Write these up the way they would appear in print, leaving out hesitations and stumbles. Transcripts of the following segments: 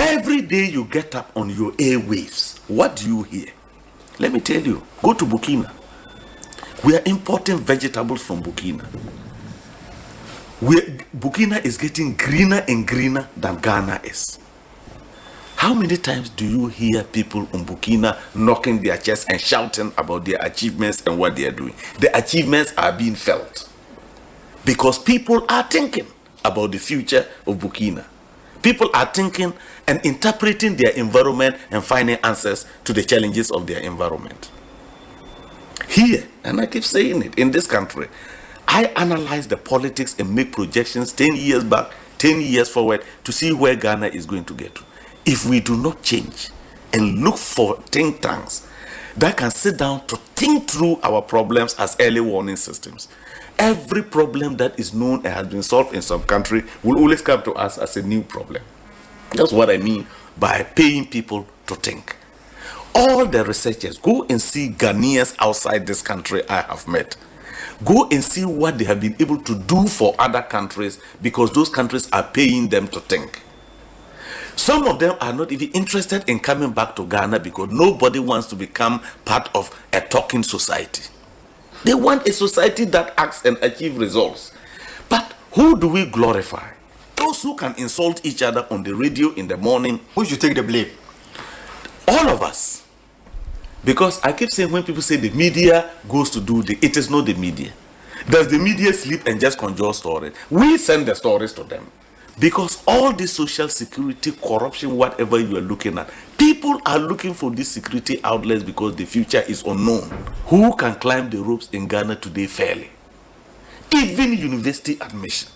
Every day you get up on your airwaves, what do you hear? Let me tell you, go to Burkina. We are importing vegetables from Burkina. Burkina is getting greener and greener than Ghana is. How many times do you hear people in Burkina knocking their chests and shouting about their achievements and what they are doing? The achievements are being felt because people are thinking about the future of Burkina. People are thinking and interpreting their environment and finding answers to the challenges of their environment. Here, and I keep saying it, in this country, I analyze the politics and make projections 10 years back, 10 years forward to see where Ghana is going to get to. If we do not change and look for think tanks that can sit down to think through our problems as early warning systems, every problem that is known and has been solved in some country will always come to us as a new problem. That's what I mean by paying people to think. All the researchers, go and see Ghanaians outside this country I have met. Go and see what they have been able to do for other countries because those countries are paying them to think. Some of them are not even interested in coming back to Ghana because nobody wants to become part of a talking society. They want a society that acts and achieves results. But who do we glorify? Those who can insult each other on the radio in the morning. Who should take the blame? All of us. Because I keep saying when people say the media goes to do it is not the media. Does the media sleep and just conjure stories? We send the stories to them. Because all this social security, corruption, whatever you are looking at, people are looking for these security outlets because the future is unknown. Who can climb the ropes in Ghana today fairly? Even university admission,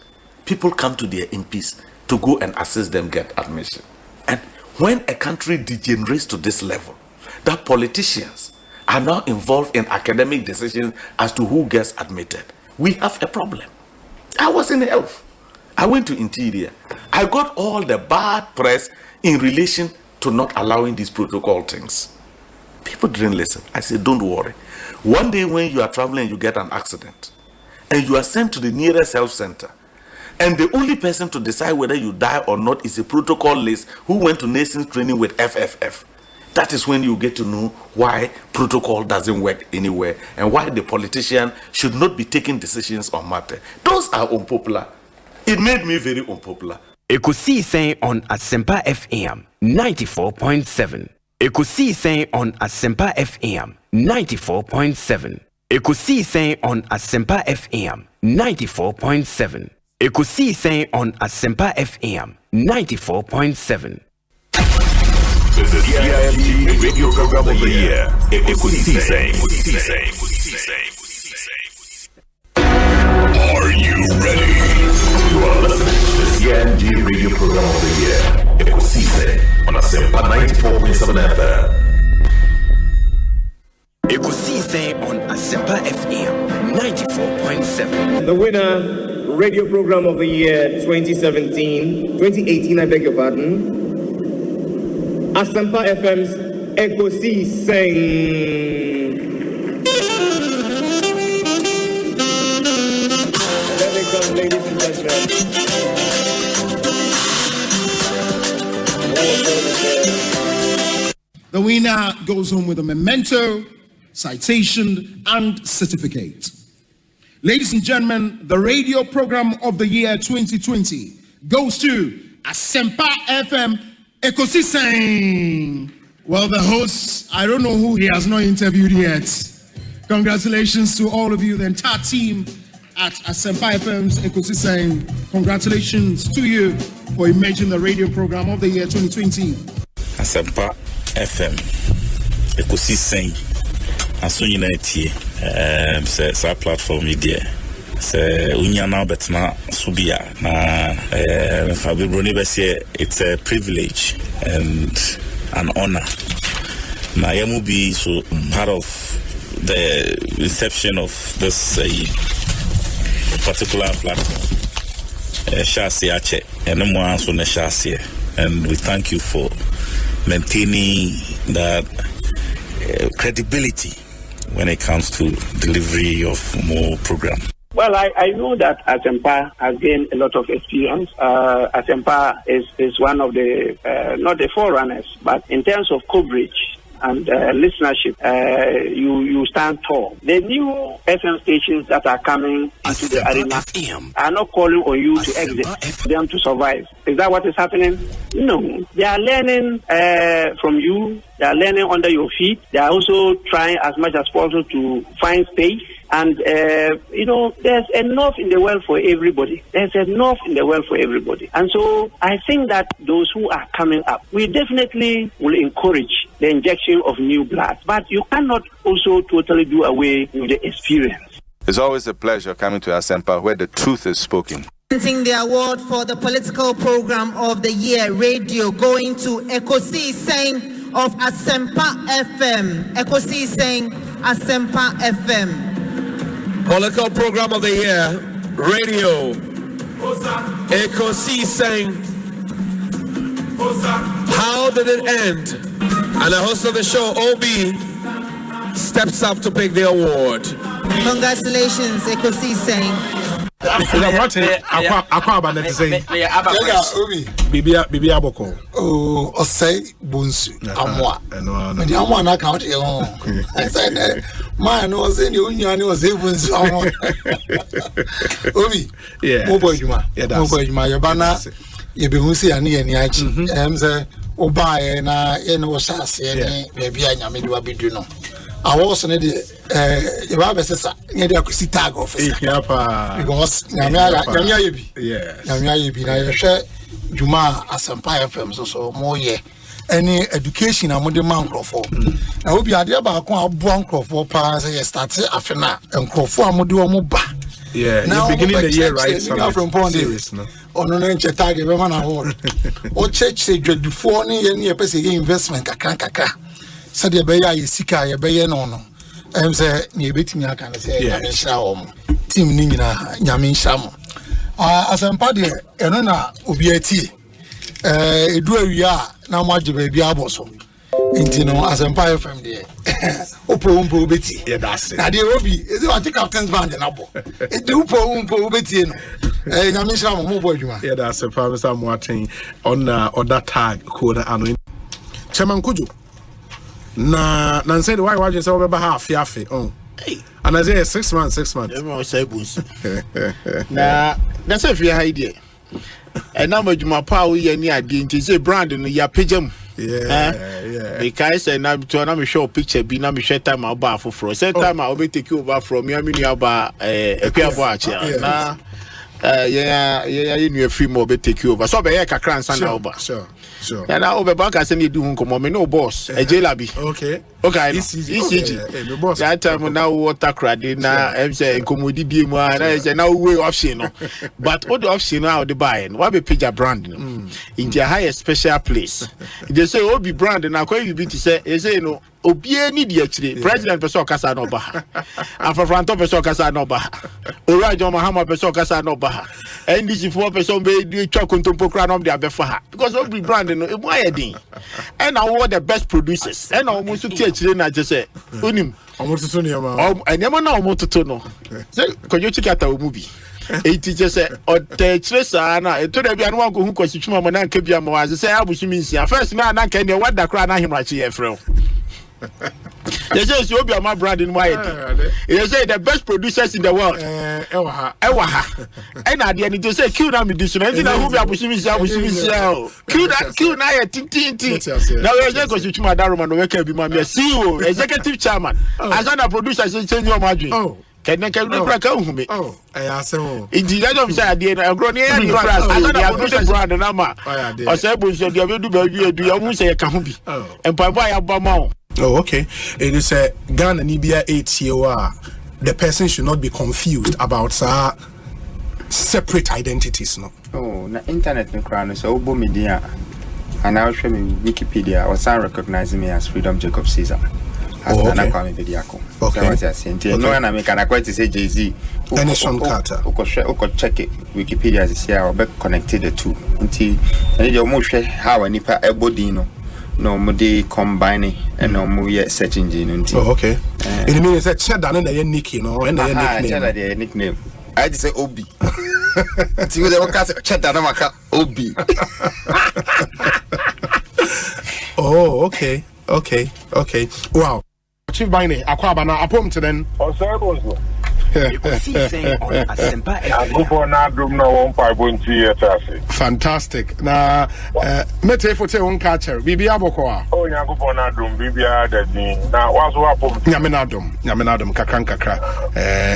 people come to their MPs to go and assist them get admission. And when a country degenerates to this level, that politicians are now involved in academic decisions as to who gets admitted, we have a problem. I was in health. I went to Interior. I got all the bad press in relation to not allowing these protocol things. People didn't listen. I said, don't worry. One day when you are traveling, you get an accident and you are sent to the nearest health center. And the only person to decide whether you die or not is a protocol list who went to nations training with FFF. That is when you get to know why protocol doesn't work anywhere and why the politician should not be taking decisions on matter. Those are unpopular. It made me very unpopular. Ekosiisen On Asempa FM 94.7. Ekosiisen On Asempa FM 94.7. Ekosiisen On Asempa FM 94.7. Ekosiisen On Asempa FM 94.7. The CIMT Radio Program of the Year, Ekosiisen. Are you ready? You are listening to the CIMT Radio Program of the Year, Ekosiisen on Asempa 94.7 FM. Ekosiisen On Asempa FM 94.7. The winner, Radio Program of the Year 2018, I beg your pardon. Asempa FM's Ekosiisen. Let me come, ladies and gentlemen. The winner goes home with a memento, citation, and certificate. Ladies and gentlemen, the Radio Program of the Year 2020 goes to Asempa FM Ekosiisen. Well, the host, I don't know who he has not interviewed yet. Congratulations to all of you, the entire team at Asempa FM's Ekosiisen. Congratulations to you for emerging the Radio Program of the Year 2020. Asempa FM Ekosiisen. Aso United say platform media. Say unya now betna subia na Fabibroni bese it's a privilege and an honor. Na yamu be so part of the inception of this particular platform. Shasi ache and mo so na shasi, and we thank you for maintaining that credibility when it comes to delivery of more program. Well, I know that Asempa has gained a lot of experience. Asempa is one of the, not the forerunners, but in terms of coverage and listenership, you stand tall. The new FM stations that are coming into the arena are not calling on you to exit, them to survive. Is that what is happening? No. They are learning from you. They are learning under your feet. They are also trying as much as possible to find space. And, there's enough in the world for everybody. There's enough in the world for everybody. And so I think that those who are coming up, we definitely will encourage the injection of new blood. But you cannot also totally do away with the experience. It's always a pleasure coming to Asempa where the truth is spoken. The award for the political program of the year, radio, going to Ekosiisen of Asempa FM. Ekosiisen Asempa FM. Political program of the year, radio, Ekosiisen. How did it end? And the host of the show, OB, steps up to pick the award. Congratulations, Ekosiisen. Bibi Aboko. Oh, Osei, Bonsu, Amwa. And the Amwa na count your own. I said, man was in the Union, was able to. Obi, yeah, Moboy Juma, Moboy Juma, Yabana, Yabusi, and Yachi, Emse, Obai, and I, and Osas, and maybe I am do a bit, I was near the tag office because Namia Juma Asempa FM so more yeah. Any education among the man for. I hope you are there about one for pass started after and crofo amudu. Yeah, now beginning the year right from Pondy. On no tag everyone award. Or church say before any person investment kaka. Said the Baya is Sika, ya Baya no. I'm say, you bet me, I can say, Yamin Team Nina, Yamin Sham. Asempa de, Enona, Ubiati, do ya, now much baby aboso. Intino, Asempa FM there. Opo Betty, yeah, that's it. Now, the Obi is what the captain's band and Abo. It do Umpo Betty. Yamin Sham, mobile. Yeah, that's a promise I'm watching on that tag, Koda Anu. Chairman Kuju. Na say the why you say over half yafe and I say 6 months everyone say boost na that's if you idea and now my power we any idea to say brand no ya pejam yeah because na to na me show picture bi na me share time about for say time I will take you over from me me about Ekwabo achi na you new free more be take you over so be here kakra nsan na over sure and now over back I say you do nkomo me no boss ejelabi okay ECG that time now water crowd na say nkomo di mu na say now way option no but all the option now the buy why be page brand in the highest special place they say obi brand na kwa you be to say you say no obi any di actually president person kasa no ba afafranto person kasa no ba orajo mahama person kasa no ba ndc for person be do chwa kontompo kra no dey abefa ha because obi brand no e mo ayedin and now what the best producers and almost to actually na just say onim omototo ne ma enema na omototo no say kojo chikata omubi e teacher say o te chire sa na e to da bia no wanko hu kwasitwuma mo na nka bia mo wa say abusumi nsia first na na nka ne wada kra na himrachi ye frɛ. They say you be my brand in my they say the best producers in the world. Ewa and at the end they say Q na me this na who be abusimi Q na ya tinti now we just go to Madaroma no wake be my CEO executive chairman Asante producer say change your margin can no crack hu me I say in the end of say dey na grow near the price Asante producer brand na ma o say Bonsu dey do baby do you who say ka hu bi empa boy abama. Oh, okay. It is a Ghana Nibia 8 year. The person should not be confused about separate identities, no. Oh, na internet no crown so obo media and I show me Wikipedia or some recognize me as Freedom Jacob Caesar. Oh, okay. Okay. No, and I make an quite to say Jay-Z. Anderson Carter. Check it. Wikipedia is here or be connected the two. Until and you almost how any pa ebodino. No, mudi combining and no more search engine. Oh, okay. It means that Chad and the nickname, no, and the nickname. I just say Obi. See the workers chat that Maka Obi. Oh, okay. Wow. Chief Bine, Kwabena, apom to then. Osei Bonsu. Ekosiisen On Asempa FM. Fantastic. Na mete fote won catcher. Bibi abokwa. Oh, Nyankopon adum bibia dadi. Na wazo apom. Nyame nadum kakra.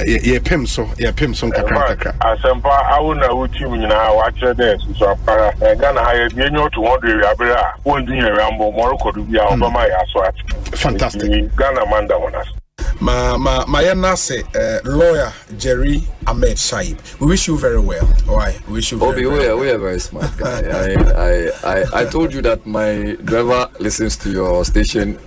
Ye pem so kakra. Asempa awuna uti nyina wa kire dey so apara. Ghana ha ye nyo to 100 abira. Won din rambo Morocco du bia obama ya so at. Fantastic. Ghana manda wonas. My nase lawyer Jerry Ahmed Saib. We wish you very well. Why? We wish you very well. We are very smart guy. I told you that my driver listens to your station.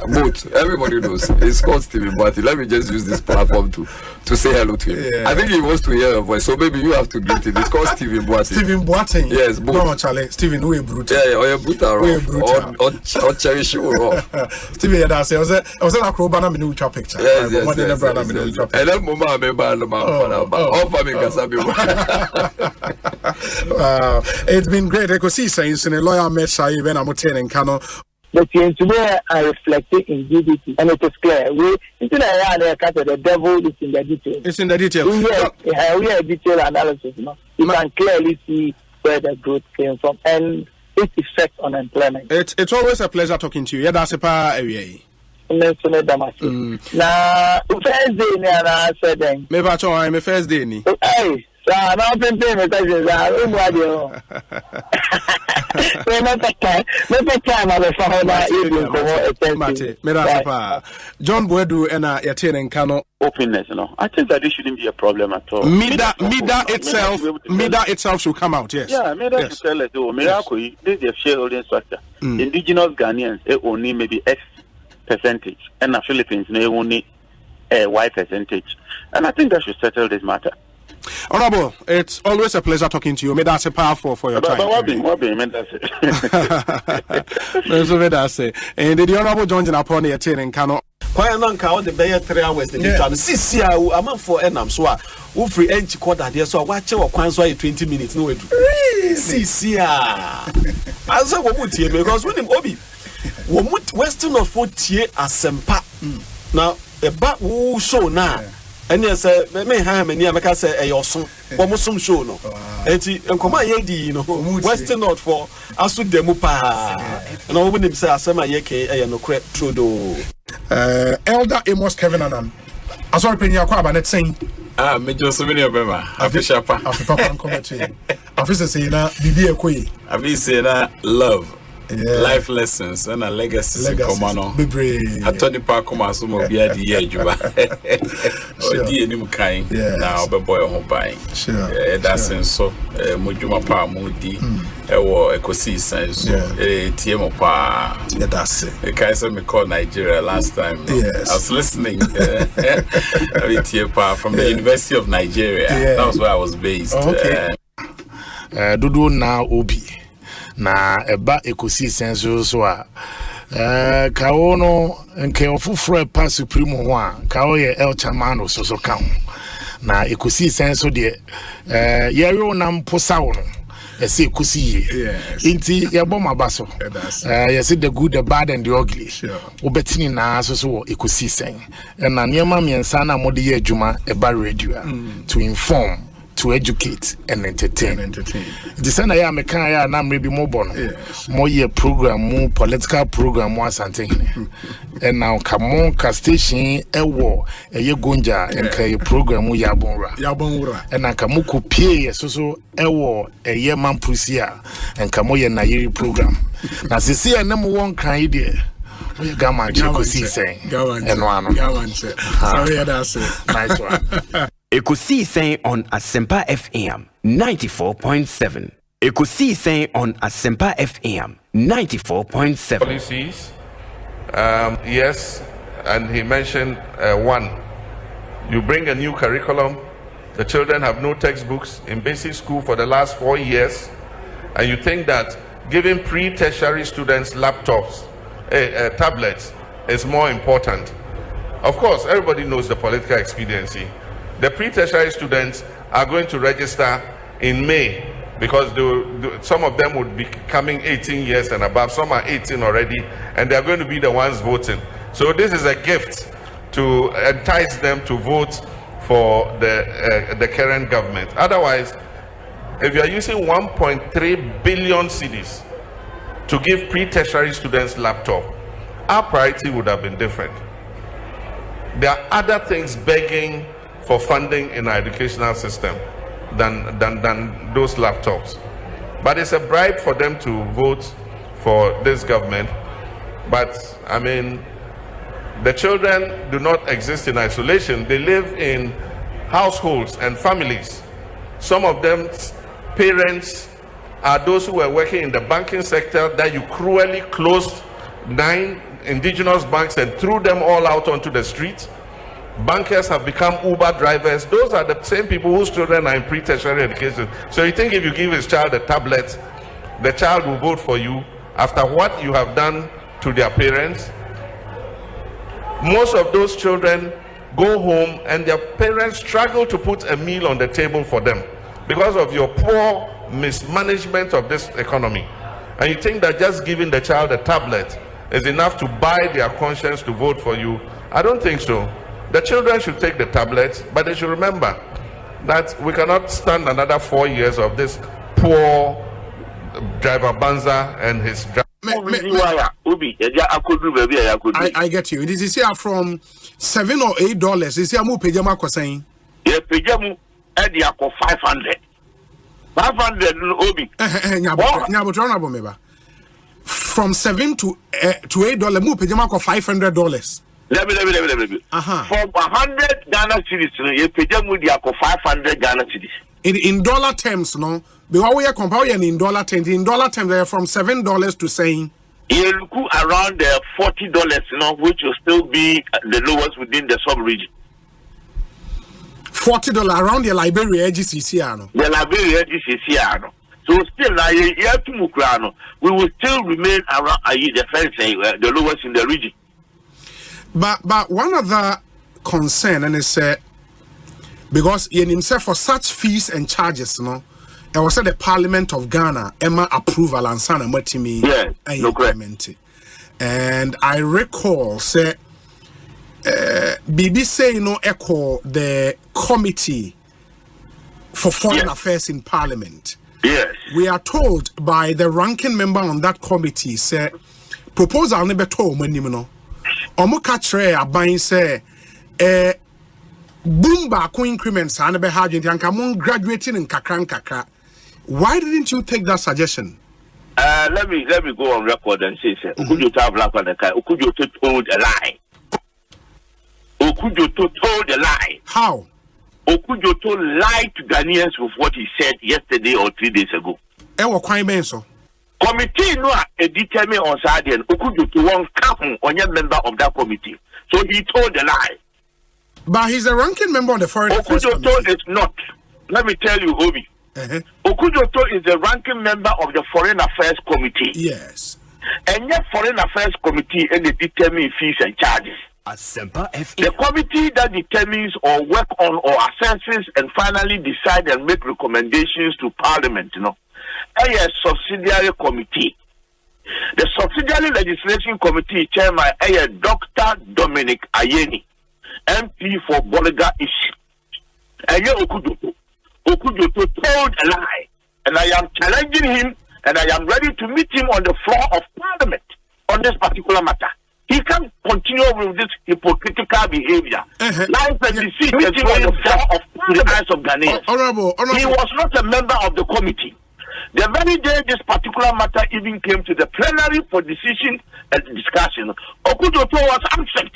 Both. Everybody knows. It's called Stephen Boateng. Let me just use this platform to say hello to him. Yeah. I think he wants to hear your voice, so maybe you have to greet him. It's called Stephen Boateng. Stephen Boateng. Yes, both. No, Charlie. Stephen, we brutal. Yeah, or you're brutal. Or cherish you. Stephen, yeah, that's it. I was a Kwabena minu picture. Yes. And then Mama it's been great. Ekosiisen in a lawyer met Saib and Amoten and Kano. But today I reflected in DDT, and it is clear. The devil is in the detail. It's in the detail. We have detailed analysis. You can clearly see where the growth came from and its effect on employment. It's always a pleasure talking to you. Yeah, that's a power area. Now, Thursday, I said, maybe I'm a first day. Hey, so I'm not paying attention. John Boedu and Yatien Kano openness, I think that this shouldn't be a problem at all. Mida itself should come out, yes. Yeah, Mida should tell us, Miracle, this is a shareholding structure. Indigenous Ghanaians, they only maybe X percentage, and the Philippines, they only a Y percentage. And I think that should settle this matter. Honorable, it's always a pleasure talking to you. May that's a powerful for your time. What be, and the Honorable John upon the attending Kano. Quite a long count the Bay 3 hours. The Sisia, I'm up for Enam, so who free empty quarter there. So watch your Kwanzaa 20 minutes. No, Sisia. As I would here because when him Obi, Western of 40 Asempa. Now, a bat who show now. And yes, may have many America say a yosun, almost some show no. And come on, you know, Western North for Asu Demupa. And I wouldn't say Asama Yeke, no crap trudo. Elder Amos Kevin Annan. I saw Penya Kwabena saying, Major Souvenir Bema, Official Papa commentary. Officer saying, Bibi Kwe. I've saying love. Life lessons and a legacy command. I told the park come some of the idea juba. Or dear new kind now, but boy home buying. Sure. That's so Mujuma Pa Moody, Ekosiisen, so TM Pa. That's it. The Kaiser me called Nigeria last time. Yes. I was listening from the University of Nigeria. That was where I was based. Okay. Dudu now Obi. Na eba Ekosiisen so a kawo no nke ofufro pa supreme ho a kawo ye el chamano so ka ho na Ekosiisen so de ye we na mposa wo no ese Ekosi inti ye bom abaso ye say the good the bad and the ugly obetini na so Ekosiisen na niema miensa na mode ye adwuma eba radio to inform, to educate and entertain. The same ya me kan ya na mrebi mo bono. Mo ye program, mo political program mo Asante. And now come on ka station ewo eye gonja enka ye program mo yabonra. And now come ko pie so ewo eye mampusia enka mo ye na yiri program. Na sisi na mo won kan ide. We gama Ekosiisen. Sorry, that's it. Nice one. Ekosiisen On Asempa FM 94.7. Ekosiisen On Asempa FM 94.7. Policies, yes, and he mentioned one. You bring a new curriculum. The children have no textbooks in basic school for the last 4 years, and you think that giving pre-tertiary students laptops, tablets is more important. Of course, everybody knows the political expediency. The pre-tertiary students are going to register in May because some of them would be coming 18 years and above. Some are 18 already, and they are going to be the ones voting. So this is a gift to entice them to vote for the current government. Otherwise, if you are using 1.3 billion cedis to give pre-tertiary students laptop, our priority would have been different. There are other things begging for funding in our educational system than those laptops. But it's a bribe for them to vote for this government. But I mean, the children do not exist in isolation. They live in households and families. Some of them parents are those who were working in the banking sector that you cruelly closed 9 indigenous banks and threw them all out onto the street. Bankers have become Uber drivers. Those are the same people whose children are in pre-tertiary education. So you think if you give his child a tablet, the child will vote for you after what you have done to their parents? Most of those children go home and their parents struggle to put a meal on the table for them because of your poor mismanagement of this economy. And you think that just giving the child a tablet is enough to buy their conscience to vote for you? I don't think so. The children should take the tablets, but they should remember that we cannot stand another 4 years of this poor driver Banza and his driver. I get you. This is here from $7 or $8. This is here more pajama saying. Yeah, pajama at the 500. 500 Obi. From $7 to $8, more pajama $500. Let me. From 100 Ghana cedis, you pajama the 500 Ghana cedis. In dollar terms, no. Because we are comparing in dollar terms. In dollar terms, they are from $7 to saying. You look around $40, which will still be the lowest within the sub-region. $40 around the Liberia GCC, The Liberia GCC, so still, we will still remain around the lowest in the region. But one other concern, and it's because in himself for such fees and charges, it was the Parliament of Ghana, Emma approval and Sana Matimi implemented. And I recall, say, BBC, echo the committee for foreign affairs in Parliament. Yes. We are told by the ranking member on that committee, say, proposal never told me, Omuka tre abain say, boom back increments and be hard and graduating in kakra. Why didn't you take that suggestion? Let me go on record and say, Okujo told a lie. Okujo told a lie. How? Okujo lied to Ghanaians with what he said yesterday or 3 days ago. Committee no determine on Saturday. Okujo won't come on your member of that committee. So he told a lie. But he's a ranking member of the Foreign Affairs Committee. Okujo is not. Let me tell you, Obi. Okujo is the ranking member of the Foreign Affairs Committee. Yes. And yet Foreign Affairs Committee and they determine fees and charges. Asempa FM. The committee that determines or work on or assesses and finally decide and make recommendations to Parliament, a subsidiary committee. The subsidiary legislation committee chairman Dr. Dominic Ayeni, MP for Boliga Ishi. And Okujo told a lie, and I am challenging him, and I am ready to meet him on the floor of Parliament on this particular matter. He can't continue with this hypocritical behavior. Lies and deceit on the floor of the eyes of Ghanaians. Honorable. He was not a member of the committee. The very day this particular matter even came to the plenary for decision and discussion, Okujo was absent.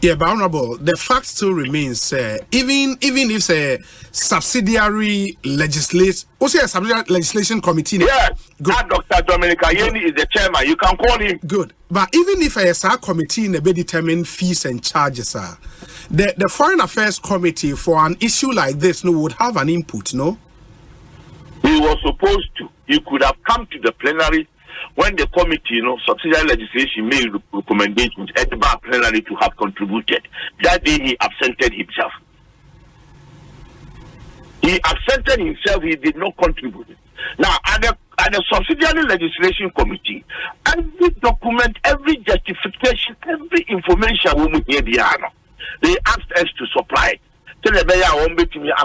Yeah, but Honorable, the fact still remains, even if a subsidiary legislation committee. Yes, Dr. Dominic Ayeni is the chairman. You can call him. Good. But even if a committee be determine fees and charges, the Foreign Affairs Committee for an issue like this would have an input, no? He was supposed to. He could have come to the plenary when the committee, subsidiary legislation made recommendations at the bar plenary to have contributed. That day he absented himself. He absented himself. He did not contribute. Now, at the subsidiary legislation committee, every document, every justification, every information we hear they asked us to supply it. Tell the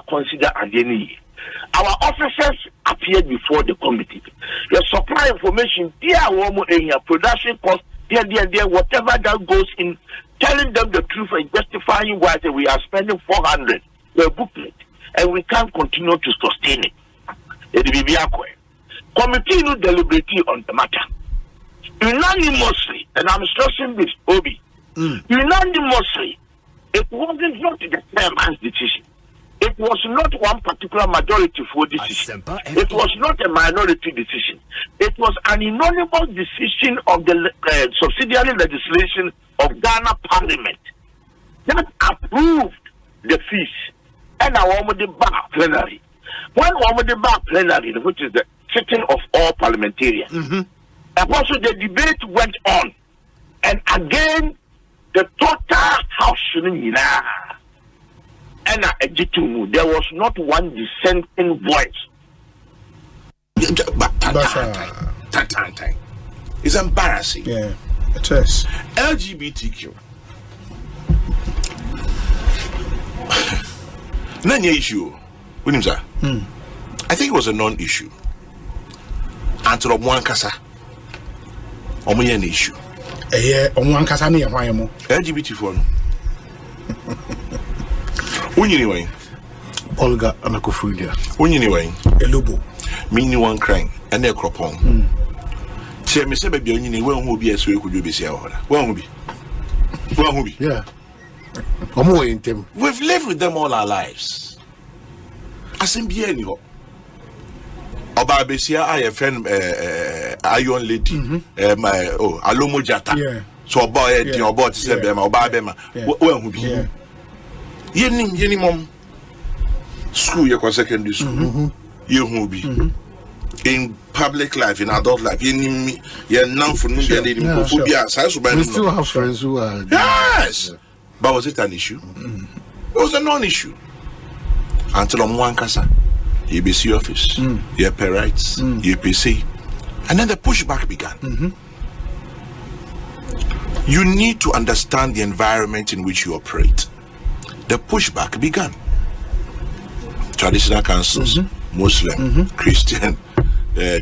consider any. Our officers appeared before the committee. They supply information, dear production cost, dear, whatever that goes in, telling them the truth and justifying why we are spending 400 per booklet, and we can't continue to sustain it. Committee no deliberate on the matter. Unanimously, and I'm stressing this, Obi, unanimously, it wasn't not the chairman's decision. It was not one particular majority for decision. It was not a minority decision. It was an unanimous decision of the subsidiary legislation of Ghana Parliament that approved the fees. And our bar plenary. When the bar plenary, which is the sitting of all parliamentarians, and also the debate went on, and again the total house and there was not one dissenting voice. It's embarrassing. Yeah, it is. LGBTQ. None issue. I think it was a non-issue. Until one kasa, an issue. One kasa ni yamo. LGBT for anyway. Olga Anakofulia. Anyway. Elubo. Meaning one crying and a cropon. Say me say baby only one who be a so could you be say one who be. Yeah. We've lived with them all our lives. Asempa anyhow. Oba besia I friend Iron Lady my Alomo Jata. So boy the about say be ma oba be ma when who be. Yeni mom school your secondary school. You who be. In public life, in adult life, we still have friends who are. Yes! But was it an issue? It was a non-issue. Until on one casa, EBC office, pay rights, EPC. And then the pushback began. You need to understand the environment in which you operate. The pushback began. Traditional councils, Muslim, Christian,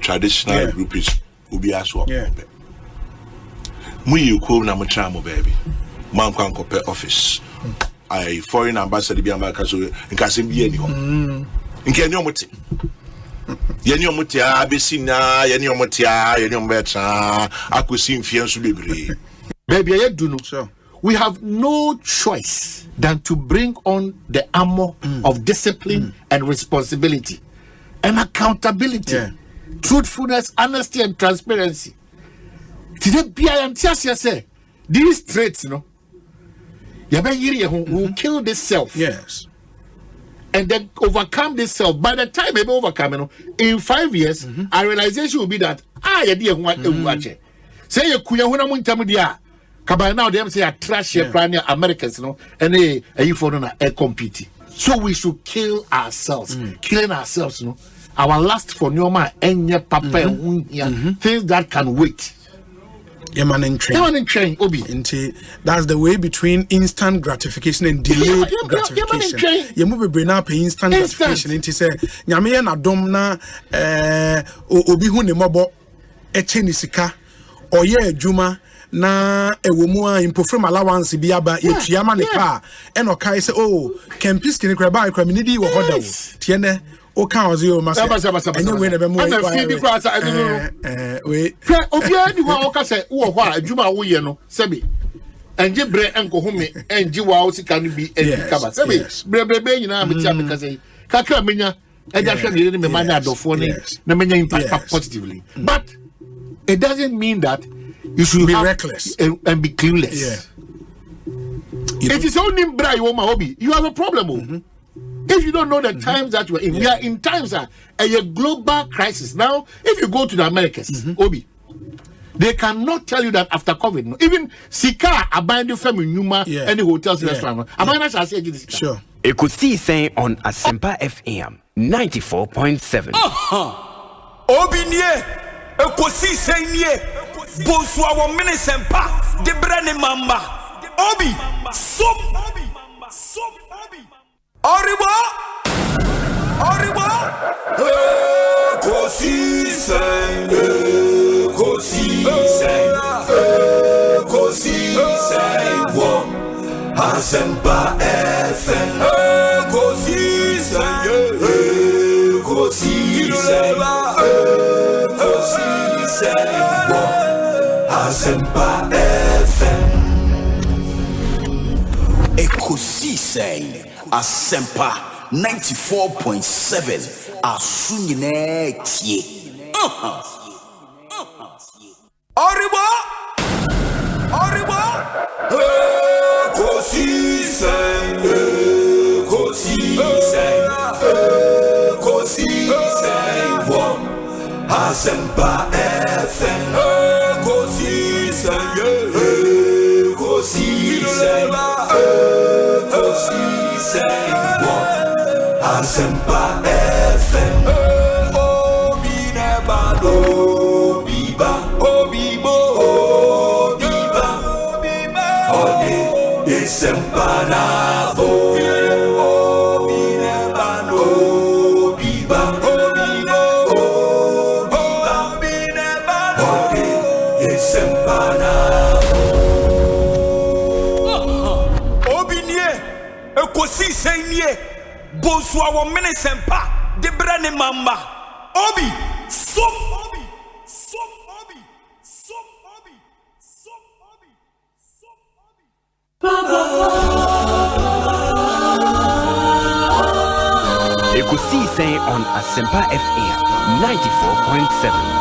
traditional group is Ubia Swap. You call Namutramo, baby. Man can compare office. I foreign ambassador be America so in Casimbi anyhow. In Kenyomuti. Yenyomutia, Abesina, Yenyomutia, Yenyometra, Akusim Fiansu Libre. Baby, I do know. So we have no choice than to bring on the armor of discipline and responsibility and accountability, truthfulness, honesty, and transparency. Today, say these traits, will kill this self. Yes. And then overcome this self. By the time they overcome, in 5 years, our realization will be that I didn't want to watch it. Say you kuya Kabay now they say a trash Americans, and they for a compete. So we should kill ourselves. Killing ourselves, our last for Nyoma and papa things that can wait. Train, Obi. That's the way between instant gratification and delayed gratification. You move bring up instant gratification into say nyame na dom na obi hu ne mobo echenisika oye adwuma na ewomu impofrem allowance bi aba etuama ne car e no kai say oh campus kini kra ba kra mi di wo hoda wo tie ne o kan ozi o masa enye we na be mo na fi bi kra sa we obi adi ho o ka say wo ho adwuma wo ye no sebi enje bre enko hu me enje wa o sika no bi edi kaba sebi bre nyina am ti am ka say kakra menya e da hwe ne me man adofo ne na menya impact positively but it doesn't mean that you should be reckless and be clueless. It is only bra you my hobby. You have a problem. If you don't know the times that we're in, we are in times a global crisis. Now, if you go to the Americas, Obi, they cannot tell you that after COVID, even Sika abandoned family Numa any hotels restaurant. Abandoned shall say this. Sure. Ekosiisen on Asempa FM 94.7. Obinie, Ekosiisen nie, Bonsu awo Asempa, de brane mamba. Obi, sum, Oribo, Ekosiisen, wo. Asempa FM, Ekosiisen, wo. Asempa FM, Ekosiisen, Asempa 94.7, Asunyine tie. Oribo, Ekosiisen, wo. Asempa FM, Ekosiisen, wo. Asempa FM, Obi nebalo, Obiba, Ode, Asempa na bo. Obi nebalo, Obiba, Ode, Asempa na bo. Obinie, Ekosiisen nie. Bonsu awo Asempa, de brane mamba. Obi, sum. Ekosiisen on Asempa FM 94.7.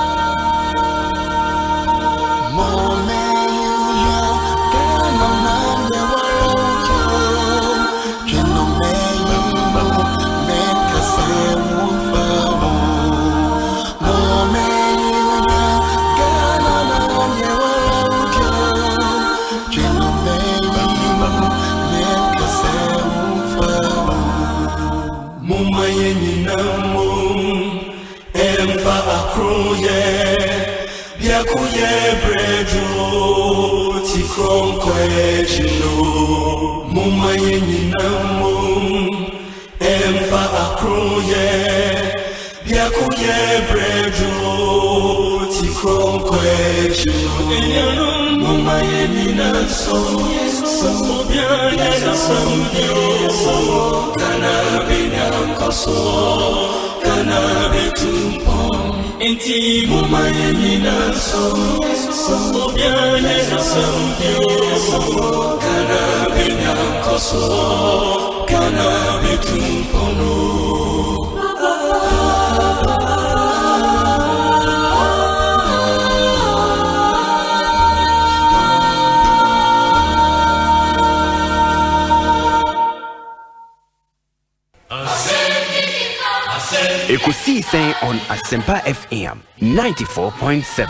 Yakuye brejo tikronko ejino mumaye nyinamo emfa akroye yakuye brejo tikronko ejino mumaye nyinaso sobya yasamdio kana binyankoso kana betumpon Inti mumaye ninaso, obiane nasamdio, kana binyankoso, kana betumpono. Ekosiisen on Asempa FM 94.7.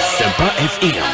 Asempa FM.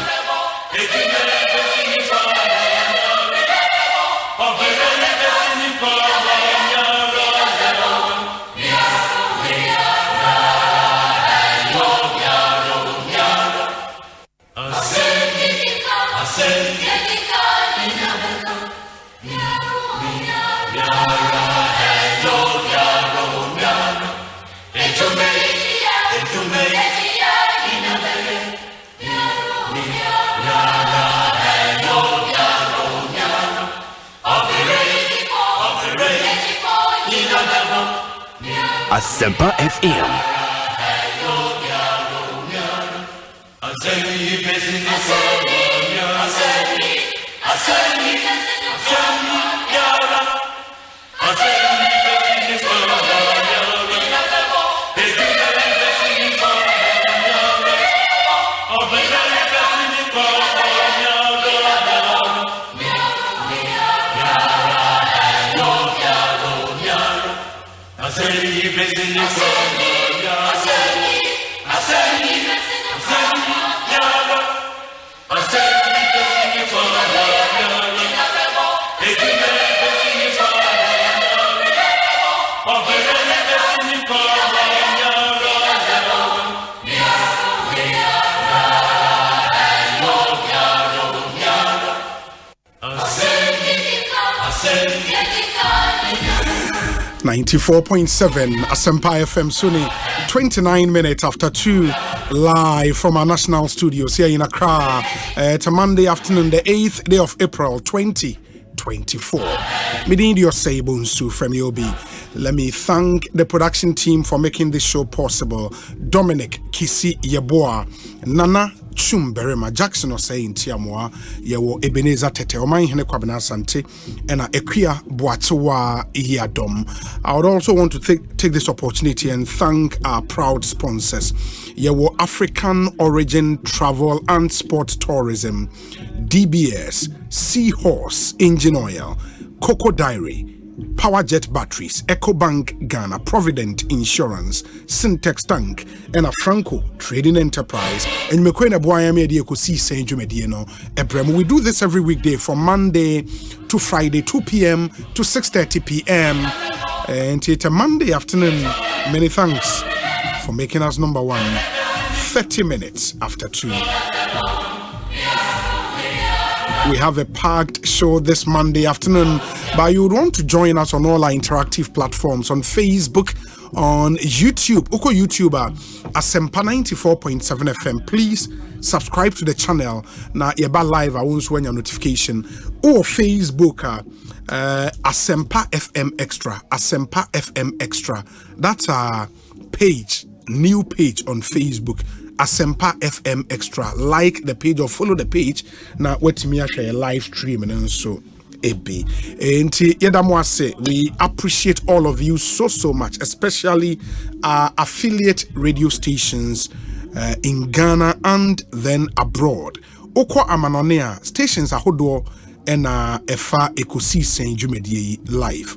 Asempa FM. .7 Asempa FM Sunni, 29 minutes after 2, live from our national studios here in Accra. It's a Monday afternoon, the 8th day of April 2024. Midin Osei Bonsu from Yobi. Let me thank the production team for making this show possible. Dominic Kisi Yeboah, Nana Chumberema, Jackson Osei in Tiamoa, Yewo Ebenezer Tete, Omanhene Kwabena Asante, and Ekia Boatewa Iyadom. I would also want to take this opportunity and thank our proud sponsors. Yewo African Origin Travel and Sport Tourism, DBS, Seahorse Engine Oil, Coco Diary, Powerjet Batteries, EcoBank Ghana, Provident Insurance, Syntex Tank, and a Franco Trading Enterprise. And Mekwena Boyame de Ekosiisen Jumedieno Ebrem. We do this every weekday from Monday to Friday, 2 p.m. to 6:30 p.m. And it's a Monday afternoon. Many thanks for making us number one. 30 minutes after 2. We have a packed show this Monday afternoon, but you would want to join us on all our interactive platforms, on Facebook, on YouTube, Oko YouTuber, Asempa 94.7 FM. Please subscribe to the channel. Now, Yeba Live, I won't when your notification. Or Facebook, Asempa FM Extra, Asempa FM Extra. That's our page, new page on Facebook. Asempa FM Extra. Like the page or follow the page. Now, what me share live stream and so AB. And we appreciate all of you so much, especially our affiliate radio stations in Ghana and then abroad. Oko Amanonea stations ahodo and efa Ekosiisen Jumedie live.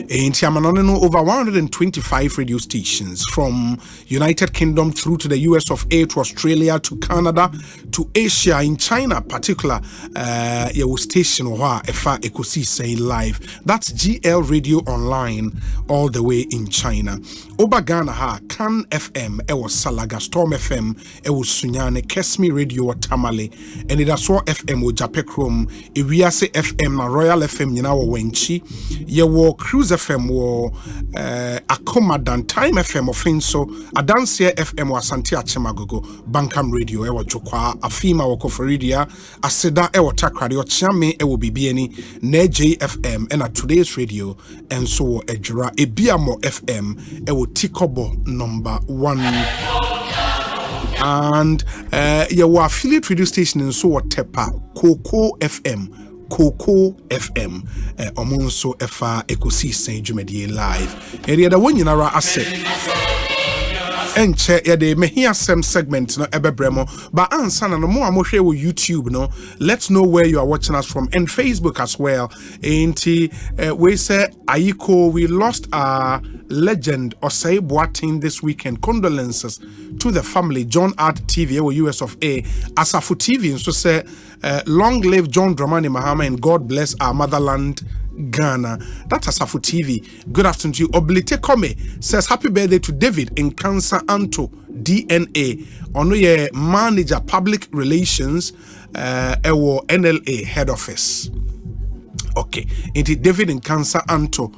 In Tiamanoneno, over 125 radio stations from United Kingdom through to the US of A, to Australia, to Canada, to Asia, in China particular, your station efa Ekosiisen live. That's GL Radio Online all the way in China. Oba Ghana ha Kan FM, ewo Salaga, Storm FM, ewo Sunyane, Kesmi Radio Tamale, and Idaso FM o Japekrom, Iwiase FM na Royal FM nyina wo Wenchi, yewo Cruise Cruise FM wo Akomadan Time FM ofinso Adansia FM wa Asante Achemagogo Bankam Radio ewo Jokwa Afima wo Koforidia Aseda ewo Takrade Ochiame ewo Bibieni na JFM and at Today's Radio and so Ejura Ebiamo FM ewo Tikobo number 1 and your affiliate radio station in so Tepa Coco FM Omonso Efa Ekosiisen Jumedie live area the one yinara asset enche ya de mehia sem segment no ebebremo but ansa na no mo amohwe wo YouTube no let's know where you are watching us from and Facebook as well enti we say Ayiko we lost our legend Osei this weekend. Condolences to the family. John Art TV or US of A Asafu TV and so say long live John Dramani Mahama and God bless our motherland Ghana. That's Asafu TV. Good afternoon to you. Oblite Kome says happy birthday to David in Cancer Anto DNA. Ono ye manager public relations ewo NLA head office. Okay, into David in Cancer Anto,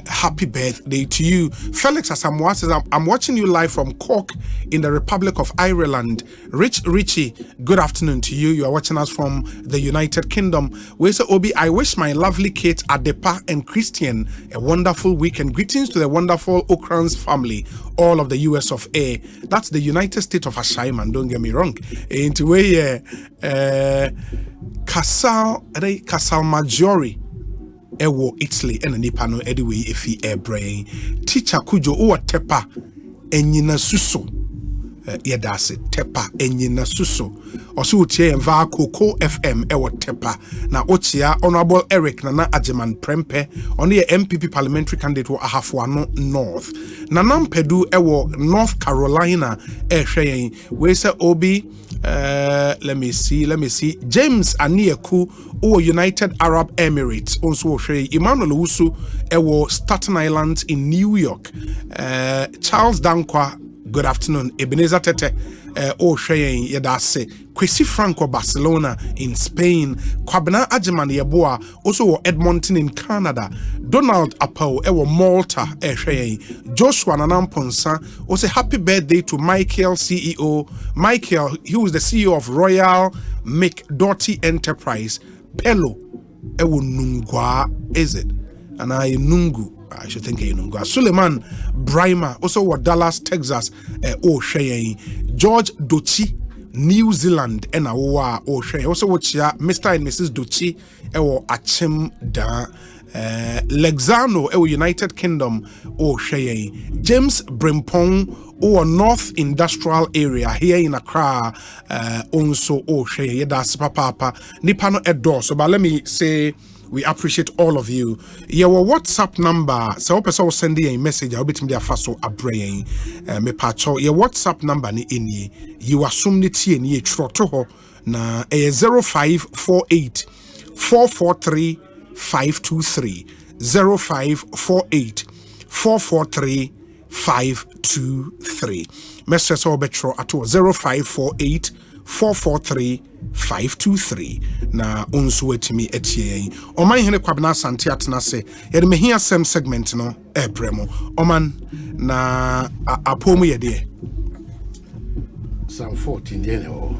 happy birthday to you. Felix Asamoah says, I'm watching you live from Cork in the Republic of Ireland. Richie, good afternoon to you. You are watching us from the United Kingdom. Wesa Obi, I wish my lovely Kate Adepa and Christian a wonderful weekend. Greetings to the wonderful Okrans family, all of the US of A. That's the United States of Ashaiman, don't get me wrong. Into where Casal Maggiore ewo Italy and nipa no anyway if he brain teacher kujo o tepa enyina suso yedase tepa enyina suso oso utie enva Coco FM ewo tepa na ochia Honorable Eric Nana Ajeman Prempe on the MPP parliamentary candidate wo Ahafo North Nanam Pedu ewo North Carolina ehwe we say Obi let me see James Anieku o United Arab Emirates also share Emmanuel Usu ewo Staten Island in New York Charles Dankwa good afternoon Ebenezer Tete o share yedase Kwesi Franco Barcelona in Spain Kwabena Ajeman Yeboa also Edmonton in Canada Donald Apau ewo Malta share Joshua Nanamponsa also happy birthday to Michael CEO Michael who is the CEO of Royal McDoty Enterprise Pelo ewo Nungwa is it and I Nungu I should think Nungwa Suleiman Brima also what Dallas Texas share George Dochi New Zealand and Awa share also watch ya Mr. and Mrs. Dochi ewo Achim da Lexano ewo United Kingdom share James Brimpong or North Industrial Area here in Accra also share that's papa Nipano Edo so but let me say we appreciate all of you. Your WhatsApp number, so person will send you a message. I'll be to me Faso abrain. Me pacho. Your WhatsApp number ni ini. You assume ni tie ni troto na 0548 443 523 0548 443 523. Message or betro at 0548 443 523 na unsu wetimi etie Omanhene Kwabena Asante atena se yede mehia sem segment no ebremo Oman na apomu yede Psalm 14 yene o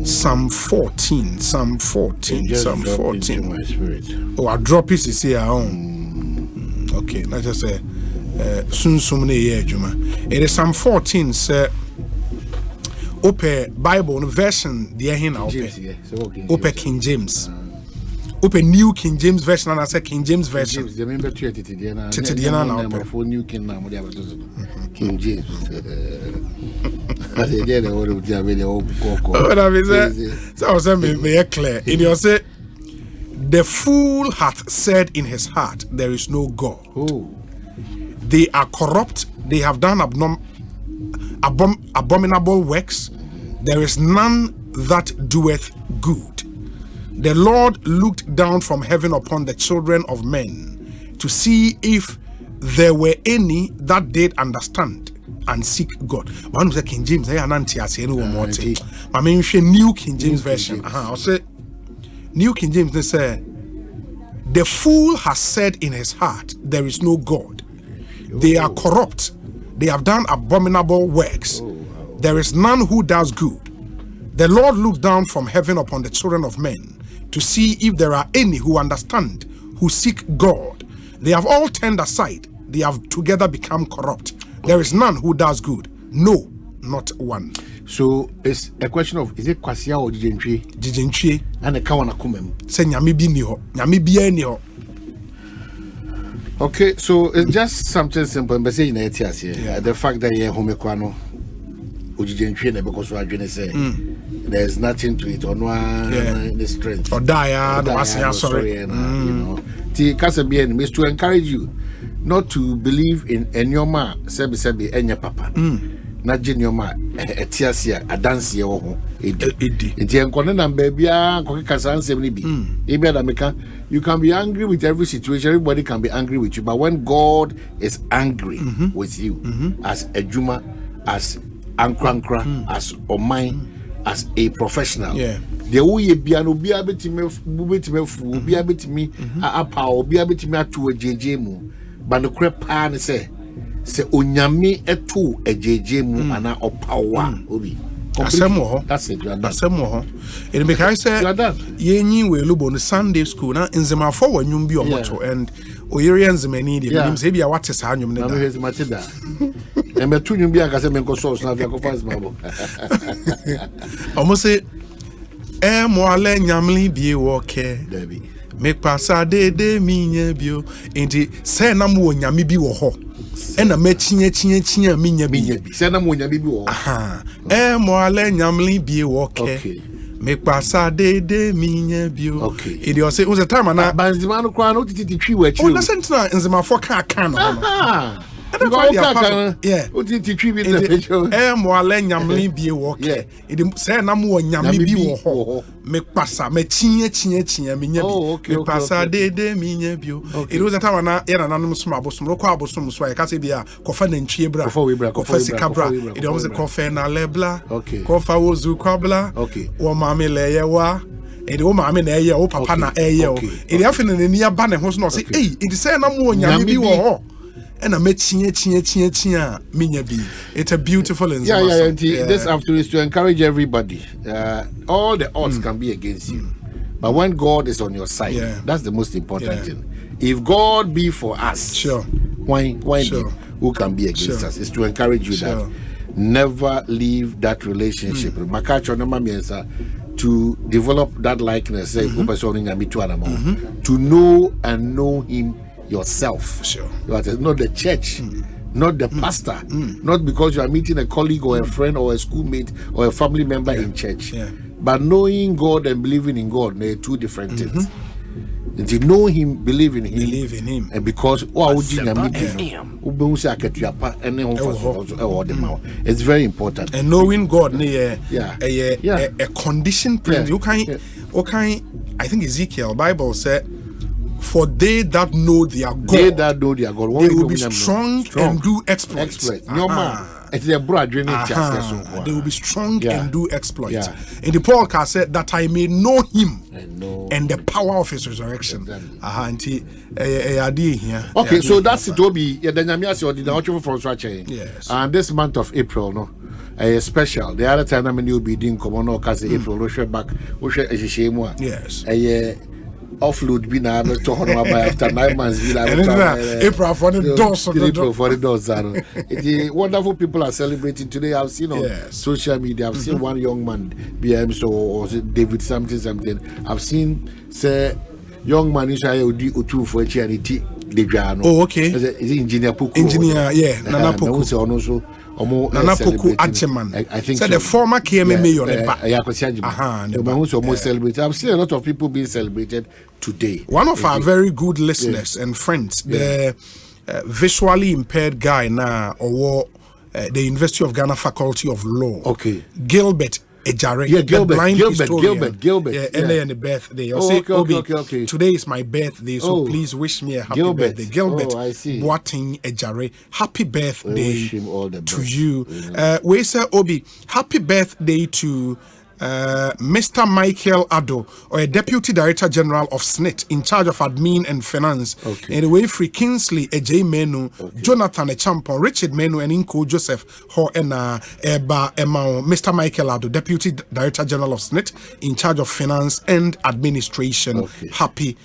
Psalm 14 oh I drop it is here okay let's just say sunsum ne ye adwuma it is Psalm 14 say Ope Bible version the hina Ope King James Ope New King James version and I say King James version remember King James so me clear in your say the fool hath said in his heart there is no God. They are corrupt, they have done abominable works, there is none that doeth good. The Lord looked down from heaven upon the children of men to see if there were any that did understand and seek God. One was King James, I mean New King James version. I'll say New King James they say The fool has said in his heart, there is no God. They are corrupt. They have done abominable works. There is none who does good. The Lord looks down from heaven upon the children of men to see if there are any who understand, who seek God. They have all turned aside. They have together become corrupt. There is none who does good. No, not one. So it's a question of, is it Kwasia or Jijentri? Jijentri. And the Kawana Kumem. Say Nyami bi ni ho. Nyami bi ni ho. Okay, so it's just something simple. But say in the fact that you're homekwano, Ujijentri, because we're going to say there's nothing to it, or no the strength. Or die, sorry. You know, the Kasabian is to encourage you not to believe in Enyoma, Sebi, Enya Papa. Not Jinyoma, Etiasia, a dance ye or Etian Conan, baby, Kasan 70B. You can be angry with every situation, everybody can be angry with you, but when God is angry with you, as a Juma, as Ankrankra, as Omai, as a professional, the way be able to be able to me, a power, be able to me to a JJ, but the crap pan say onyame eto a JJ mu ana opawa obi. Asemo that's it. Asemo ho. It make I say yenyi we lubo no Sunday school na nzema for wanyum bi omoto and oyere nzema ni de nim say bia wate sa anyum ne da. Na me hezi mate da. E me tu nyum bia ka se me nko source na bia ko fast mabo. Omo say mo ale nyamli bie wo ke. Debi. Make pasa de minya bio enti say na mo nyame bi wo ho. Ena me chinya minya bi. Say na mo nyame bi wo. Aha. Mo ale nyamli bie wo ke. Okay. Make pasa de minya bio. Okay. It was say was a time na banzima no kwa no titi twi wa chi. Oh na sentina nzima for kan no. Ah. Yeah. Mo ale nyamli bie wo ke. It say na mo nyame bi wo ho. Me pasa me chinya minya bi. Me pasa de minya bio. It was a time na era nanom soma abosom ro kwa abosom so ya ka say bia kofa na ntwie bra. Kofa sikabra. It was a kofa na lebla. Kofa wozu kwabla. Wo mame leye wa. Ede wo mame na eye wo papa na eye o. Ede afene na ni aba ne ho so no say eh it say na mo nyame bi wo ho. And I met minya bi. It's a beautiful and this afternoon is to encourage everybody. All the odds can be against you, but when God is on your side, that's the most important thing. If God be for us, why who can be against us? It's to encourage you that never leave that relationship. To develop that likeness, to know and know Him yourself. Not the church, not the pastor, not because you are meeting a colleague or a friend or a schoolmate or a family member in church, but knowing God and believing in God, they're two different things. And to know Him, believe in Him, and because it's very important. And knowing God, a condition. I think Ezekiel Bible said, for they that know their God, they will be strong and do exploits. They will be strong and do exploits. And the Paul said that I may know Him and the power of His resurrection. Okay, so that's it. Yes. And this month of April, no. Special. The other time I will be doing April. Yes. Offload be now to after 9 months. April for the doors. April for the doors. The wonderful people are celebrating today. I've seen on social media. I've seen one young man, BM or David something. I've seen say young man is Utu for charity. Oh, okay. Is engineer Puku? Engineer, Nana Puku. Nana Poku Acheman. I think so. The former KMA mayor. I've seen a lot of people being celebrated today. One of our very good listeners and friends, the visually impaired guy now, or the University of Ghana Faculty of Law. Okay. Gilbert Ejare. Gilbert. And the birthday. Okay. Today is my birthday, so please wish me a happy birthday. Gilbert Boating Ejare. Happy birthday wish him all the best. to you. We say, Obi, happy birthday to Mr. Michael Addo, or a Deputy Director General of SNIT in charge of admin and finance. Okay. Anyway, Free Kingsley, AJ Menu, Jonathan Echampo, Richard Menu, and Inko Joseph Ho and Mr. Michael Addo, Deputy Director General of SNIT in charge of finance and administration. Happy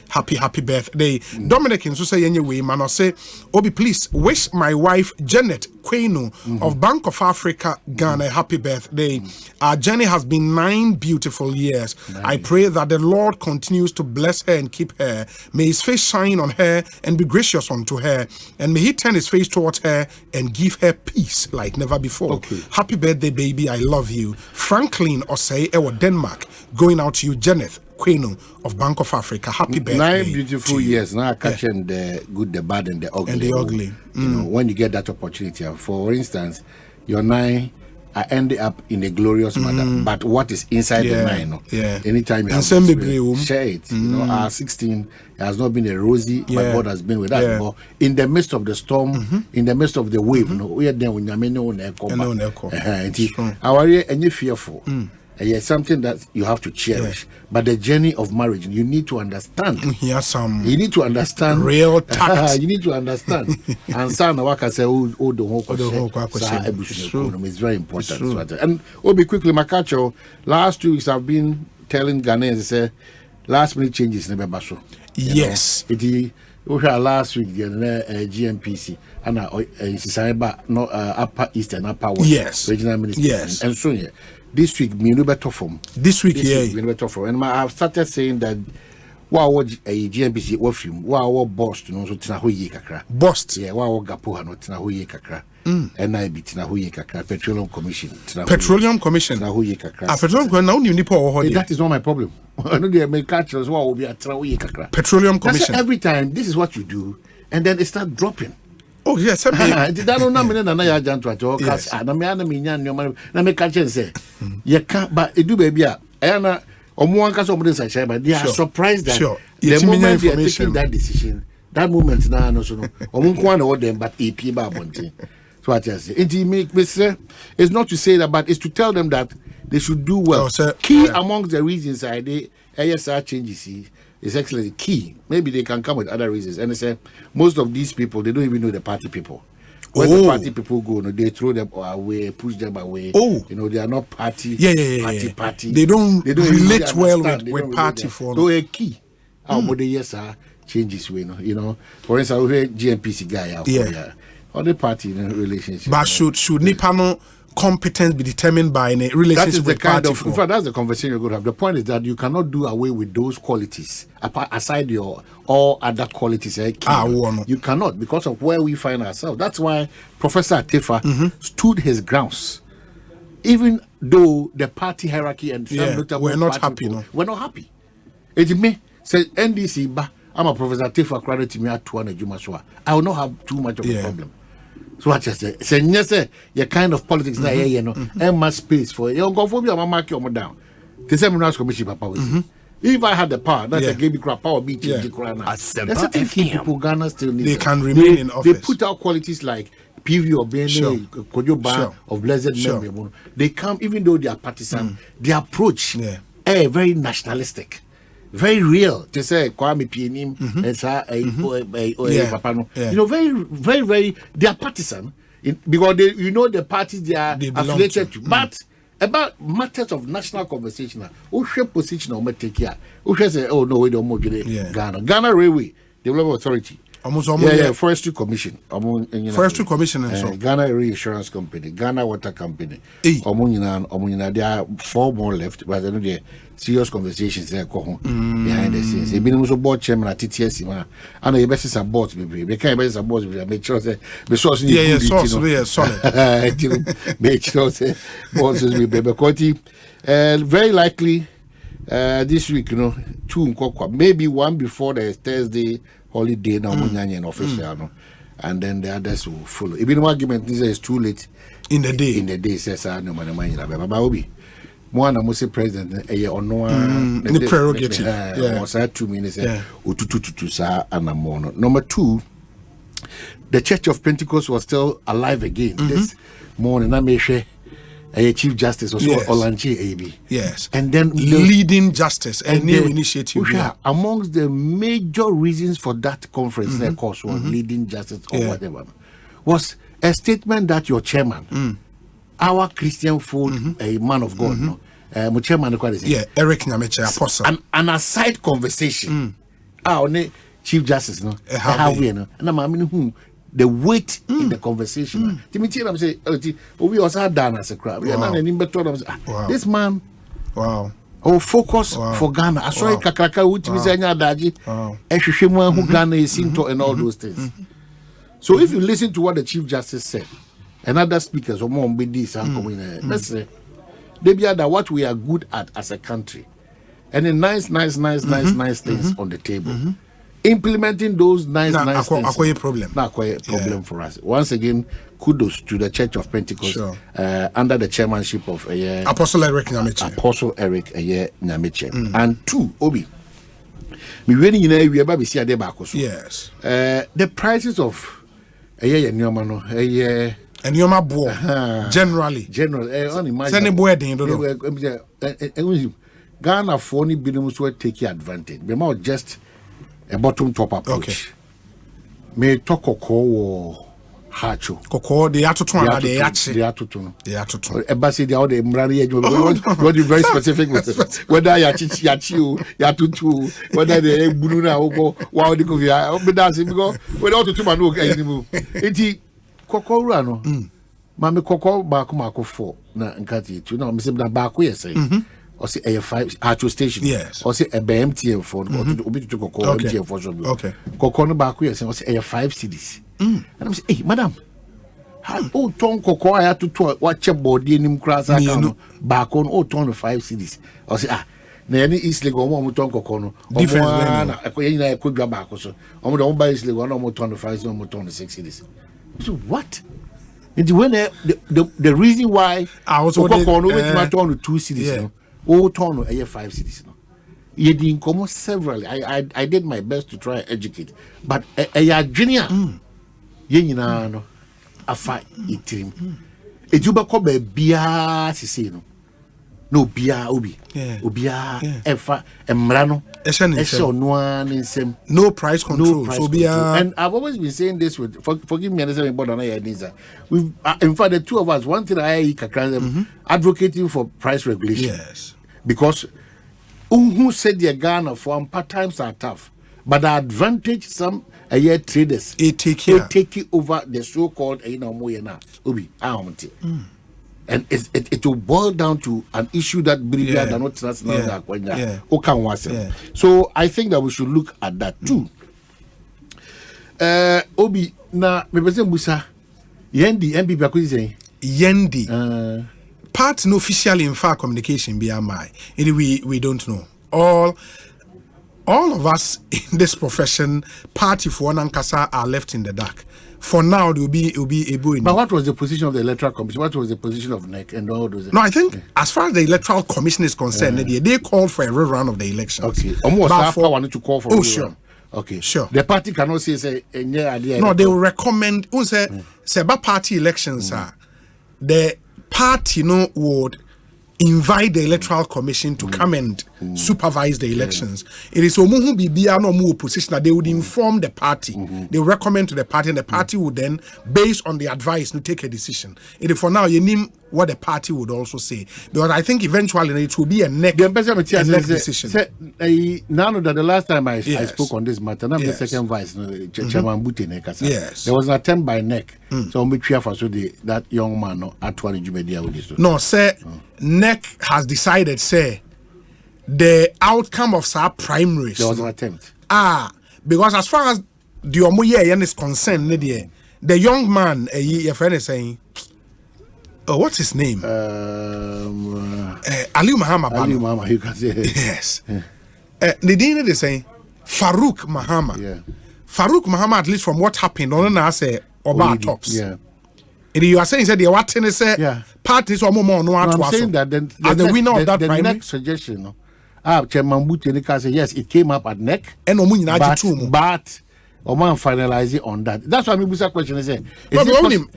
birthday. Dominic in say anyway, man, I say, Obi, please wish my wife Janet Kwenu of Bank of Africa, Ghana, happy birthday. Our journey has been 9 beautiful years. I pray that the Lord continues to bless her and keep her. May his face shine on her and be gracious unto her. And may he turn his face towards her and give her peace like never before. Happy birthday, baby. I love you. Franklin Osei, Ewa Denmark. Going out to you, Janet Kwenu of Bank of Africa. Happy birthday. 9 beautiful years. Now catching the good, the bad, and the ugly. You know, when you get that opportunity. For instance, your 9 are ending up in a glorious manner. But what is inside the 9? Anytime you have share it. You know, our 16 has not been a rosy, but God has been with us. But in the midst of the storm, in the midst of the wave, we are there when you're fearful. It's something that you have to cherish. But the journey of marriage, you need to understand. You need to understand real tact. You need to understand. And son, like I say, it's very important. And Obi, quickly, Makacho, last 2 weeks I've been telling Ghanaians, say, last minute changes never baso. Yes. Last week, the GMPC and Upper East and Upper West regional ministers. And so yeah. This week, me no better form. This week, me no better form. And I've started saying that what a GMPC what film, what boss to know so tina hoye kakra. Boss, yeah, what gapo hano tina hoye kakra. NIB tina hoye kakra. Petroleum Commission. Petroleum Commission. Tina hoye kakra. Petroleum Commission. Now you nipo ho. That is not my problem. I know they make catchers what will be a tina hoye kakra. Petroleum Commission. Every time, this is what you do, and then it start dropping. Oh yes, that no number na ya janto ato cause na me ana me nya nneoma na me ka chen say ye ka ba edu ba bia e na omo anka so mo dey say but they are surprised that the moment they are taking that decision, that moment na no so no omo nko na them but EP ba bontin. So what I say, it make me say it's not to say that, but it's to tell them that they should do well. Key among the reasons the ASR changes is actually key. Maybe they can come with other reasons. And they say most of these people, they don't even know the party people. When the party people go, they throw them away, push them away. You know, they are not party. Party. They don't relate well with party for. So a key. How about the ASR changes? You know, for instance, we hear GMPC guy out there. Other party relationship. But should Nipano competence be determined by a relationship with party? In fact, that's the conversation you're going to have. The point is that you cannot do away with those qualities aside your all other qualities. You cannot, because of where we find ourselves. That's why Professor Atefa stood his grounds, even though the party hierarchy and some we're not happy. We're not happy. It may say NDC, but I'm a Professor Atefa credit to me at 200 Jumaswa. I will not have too much of a problem. So what you say? Say yes, your kind of politics na you know, much space for you. Go for me, I'm mark you down. The same as commission papa. If I had the power, that's a game crap power be change Asempa FM. People Ghana still need. They can remain in office. They put out qualities like PV or BNA, Kojoba of blessed memory. They come even though they are partisan. Their approach, very nationalistic. Very real. They say Kwame Pienim and Papano. You know, very they are partisan because they, you know, the parties they are affiliated to. But about matters of national conversation, who should position or take care? Who should say, oh no, we don't move Ghana Railway Development Authority. Forestry Commission. Forestry Commission and so. Ghana Reinsurance Company, Ghana Water Company. There are 4 more left, but I know there serious conversations there behind the scenes. They've been also board chairman at TTS. I know you best is a board, they can't best a board. Make sure that the source solid. Make sure that boards will be quality. Very likely this week, you know, 2 maybe 1 before the Thursday holiday now official, and then the others will follow. Even one argument is too late in the day. Says no man Babaobi. One must president a year or no the prerogative. Was 2 minutes and number 2, the Church of Pentecost was still alive again this morning. I may share a chief justice also Olanche AB. Yes. And then leading justice and new initiative. Amongst the major reasons for that conference, of course, was leading justice or whatever, was a statement that your chairman, our Christian food, a man of God, no, chairman, Eric Nyameche, apostle, an aside conversation. Our chief justice, no, and I'm the weight in the conversation. Timothy, say, we also had done as a crowd. We are not any better. This man, focus for Ghana. I saw Kakaka, which is any daji, Eshishima, who Ghana is into, and all those things. So if you listen to what the chief justice said, and other speakers, or more be this, let's say, they be that what we are good at as a country, and then nice things on the table. Implementing those nice things. Quite a problem. Quite a problem for us. Once again, kudos to the Church of Pentecost under the chairmanship of Apostle Eric Nyameche. And two, Obi. We about to see a debate. Yes. The prices of generally. Ghana for any billions will take advantage. We might just a bottom top approach. Okay. May talk or hacho. Koko, the atutu. Embassy, the other Mrani, what you very specific with whether yachi, yatutu, whether the Bruna or wow, the Kovia, but that's it because without the two man work anymore. Eti Koko Rano, Mammy Koko Bakumako 4, Nkati, you know, Mr. Baku, yes, or say a 5 Hacho station, yes, or say a BMTM for Obi to Koko, MTM for some. Okay, Koko Baku, yes, or say a 5 cities. And I'm saying, hey, madam, how ton Koko I had to watch a body in him cross back on 5 cities. Or say, Nanny East League or Moton Cocono, different. I could go back also. On the by East League, 1 more ton of 5, 1 more ton of 6 cities. So what? It's when the reason why I was on my ton of 2 cities, all ton of 5 cities. You didn't come severally. I did my best to try and educate, but a junior, no, a fight it. A juba cobe bia sisino. No bia ubi, ubia efa emrano. No price control. And I've always been saying this with forgive me, about we've in fact the two of us, one thing I advocating for price regulation. Yes, because who said the Ghana for part times are tough, but the advantage some traders take over the so-called ubi and it will boil down to an issue that so I think that we should look at that too. Obi na represent Musa Yendi MPP akuzise Yendi part no officially in fact communication BMI we don't know all of us in this profession party for Nankasa are left in the dark. For now, it will be able. But what was the position of the Electoral Commission? What was the position of NEC and all those? No, I think as far as the Electoral Commission is concerned, they called for a rerun of the elections. Okay. Almost half wanted to call for. Oh, sure. Okay. Sure. The party cannot say no, they will recommend. Say about party elections, the party would invite the Electoral Commission to come and supervise the elections. It is Omuhu Bibia no more position that they would inform the party. They recommend to the party, and the party would then, based on the advice, take a decision. It is for now, you name what the party would also say. Because I think eventually it will be a next decision. Now that the last time I spoke on this matter, I'm the second vice, Chairman Butine. Yes. There was an attempt by NEC. So I'm for that young man actually Jumedia with this. No, sir. NEC has decided, say, the outcome of our primaries. There was an attempt. Because as far as the Omoye is concerned, the young man, your friend is saying, what's his name? Ali Mahama. Ali Mahama, you can say. Yes. The thing is saying, Farouk Mahama. Yeah. Farouk Mahama, at least from what happened, on I say, Oba tops. Yeah. You are saying that the what in say parties or more no. I'm saying that the winner of that the primary next suggestion, Chairman Butine say yes, it came up at NEC, and but Oman finalize on that. That's why my question is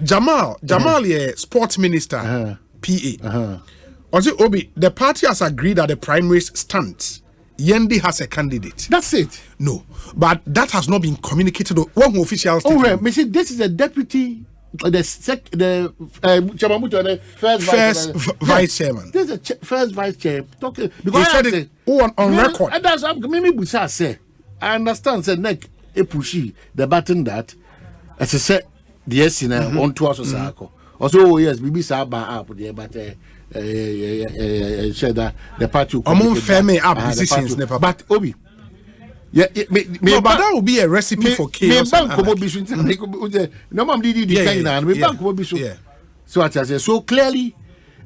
Jamal, sports minister. PA. Also, Obi, the party has agreed that the primaries stands. Yendi has a candidate. That's it. No, but that has not been communicated. One official statement. Oh, well, this is the deputy, the vice chairman. This is the first vice chair talking because he said it on record. And that's Mimi Busa say. I understand. Say neck a pushy the button that as I said the yes in on to us also yes BB Saba up there but the party among family oppositions but Obi but that would be a recipe for chaos. So clearly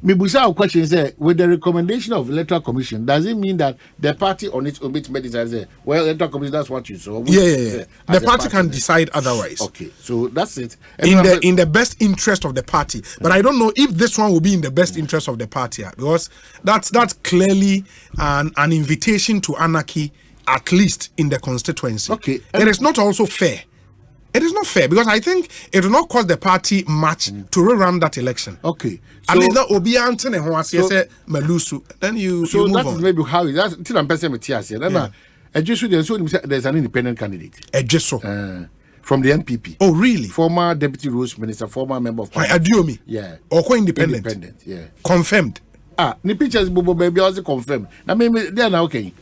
Mibusa question is with the recommendation of electoral commission, does it mean that the party on its own decides well electoral commission that's what you saw? The party can decide otherwise. Okay, so that's it. In the best interest of the party. But I don't know if this one will be in the best interest of the party because that's clearly an invitation to anarchy, at least in the constituency. Okay. It is not also fair. It is not fair because I think it will not cost the party much to rerun that election. Okay. At least that will be answering Malusu. Then you move that on. Is maybe how that's till I'm person with TS. There's an independent candidate. From the NPP. Oh, really? Former deputy rules minister, former member of parliament. Adiomi. Yeah. Or co-independent. Independent, yeah. Confirmed. The pictures Bobo baby also confirmed. I mean they are now okay.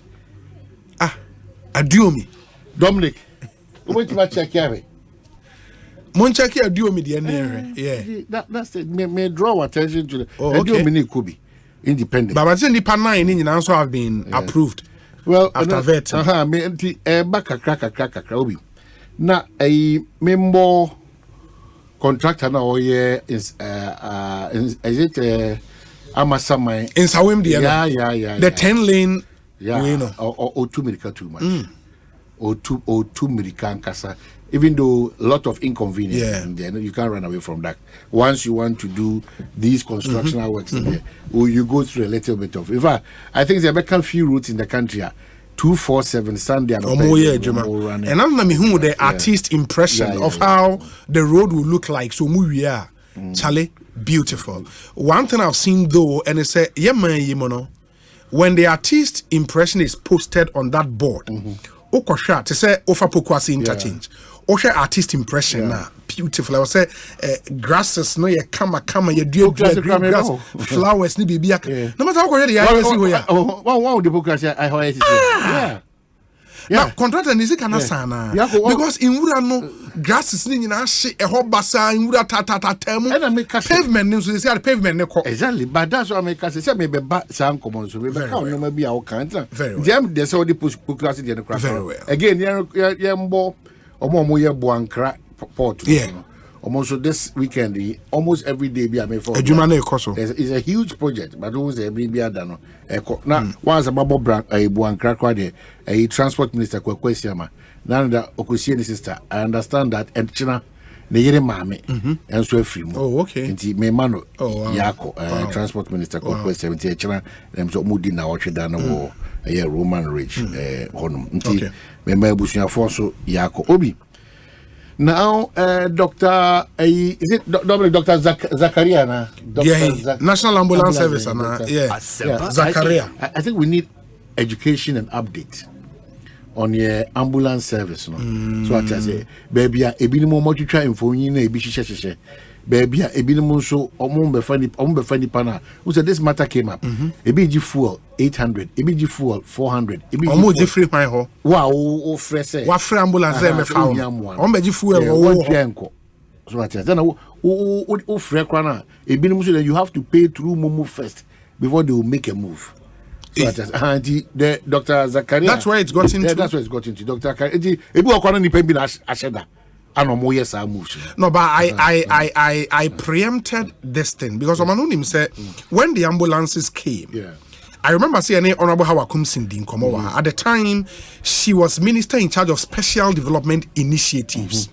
Adiomi. Dominic. Wait to check here. Monchaki Adiomi the NRA. Yeah. That's it. May draw attention to the Adiomi could be independent. But I think the Pan9 in also have been approved. Well, after vetting. Me anti back a crack obi. Na a member contractor now is it Amasama in Sawim the yeah. The 10-lane or 2 America too much. Or 2 America Kasa. Even though a lot of inconvenience, and then you can't run away from that. Once you want to do these constructional works, you go through a little bit of. In fact, I think there are a few routes in the country. 247 Sunday and and I'm not who the artist impression of how the road will look like. So we are Charlie, beautiful. One thing I've seen though, and it's when the artist impression is posted on that board, Okosha to say Ofa Pokwasi interchange. Osha artist impression beautiful. I was say grasses no ye kama you do grass flowers ni bibia. No matter how go the I see where ya. Wow the Pokwasi I hear now contractor ni kana sana because in wura no grasses ni nyina hye ehọ basa in wura tatatatemu and make pavement ni so they say pavement ne ko exactly but that's what make say me be ba san common so me be ka no ma bia o kan very them they say the Pokwasi the crack very well again ye mbo omo ye Buankra port almost so this weekend almost every day be am for it's a huge project but almost every be done now once about Buankra kwade a transport minister Kwabena now that Ekosiise sister I understand that and China ne yere mame and so free nti me mano yako transport minister Kwabena nti China them so mudi na watch da no a Roman Ridge honum nti me busuafo so yako obi. Now, Dr. Is it Dr. Zakaria? National Ambulance Service. Zakaria. I think we need education and update on your ambulance service. No? So I say, baby, a bit more much to try and for you, baby, baby, a bit more so, funny pana. Who said this matter came up? A BG fuel 800, a BG fuel 400, a BG different my ho. Wow, fresh. What free ambulance them found? BG fuel or so I said, then free crana. A bit more that you have to pay through Momo first before they will make a move. So the Dr. Zakaria. That's where it's got into. That's where it's got into. Dr. Zakaria. If you are calling the pen, I said that. No, but I preempted this thing because Omanhene said when the ambulances came, I remember seeing Honorable Hawakum Sindin Komowa. At the time, she was minister in charge of special development initiatives.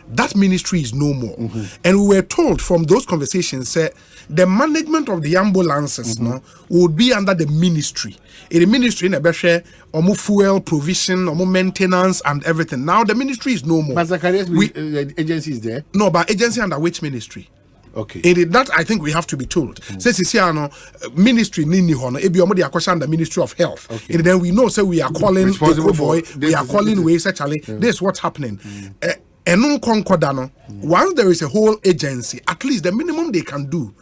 That ministry is no more. And we were told from those conversations that the management of the ambulances would be under the ministry. In the ministry, in the share fuel provision, maintenance, and everything. Now the ministry is no more. But Zacharias agency is there? No, but agency under which ministry? Okay. That I think we have to be told. Says Sisiano ministry nini hono ebi omo dey question the Ministry of Health. Okay. And then we know say we are calling boy, we are calling ways actually. This is what's happening. Once there is a whole agency, at least the minimum they can do,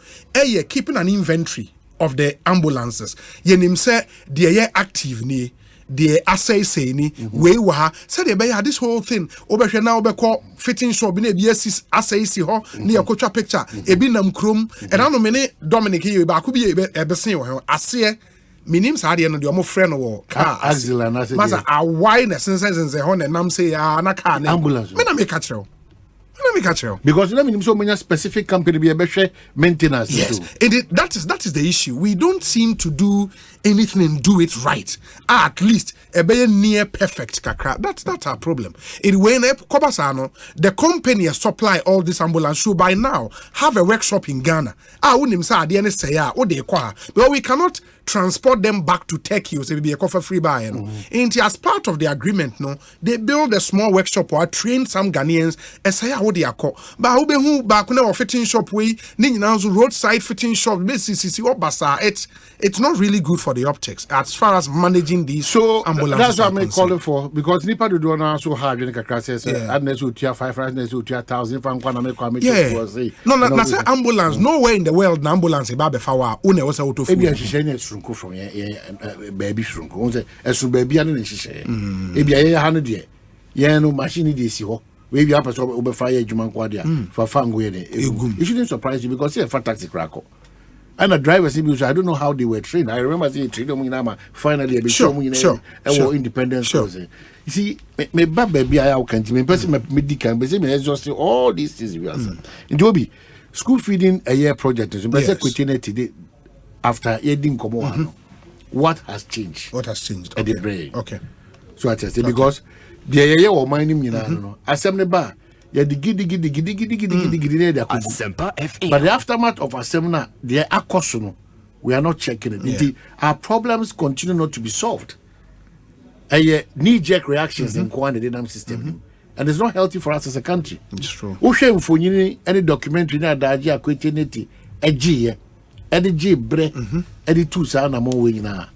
keeping an inventory of the ambulances. Yenim say they are active ni. The assay say ni we wa said they this whole thing obehwe na obekọ fitting shop bi na bi assay si ho na yakotwa picture e bi nam krom and ano me ne Dominic ye ba ko bi e besen wo ase minim sa de no de omo frɛ no wo car axilla na say masa awai na sense ho na nam say na car na ambulance me na me catch you. Because let me so many specific company be a maintenance. Yes, that is the issue. We don't seem to do anything and do it right. At least a be near perfect kakra. That's our problem. When the company supply all this ambulance should by now have a workshop in Ghana. But we cannot transport them back to Turkey so be a cover free buy. And as part of the agreement, they build a small workshop or train some Ghanaians and say but who back when fitting shop way roadside fitting shop it's not really good for the optics as far as managing these ambulances. That's what I'm calling for, because Nipa do not so hard when the says adness would tier 5 adness would tier 1,000 from no say ambulance nowhere in the world ambulance ba be fawa one was auto from baby shrunko say esu baby an nhihye e bia no machine dey si ho we be person obe fire adwuma kwa dia for fango ye it shouldn't surprise you, because it's a taxi cracker. And the drivers, I don't know how they were trained. I remember saying trained them finally a bit sure independence. You see, me baby I can me person me medical but say me exhausting all these things we answer. In Jobi, school feeding a year project is today after yeading komo. What has changed? At the brain. Okay. So I tell you because the year or mining you know assembly bar. Yeah, the giddy Asempa FM. But the aftermath of Asemna, the akosono, we are not checking it. Our problems continue not to be solved. Knee-jerk reactions in the dynamic system, and it's not healthy for us as a country. It's true. Any documentary na daji akweteneti eji any G bre any two sana mo we na.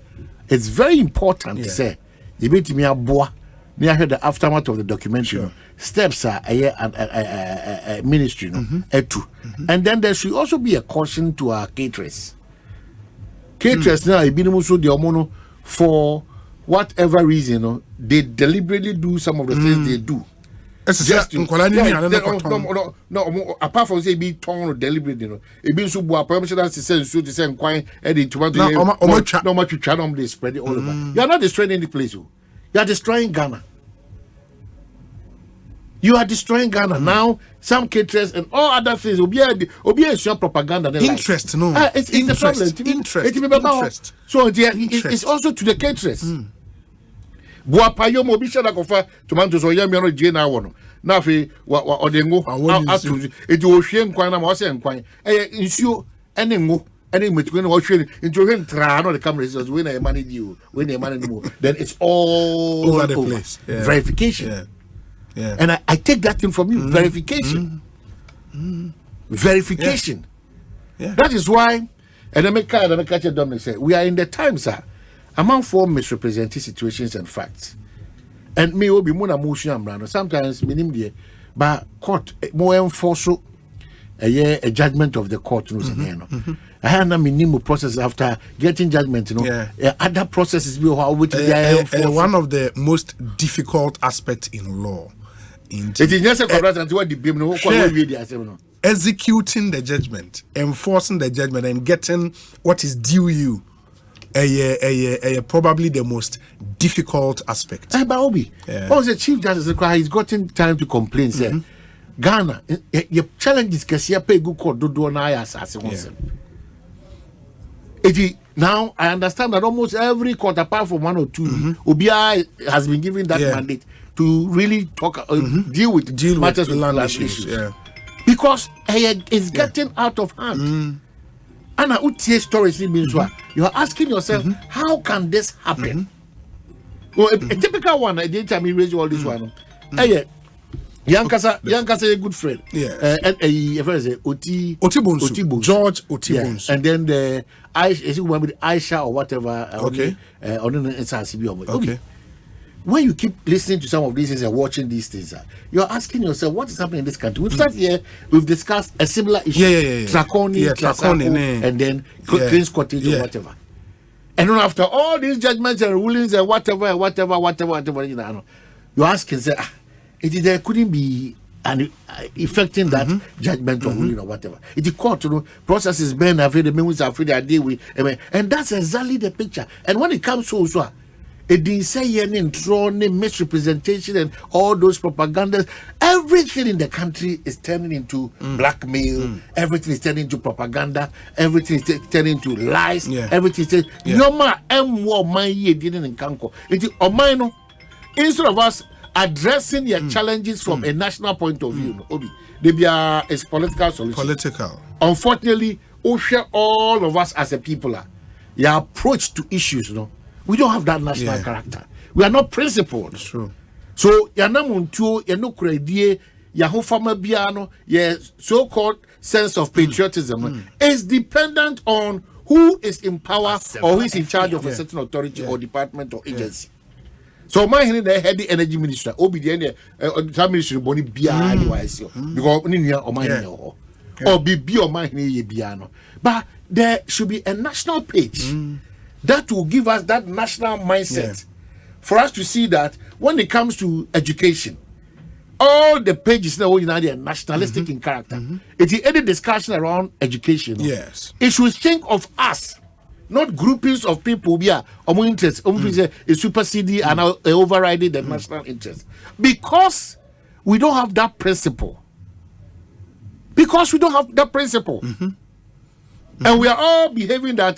It's very important to say you bet me aboa. Me I heard the aftermath of the documentary. Steps are a ministry, and then there should also be a caution to our caterers. Caterers now, the for whatever reason, they deliberately do some of the things they do. Apart from say be torn deliberately, it being so permission to say inquiring and tomato no much they spread it all over. You are not destroying any place, you are destroying Ghana. You are destroying Ghana now. Some caterers and all other things will be a propaganda. Interest, no. It's the problem. Interest. So it's also to the caterers. Buapayo mobisha da kofa tomatoes or yam no je na wono. Na fe odengo atu it wo hwe nkwan na ma se nkwan. Nsuo ene ngo ene metuko na wo hwe into hwe tra no the camera says when I manage you when I manage you then it's all over the place. Verification. Yeah. And I take that thing from you. Verification. Verification. Yeah. That is why, and I make Dominic say, we are in the times, sir. Among four misrepresented situations and facts. And me will be more emotional. Sometimes, but court more enforce a judgment of the court. I had a minimum process after getting judgment. Other processes be how one of the most difficult aspects in law. It is just executing the judgment, enforcing the judgment, and getting what is due you. Probably the most difficult aspect. The Chief Justice he's gotten time to complain. Ghana, your challenge is because you pay good court do now I understand that almost every court apart from one or two, Obia has been given that mandate to really talk, deal with matters with land issues. Because it's getting out of hand. And I would say stories means you are asking yourself, how can this happen? Well, a typical one, I didn't tell me raise all this one. Yankasa a good friend. Yes. And a friend Otibonsu. George Otibonsu. Yeah. And then the Aisha or whatever. Okay. Okay. When you keep listening to some of these things and watching these things, you're asking yourself, what is happening in this country? We've started here, we've discussed a similar issue. Traconi, and then Queen's Cottage or whatever. And then after all these judgments and rulings and whatever, you know, you're asking, there couldn't be an affecting that judgment or ruling or whatever. It's the court, you know, processes been afraid, the means afraid they deal with, and that's exactly the picture. And when it comes to also, it didn't say any misrepresentation and all those propagandas. Everything in the country is turning into blackmail. Everything is turning into propaganda. Everything is turning into lies. Everything is instead of us addressing your challenges from a national point of view, it's political solution. Unfortunately, all of us as a people your approach to issues, you know. We don't have that national character. We are not principled. True. So, you're not muntuo, you're no credit, your whole family biano, your so-called sense of patriotism is dependent on who is in power or who is in charge of a certain authority or department or agency. So, my head the energy minister, obedient, ministry body biya otherwise, because niya or my or be or my biano. But there should be a national page. That will give us that national mindset for us to see that when it comes to education, all the pages now are nationalistic in character. It is any discussion around education. Yes. It should think of us, not groupings of people who are interest. Is superseding and overriding the national interest. Because we don't have that principle. And we are all behaving that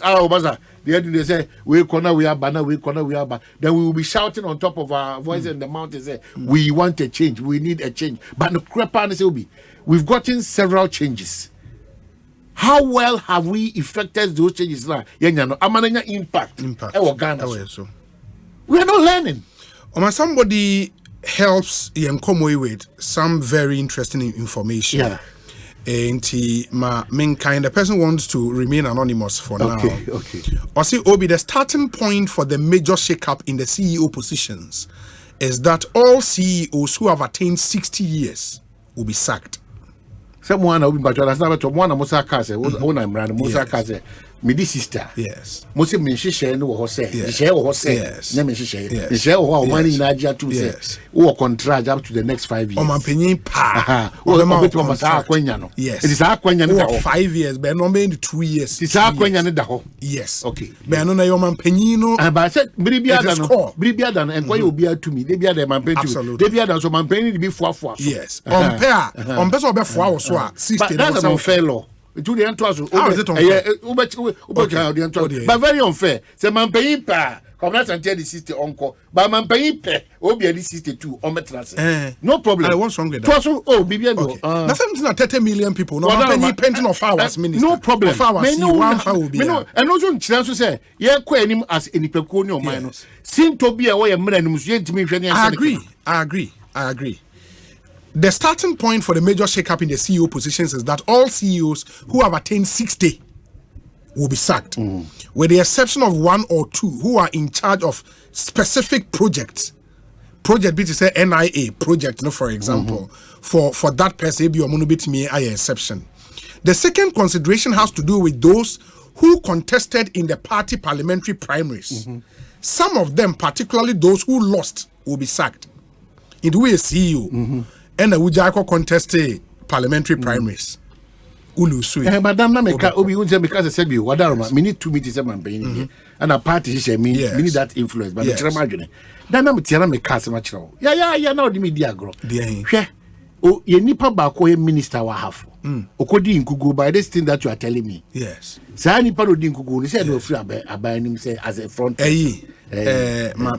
they say we corner we are banner, we corner we are banner. Then we will be shouting on top of our voice in the mountain say we want a change, we need a change. But the crepan say we've gotten several changes. How well have we effected those changes now? Impact. We are not learning. Somebody helps Yankomo with some very interesting information. Yeah. And the person wants to remain anonymous for now. Okay. Osei Obi, the starting point for the major shakeup in the CEO positions is that all CEOs who have attained 60 years will be sacked. Someone will be back. That's not one of Musa Kase. One I'm running Musa Kase. Me sister. Yes. Musi Minshisha no Osei. Misha Osei. Yes. Nemishisha. Misha or money in Nigeria too. Yes. Who contract up to the next 5 years. Omanhene pa. Yes. It is our Kwenya 5 years, but not maybe 2 years. It's our Kwenya daho. Yes. Okay. But no na Omanhene no. But I said Bribia dan and why you be to me. They be the Manhene. Absolutely. They be dan so Manhene be four. Yes. On pair so be four so 60. That's an unfair law. To the entrance, how is it unfair? But very unfair. Say man paying pa. Come not and tell the sister uncle. But man paying pa. Obi the sister too. No problem. I want wrong with that. Bibiano. Nothing na 30 million people. No man pension of hours minister. No problem. Of hours. Will be. And also chance say ye kwa enim as enipekuo ni o man no. Sin to be a way mra nim so yentimi hwe ne. I agree. The starting point for the major shakeup in the CEO positions is that all CEOs who have attained 60 will be sacked, with the exception of 1 or 2 who are in charge of specific projects. Project B to say NIA project, for example, for that person, be a exception. The second consideration has to do with those who contested in the party parliamentary primaries. Some of them, particularly those who lost, will be sacked. In the way a CEO. And the Ujako contested parliamentary primaries. Madam Nameka, Obi Unze because I said you, Wadaroma, we need 2 meetings and a party, she mean that influence, but it's imagining. Then I'm telling me, Casamachro. Yeah, now the media grow. Oh, ye nipa bako ye minister wa half. Okodi inkugu by this thing that you are telling me. Yes. Sa nipa no di inkugu, he said no free abai him say as a front.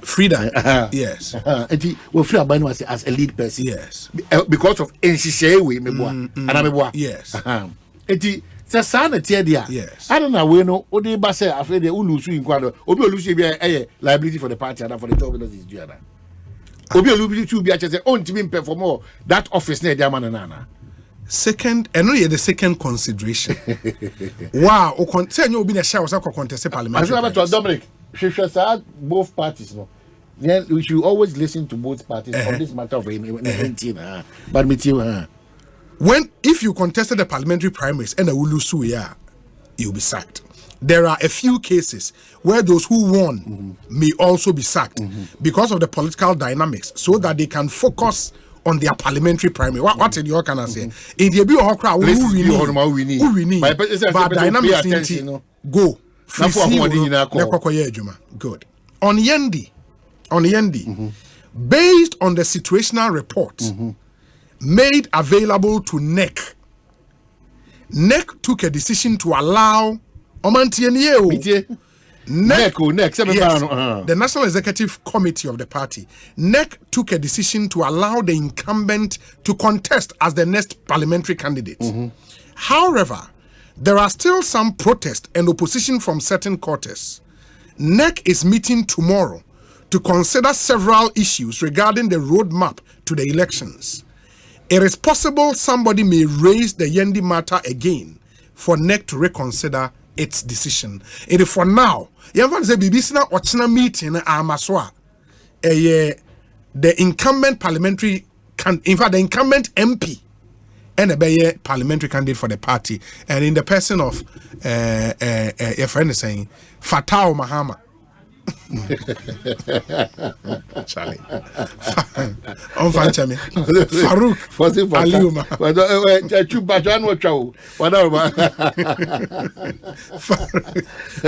Frida. Yes. And we free abai as a lead person. Yes. Because of NCCA meboa. Ana meboa. Yes. Eti se sa na tie dia. Yes. I don't know we no odi ba say afre de ulusu inkwado. Obi olusu bi liability for the party and for the job that is doing that. Obi olubi to be actually on to perform that office near Diamanana. Second, and only the second consideration. Wow, o contest you be a shower contest parliament. Dominic, she should start both parties. No, then we should always listen to both parties on this matter of but with you, when if you contested the parliamentary primaries and a will sue, you'll be sacked. There are a few cases where those who won may also be sacked because of the political dynamics, so that they can focus on their parliamentary primary. What did you can say? In the be or crowd who we need, but dynamics go. Good. On Yendi, based on the situational report made available to NEC took a decision to allow NEC, the National Executive Committee of the party, NEC took a decision to allow the incumbent to contest as the next parliamentary candidate. However, there are still some protest and opposition from certain quarters. NEC is meeting tomorrow to consider several issues regarding the roadmap to the elections. It is possible somebody may raise the Yendi matter again for NEC to reconsider its decision. It is for now. You have to BBC na ochina meeting amaswa. The incumbent parliamentary the incumbent MP and a parliamentary candidate for the party, and in the person of your friend is saying Fatao Mahama. Charlie. Farouk Aliuma.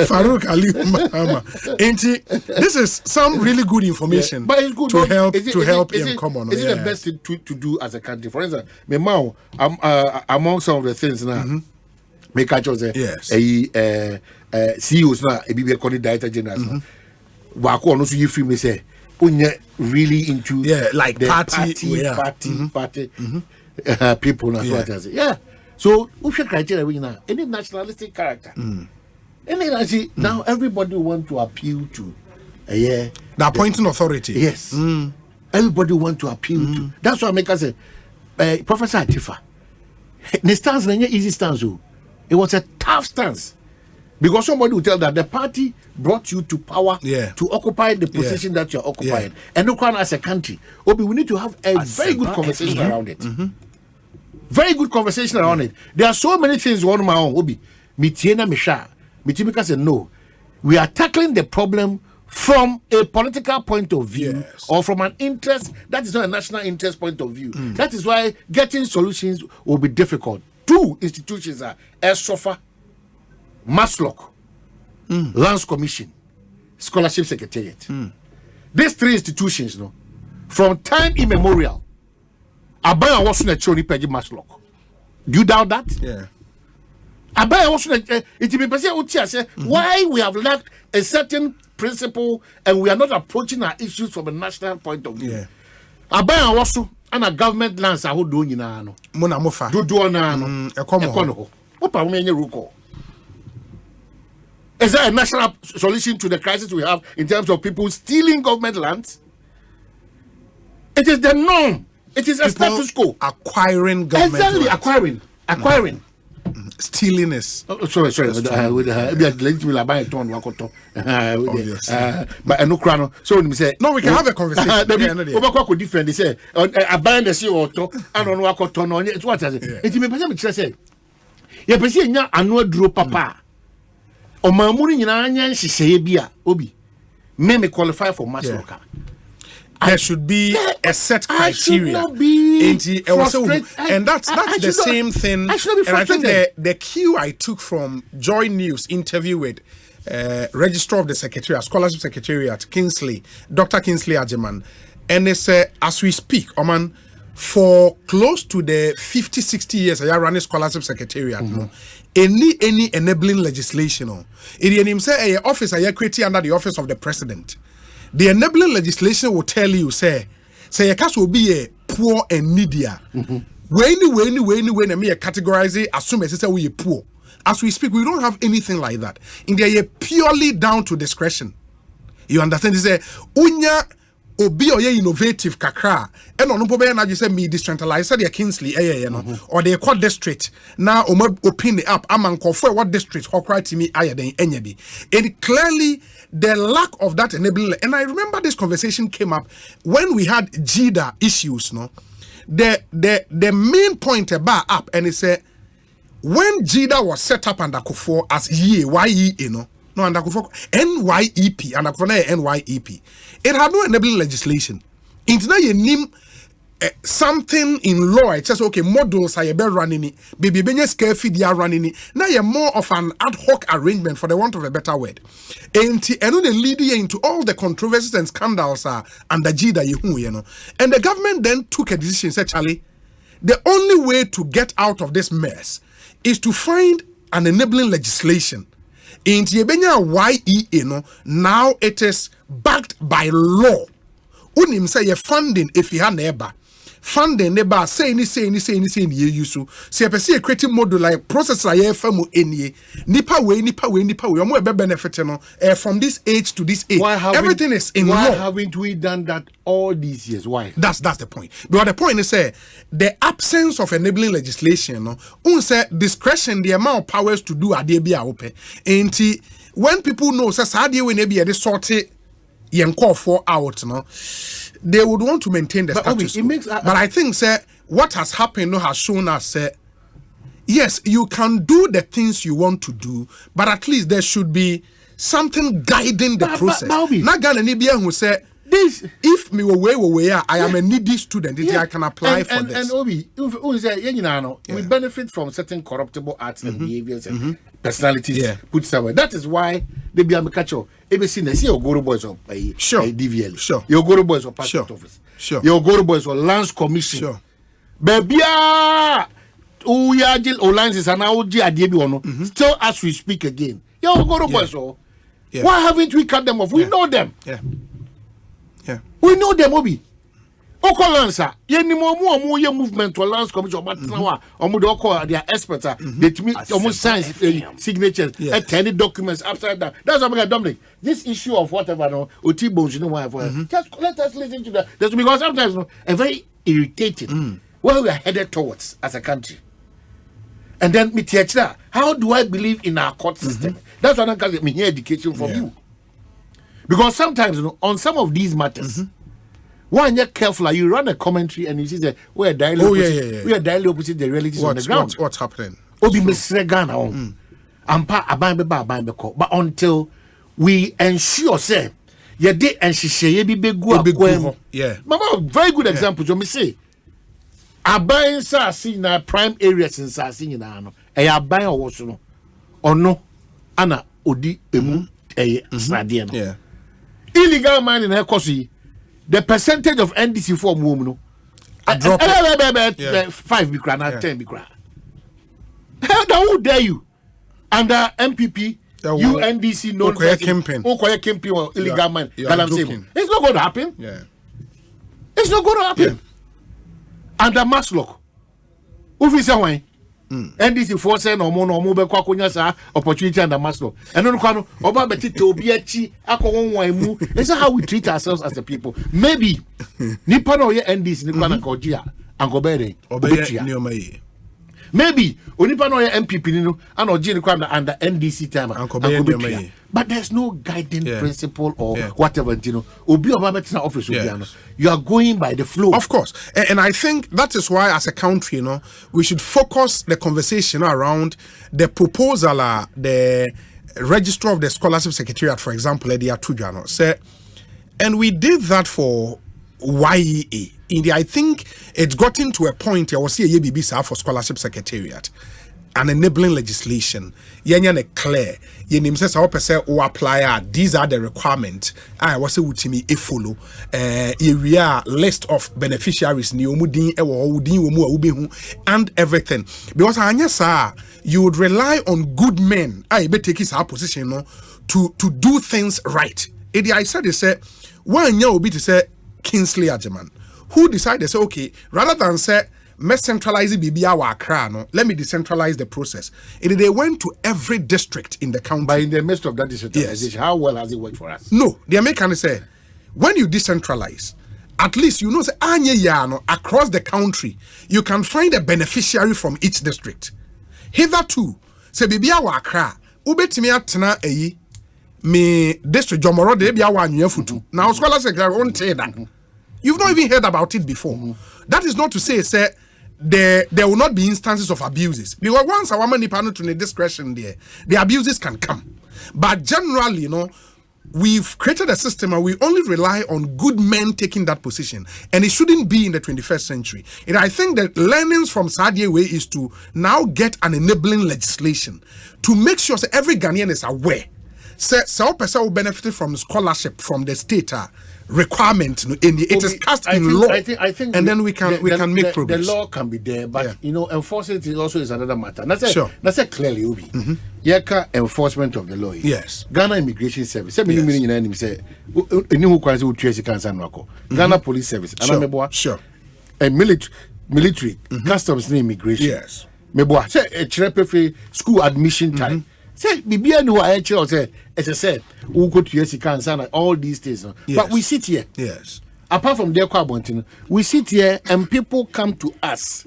Farouk Aliuma. This is some really good information, but it's good to help him come on. Is it the best thing to do as a country? For instance, among some of the things now, make a choice. Yes. CEOs now, a BB Economic Director General. Wako no so you free me say really into like the party people na what I say. So who should criteria we now any nationalistic character any now everybody want to appeal to the appointing authority. Yes. Everybody want to appeal to. That's why I make us say Professor Atifa the stance na easy stance. It was a tough stance. Because somebody will tell that the party brought you to power to occupy the position that you're occupying. And look as a country, Obi, we need to have a very good conversation around it. Very good conversation around it. There are so many things on my own, Obi. Mitiena Misha. Mitimika said, no. We are tackling the problem from a political point of view or from an interest that is not a national interest point of view. That is why getting solutions will be difficult. Two institutions are SOFA, Maslock, Lands Commission, Scholarship Secretariat. These three institutions, from time immemorial, Abaya wasn't a choni pegi Maslock. Do you doubt that? Yeah. Abaya wasn't why we have lacked a certain principle and we are not approaching our issues from a national point of view. Abaya wasu and a government lands are doing in ano. Mona mofa. Do na ekono. Opa umenye ruko. Is there a national solution to the crisis we have in terms of people stealing government lands? It is the norm. It is a status quo. Acquiring government lands. Acquiring. Stealing is. Sorry. But no crown. So we say no. We can have a conversation. Different. They say abandon the sea or I don't know what to know. It's what I say. It may be say. You perceive now annual draw papa. Omamuri nyina nya nhihye bia obi me qualify for Maslock. There should be a set criteria. And that's the same thing. And I think the cue I took from Joy News interview with Registrar of the Secretariat, Scholarship Secretariat, Kingsley, Dr. Kingsley Ajeman. And they say, as we speak, Oman, for close to the 50-60 years I run a Scholarship Secretariat, any enabling legislation, it say a office I create under the office of the president. The enabling legislation will tell you, say a case will be a poor and needier. When me categorize it, assume as we are poor. As we speak, we don't have anything like that. In there, purely down to discretion. You understand? They say, unya obi or innovative kakra and on pobe na just say me decentralized said Kingsley or they call district now open up amanko for what district hokra timi aye den enyebi. And clearly the lack of that enabling, and I remember this conversation came up when we had JIDA issues, no. The main point about up and it said when JIDA was set up under Kufuor as YE, no under Kufuor NYEP under Kufuor NYEP, it had no enabling legislation. It's not a name something in law. It says okay, models are better running it, baby benye scare feed they are running it. Now you're more of an ad hoc arrangement for the want of a better word. And they lead you into all the controversies and scandals under JIDA, you know. And the government then took a decision, said Charlie, the only way to get out of this mess is to find an enabling legislation. In YE, now it is backed by law. Unim say funding if you have neighbor. Funding neighbor say you so say a creative model like processor ye famu any nipa way more benefit from this age to this age. Everything is in law. Why haven't we done that all these years? Why? That's the point. But the point is the absence of enabling legislation say discretion, the amount of powers to do adebia open. And when people know say sadie we be a sort call for out, they would want to maintain the status quo. But I think, sir, what has happened has shown us, yes, you can do the things you want to do, but at least there should be something guiding the process. Not gonna who say this. If me way, I am a needy student. I can apply for this. And Obi, we benefit from certain corruptible acts and behaviors and personalities put somewhere. That is why they be a catcher. ABC na see your Goro boys or DVL. Sure. Your Goro boys or passport office. Sure. Your Goro boys or lands commission. Sure. Baby, Uyajil or lands is an audio adiebi still as we speak again. Your Goro boys or why haven't we cut them off? We know them. Yeah. We know them, Obi. Okolansa, ye movement to lands commission, but now their experts they to me almost sign signatures and 10 documents upside down. That's what I'm going Dominic. This issue of whatever Oti Bonsu, you know why just let us listen to that. That's because sometimes I'm very irritated where we are headed towards as a country. And then me teach that. How do I believe in our court system? That's what I'm calling me here education from you. Because sometimes on some of these matters. When you're careful, you run a commentary and you see that we are dialogue. We are dialogue opposite the realities on the ground. What's happening? Obi misregana on. Ampa abambe ko. But until we ensure say ye dey and she be gu. Yeah. Mama, very good example. You me say aban sa see na prime areas in sa see na no. E aban owo so no. Ono ana odi emu snade no. Yeah. Illegal mining na koso the percentage of NDC for no, drop 5 bikra na 10 bikra. How dare you? Under MPP, UNDC no campaign or illegal mine. It's not going to happen. Yeah. It's not going to happen. Under Maslock, who is why? NDC force no more be kwa kunya sa opportunity under Maslow. And no kwano oba beti te obi achi akọ won mu. This is how we treat ourselves as a people. Maybe nipa no ye NDC ni kwa na kojia angobere obetia. Maybe onipa no ye MPP ni no and oji ni kwa under NDC time angobere. But there's no guiding principle or whatever, Obi oba beti na office you are going by the flow. Of course. And I think that is why as a country, we should focus the conversation around the proposal, the Register of the Scholarship Secretariat, for example, and we did that for YEA. I think it's gotten to a point where we see a BBSA for Scholarship Secretariat. An enabling legislation, yenye clear. Yenim says how person who apply these are the requirements. I was say utimi e follow. Area list of beneficiaries ni omudin ewo udin omu ubehu and everything. Because anya sa you would rely on good men. I be take his position to do things right. I said they say one year will be to say Kingsley Ajeman, who decided say okay rather than say let's centralize BBA. Let me decentralize the process. They went to every district in the county. But in the midst of that decentralization, how well has it worked for us? No, the Americans say when you decentralize, at least you know say across the country you can find a beneficiary from each district. Hitherto, say bibia wa Accra, ubetimi atena eyi me district Jomoro de bia wa Anyefutu. Now scholars say won't say that. You've not even heard about it before. That is not to say there will not be instances of abuses, because once a woman is to the discretion there, the abuses can come. But generally, we've created a system and we only rely on good men taking that position, and it shouldn't be in the 21st century. And I think that learnings from Sadia Way is to now get an enabling legislation to make sure that every Ghanaian is aware. Some person will benefit from scholarship from the state requirement. It is cast in law. I think and then we can make progress. The law can be there, but enforcing it also is another matter. That's clearly Ubi. Yeka enforcement of the law. Yes. Ghana Immigration Service. Ghana Police Service. Sure. Military. Customs and immigration. Yes. School admission time. Say Bibia no actually say as I said, we go to Yesikan and all these things. But we sit here. Yes. Apart from their Kwabena, we sit here and people come to us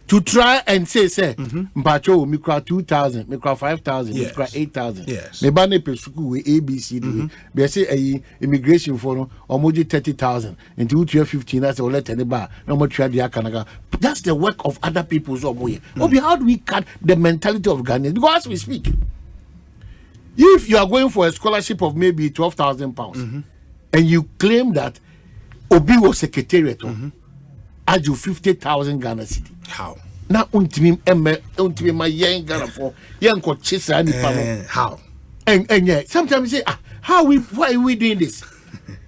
to try and say, Mpacho, Mikra 2,000, Mikra 5,000, Mikra 8,000. Yes. Me bane pesuku we ABC. Be say immigration for omoji 30,000 until 15. That's all let anybody. No more try the Akanaga. That's the work of other people. How do we cut the mentality of Ghanaians? Because as we speak, if you are going for a scholarship of maybe £12,000 and you claim that Obi was secretariat, add you 50,000 Ghana city. How? Now, untimi my young Ghana for young coaches and how? And yeah, sometimes you say, why are we doing this?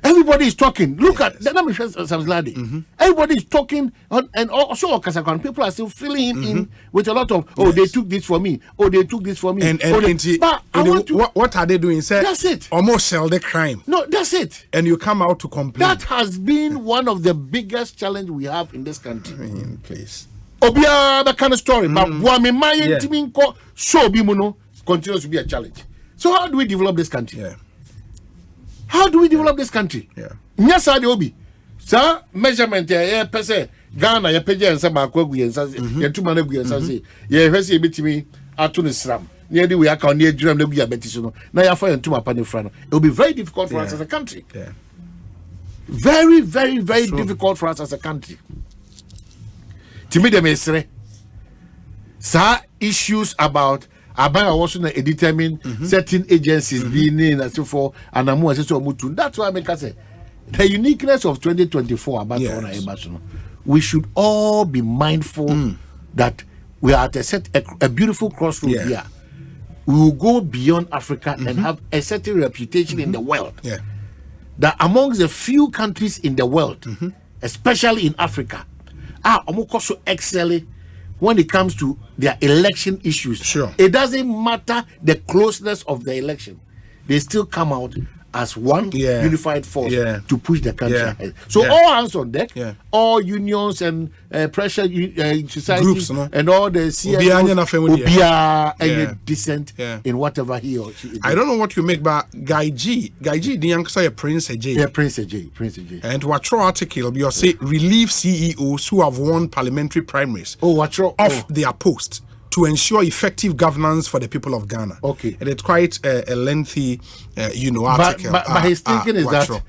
Everybody is talking. Look at the everybody is talking, and also people are still filling in with a lot of they took this for me. They took this for me. What are they doing? That's it. Almost sell the crime. No, that's it. And you come out to complain. That has been one of the biggest challenges we have in this country. Please. Obia that kind of story, but continues to be a challenge. So how do we develop this country? How do we develop this country? Yes, I obi. Sir, measurement per se. Ghana, ya peja and Saba Kogu and Sazi, ya 2 man and Sazi, ya Hesi bitimi Atun Sram. Near the way I can near Drum Nebia Betisuno. Now you find 2 upon the front. It will be very difficult for us as a country. Very, very, very difficult for us as a country. Timide Mesre. Sir, issues about Abaya also determine certain agencies being in and so forth, and that's why I say the uniqueness of 2024 about we should all be mindful that we are at a beautiful crossroad here. We will go beyond Africa and have a certain reputation in the world. That amongst the few countries in the world, especially in Africa, are almost excelling when it comes to their election issues. It doesn't matter the closeness of the election. They still come out as one unified force to push the country ahead. So all hands on deck, all unions and pressure societies groups, and all the CSOs and dissent in whatever he or she is doing. I don't know what you make, but Guy G, the young say Prince AJ. Yeah, Prince AJ. And what your article, you say relieve CEOs who have won parliamentary primaries off their post to ensure effective governance for the people of Ghana. Okay. And it's quite a lengthy, article. But his thinking is that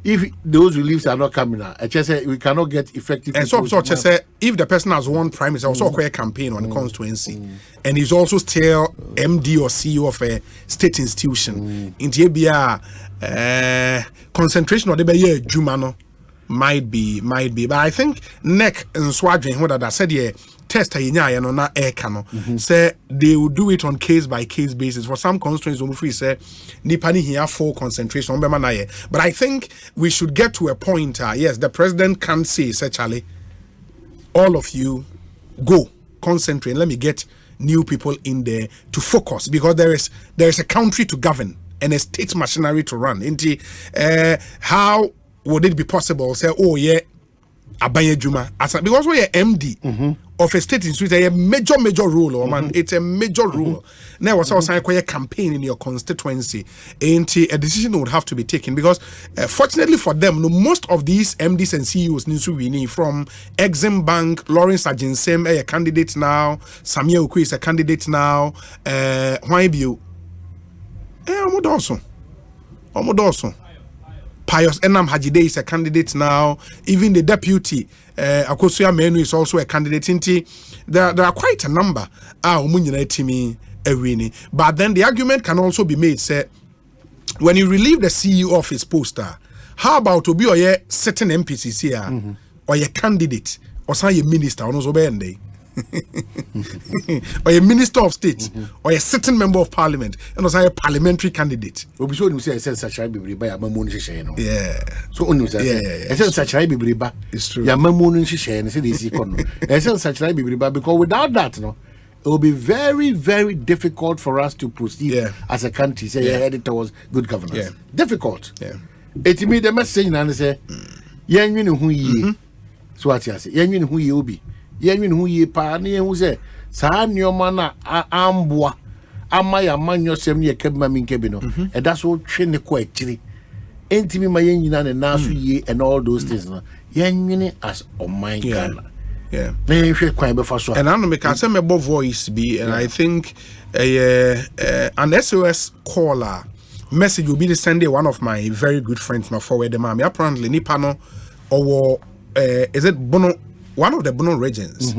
if those reliefs are not coming out, I just say we cannot get effective. And so just say if the person has won primaries, also a campaign on the constituency, and he's also still MD or CEO of a state institution, in Tibia, concentration or the year Jumano might be. But I think neck and swadrin what I said test say they will do it on case by case basis. For some constituencies, we say Nipani here for concentration. But I think we should get to a point. Yes, the president can say, Charlie, all of you go concentrate. Let me get new people in there to focus, because there is a country to govern and a state machinery to run. How would it be possible? Say, oh yeah, Abanye Juma, because we are MD. of a state in Sweden, a major role, man. It's a major role. Now, what's also a campaign in your constituency, and a decision would have to be taken because, fortunately for them, most of these MDs and CEOs need to win from Exim Bank, Lawrence Ajinsem, a candidate now, Samuel Okui is a candidate now, Waibu, Omodoso. Pius Enam Hajide is a candidate now. Even the deputy, Akosuya Menu, is also a candidate. There are quite a number. But then the argument can also be made, say, when you relieve the CEO of his poster, how about to be a certain MPCC here, or a candidate, or say a minister, or a minister of state, or a certain member of parliament, and also a parliamentary candidate. We be sure you say such a baby by a mammoon share. Yeah. So only say such a baby by it's true. Ya mammoon share and say this economy. Such a baby by because without that, no, it will be very, very difficult for us to proceed as a country. Say headed towards good governance. Difficult. Yeah. It me the message and say, young you know who ye. So what you say, young you know who you be. Yen who ye pa ne hu se saa nneoma na amboa amaya manyo sem ne kebma min kebi no e da so twe ne ko akiri entimi ma yen nyina ne naso ye and all those things no yen nwini as oman Ghana na hwe kwan be fa so and I know me can say me bo voice be and I think an SOS caller message will be the Sunday one of my very good friends now forward the man apparently nipa no or is it Bono one of the Bono regions,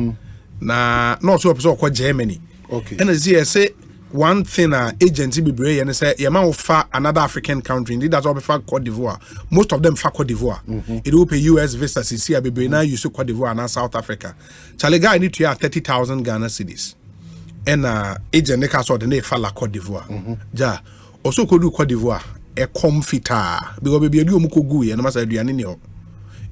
not so episode called Germany. Okay. And as you say, one thing agency be brave and say, Yama fa another African country, indeed that's all before Cote d'Ivoire. Most of them fa Cote d'Ivoire. It will pay US visas, see, be brave now you see Cote d'Ivoire and South Africa. Charlie guy need to have 30,000 Ghana cedis. And agent they can sort the name fa la Cote d'Ivoire. Ja, also could do Cote d'Ivoire a comfita because baby you muko gui and must do any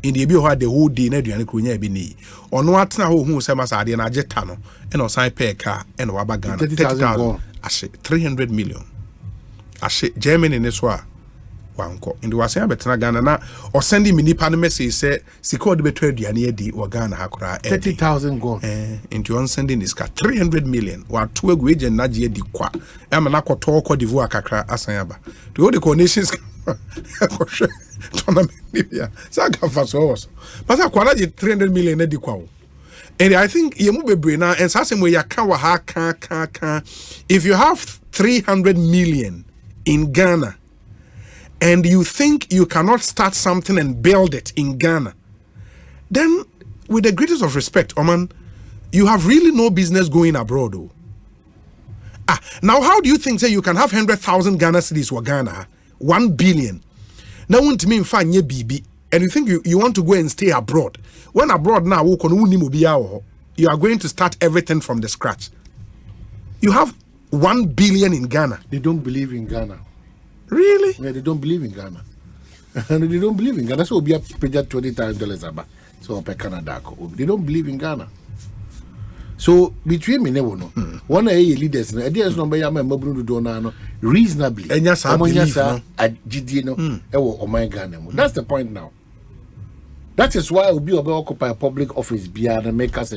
in the bio had the whole day na aduane kronya bi ni ono atena ho hu se masa ade na ageta no e no san pay car e no waba Ghana 30,000 ashe 300 million ashe Germany ne so a wanko in the wasan betena Ghana na o send me nipa no message say sika de beto aduane adi wo Ghana hakora 30,000 gone into on sending this car 300 million wa to agwe agent na je adi kwa e ma na koto Cote d'Ivoire kakra asan aba to the conditions tournament Saka Faso but I quality 300 million and I think yemu bebre na and sasem we yaka wa ha kan if you have 300 million in Ghana and you think you cannot start something and build it in Ghana, then with the greatest of respect, Oman, you have really no business going abroad. Now how do you think say you can have 100,000 Ghana cedis for Ghana 1 billion? Now want me find ye BB and you think you want to go and stay abroad. When abroad now you are going to start everything from the scratch. You have 1 billion in Ghana. They don't believe in Ghana. Really? Yeah, they don't believe in Ghana. And they don't believe in Ghana. So we have paid $20,000 about. So per Canada. They don't believe in Ghana. So between me never know. One of the leaders, ideas number yama mabunu do na reasonably. And yes, I believe no. Oh my Ghana. That's the point now. That is why we will occupy a public office beyond and make us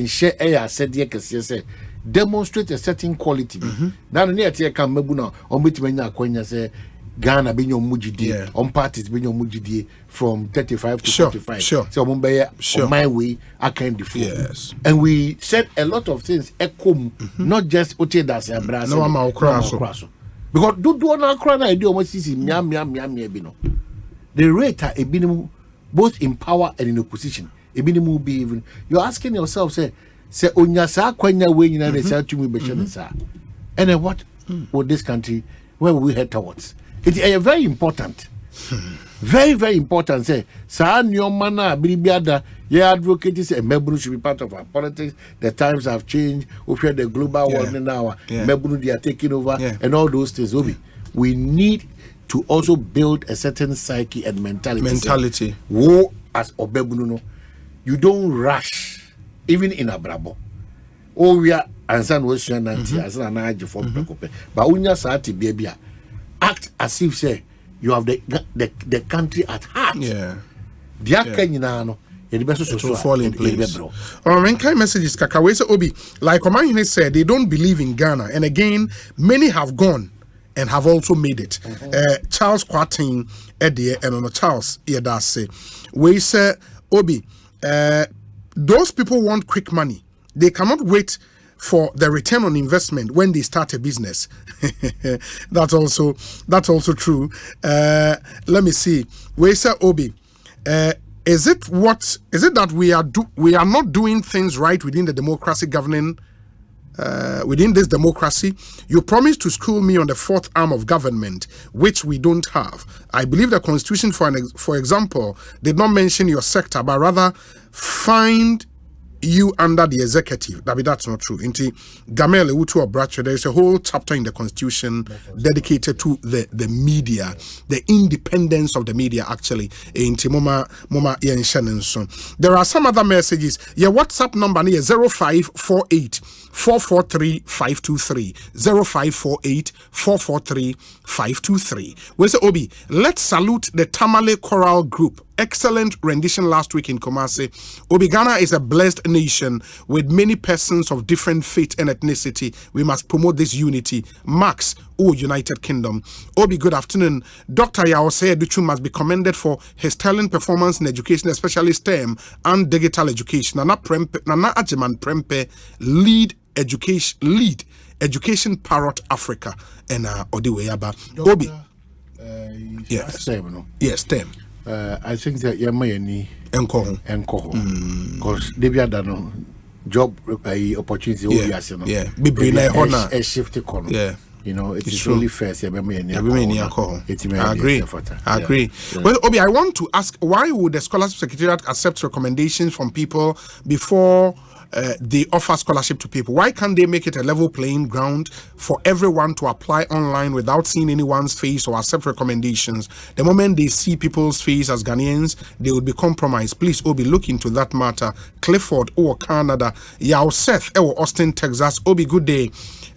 share said say demonstrate a certain quality. Now near here can mabuna on bitmenya kwenya say Ghana be your mujidi on parties be your mujidi from 35 to 45. So on my way I can defend. Yes. And we said a lot of things not just ote das and brass. No amaokraso. Because do na akra na edi almost see miam bi no. The rate are ebinimu both in power and in opposition. Ebinimu be even you're asking yourself say onya sa kwanya we nyina na sa tumi be hye sa. And then what would this country where will we head towards? It's very important. Very, very important. Say, sa nyoma na biribiada ye advocate say Mebunu should be part of our politics. The times have changed. We fear the global warming now. Mebunu they are taking over and all those things. We need to also build a certain psyche and mentality. Wo as Obebunu no, you don't rush even in Abrabo. Oh we are ansan wo sua nanti asan na age for pekope. But unya saati bia act as if say you have the country at heart. Yeah. Dia kanyina no it will fall in place. Kind messages, Kakawese Obi, like Omanhene said, they don't believe in Ghana. And again, many have gone and have also made it. Charles Quartin, Eddie, and on Charles, Yedase. We say, Obi, those people want quick money. They cannot wait for the return on investment when they start a business. That's also true. Let me see. We say, Obi, is it that we are not doing things right within the democracy governing within this democracy? You promised to school me on the fourth arm of government, which we don't have. I believe the Constitution, for example, did not mention your sector, but rather find you under the executive. That's not true. Inti Gamele Utu Obrache, there is a whole chapter in the Constitution dedicated to the media, the independence of the media, actually. Inti Moma Yenshanenson. There are some other messages. Your WhatsApp number is 0548 443 523. 0548 443 523. We say, Obi, let's salute the Tamale Choral Group. Excellent rendition last week in Kumasi. Obi, Ghana is a blessed nation with many persons of different faith and ethnicity. We must promote this unity. Max, United Kingdom. Obi, good afternoon. Dr. Osei Duchu must be commended for his stellar performance in education, especially STEM and digital education. Nana Ajiman Prempe, lead education parrot Africa. And Odiweyaba. Obi. Yes. STEM. I think that you may need because they be done job opportunity. A shift economy. Yeah. You know, it's really fair. I agree. Well, Obi, I want to ask, why would the Scholarship Secretariat accept recommendations from people before they offer scholarship to people? Why can't they make it a level playing ground for everyone to apply online without seeing anyone's face or accept recommendations? The moment they see people's face as Ghanaians, they would be compromised. Please, Obi, look into that matter. Clifford, Canada. Yao Seth, Austin, Texas. Obi, good day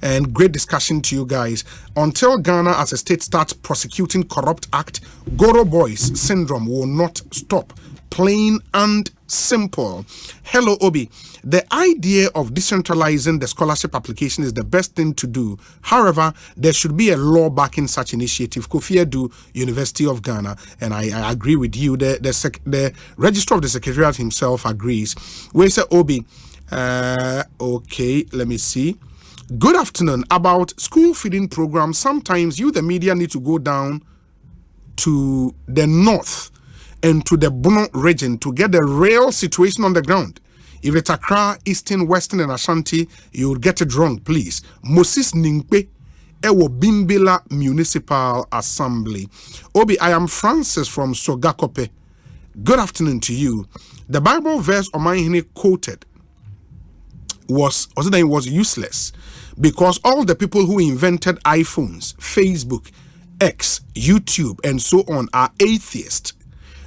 and great discussion to you guys. Until Ghana as a state starts prosecuting corrupt act, Goro Boys syndrome will not stop. Plain and simple. Hello, Obi. The idea of decentralizing the scholarship application is the best thing to do. However, there should be a law backing such initiative. Kofi Edu, University of Ghana, and I agree with you. The Registrar of the Secretariat himself agrees. Where's Obi? Okay, let me see. Good afternoon. About school feeding program, sometimes you, the media, need to go down to the north and to the Bono region to get the real situation on the ground. If it's Accra, Eastern, Western, and Ashanti, you will get it wrong, please. Moses Ningpe, Ewo Bimbila Municipal Assembly. Obi, I am Francis from Sogakope. Good afternoon to you. The Bible verse Omanhene quoted was useless because all the people who invented iPhones, Facebook, X, YouTube, and so on are atheists.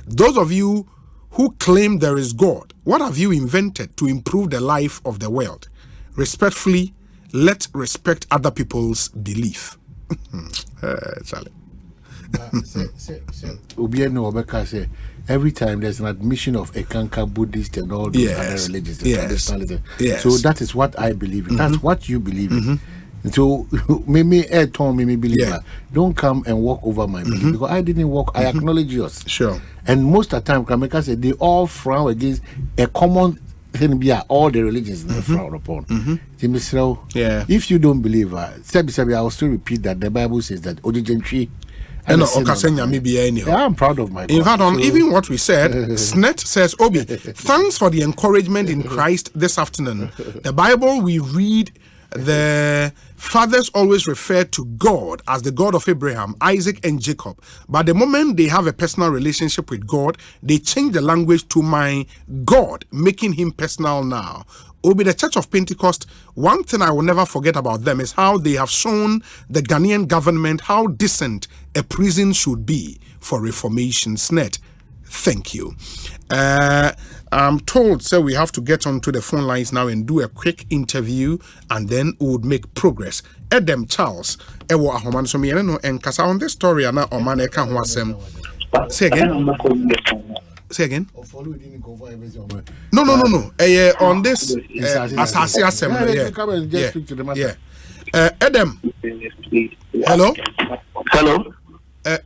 Those of you who claim there is God, what have you invented to improve the life of the world? Respectfully, let's respect other people's belief. Charlie. Every time there's an admission of Ekanka, Buddhist, and all those other religions, so that is what I believe in. That's what you believe in. So maybe believe don't come and walk over my belief because I didn't walk. I acknowledge yours. Sure. And most of the time, Kameka said they all frown against a common thing. Be all the religions frown upon. If you don't believe, I will still repeat that the Bible says that Ojigentry. I'm proud of my God. In fact, on even what we said, Snet says, Obi, thanks for the encouragement in Christ this afternoon. The Bible we read, the fathers always refer to God as the God of Abraham, Isaac, and Jacob. But the moment they have a personal relationship with God, they change the language to my God, making him personal now. Obi, the Church of Pentecost, one thing I will never forget about them is how they have shown the Ghanaian government how decent a prison should be for reformation. Snet, thank you. I'm told, so we have to get onto the phone lines now and do a quick interview, and then we would make progress. Edem Charles, Ewo Ahoman, so me and Kasa on this story, and Oman Eka Huasem. Say again. Say again. No. On this Asase Assembly. Come and just speak to the matter. Adam. Hello.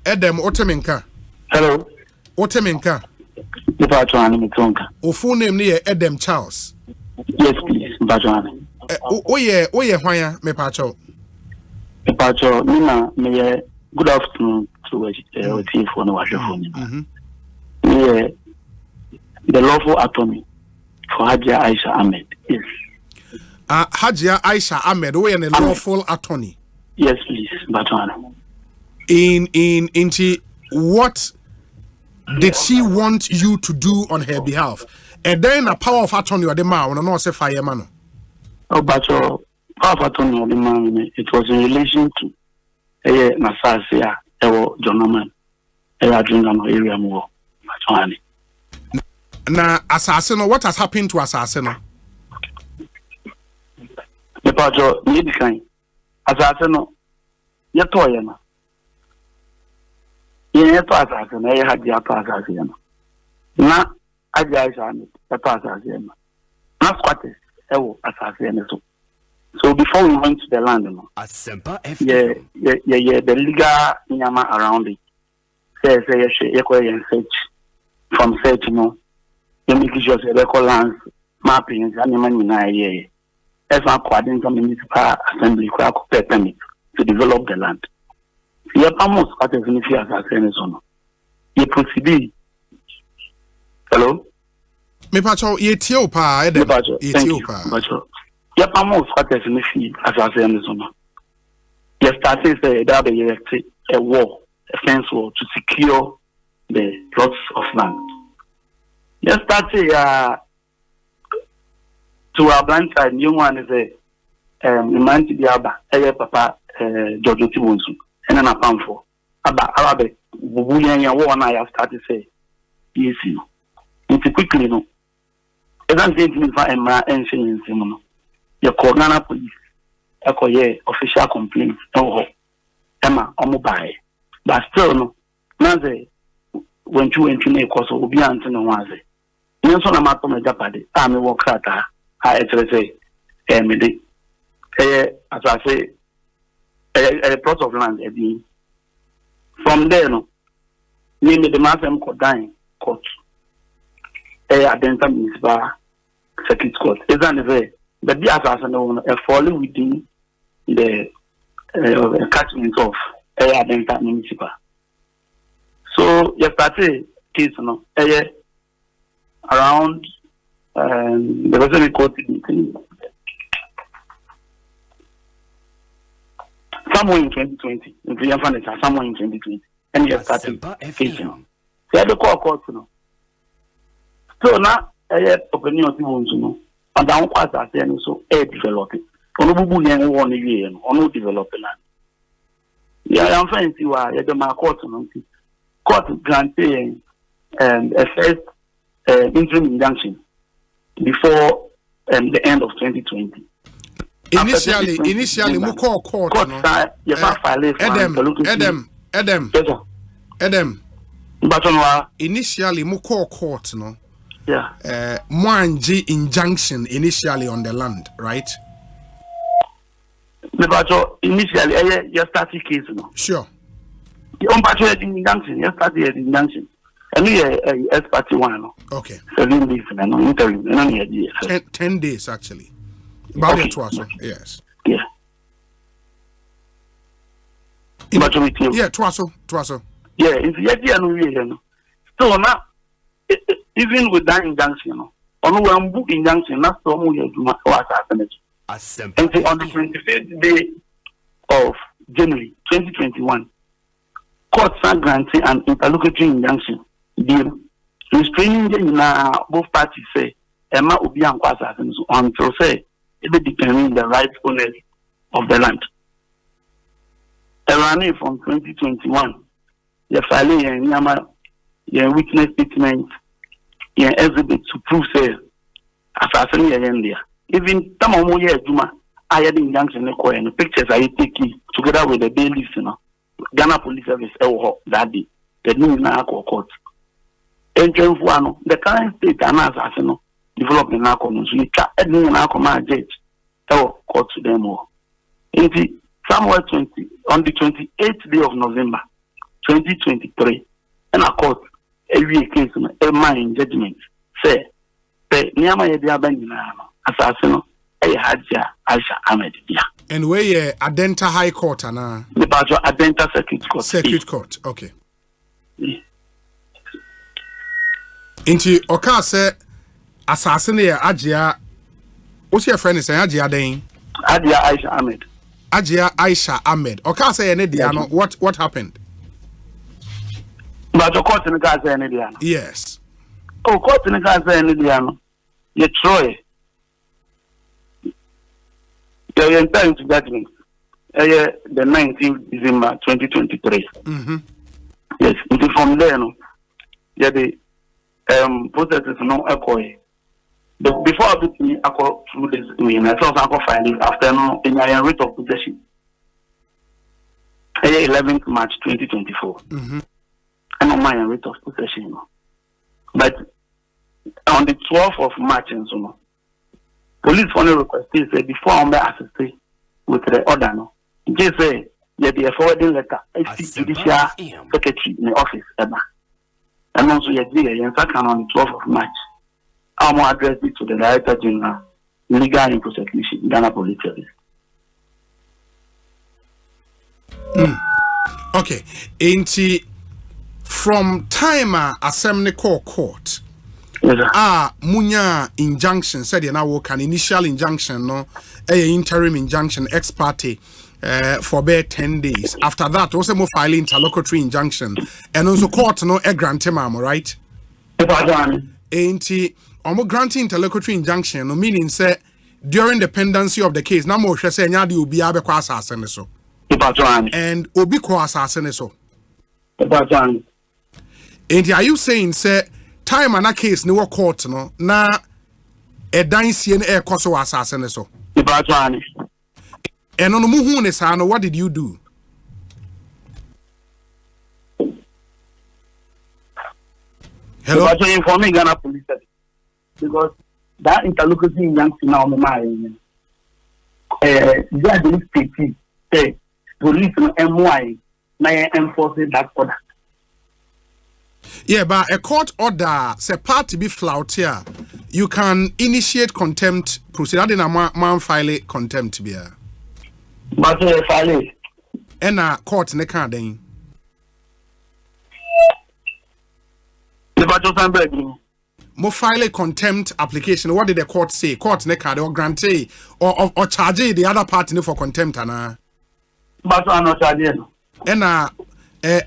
Adam, Oteminka. Hello. Oteminka. O full name near Adam Charles. Yes, please. Oye, why me pacho? Pacho, Nina, may good afternoon to a chief on the phone. The lawful attorney for Hajia Aisha Ahmed. Yes. Hajia Aisha Ahmed, we are a lawful attorney. Yes, please, Batwana. Into what did she want you to do on her behalf? And then a power of attorney or the man, when I know say fireman. Oh, but power of attorney or the man, it was in relation to Nasasia, Jonaman, Adrian area more. Batwani. Now, Assassino, what has happened to Assassino? The Pacho, need kind. Assassino, Yatoyana. Ye Assassin, I had the Assassin. Na Ajaishan, the Assassin. Not squatters, Assassin. So before we went to the land, Asempa FM. Yeah, the legal Yama around it. Say, search from search, you make sure the record lands mapping and money. As according to municipal assembly, permit to develop the land. You have almost what is in the assassination. You proceed. Hello? Me pacho, Ethiopia, Ethiopia. You have almost what is in the assassination. You started a wall, a fence wall to secure the plots of land. Yes, that's to our blind side, new one is a man to the Abba, Papa, George Bonsu, and an account for Arabic, Bubuyan, one I have started to say, yes, it's quickly no. As I'm saying to me, for Emma and Shane Simon, your Cornana police, official complaints, Emma, mobile, but still no, nothing. When you went to make us, will be answering one. Yes, on a map of Japadi, I'm a walk at I actually say, as I say, a plot of land. From there, no, name the Massam Kodine court, Adenta Municipal Circuit Court. Is that the but the assassin falling within the catchment of Adenta Municipal. So, you started case, no, around the person recorded somewhere in 2020, somewhere in 2020, and you started case. They had the court, no. So now, opinion of Bonsu, and down quite as so developing. On the one year, on no developing land. Yeah, I'm trying to why the court granted a first interim injunction before the end of 2020. Initially, we call court. Adam. Initially, we call court, no. Yeah. Mwanji injunction initially on the land, right? Initially, you started case, no. Sure. You injunction, you started injunction. And we expert one. Okay. 7 days and interim. 10 days actually. About it was, yes. Yeah. Yeah, Twasso. Yeah, it's so now, even with that injunction, on one book injunction, that's the only assassination. And on the 25th day of January 2021, court are granting an interlocutory injunction deal restraining both parties say Emma will be assassination until say it determine the rightfulness of the land. Running from 2021, you file your witness statement, your exhibit to prove say assassination in there. Even Tamamu Juma, I had injunction the pictures I take together with the bailiffs, Ghana Police Service that day. The new court. the current state and as development now comes, you can't now command judge court to them all. Somewhere on the 28th day of November 2023, and a court every case a mine judgment say Niama Yediabandina assassin a Hajia Aisha Ahmed. And where ye Adenta High Court and the Bajo Adenta Circuit Court. Circuit Court, okay. Inti Oka say assassin Ajia. What's your friend is Ajia Dane? Ajia Aisha Ahmed. Ajia Aisha Ahmed. Oka say Diano, what happened? But the court in the Gaza and Indiana. Yes. Oh, court in the Gaza and Indiana. You Troy. You're entitled to judgment. The 19th December 2023. Yes. From there, no. Yeah, the process is no echoing. But before I go through this, I thought I go find it after no in my writ of possession. 11th March 2024. And on my writ of possession. But on the 12th of March and so on, police only requested say before I'm assisted with the order no. They say yeah the forwarding letter Judiciary Secretary in the office ever. And also yeah on the 12th of March. I'm going to address it to the Director General, Legal and Prosecution, Ghana Police Service. Okay. Ain't from time Assembly Court, Munya injunction said you now an initial injunction, no, a interim injunction ex parte for bare 10 days. After that, also more filing interlocutory injunction, and also court no a grant him, right? Ain't granting interlocutory injunction, no meaning say during the pendency of the case, na mo hwe say nya de obi abekwa asase ne so. And obi kwa asase ne so. And are you saying say time and a case ne wo court no na edan sie ne e koso asase ne so? And on mu hu ne sa no, what did you do? Hello. So informing Ghana Police Service. Because that interlocutory injunction now my the state say police no MY na enforcing that order. Yeah, but a court order say part to be flout here. You can initiate contempt procedure in a man file contempt be. But file and a court ne can then. Mo file a contempt application. What did the court say? Court ne card or grantee or charge the other party for contempt ana. But I not charge. And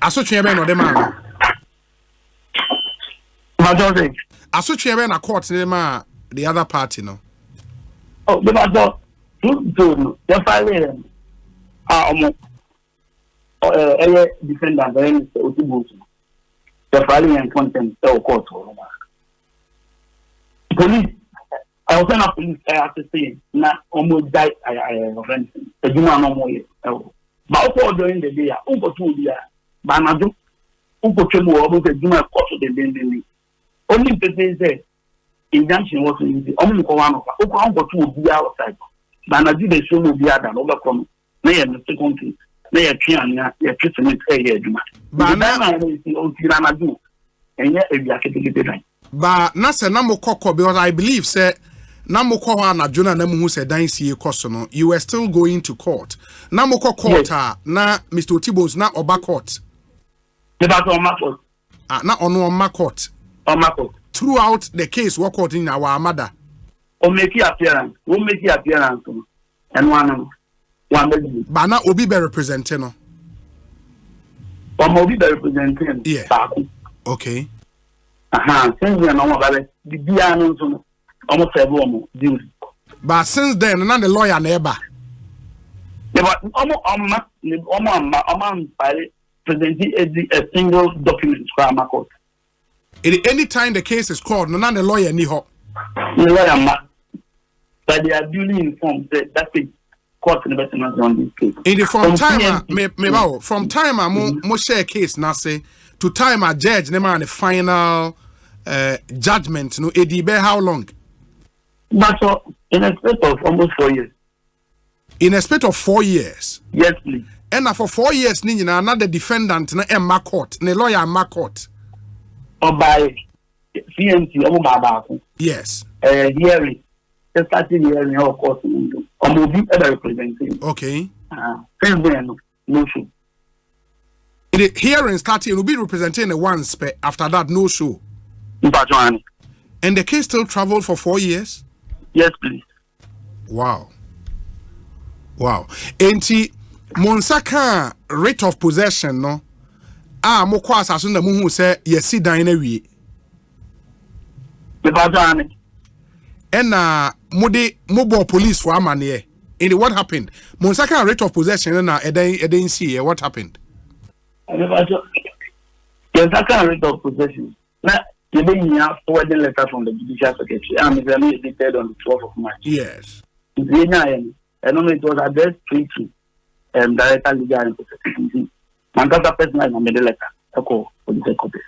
associate no de man. Associate na court ne ma the other party no. Oh, the matter do the file defendant then Bonsu. The filing and contempt court. Police, I was not police. I have to say, na almost died. I offend. The Juma no more. But also during the day, unko 2 years. But na do unko chemo almost the Juma court the day. Only person say injunction was easy. Only ko one of. Unko 2 years outside. But na do the show no be other overcome. Na ye the second thing. Na ye twan na ye treatment e Juma. But na on tira na do. Enye e bia ketekete. But nasa namo koko because I believe say namo kwa na jona na muhu se dan sie koso no you were still going to court. Namo court na Mr. Otibos na oba court. Na ono oma court. Throughout the case what court in our mother. O make appearance. We make appearance. And one but na obi be representing no. Obi be representing. Yeah. Okay. Since then, almost everyone. But since then, none the lawyer never. But presenting a single document from a court. Any time the case is called, none the lawyer ni ho. The lawyer, but they are duly informed that that's the court investment on this case. In the from time, mo share case na say to time a judge never the final judgment no edibe how long? But in a space of almost 4 years. In a space of 4 years? Yes, please. And for 4 years, another defendant na Emma court, ne lawyer Emma court. Or by CMT, yes. Hearing. Just starting hearing, of course, or will be ever representing. Okay. No show. The hearing starting will be representing the one spec. After that, no show. And the case still traveled for 4 years? Yes, please. Wow. Enti Monsaka rate of possession no. Mo kwa asaso na mu hu se yesi dan na wie. Ena mobile police for amane. And what happened? Monsaka rate of possession na eden see what happened? Monsaka rate of possession. Now, you bring a forwarding letter from the Judiciary Secretary. I'm dated on the 12th of March. Yes. And only it was addressed to Director Legal and Prosecution. My daughter personally made a letter. For the copy.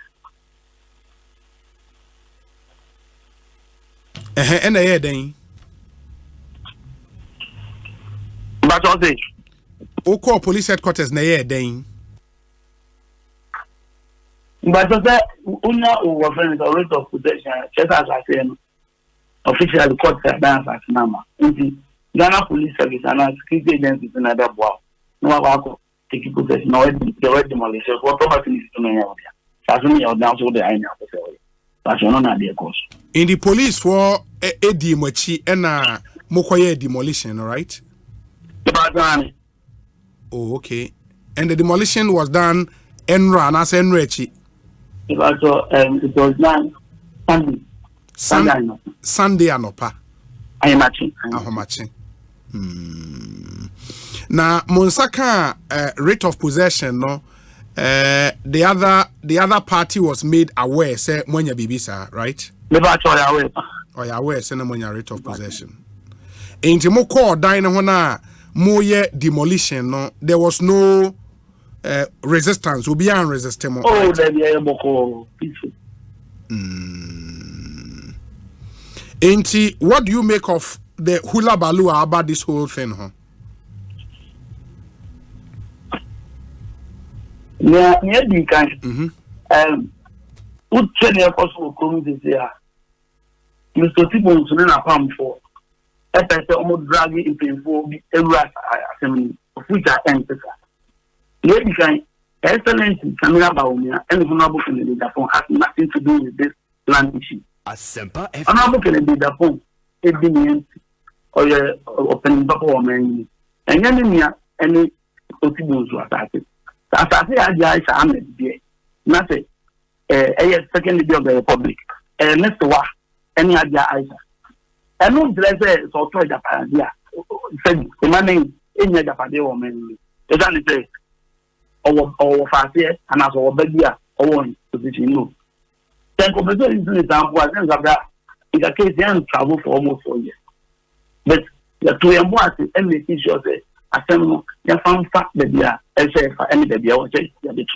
And I then. But Osei. Oko police headquarters na ye then. But Osei, una friends or rate of possession, just as I say, officially the court has done as number. Ghana Police Service and security agencies in other wow. No one take possession or the demolition. What property is to me out there? That's me out down so the I know. That's one of the course. In the police for a demochi and mokoye demolition, right? Oh, okay. And the demolition was done Enra and as Enrechi. It was done Sunday anopa. I am matching. Now Monsaka rate of possession no the other party was made aware say monya bibisa, right? Aware say no monya rate of possession. Enti mo call dine ho na mo ye demolition no there was no resistance will be unresistable. Oh, there be a boko. Enti, what do you make of the hula baloo about this whole thing, huh? Yeah, the kind. What senior possible community here? Mr. Tibon, so then I come for. I say almost dragging in painful every assembly of which I enter. Lady kind, excellency, coming about me, and the honorable candidate has nothing to do with this land issue. Asempa FM. Honorable candidate upon it being or your opening bubble or many. And then any possible to attack it. As I say, I am there. Nothing. A second day of the Republic. Next to what? Any idea, Isa. I know the so try the idea. Said the money in the Padia or many. The Johnny say, or fast years, and as our baby or one position. No. Then, competition is an example. I think that in a case, they travel for almost 4 years. But the two and what is any issue, Asempa, you found fact that they are SF, any baby, I will say, the bitch.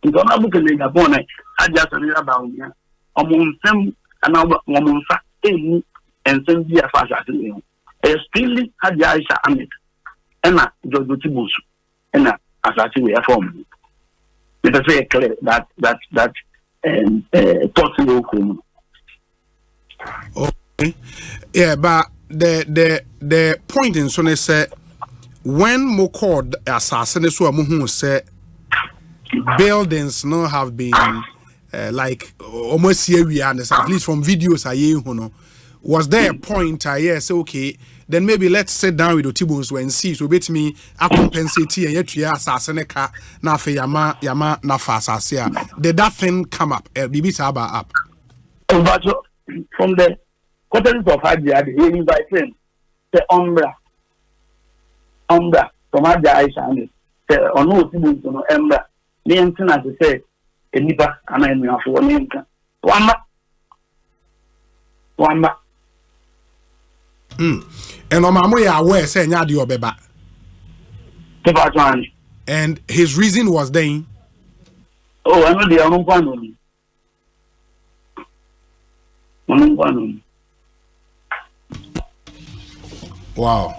In the book, in the bonnet, I just read about me. Among them, and our woman fact, and send the affairs at the a still had the Aisha Amit, and not George Bonsu, and as I say, we are from. It is very clear that possible. Okay. Yeah, but the point in Sonny said when Mokod assassin so muhu say buildings no have been like almost here we understand at least from videos I was there a point yes okay then maybe let's sit down with the Tibons and see so bet me I compensate and yet you assassin ka na fe yama na fa asase did that thing come up bibi saba up but from the quarters of Hadia he invited the Umbra from Hadia Aisha the ono Tibons no Umbra the anything as I say a nipa and I know for one and Omamu aware say nyadi obeba. And his reason was then. Oh, I know the Wow.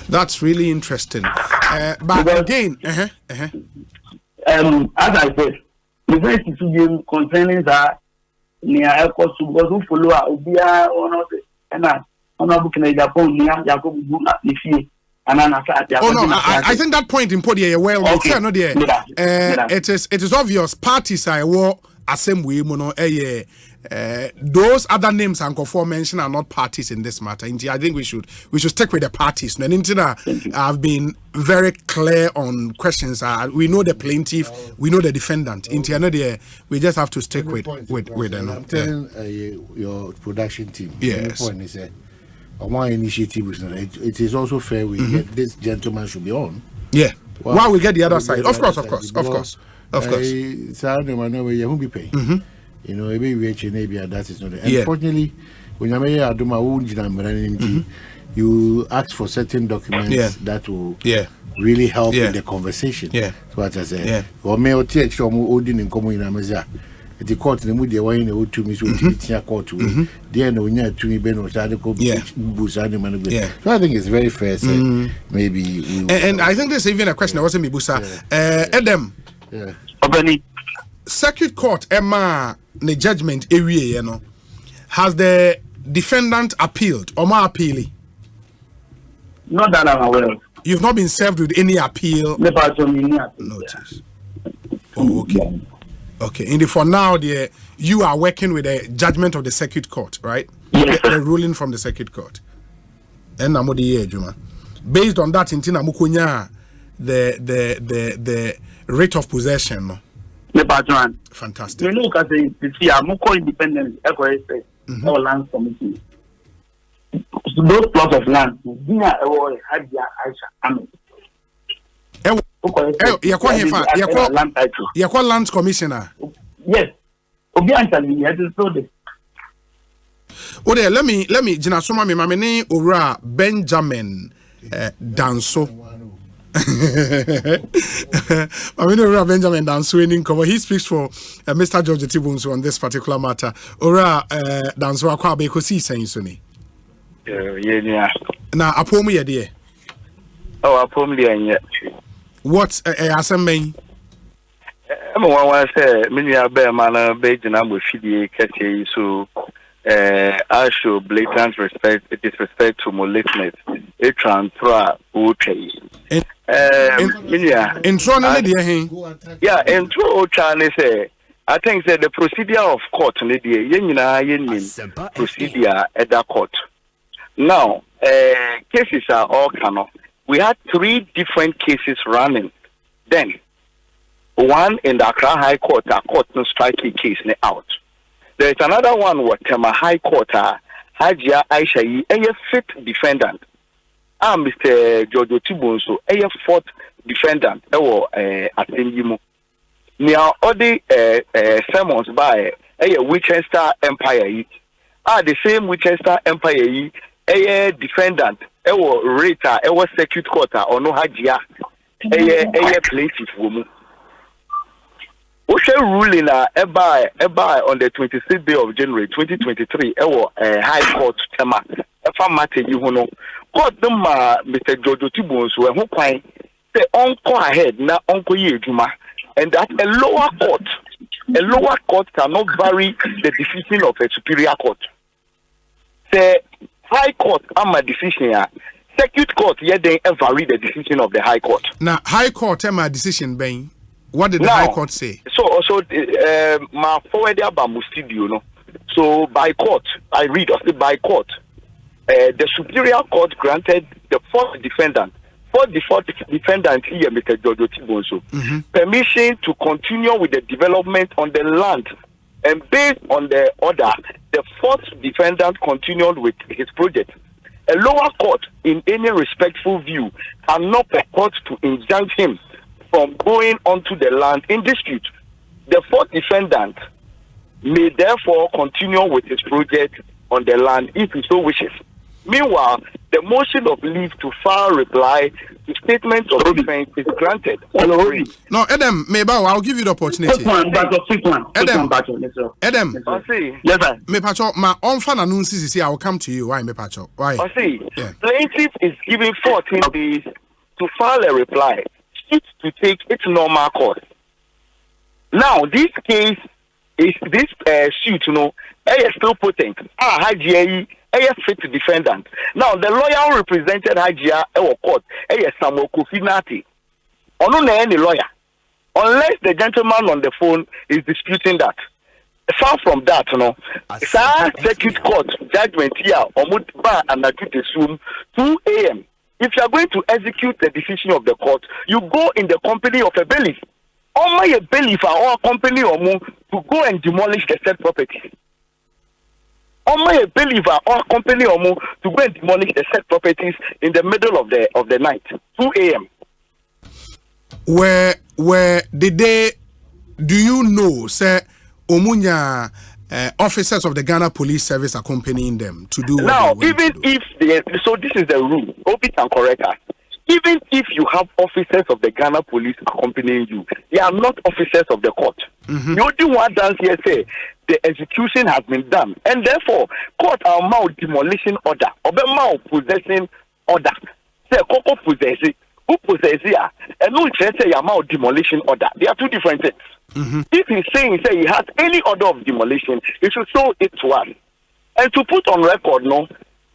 That's really interesting. But again, as I said, the first is concerning that near Ekos because who follow Obia one of the and I'm looking at Japan near Jacob I think that point in Podia well okay. No there. It is obvious parties are war same way those other names and conform mention are not parties in this matter. I think we should stick with the parties. I've been very clear on questions. We know the plaintiff, we know the defendant. We just have to stick with them. I'm telling your production team. Yes. The point is my initiative is not. It is also fair. We get this gentleman should be on. Yeah. While we get the other side, of course. You know, that is not. Unfortunately, when you ask for certain documents that will really help in the conversation. So what I say, or may or teach or Odin in common the court the mood why in the 2 minutes with court to there no near to me ben or article so I think it's very fair maybe and I think there's even a question that wasn't me busa Adam circuit court Emma the judgment area has the defendant appealed or more appealing? Not that I'm aware of. You've not been served with any appeal? Notice. Oh, okay. For now, you are working with the judgment of the circuit court, right? Yes, the ruling from the circuit court. And based on that, the rate of possession. Fantastic. You look at the I'm independent or land committee. Those plots of land, you're land commissioner. Yes. Okay, let me Jina Soma me mamene Ora Benjamin Danso. Ora Benjamin Danso he speaks for Mr. George Tibunso on this particular matter. Ora Danso akwa be Ekosiisen so ni. Na apomu ye de. Apomu de what Asempa? Everyone say many are bear man based in Ambushidi Kete so I show blatant disrespect to molestness. It transfer okay. Intro Chinese say I think that the procedure of court procedure at the court. Now cases are all canon. We had 3 different cases running. Then, one in the Accra High Court, a court no striking case out. There is another one what High Court, Hajia Aisha, a 5th defendant. Mr. Jojo Tibunso, a 4th defendant. Atenjimu. Now, all the sermons by a Winchester Empire. The same Winchester Empire, a defendant. Rata, circuit court or no hajia, plaintiff woman. Osei ruling on the 26th day of January 2023, High Court tema. Court Mr. Jojo Tibunso who point say uncle ahead na uncle yejuma, and that a lower court cannot vary the decision of a superior court. Say High Court am a decision. Circuit Court then vary the decision of the High Court. Now High Court am a decision being. What did the High Court say? So my forward about studio no. So by court, I read of the by court. The Superior Court granted the 4th defendant here, Mr. Jojo Tibunso, permission to continue with the development on the land. And based on the order, the 4th defendant continued with his project. A lower court, in any respectful view, cannot purport to injunct him from going onto the land in dispute. The 4th defendant may therefore continue with his project on the land if he so wishes. Meanwhile, the motion of leave to file reply to statements of defense is granted. Hello. No, Adam, maybe I'll give you the opportunity. Quick one. Adam, yes, sir. Me pacho, my own fan announces I will come to you. Why, me pacho? Why? Osei, plaintiff is given 14 days to file a reply. It's to take its normal course. Now, this case is this suit, is still potent. Hajia, fit defendant. Now, the lawyer who represented Hajia or court, Samuel Kofinati. Or no any lawyer, unless the gentleman on the phone is disputing that. Far from that, circuit court judgment here, and 2 a.m. If you are going to execute the decision of the court, you go in the company of a bailiff. Only a bailiff or a company or more to go and demolish the said property. Only a bailiff or a company or more to go and demolish the said properties in the middle of the night, 2 a.m. Where did they? Do you know, sir? Omunya officers of the Ghana Police Service accompanying them to do. Now, even if so, this is the rule. Obi can correct us. Even if you have officers of the Ghana Police accompanying you, they are not officers of the court. Mm-hmm. You do want to here say the execution has been done, and therefore court are mount demolition order or the mount possession order. Say Coco possess it, who possess it, and no say amount demolition order. They are two different things. Mm-hmm. If he's saying say he has any order of demolition, he should show it to us. And to put on record,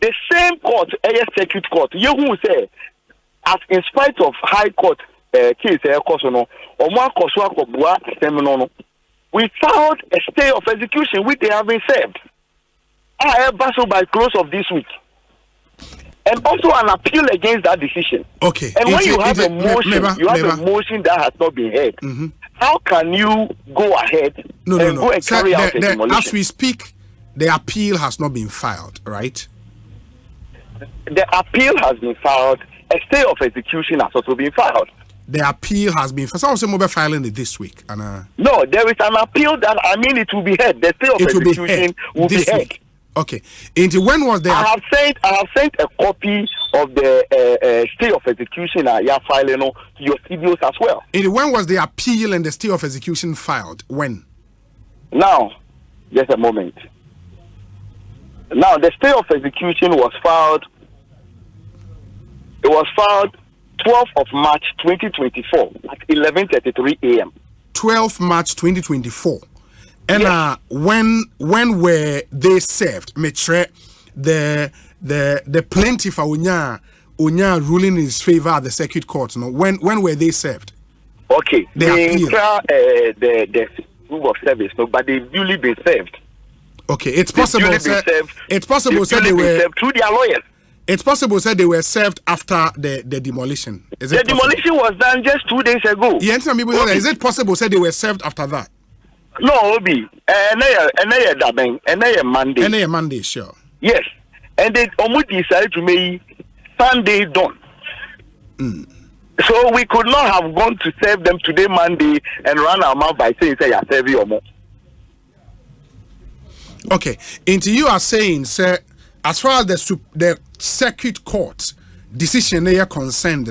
the same court, circuit court, you who say, as in spite of high court case, we filed a stay of execution which they have been served. By close of this week. And also an appeal against that decision. Okay. And when you have a motion, a motion that has not been heard. Mm-hmm. How can you go ahead go and carry out a demolition? As we speak, the appeal has not been filed, right? The appeal has been filed. A stay of execution has also been filed. The appeal has been filed. So we're filing it this week. And, no, there is an appeal that, it will be heard. The stay of execution will be heard. Week. Okay. Into when was the? I have sent a copy of the stay of execution filing to your studios as well. Into when was the appeal and the stay of execution filed? When? Now, just a moment. Now, the stay of execution was filed. It was filed 12th of March 2024 at 11:33 a.m. 12th March 2024. And yes. When were they served? The plaintiff Unya ruling in his favor at the circuit court. No, when were they served? Okay, the proof of service, but they've duly been served. Okay, it's possible. It's possible. They were served through their lawyers. It's possible. They were served after the demolition. Is it demolition was done just 2 days ago. Yeah, is it possible? They were served after that. No, Obi. Monday. Monday, sure. Yes. And they almost decided to make Sunday done. So we could not have gone to serve them today, Monday, and run our mouth by saying, say, serve you or more. Okay. Into you are saying, sir, as far as the circuit court decision they are concerned,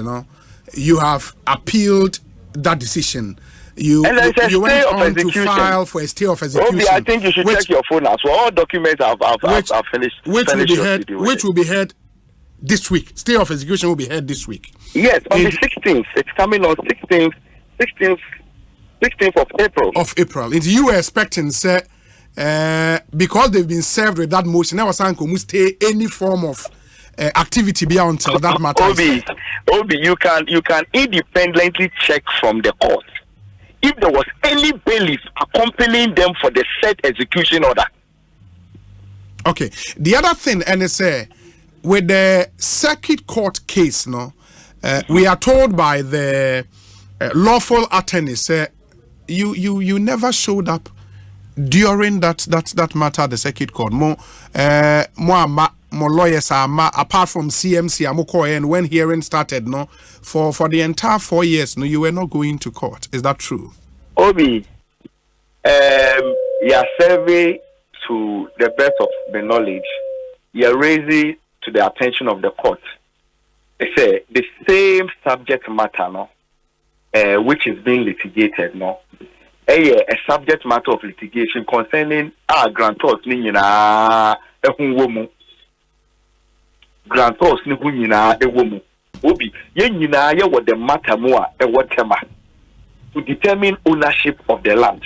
you have appealed that decision. You went on to file for a stay of execution. Obi, I think you should check your phone as well. All documents have finished. Which will be heard this week. Stay of execution will be heard this week. Yes, on the 16th. It's coming on 16th of April. Of April. And you were expecting, sir, because they've been served with that motion, I was saying, can we stay any form of activity beyond until that matter? Obi, you can independently check from the court if there was any bailiff accompanying them for the said execution order. Okay. The other thing, NSA, with the circuit court case, we are told by the lawful attorneys, you never showed up during that matter at the circuit court. More lawyers are apart from CMC and when hearing started, for the entire 4 years, you were not going to court. Is that true? Obi, you are serving to the best of the knowledge. You are ready to the attention of the court. It's the same subject matter, no, which is being litigated, no. A subject matter of litigation concerning grantors nina ehunwomu. Grantors nina ewomu. Obi yenina ye what the matter more whatever to determine ownership of the land.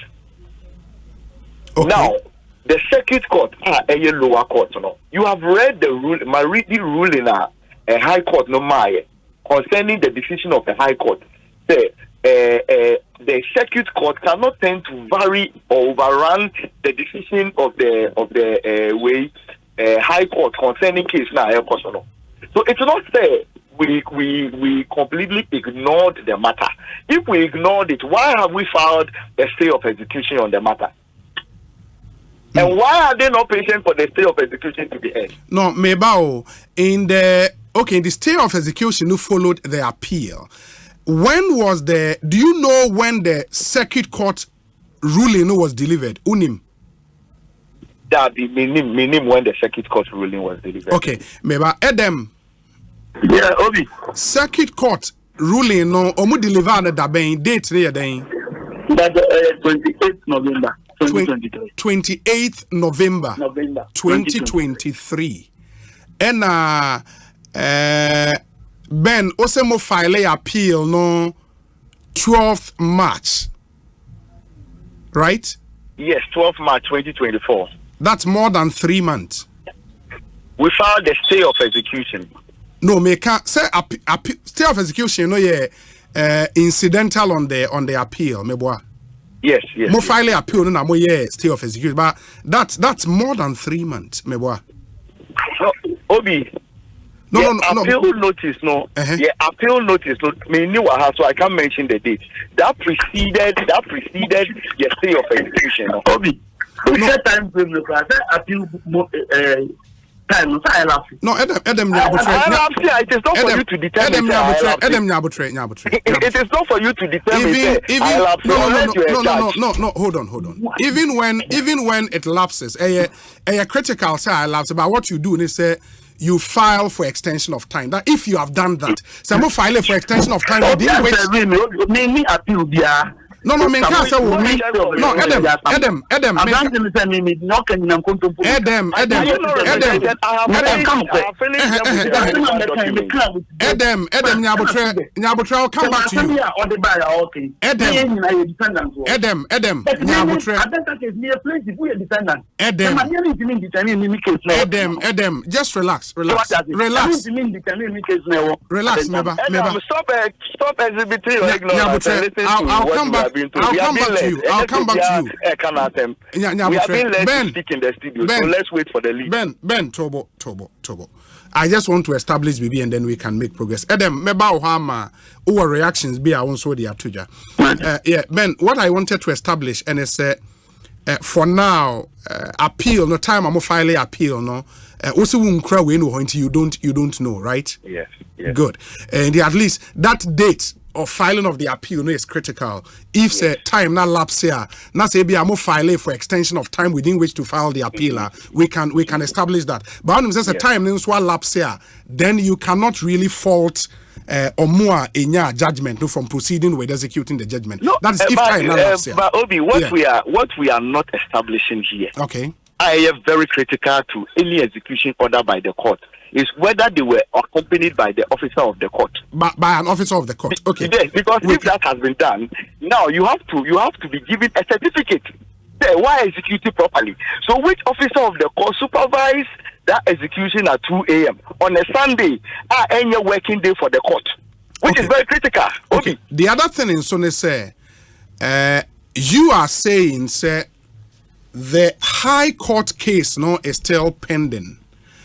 Okay. Now the circuit court a lower court, no. You have read the rule, read the ruling a high court no my concerning the decision of the high court. The circuit court cannot tend to vary or overrun the decision of the high court concerning case now. So it's not fair. We completely ignored the matter. If we ignored it, why have we filed a stay of execution on the matter? And why are they not patient for the stay of execution to be heard? No, Mebao, in the stay of execution who followed the appeal. When was do you know when the circuit court ruling was delivered? Unim? That the minim when the circuit court ruling was delivered. Okay, Meba Edem. Yeah, Obi. Circuit court ruling no omu deliver the daben date there then. That 28th November 2023. 28th November 2023. And Ben Osemo file appeal no 12th March. Right? Yes, 12th March 2024. That's more than 3 months. We filed the stay of execution. No, me can't say stay of execution. No, incidental on the appeal. Me boy. Yes. Mo file appeal no na mo stay of execution, but that's more than 3 months. Me boy. No, Obi. No. Appeal notice, no. Yeah, appeal notice, no. Me knew so I can't mention the date. That preceded the stay of execution. No. Obi. No time frame. No, I said appeal time. No, Adam, it is not for you to determine. It is not for you to determine. No. Hold on. Even when it lapses, a critical say lapse about what you do. They say you file for extension of time. That if you have done that, some file for extension of time. Mainly appeal. No, me can't say no, Adam. I'll come back to you. Adam, just relax. Stop exhibiting your ignorance. I'll come back to you. We have been led to speak in the studio, so let's wait for the lead. Ben, Tobo. I just want to establish BB and then we can make progress. Adam, meba ohama our reactions be our own so they are tuja. Ben, what I wanted to establish and it's for now appeal no time I'm file appeal no also won't cry when you don't know, right? Yes. Good. And at least that date of filing of the appeal is critical. If say time not lapse here, not say be a more file for extension of time within which to file the appeal, we can establish that. But when it says a time then lapse here, then you cannot really fault or more in your judgment from proceeding with executing the judgment. No, that is if time not lapse here. But Obi, what we are not establishing here. Okay. I am very critical to any execution order by the court. Is whether they were accompanied by the officer of the court. By an officer of the court. Okay. Yes, because if that has been done, now you have to be given a certificate. Why execute it properly? So which officer of the court supervised that execution at 2 a.m. on a Sunday, any working day for the court, which is very critical. Okay. The other thing in Sonny say, you are saying, say, the high court case no is still pending.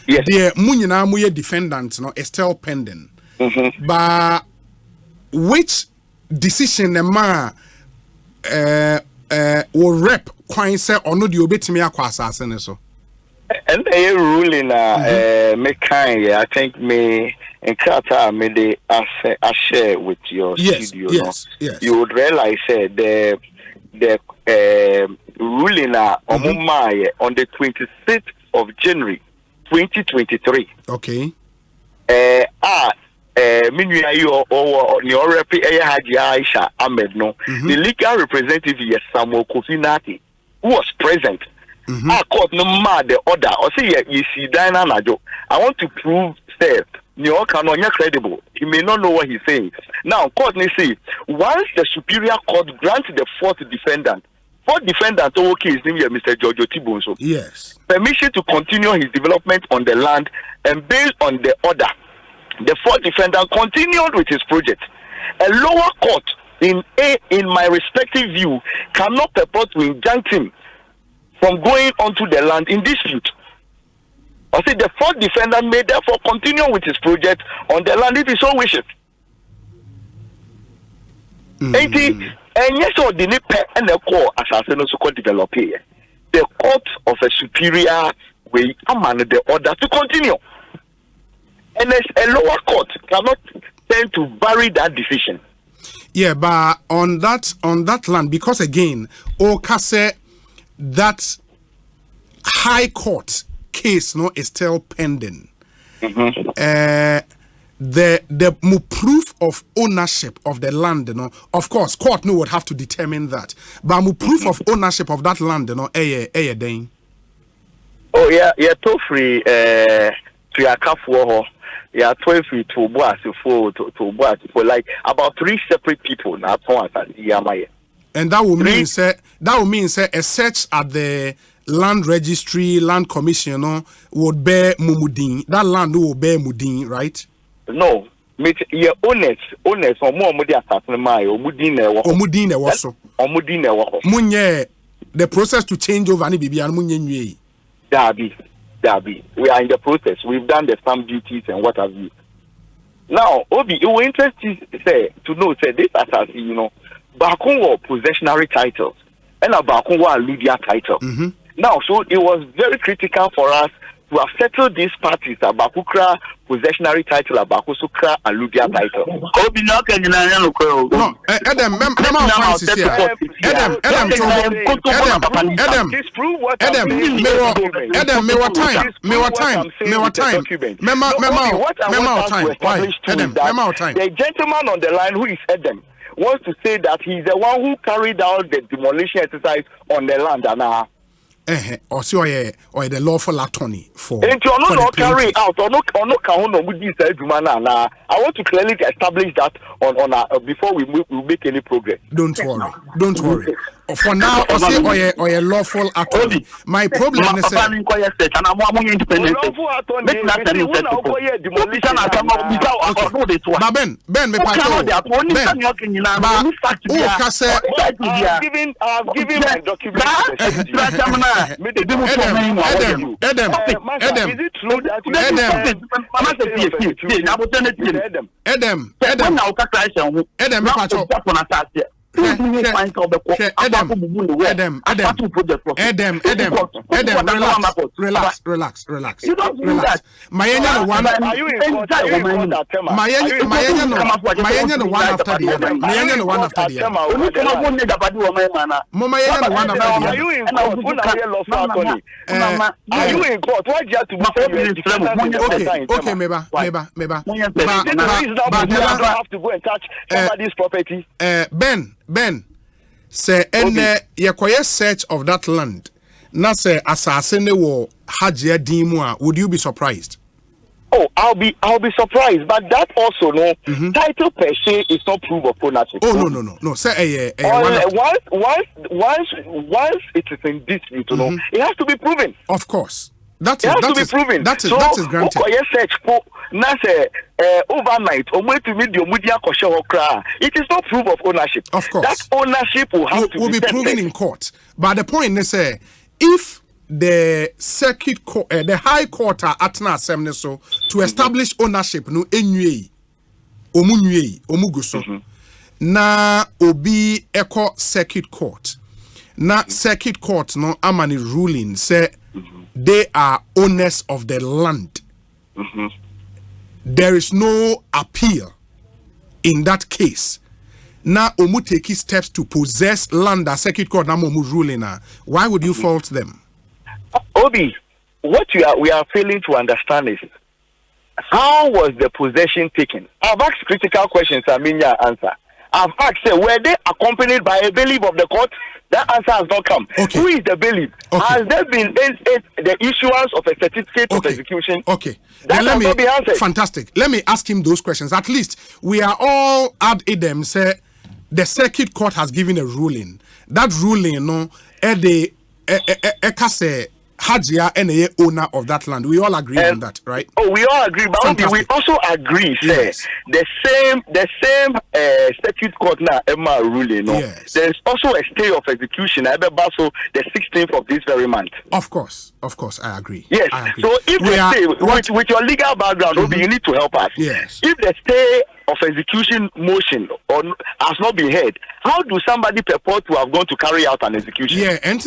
Yes. The munyina muye defendants no is still pending. But which decision the man will rep kwan say ono di obetimi akwa asase ne so. And they ruling me kind I think me in Qatar me they share with your studio. Yes. You would realize the ruling on the 26th of January 2023. Okay. Minua yo or Niorepi Haji Aisha Ahmed no. The legal representative is Samuel Kofinati, who was present. I caught no mad the order. Or say you see Diana Najo. I want to prove that Nioka no credible. He may not know what he's saying. Now court may say once the superior court grants the fourth defendant okay his name is Mr. Giorgio Tibonso. Yes. Permission to continue his development on the land, and based on the order, the fourth defendant continued with his project. A lower court, in my respective view, cannot purport to injunct him from going onto the land in dispute. I say the fourth defendant may therefore continue with his project on the land if he so wishes. And yes, or the NIPE and the core assassin also could develop here. The court of a superior will command the order to continue. And a lower court cannot tend to vary that decision. Yeah, but on that land, because again, Okase, that high court case is still pending. The proof of ownership of the land, of course, court would have to determine that. But proof of ownership of that land, dang. Oh yeah, to free to your cafe. Yeah, 12 feet to boas for like about 3 separate people now. And that will mean say a search at the land registry, land commission, would bear Mumudin. That land will bear Mudin, right? No, your owners or more Mudi assassin my Omudine also. Omudine Munye, the process to change over any baby and Munye. Darby. We are in the process. We've done the stamp duties and what have you. Now, Obi, it was interesting to know this assassin, Bakun or possessionary titles and a Bakun or Lydia title. Now, so it was very critical for us to have settled these parties, Abakukra, possessionary title, Abakusukra, and Lydia title. No, Adam, the gentleman on the line who is Adam wants to say that he's the one who carried out the demolition exercise on the land and or the lawful attorney for. And you not carry out or no I want to clearly establish that on before we make any progress. Don't worry. For now, or a lawful attorney. My problem is Ben, I've given my documents. Adam, relax. You don't do that. Mayenya one after the other. Mayenya one after the other. Are you in court? Why do you have to okay, meba. But you don't have to go and touch somebody's property. Ben, say, and your search of that land. Na say assassin wo hajia dimwa, would you be surprised? Oh, I'll be surprised, but that also title per se is not proof of ownership. Oh no. Say once it is in dispute, it has to be proven. Of course, that is proven. That is granted. Search for na say overnight it is not proof of ownership. Of course, that ownership will be proven in court. But the point is, if the circuit court, the high court are at na assembly so to establish ownership no enwie omuguso na obi echo circuit court na circuit court no amani ruling say they are owners of the land. There is no appeal in that case. Now omu take steps to possess land that circuit court na omu ruling na. Why would you fault them? Obi, what we are failing to understand is how was the possession taken? I've asked critical questions, I mean your answer. I've asked, were they accompanied by a bailiff of the court? That answer has not come. Okay. Who is the bailiff? Okay. Has there been the issuance of a certificate of execution? Okay. That Then has not been answered. Fantastic. Let me ask him those questions. At least we are all ad idem. Say the circuit court has given a ruling. That ruling, no, the Ekase Hajia and the owner of that land. We all agree on that, right? Oh, we all agree, but we also agree, yes. the same circuit court now Emma ruling. No, yes. There's also a stay of execution. I so the 16th of this very month. Of course, I agree. Yes. I agree. So if the stay with your legal background, you need to help us. Yes. If the stay of execution motion has not been heard, how do somebody purport to have gone to carry out an execution? Yeah, and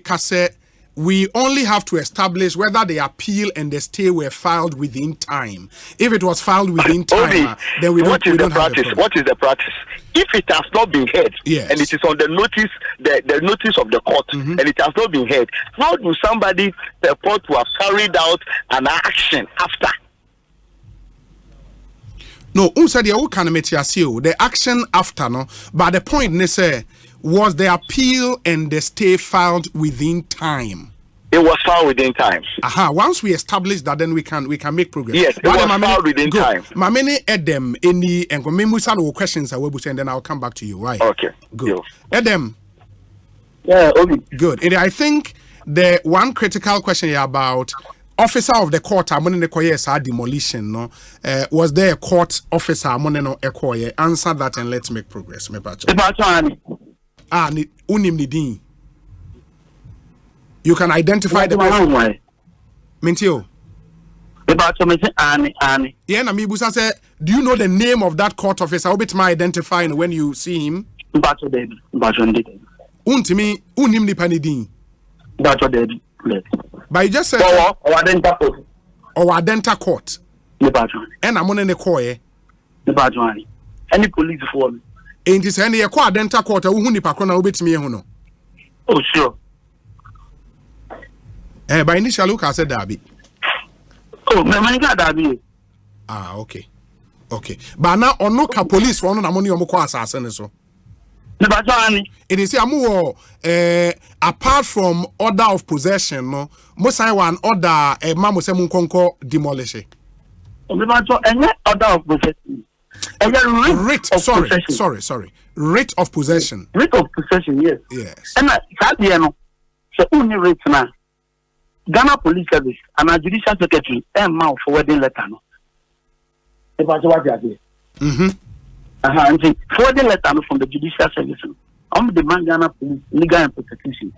Kase, we only have to establish whether the appeal and the stay were filed within time. If it was filed within time, then we don't have a problem. What is the practice? If it has not been heard, yes, and it is on the notice, the notice of the court, and it has not been heard, how do somebody purport to have carried out an action after? No, the action after, no, but the point they say was the appeal and the stay filed within time. It was filed within time. Once we establish that, then we can make progress. Yes, it was filed within time. Mamene Edem, any and questions I will be and then I'll come back to you. Right? Okay. Good. Edem. Yeah, okay. Good. And I think the one critical question here about officer of the court, I'm on the demolition. No, was there a court officer? I'm on the answer that and let's make progress. You can identify the person. Mintio. Yeah, Namibusa said, do you know the name of that court officer? I'll be to identifying when you see him. Untimi, unim ni panidin. But you just said, Adenta court. And I'm on the court. Any police for me. Ain't it any Adenta court? Who ni pakona ubit me huno? Oh, sure. By initial look, I said Darby. Oh, my Darby. Okay. But now, on no police for no money on Moko assassin. So, it is apart from order of possession, no, most I want order a Mamusemun Conco demolition. Order of possession. Writ of possession. Writ of possession, yes. Yes. And so only writ now. Ghana Police Service and our Judicial Secretary and mouth forwarding letter. No. About what they are doing. And forwarding letter from the Judicial Service. The man Ghana Police legal and prosecution.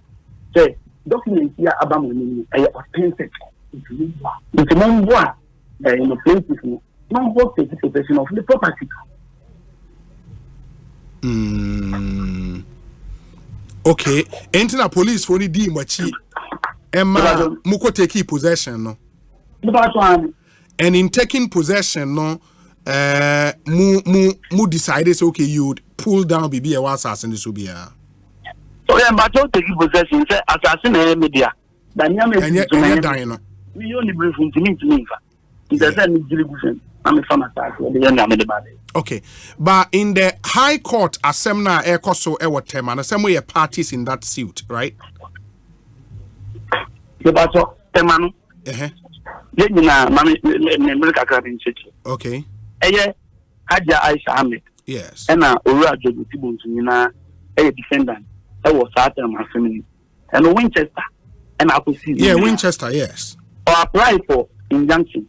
Say documents here about money authentic. It's a member in the plaintiff. No work possession of the property. Okay. Enter the police for the D machi. Emma Muko take possession, no. And in taking possession, no, mu decided okay, you would pull down BB a assassin this will be a. So yeah, but don't take possession, say assassin media. And dying. We only brief to me. Okay, but in the High Court, Asemna Ekoso Ewotem, and some way parties in that suit, right? Okay. Yes. And Ura Jodutibun a defendant. I was certain my family. And Winchester. And I could see. Yeah, Winchester, yes. Or apply for injunction.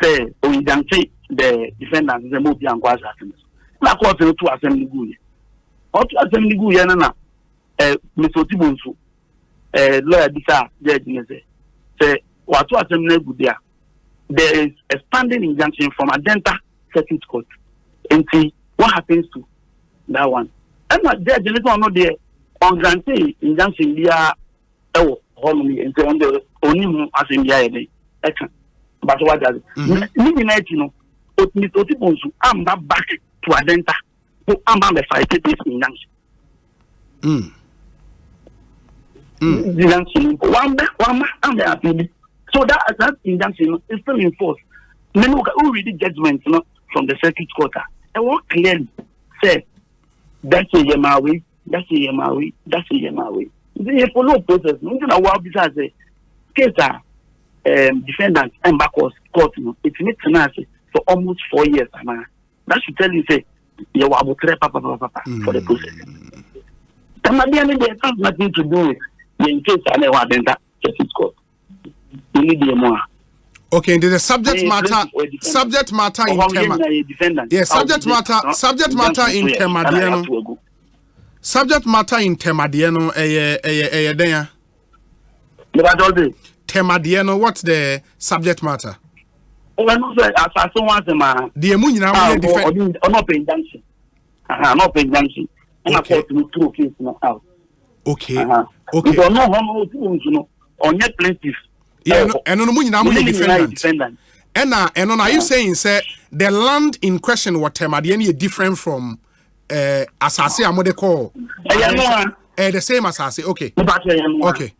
Say, or injunction the defendant is a movie and was assassin. Not quarter to assembly good. Or to assembly good, Yana. Mr. Tibunsu. Lawyer Disa, judge, say, what was there? There is a standing injunction from Adenta Circuit Court. And see what happens to that one. And not judge, you know, there on granted injunction, they are only and on the only assembly. But what does it? You know, put me to Bonsu, I'm not back to Adenta, who I'm not the fight this injunction. injunction. One, I'm appealing. So that injunction is still in force. Then who read the judgment from the circuit court? And what clearly said that's a Yamawi, that's a Yamawi, that's a Yamawi. They follow process. You know what this has a case defendant and backwards court. It's not tenacity for almost 4 years. That should tell you say you are for the process. There has nothing to do with in case I never enter circuit court. You need more. Okay, the subject matter in tema. Yeah, subject matter in tema. Subject matter in tema dieno there. Tema dieno, what's the subject matter? Oh, I know say as someone say ma. The emu nyina we defend. Not paying junction. Not paying junction. And I put to two case now out. Okay. Okay. Because no on your plaintiff. Yeah, and no nyina we defendant. And are you saying say the land in question what tema dieno different from asase amode call? The same asase. Okay. Okay.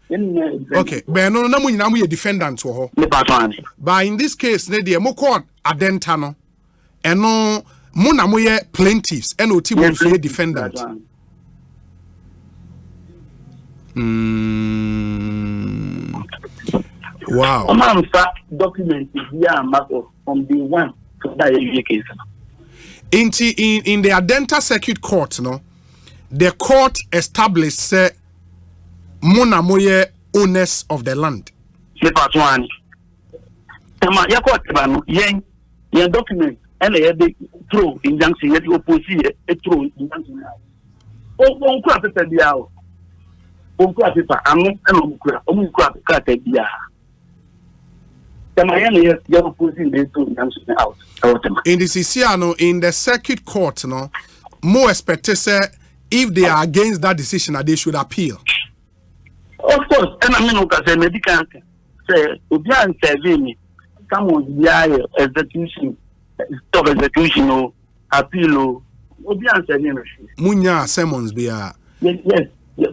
Okay. But no nyina we defendant wo ho. But in this case, ne de mo court adenta no. Eno mo na mo ye plaintiffs and otibo so ye defendant. Wow. Document here matter from the one to that case. In the Adenta Circuit Court, the court established say mona moye owners of the land. Part one. Ya court bano yen document and they throw injunction yet opposite throw injunction. On kwa paper bia o. On kwa paper anu and on kwa paper bia. In the CCR, in the circuit court, more expected say if they are against that decision, they should appeal. Of course, and I mean, say medical say, Ubian Savini, come on, the execution, stop execution, or appeal, Ubian Savini. Munya Simmons be yes,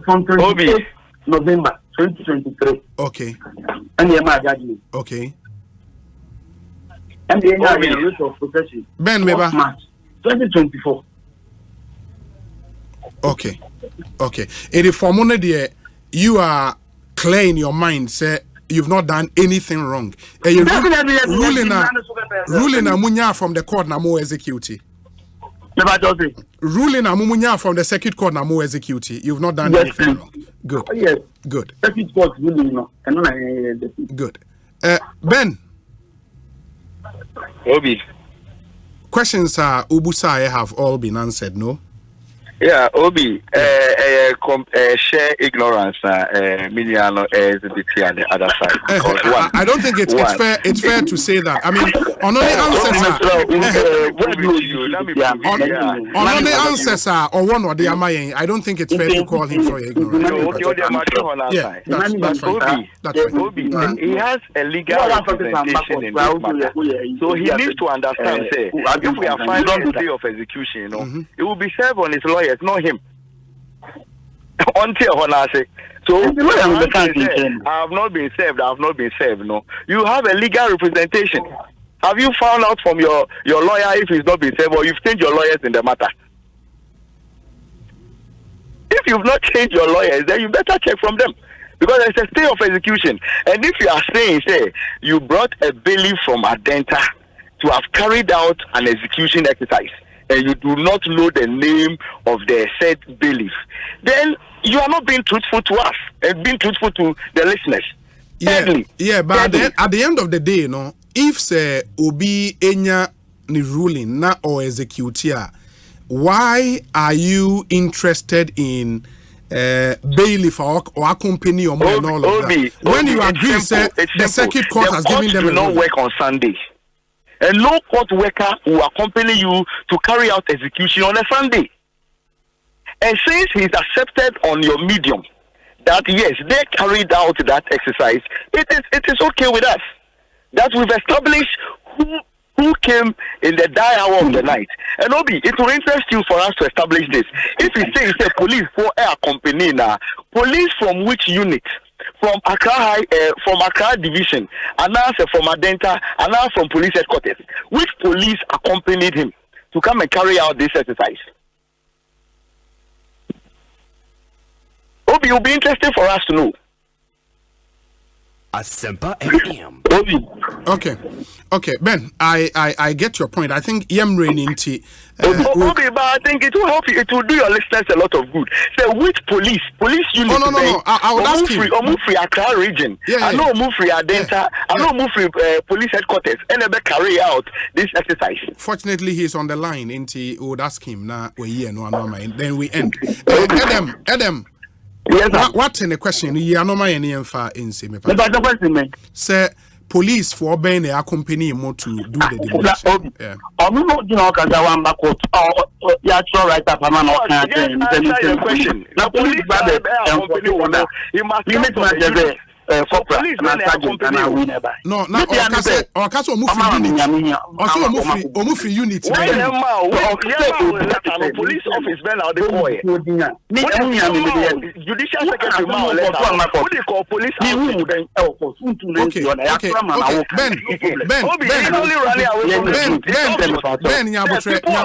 from 28 November 2023. Okay. And the judgment. Okay. And the rate of possession. Ben Meba. March 2024. Okay. Okay. In the formula there, you are clear in your mind, say you've not done anything wrong. Ruling a munya from the court na mo execute. Ruling a munya from the circuit court na mo execute. You've not done anything wrong. Good. Yes. Good. Circuit court ruling good. Ben. Obi. Questions Ubusa have all been answered, no? Yeah, Obi, share ignorance, Miliano is the bit on the other side. I don't think it's fair to say that. I mean, on only answers or one or the Amayen, I don't think it's fair to call him for ignorance. Yeah, that's fine. Obi, he has a legal representation in this matter. So he needs to understand, say, if we are filing a day of execution, it will be served on his lawyer. It's not him. Until Honase. So I have not been served. No. You have a legal representation. Have you found out from your lawyer if he's not been served, or you've changed your lawyers in the matter? If you've not changed your lawyers, then you better check from them. Because there's a stay of execution. And if you are saying, say, you brought a bailiff from Adenta to have carried out an execution exercise, and you do not know the name of the said bailiff, then you are not being truthful to us and being truthful to the listeners. Yeah, but at the end of the day, if say obi enya ni ruling na or executia, why are you interested in bailiff or accompany or more and all of that? When you agree, say the circuit court has given them a not work on Sunday. And no court worker will accompany you to carry out execution on a Sunday. And since he's accepted on your medium that yes, they carried out that exercise, it is okay with us. That we've established who who came in the die hour of the night. And Obi, it will interest you for us to establish this. If you say it's a police for air company now, police from which unit? From Accra High, from Accra Division, and now from Adenta, and now from police headquarters. Which police accompanied him to come and carry out this exercise? Obi, it will be interesting for us to know. Asempa FM. Okay, Ben, I get your point. I think Yemre Ninti. Obi, but I think it will help you. It will do your listeners a lot of good. So, which police unit? No. I would ask you. Omufri Accra region. I know Omufri Adenta. I know Omufri police headquarters. And they carry out this exercise. Fortunately, he's on the line. Inti would ask him now. Then we end. Adam. Yes, what in the question? You know my name for in same. Say police for being a company more to do the demolition. Yeah. You know, because I want back yeah, right up. I'm not question. Now, police you must for police no Okaso Omufri unit police office ben now the boy judicial secretary ma what they call police Ben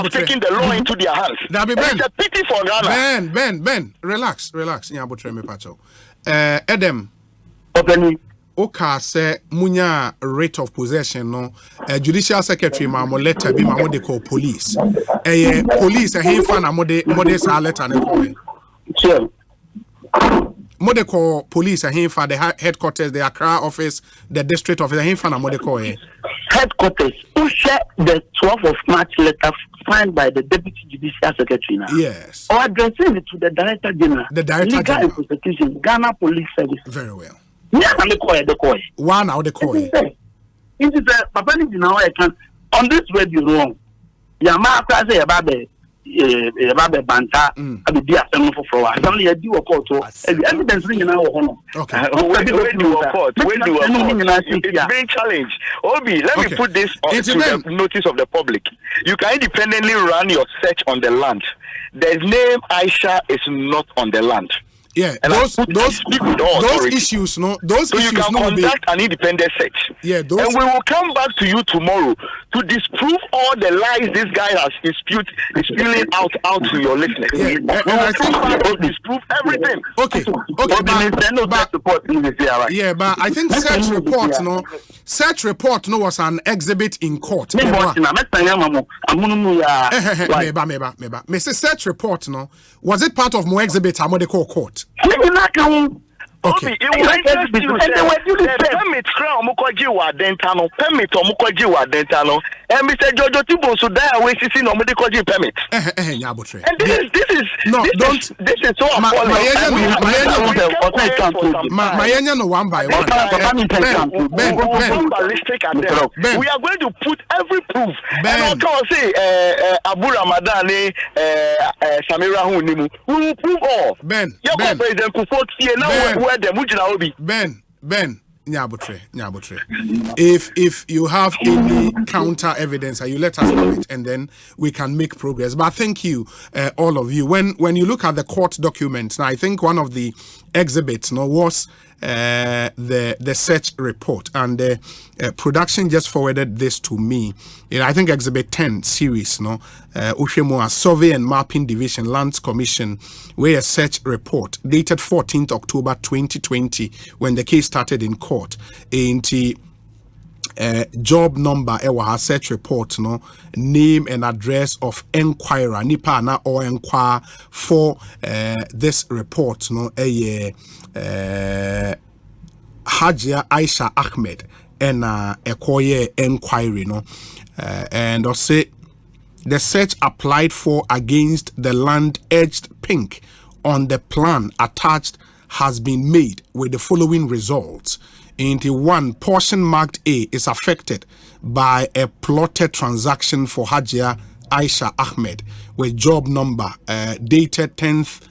taking the law into their hands. It's a pity for Ghana. Ben relax nyabotre me pacho Edem Oka say munya rate of possession no judicial secretary ma mo letter bi ma mo de call police police fa na mo de sa letter na call sure mo de call police fa the headquarters, the Accra office, the district office fa na mo de call headquarters who share the 12th of March letter signed by the deputy judicial secretary now. Yes. Or addressing it to the director general. The director legal general. And prosecution, Ghana Police Service. Very well. Yeah, the call. One out the call. It is a papa now I can on this way you wrong. Yama say about Banta, I be dear for only a do a court. Evidence ring now. Okay. When do a court? It's being challenged. Obi, let me put this on to the notice of the public. You can independently run your search on the land. The name Aisha is not on the land. Yeah, and those issues, no, those so issues. You can conduct an independent search. Yeah, and we will come back to you tomorrow to disprove all the lies this guy has spewing out to your listeners. Yeah, and I think to disprove everything. Okay, but I think search report, no, was an exhibit in court. Me say search report, no, was it part of my exhibit? I'm the court. Okay. It will interest you. Permit crown mukoji wa dentano. Permit mukoji wa dentano. And Mr. Jojo Bonsu die away sisi no mukoji permit. And this is so appalling. No one by one. We are going to put every proof. And I can say Abu Ramadan Samira Hunimu. We will prove all. Ben. President Kufot now Ben, Nyabotre. If you have any counter evidence, you let us know it, and then we can make progress. But thank you, all of you. When you look at the court documents, now I think one of the exhibits was the search report, and the production just forwarded this to me. I think Exhibit 10 series, Ushemua Survey and Mapping Division, Lands Commission, where a search report dated 14th October 2020 when the case started in court. Job number ewa search report name and address of enquirer nipa na or enquire for this report Hajia Aisha Ahmed and Ekoye enquiry and also the search applied for against the land edged pink on the plan attached has been made with the following results. Into one, portion marked A is affected by a plotted transaction for Hajia Aisha Ahmed with job number dated 10th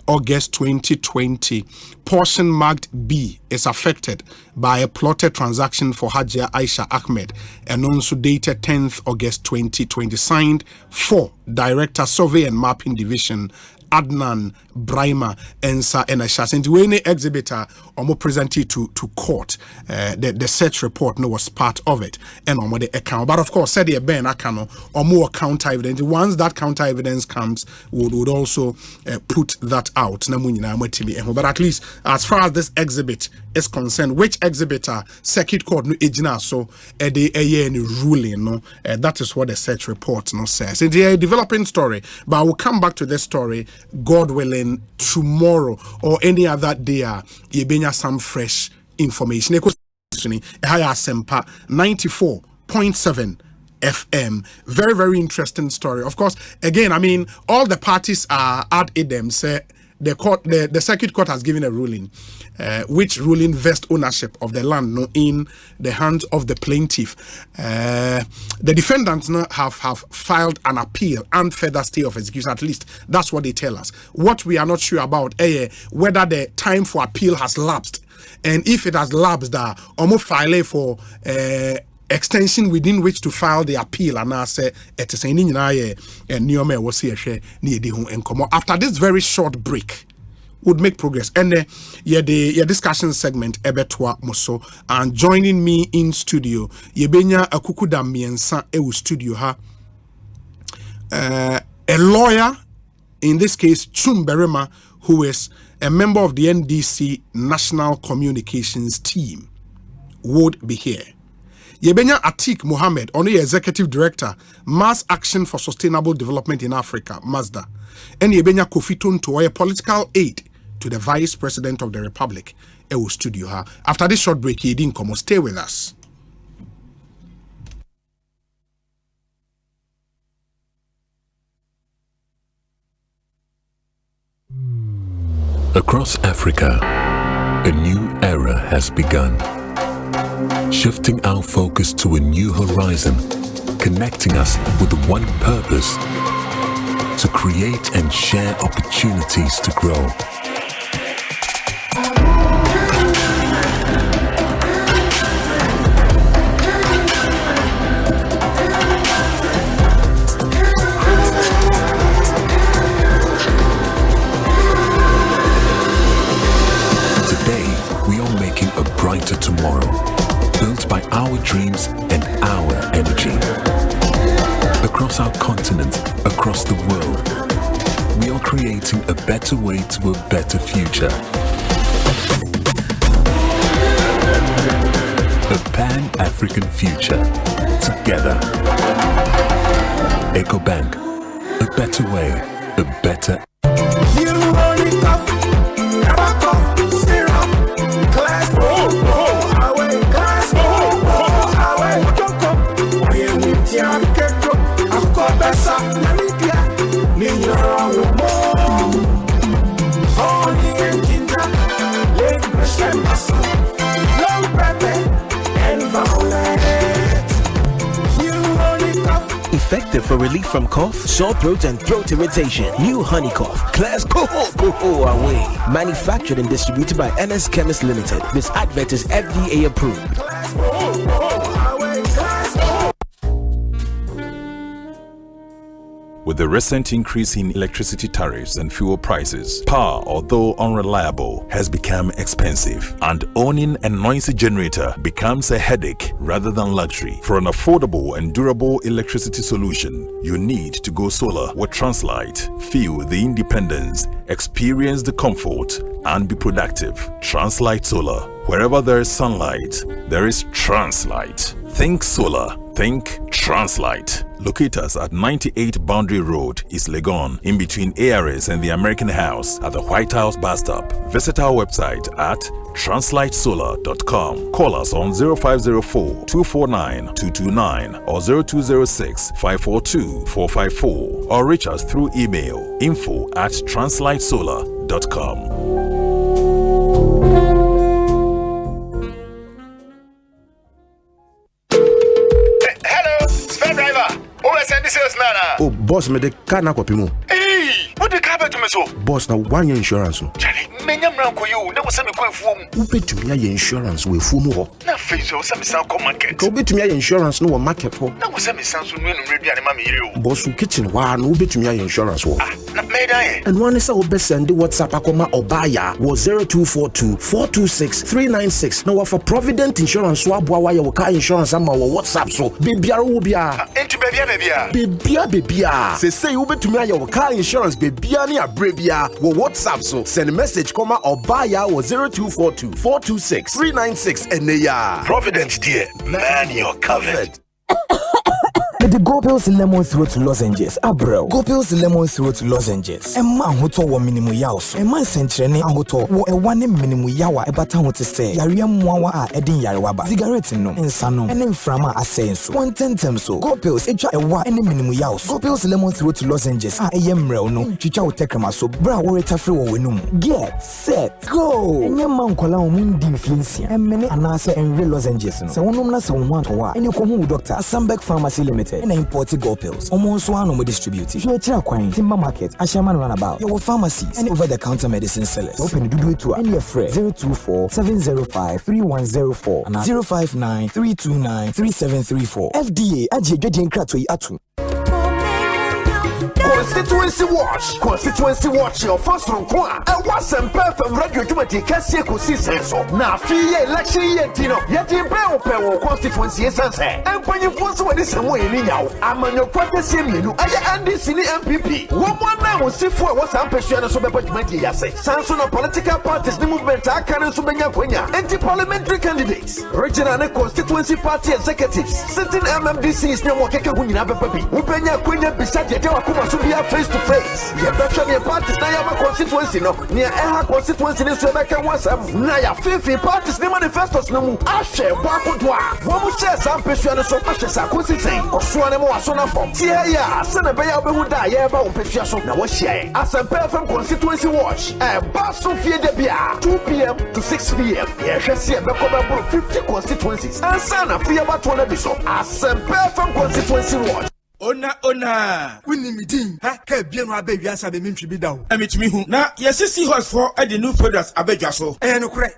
August 2020. Portion marked B is affected by a plotted transaction for Hajia Aisha Ahmed, and also dated 10th August 2020. Signed for Director Survey and Mapping Division Adnan Brahima Ensa Enashas. And when the exhibitor almost presented to court, the search report was part of it, and on the account. But of course, said the Ben Akano or more counter evidence. Once that counter evidence comes, we would also put that out. But at least as far as this exhibit is concerned, which exhibitor circuit court no ejina so any ruling no that is what the search report no says. It's a developing story, but I will come back to this story, God willing, tomorrow or any other day. You bring some fresh information. Asempa 94.7 FM. Very, very interesting story. Of course, again, I mean, all the parties are at them. Say the court, the circuit court has given a ruling, which ruling vests ownership of the land in the hands of the plaintiff. The defendants have filed an appeal and further stay of execution. At least that's what they tell us. What we are not sure about whether the time for appeal has lapsed, and if it has lapsed, almost file for extension within which to file the appeal. And I say it is any after this very short break would make progress. And the discussion segment ebetwa moso, and joining me in studio yebenya akukuda miensa ewu studio ha, a lawyer, in this case Chumberema, who is a member of the NDC National Communications team, would be here. Yebenya Atik Mohammed, only Executive Director, Mass Action for Sustainable Development in Africa, MASDA. And Yebenya Kofi Tonto, a political aide to the Vice President of the Republic, Ewo Studio ha. After this short break, he didn't come. Stay with us. Across Africa, a new era has begun. Shifting our focus to a new horizon, connecting us with one purpose: to create and share opportunities to grow. Today, we are making a brighter tomorrow, built by our dreams and our energy. Across our continent, across the world, we are creating a better way to a better future. A Pan-African future. Together. EcoBank. A better way. A better. Effective for relief from cough, sore throat, and throat irritation. New Honey Cough. Class Coho away. Manufactured and distributed by NS Chemist Limited. This advert is FDA approved. With the recent increase in electricity tariffs and fuel prices, power, although unreliable, has become expensive, and owning a noisy generator becomes a headache rather than luxury. For an affordable and durable electricity solution, you need to go solar with Translight. Feel the independence, experience the comfort, and be productive. Translight Solar. Wherever there is sunlight, there is Translight. Think solar. Think Translight. Locate us at 98 Boundary Road, East Legon, in between ARS and the American House at the White House bus stop. Visit our website at translightsolar.com. Call us on 0504-249-229 or 0206-542-454 or reach us through email info@translightsolar.com. Oh, boss, me the car na kwapi mu. Hey, what the car to me Boss, now 1 year insurance. Menya mranko you na wose me kwanfuo mu. Ubetumi aye insurance we fuo mu ho. Na face o se me san come market. Ka ubetumi aye insurance no wo market ho. Na wose me san so no aduane ma me yire o. Boss kitchen wa no ubetumi aye insurance ho. Na me da ye. And one is a be send WhatsApp akoma obaya wo 0242 426 396. Now for Provident Insurance wa boa wa ye wo car insurance ama wo WhatsApp so. Bebiara wo bia. Enti bebia. Bebia. Say ubetumi aye wo car insurance bebia ni abrebia wo WhatsApp so. Send a message comma or buy our 0242 426 396 and they are Providence, dear. Man, you're covered. The Gopils lemon throat lozenges, abro. Gopils lemon throat lozenges. A man who told one minimum yaws. A man sent training and who told a 1 minimum yawa a batan to say. Yariam Mwawa Edin Yarwaba. Cigarette no, and Sano, and then Frama a saying so. 1 10 so. Gopils, a 1 any minimum yaws. Gopils lemon throat lozenges. A yam real no. Chicha will take so bra or a free winum. Get set, go. And your man call out Mundi Flincy. And many anasa and real lozenges. So one woman has 1 to 1. And you come with Dr. Asempa Pharmacy Limited. And imported gold pills. Almost one we distribute. If you're a Chirakwine, Timber Market, Ashaman Runabout, your pharmacies, and over-the-counter medicine sellers. Open the do it to any friend 024-705-3104 and 059-329-3734. FDA, Ajay Jodin Kratoi Atu. Constituency watch your first from Kwa and what's and perfect radio to Cassia Ekosiisen so now free election yet yet in Bell constituency is and when you force what is away anyhow I'm on your quarter same you and this in the MPP 1 now will see for what's I'm pursuing so about say Samson of political parties the movement I can Subenya anti-parliamentary candidates regional and constituency party executives sitting MMDC is no more Keka Winina Papi Upenya Quenya beside the Wakuma face to face. You better be a parties now your constituency no. Near Eha constituency in Rebecca was now your 50 parties the manifestos no mu. Ashe Wakudwa. One share some person so much as I could say. Oswanemo Asona from. Tia ya send be Behuda Yeba Upeshaso. Now what share? Asempa from constituency watch. Basso Fie de Bia 2 p.m. to 6 p.m. Yes, see a 50 constituencies. And Sana Fia Batona Biso. Asempa from constituency watch. Ona winni midin ha ka bia no abawia sa be mentwi bi da wo emetimi hu na yesi horse for the new products abadwa so no kure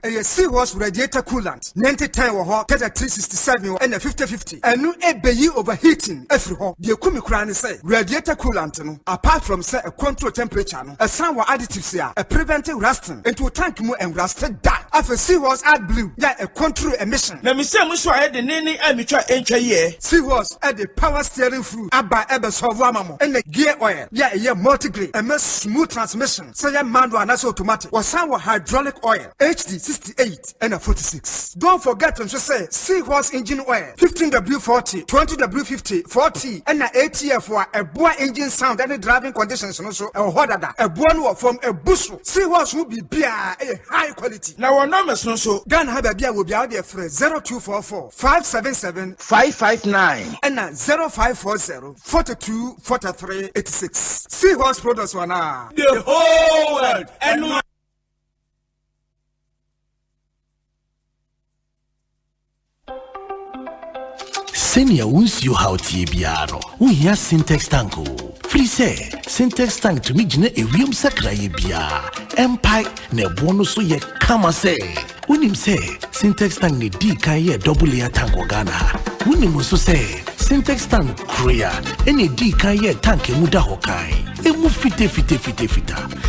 horse radiator coolant 90 10 wo ho kata 367 and 50 enu ebeyi overheating afri ho de kumi kura ne say radiator coolant no apart from say a control temperature no a san wa additives ya a preventing rusting into tank mu and rusted da afa horse add blue ya a control emission na me say mu so aye de nene amitwa entwa ye horse add the power steering fluid Abba Ebe Sovamamo and the gear oil. Yeah, multi-grade and smooth transmission. So yeah, manual and automatic. Or some hydraulic oil. HD 68 and a 46. Don't forget to say Seahorse engine oil. 15W40, 20W50, 40 and a ATF for a boy engine sound and the driving conditions also a hodada. A one from a bushel. Seahorse will be beer a high quality. Now our numbers no so. Gun have a beer will be out there for 0244 577 559 and a 0540 42 43 86. Seahorse products one the whole world and Senior won't you how Tibiano. We hear syntax tanko. Free say syntax tank to me jine a real sakraye bia. Empire ne bono so ye kama say. Unim say syntax tank ne di kan ye double layer tank Ghana. Unim so say syntax tank Korea. Any di kan ye tank muda hokai. Emu fite.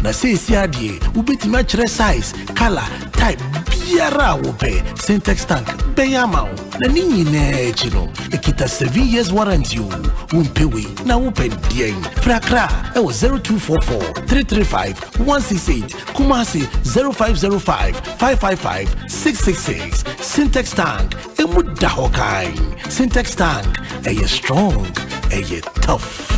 Na say si adie ubeti match size, color, type biara wo be syntax tank be yamao. Na ninyi ne chino. Ekita 7 years warranty you. Umpewe na open dien. Frakra e was 0244 335 168. Kumasi 0505 555 666. Syntax tank emu dahokai. Syntax tank a strong, a tough.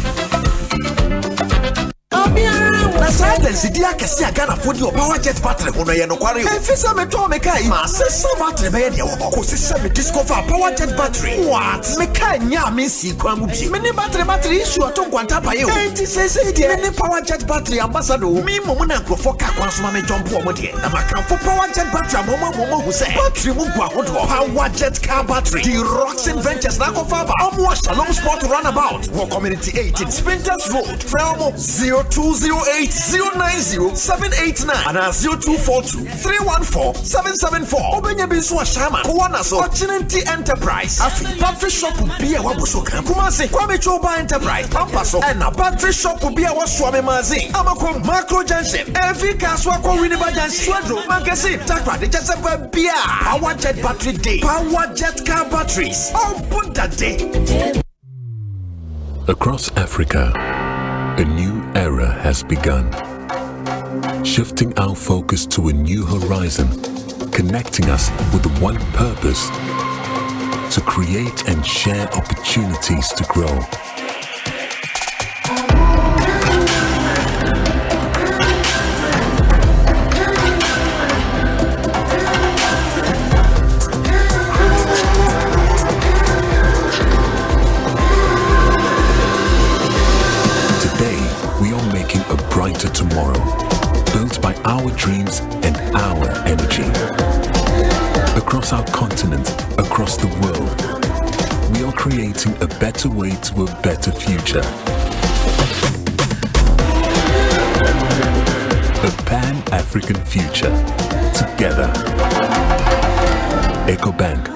Na silence dia kesi agana fodi o power jet battery hono ye no kware e fisa me to me kai ma sesa battery be ye wo ko sesa me discover power jet battery what me kai nya me si kwa mu bi me ne battery issue to kwanta pa ye o enti sesa dia me ne power jet battery ambassador mi mo na krofo ka kwa so ma me jump o mo de na maka fo power jet battery mo hu say battery mu gwa hodo power jet car battery the rocks ventures na ko fa ba omo shalom sport runabout wo community 18 sprinters road from 0 0208090789 and 0242314774. Obenya Binsu Ashama, Kuwanaso, Ochinenti Enterprise, Afi, Battery Shop will be a Wabusoka, Kumasi, Kwame Choba Enterprise, Pampaso, and a battery shop will be a Waswame Mazi, Amako Macro Junction, every Caswako Winneba Junction, Swadro, Magazine, Takra, the Jasaba Bia, Power Jet Battery Day, Power Jet Car Batteries, oh, put that day. Across Africa, a new era has begun, shifting our focus to a new horizon, connecting us with one purpose: to create and share opportunities to grow. Brighter tomorrow, built by our dreams and our energy. Across our continent, across the world, we are creating a better way to a better future. A Pan-African future. Together. EcoBank.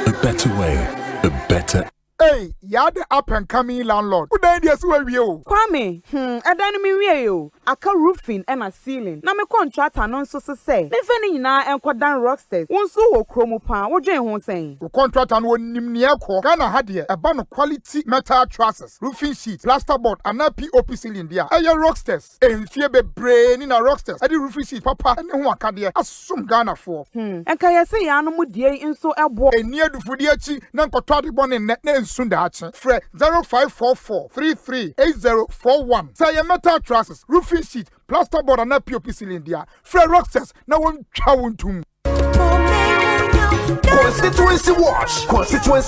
A better way, a better. Hey, you're the up and coming landlord. Who died yes where you? Kwame, I don't mean you. I can roofing and a ceiling. Now my contract and so say. Never na and quadan rocksters. One so chromo pan. What Jane won't say. The contract and one nimniako. Ghana had here a band of quality metal trusses, roofing sheets, plasterboard, and a POP ceiling there. Aye, rocksters. And fear be brain in a rocksters. I did roofing sheet, papa, and then one cadia. Assume Ghana for. And can I say I no dear in so a boy near the Fudiachi, Nanko Toddy Bon and net Sundachi. Fred 0544 338041. Say metal trusses, roofing sheet, plasterboard, and a POP ceiling there. Fred rocksters. Now one chawuntum. Constituency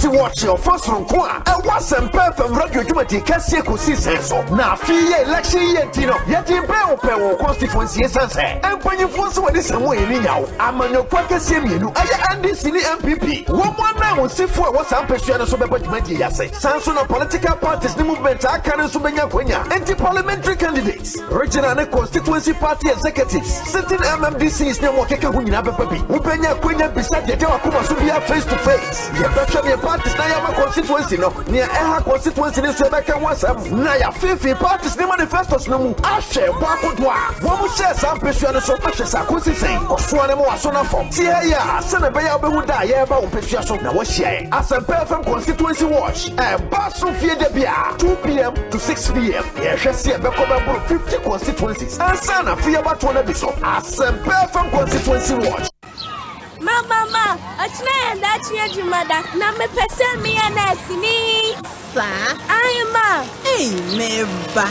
Watch, your first from Kwa, and Asempa from Retroactive Ekosiisen So. Now, fee election year, Tino, yet in Bell constituency sunset. And when you force what is away in now, I'm on your pocket same you, I am this in the MPP. One now will see for what's up to so much yes. Sanson of political parties, the movement, I can Subenya Quenya, anti-parliamentary candidates, regional and constituency party executives, sitting MMDCs, no more Keka Hunaba Papi, Upenya Quenya beside the Kuma Subia face to face. You better be a party, Naya constituency, no, near Eha constituency in Sebeka was Naya Fifi parties, the manifestos, no, Ashe, Wakudwa, one share some Peshuan so much as I could say, or Swanamo Asona from Tia, Senabaya Buda, Yaba, Peshuaso, now what's she? Asempa from Constituency Watch, and Basu Fia de Bia, 2 p.m. to 6 p.m. Yes, I see a Bekoba 50 constituencies, and Sana Fia Batona Biso, Asempa from Constituency Watch. Mama, achina ndachi ya jumada na mepese mi anasini. Sa? Aye ma. Meba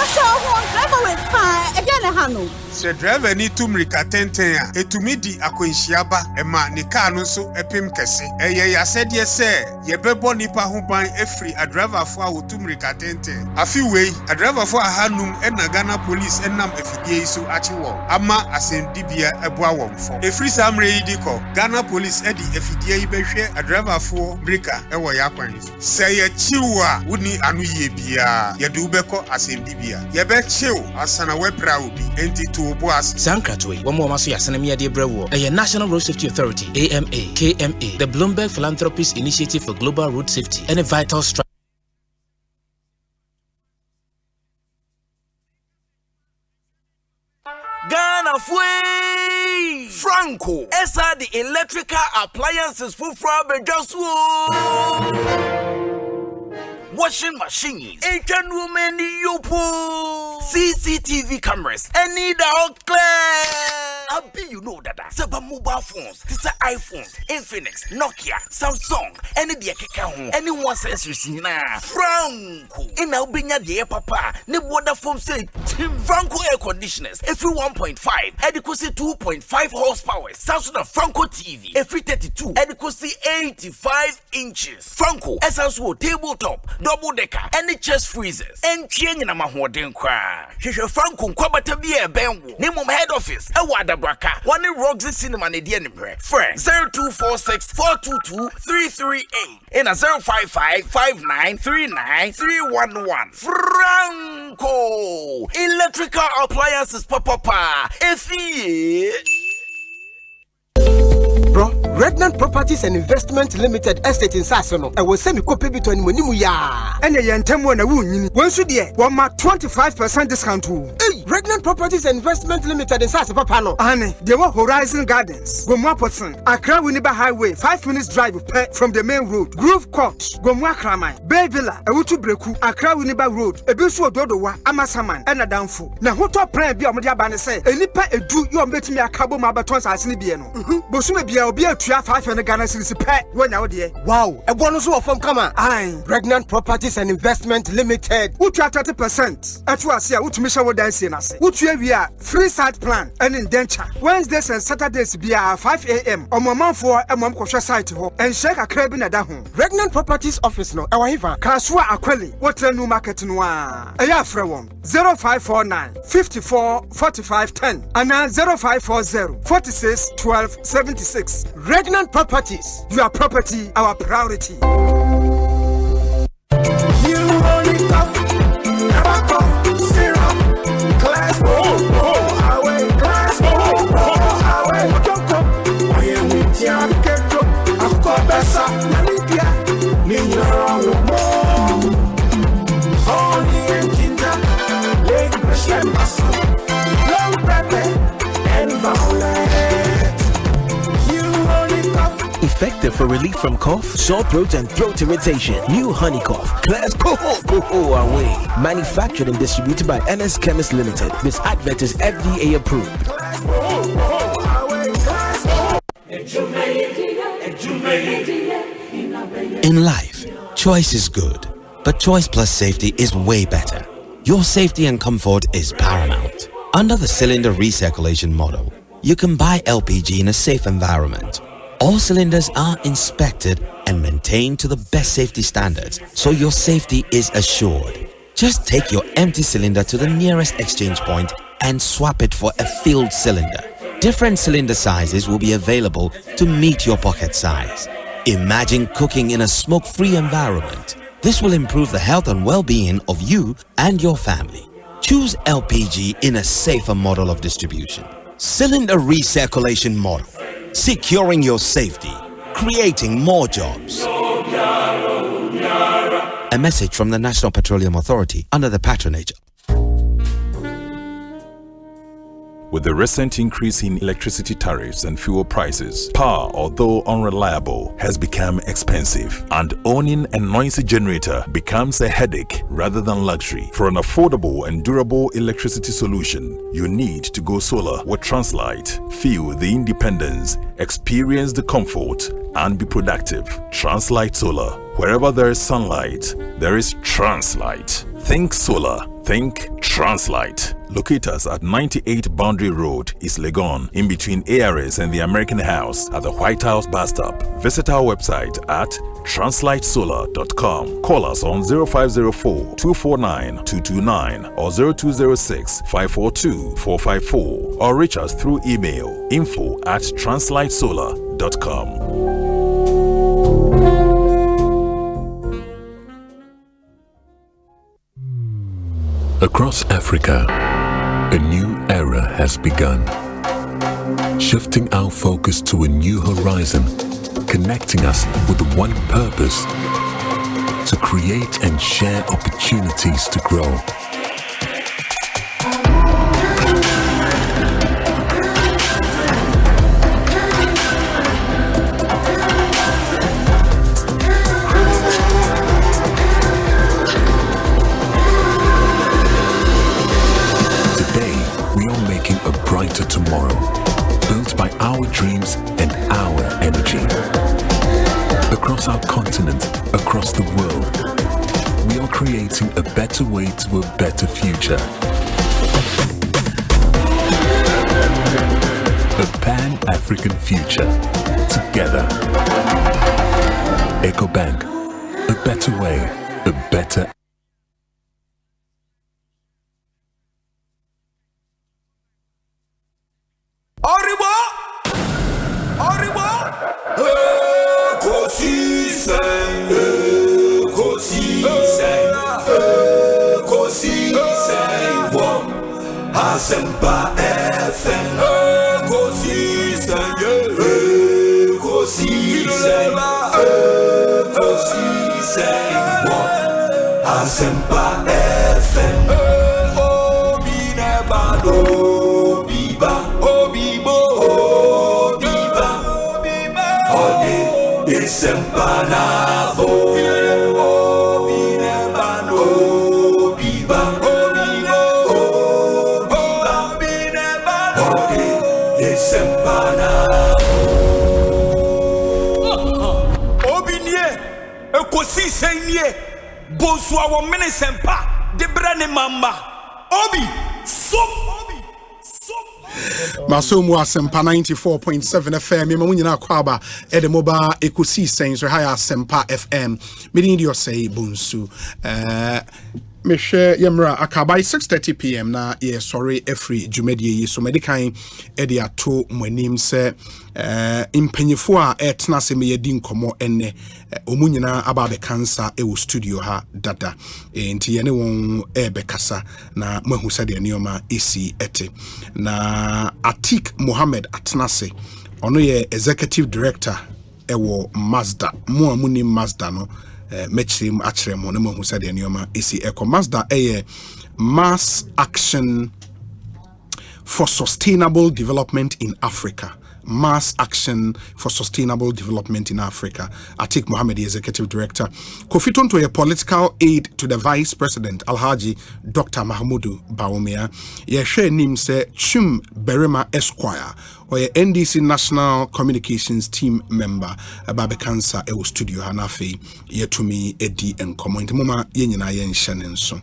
so ho driver we pa e na hanu. Se driver ni tumrika tenten a etumi di akwanhyiaba e ma ne car no so epim kese. Eye ya said se ye bebo nipa ho ban efri a driver fo a wotumrika tenten. Afi wei a driver fo ahanum e na Ghana police enam efidie so achi wo. Ama asendibia eboa womfo. Efri samre yi di ko Ghana police edi efidie yi behwe a driver fo breaker e wo ya kwan. Se ye chiwa woni anu ye bia ye de ubeko asendibia. Ye be chiw asana we bra obi enti to Sankratwe, one more maso yasana mi ade brewo. A National Road Safety Authority, AMA, KMA, the Bloomberg Philanthropies Initiative for Global Road Safety, and a vital strike. Ghana Fwe Franco, Esa the electrical appliances for Frabejaswo. Washing machines, Asian women, Yopo, CCTV cameras, and need all clear. I be you know that. Seba mobile phones, this are iPhones, Infinix, Nokia, Samsung, any the Keka, anyone says you see now. Franco, in Albania, the papa, ne water foam say, Franco air conditioners, every 1.5, adequacy 2.5 horsepower, Samsung Franco TV, every 32, adequacy 85 inches. Franco, essential tabletop, double decker, any chest freezers, and change in a mahoden cry. Franco, Kwabena, Bengu, name of head office, a wada Braka. One Roxy Cinema Nedian Bre. Friend 0246 422 338 and a 055 5939 311. Franco Electrical Appliances Papa. Bro, Redland Properties and Investment Limited Estate in Sasono. I will send me copy between Munimuya. And the Yantemo and a wound. Once you dear, 25% discount. Hey, Redland Properties and Investment Limited in Sasapano. Anne, there were Horizon Gardens, Gomwaperson, Accra Winneba Highway, 5 minutes drive from the main road. Grove Court, Gomwa Kramai, Bay Villa, Awutu Breku, Accra Winneba Road, Ebisu Dodowa, Amasaman, and a downfall. Now, what a plan be on the Abane say, and Nipa Edu, you are making me a cabo mabatons as Nibiano. Bosume Bia. Be a 5 and a Ghana city pet when out there. Wow, a bonus from Kama. Aye, Pregnant Properties and Investment Limited. Who try 30%? At was here, which mission would dance in us. Which we are free site plan and indenture. Wednesdays and Saturdays be 5 a.m. on my mom for a mom kosher site and shake a crab in a dahum. Pregnant Properties Office no, our hiva. Kaswa Aqueli, what a new market noir. A year from 0549 54 45 10 and 0540 46 12 76. Regnant Properties, your property, our priority. You only cough, never cough, syrup, glass, away, glass, away, I am with your ghetto, I've got Bessa, Nalipia, Nina, only in Kinda, Lake Christian Muscle, Low Pepper, and Violet. Effective for relief from cough, sore throat, and throat irritation. New Honey Cough. Class away. Manufactured and distributed by NS Chemist Limited. This advert is FDA approved. In life, choice is good, but choice plus safety is way better. Your safety and comfort is paramount. Under the cylinder recirculation model, you can buy LPG in a safe environment. All cylinders are inspected and maintained to the best safety standards, so your safety is assured. Just take your empty cylinder to the nearest exchange point and swap it for a filled cylinder. Different cylinder sizes will be available to meet your pocket size. Imagine cooking in a smoke-free environment. This will improve the health and well-being of you and your family. Choose LPG in a safer model of distribution. Cylinder recirculation model. Securing your safety, creating more jobs. A message from the National Petroleum Authority under the patronage. With the recent increase in electricity tariffs and fuel prices, power, although unreliable, has become expensive, and owning a noisy generator becomes a headache rather than luxury. For an affordable and durable electricity solution, you need to go solar with Translight. Feel the independence, experience the comfort, and be productive. Translight Solar. Wherever there is sunlight, there is Translight. Think solar. Think Translight. Locate us at 98 Boundary Road, East Legon, in between ARS and the American House at the White House bus stop. Visit our website at translightsolar.com. Call us on 0504-249-229 or 0206-542-454 or reach us through email info@translightsolar.com. Across Africa, a new era has begun, shifting our focus to a new horizon, connecting us with one purpose: to create and share opportunities to grow. Brighter tomorrow, built by our dreams and our energy. Across our continent, across the world, we are creating a better way to a better future. A Pan-African future, together. EcoBank, a better way, a better. Asempa FM Ekosiisen Asempa FM Obinebado Biba Obibo Biba Ode Asempa Nabo Obinebado Biba Ekosiisen Bonsu our Asempa de brane mamba Obi Masomu Asempa 94.7 FM me munyina kwaba e de mobile Ekosiisen so high Asempa FM me di Osei Bonsu me share yemra akabai 6:30 p.m. na sorry every jumedie so medikan e de ato mwanim se impanyefo a etna se me yedi nkomo enne omunyina ababe cancer e wo studio ha dada enti yene won ebe kasa na mahu sade nioma esi ete na Atik Mohammed Atnase ono ye executive director e wo Mazda mo amuni Mazda no mechrim achremo na mahu sade nioma esi eko Mazda mass action for sustainable development in Africa. Mass Action for Sustainable Development in Africa. Atik Mohammed, Executive Director. Kofiton to a political aid to the Vice President, Alhaji Dr. Mahmudu Bawumia. Yeshe nim se Chum Berema Esquire, or a NDC National Communications Team member, Babe Cancer Ewo Studio Hanafi, Yetumi Edi and Comment Muma Yenina Yen Shanenso.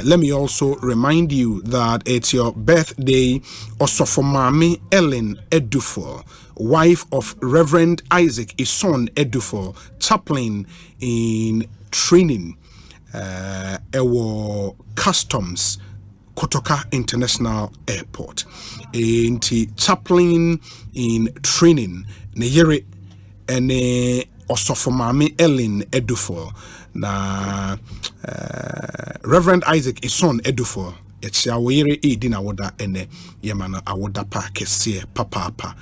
Let me also remind you that it's your birthday, also for Mami Ellen Edufo, wife of Reverend Isaac Ison Edufo, chaplain in training, Ewo Customs, Kotoka International Airport. Inti chaplain in training, Neyere ene Osofomami Ellen Edufo, na Reverend Isaac Ison Edufo. It's our edina woda ene yemana awoda pa kese papa.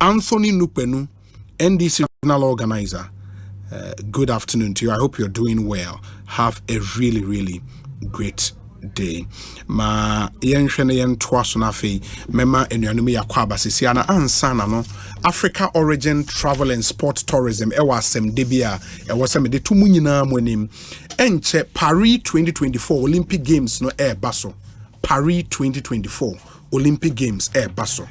Anthony Nupenu, NDC regional organizer. Good afternoon to you. I hope you're doing well. Have a really great day. Ma yenhwene yen twaso na fe mema enuanum yakwaba sisiana ansana no Africa Origin Travel and Sport Tourism ewa asem debia ewa se me de tumu nyina monim enche Paris 2024 Olympic Games no baso. Paris 2024 Olympic Games baso.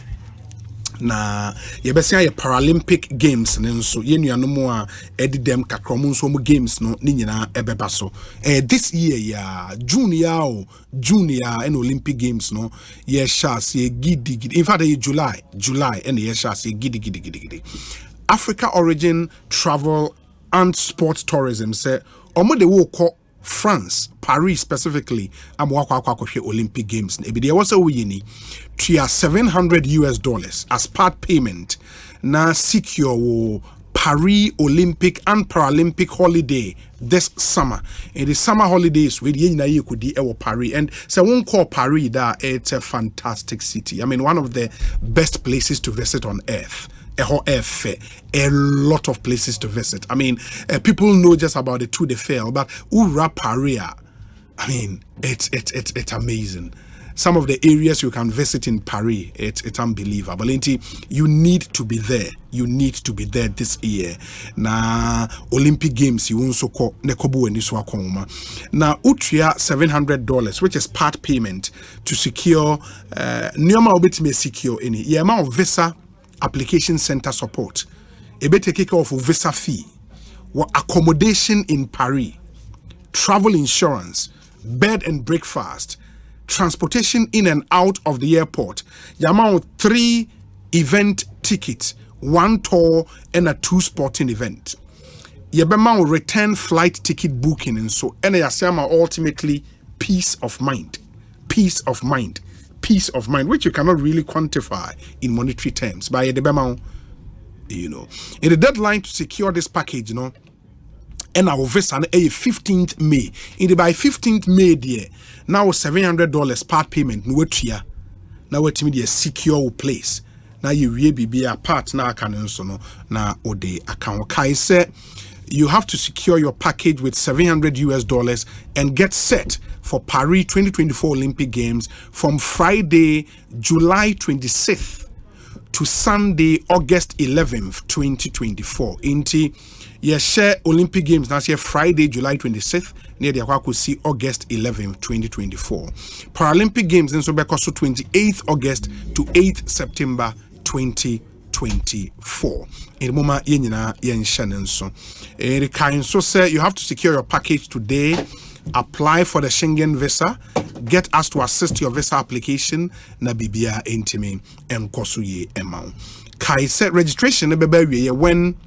Na yebesia ye Paralympic Games nenso yenuanom a edidem kakromo nso mu games no ni nyina ebeba so this year ya June and Olympic Games no ye shas ye gidi in fact July and ye shas ye gidi Africa Origin Travel and Sport Tourism say omo de wo ko France, Paris specifically, I'm walking Olympic Games. Ebi there was a wini to $700 as part payment. Na secure Paris Olympic and Paralympic holiday this summer. In the summer holidays, we could do Paris, and so won't call Paris that it's a fantastic city. I mean, one of the best places to visit on earth. A lot of places to visit. I mean, people know just about the Tour de France, but Ura Paria, I mean, it's amazing. Some of the areas you can visit in Paris, it's unbelievable. You need to be there. You need to be there this year. Na Olympic Games, you also call Nekobu and Niswakoma. Na Utria $700, which is part payment to secure Nyoma Obit secure any amount of visa application center support. A better kick off visa fee, accommodation in Paris, travel insurance, bed and breakfast, transportation in and out of the airport. Yamao 3 event tickets, 1 tour and a 2 sporting event. Yabama return flight ticket booking and so and yasama ultimately peace of mind, which you cannot really quantify in monetary terms. By the Bemau, you know. In the deadline to secure this package, you know, and our visa on 15th May. In the by 15th May, dear, now $700 part payment. No here. Now what me the secure place. Now you really be a part now can also no na ode account. Kai said you have to secure your package with $700 and get set for Paris 2024 Olympic Games from Friday, July 26th to Sunday, August 11th, 2024. Inti share Olympic Games now here Friday, July 26th, near the Akwakusi, August 11th, 2024. Paralympic Games in Sobeko 28th August to 8th September 2024. In the moment, yen Shannon so. So say you have to secure your package today. Apply for the Schengen visa. Get us to assist your visa application. Na bibia intime and kosuye amount. Kai said registration when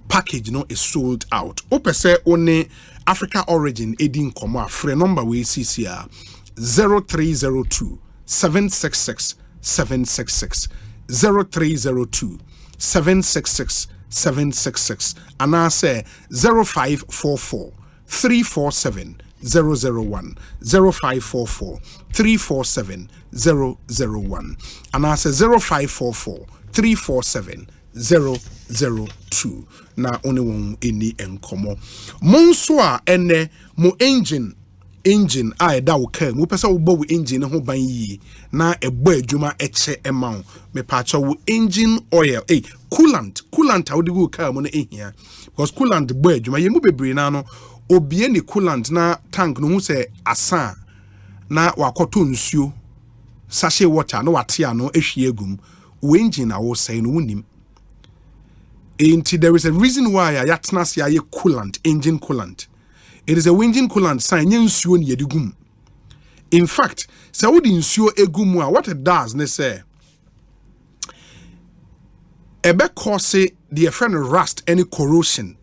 package is sold out. Ope say only Africa origin edin koma free number we CCR 0302 766 766 0302 766 766 and I say 0544 347 001 0544 347 001 and I say 0544 347 002 na only one any enkomo monsua ene mo engine a da wo ka mo pesa wo bo engine ho ban yi na ebo adwuma eche ema me pa cha wo engine oil coolant a wo de go ka mo na ehia because coolant bo adwuma ye mu bebre na no obie ni coolant na tank no hu se asa na wakoto nsuo sachet water no watia no ehwie egum wo engine a wo sai no wunim. There is a reason why I yatnas ya coolant, engine coolant. It is a engine coolant sign nsuo ni yedigum. In fact, so wodi nsuo egum what it does ne say ebe cause the friend rust any corrosion.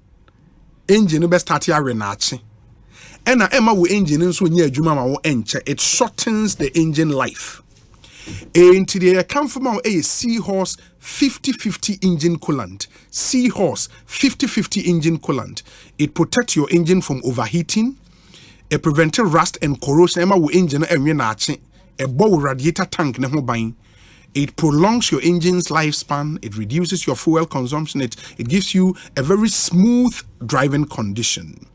Engine be start ya renachi. Ena ema wo engine nso nya adwuma ma wo enche. It shortens the engine life. Into the account from our Seahorse 50-50 engine coolant. Seahorse 50-50 engine coolant. It protects your engine from overheating. It prevents rust and corrosion. Emma wo engine nachi. A bow radiator tank ne ho ban. It prolongs your engine's lifespan. It reduces your fuel consumption. It gives you a very smooth driving condition.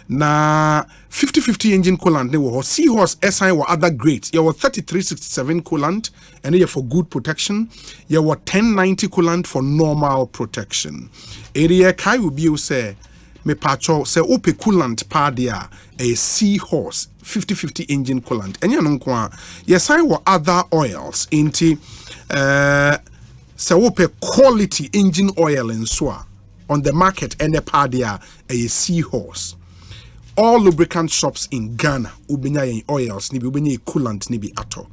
Na 50-50 engine coolant, they were Seahorse SI or other grades. You were 3367 coolant, and you for good protection. You were 1090 coolant for normal protection. Area Kai will be say, me pacho say ope coolant padia a Seahorse 50-50 engine coolant. And you know, yes, I were other oils into say ope quality engine oil and so on the market and the padia a Seahorse. All lubricant shops in Ghana, ubenya yen oils, nibi ubenya coolant nibi ato.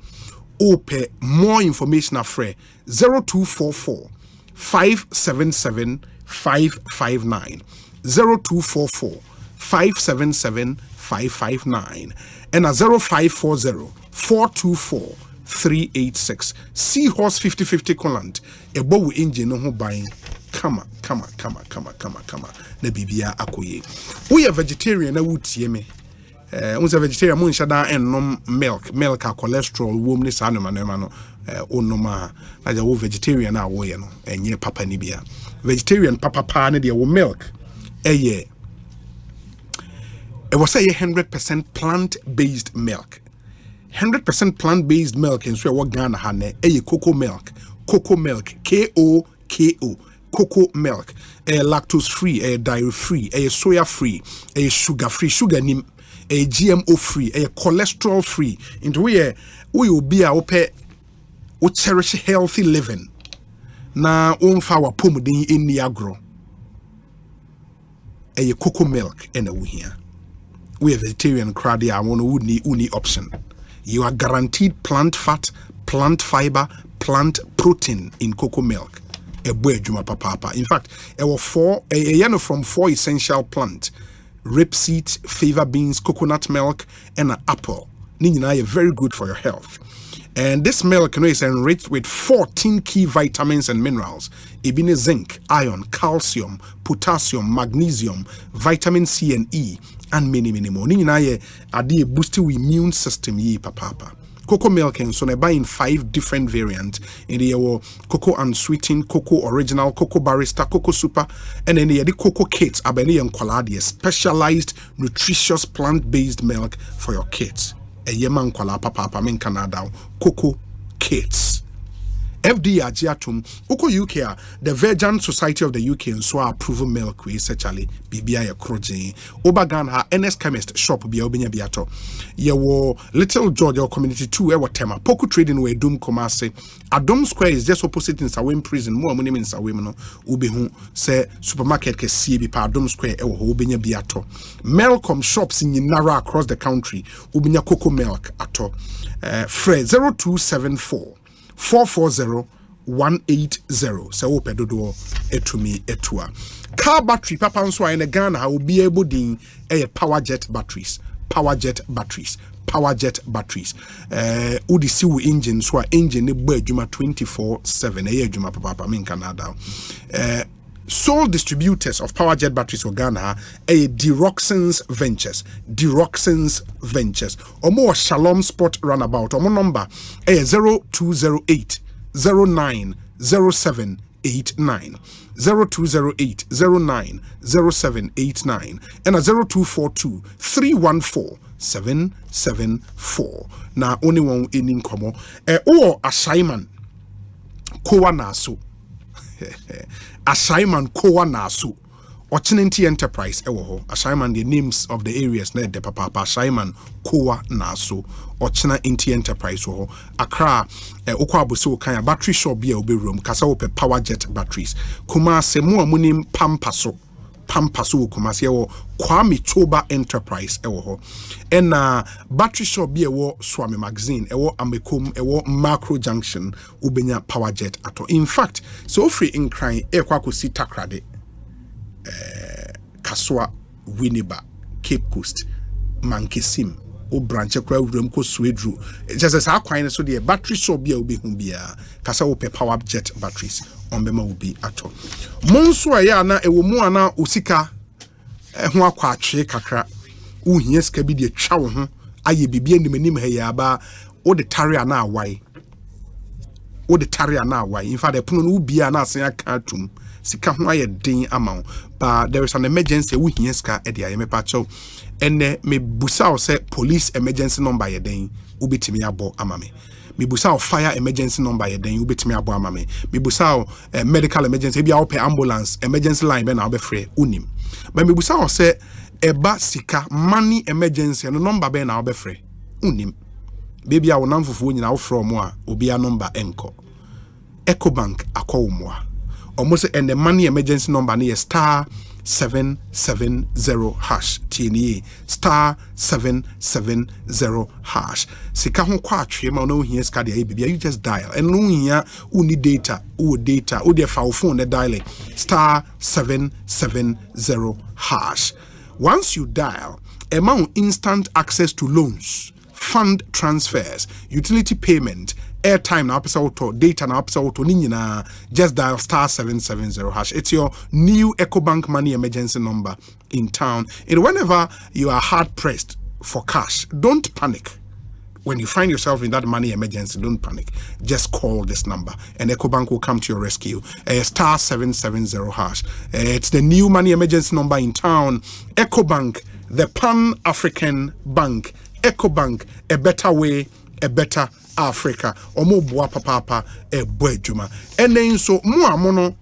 Ope more information afre 0244 577 559 0244 577 559 and a 0540 424 386. Seahorse 50-50 coolant. Ebo wu engine no ho buying. Come on. Na bibia akoye. We are vegetarian na wutie me. Unse vegetarian mun shada ennom milk a cholesterol wom ni sa no no onoma na ja wo vegetarian na wo ye no enye papa ni bia. Vegetarian papa ne de wo milk. It was a 100% plant-based milk. 100% plant-based milk in so what Ghana hane cocoa milk, KOKO, cocoa milk, lactose free, dairy free, soya free, sugar free, sugar nim, GMO free, cholesterol free. Into we will be our pet, we cherish healthy living. Na umfa wa pomudin in the agro. Cocoa milk and we here. We are vegetarian crowd here. I want uni option. You are guaranteed plant fat, plant fiber, plant protein in cocoa milk. In fact, there were from 4 essential plants: rapeseed, fava beans, coconut milk, and an apple. Nina are very good for your health. And this milk is enriched with 14 key vitamins and minerals. Ibine zinc, iron, calcium, potassium, magnesium, vitamin C and E, and many more. Ninaye adi boost your immune system ye papa. Cocoa milk and so they buy in 5 different variants. In the cocoa unsweetened, cocoa original, cocoa barista, cocoa super, and then the cocoa kits abeni and quality, specialized nutritious plant-based milk for your kids. A yeman kwala papa min Canada cocoa kits. FDA agiatum uko UK the Virgin Society of the UK and so approve milk we essentially BBI kroje Obagan ha NS chemist shop bi obenya biato ye wo Little Georgia community 2 e wo tema poku trading we dum komase Adom Square is just opposite in Sawem prison mo amuni in Sawem no ubehu se supermarket ke sie bi pa Adom Square e wo obenya biato Melcom shops in Nara across the country ubenya cocoa milk ato Fred 0274 440-180. So pedodo etumi etua. Car battery papa nso in Ghana will be able to power jet batteries. Udi siwu engine so engine ne bo adwuma 24/7 adwuma papa in Canada. Sole distributors of power jet batteries for Ghana Deroxens Ventures. Or more Shalom Spot Runabout. Or more number 0208 09 0789. 0208 09 0789 and a 0242 314 774. Now only one in Komo or a Simon Kowa Nasu. Assignment Kowa Nasu Ochinenti Enterprise ewo assignment the names of the areas na de papa assignment Kowa Nasu Ochina Inti Enterprise wo Accra okwa abuso kan battery shop bia obe room kasa wo pe power jet batteries kuma se mu amunim pampaso Kumasi ewo Kwame Choba Enterprise ewo and battery shop bi ewo Swami Magazine ewo Amekom ewo Macro Junction ubenya power jet ato. In fact so free in crying ekwa kosi Takrade Kaswa Winneba Cape Coast Mankesim o branch kwa wurem ko Swedru just as akwan so the battery shop bi obi hu bia kasa wo pe power jet batteries ombema will be ato monso aya na ewo mu ana osika ho akwa atwe kakra uhie sika bi de twa wo ho aye bibia nimanim ha ya ba o de tare ana awai in fact the puno no bia na asen aka atum sika ho aye den ama but there is an emergency uhie sika e de aye mepa cho ene me busa say police emergency number ye den ubetimi abo ama me busa fire emergency number ye den ubetimi abo ama me busa medical emergency bia ope ambulance emergency line be na obefre unim but me busa say eba sika money emergency no number be na obefre unim baby a wonam fufu nyina wo from a obi a number enko Ecobank akowumwa almost and the money emergency number na star 770 hash TNA star 770 hash sika ho kwa atwe ma no hia ska de bibia you just dial and no hia uni data o de fa phone na dial star 770 hash. Once you dial amount instant access to loans, fund transfers, utility payment, airtime na apesa auto, data na apesa auto, ninyina, just dial star 770 hash. It's your new Ecobank money emergency number in town. And whenever you are hard pressed for cash, don't panic. When you find yourself in that money emergency, don't panic. Just call this number and Ecobank will come to your rescue. Star 770 hash. It's the new money emergency number in town. Ecobank, the Pan-African Bank. Ecobank, a better way, a better Africa. Omo boa papa e boejuma. And then so mo amono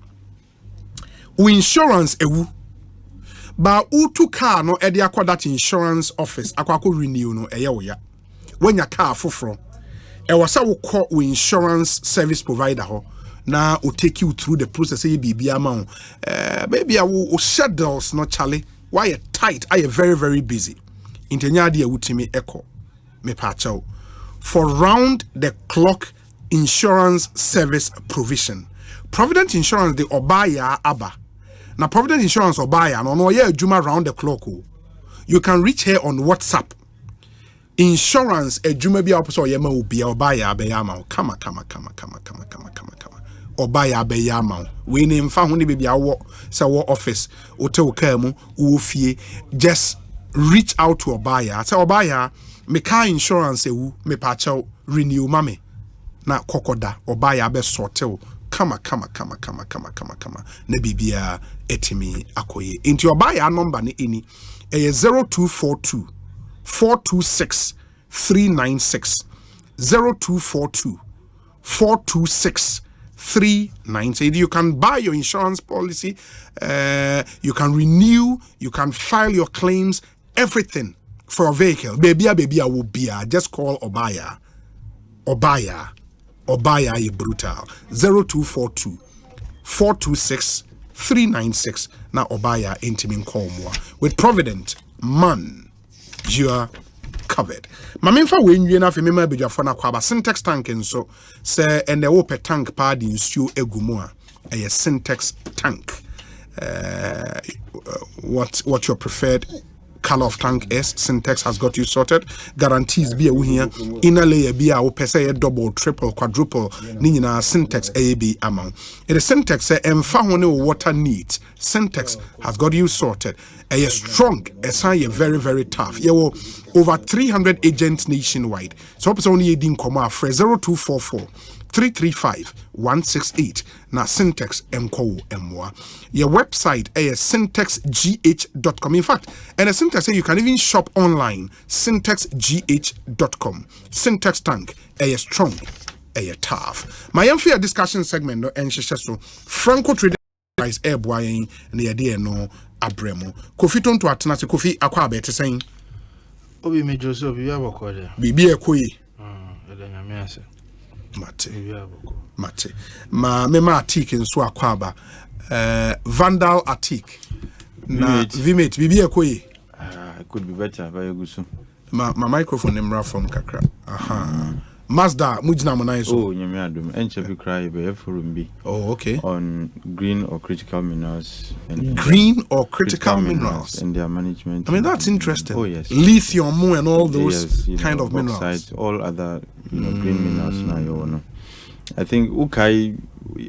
insurance ewu. Ba utu car no e de akwa that insurance office akwa renew no eye wo ya. When your car foforo e wasa wo call insurance service provider ho na o take you through the process e bibia ma baby wo schedules no chale why you tight are you very busy intenya de awutimi echo me pa chaw for round the clock insurance service provision. Provident Insurance the obaya aba na Provident Insurance obaya no ye adwuma round the clock. You can reach her on WhatsApp insurance adwuma bi a wopɛ sɛ ɔyɛ ma wo bia ɔba yɛ abɛyɛ ama wo kama ɔba yɛ abɛyɛ ama wo wei ne mfa ho ne baabi awɔ sɛ wɔ office wote wo kaa mu wɔ fie just reach out to ɔba yɛ sɛ ɔba yɛ me car insurance ewu me pakyɛw renew ma me na kɔkɔda ɔba yɛ abɛsɔte wo kama na bibia etimi akoye into ɔba yɛ number ne eni 0242 426 396 0242 426 396. You can buy your insurance policy, you can renew, you can file your claims, everything for a vehicle. Baby will be just call Obaya is brutal. 0242 426 396. Now Obaya intimate call more with Provident man. You are covered. Mamemfa we nwie na femema bedwafo na kwaba syntax tank nso say and the open tank pad nsuo egumu a syntax tank. What your preferred color of tank is, syntax has got you sorted. Guarantees be a here inner layer be a pese double, triple, quadruple ni nyina syntax AB amount. It is syntax say emfa hone water needs. Syntax has got you sorted. A strong, a very, very tough. You will over 300 agents nationwide. So it's only a din comma for 0244 335 168. Now syntax mko mwa. Your website is syntaxgh.com. In fact, and a syntax say you can even shop online. Syntaxgh.com. Syntax tank a strong, a tough. My unfair discussion segment no and so Franco trading is air boying and the idea no abremo. Kofi ton to atena se Kofi akwa be te sen. Obi me Joseph bi abokode. Bibi ekoyi. Ede nyame ase. Mate. Ma atik nso akwaba. Vandal atik. Na vimate bibi ekoyi. It could be better by Gusu. Ma microphone nemra from kakra. Aha. Mazda mujina monaiso. Oh, nyame adum. Enche bi cry be efurumbi. Oh, okay. On green or critical minerals and green or critical minerals and their management. I mean that's interesting. Oh yes. Lithium and all those kind of minerals. All other green minerals now you know. I think Ukai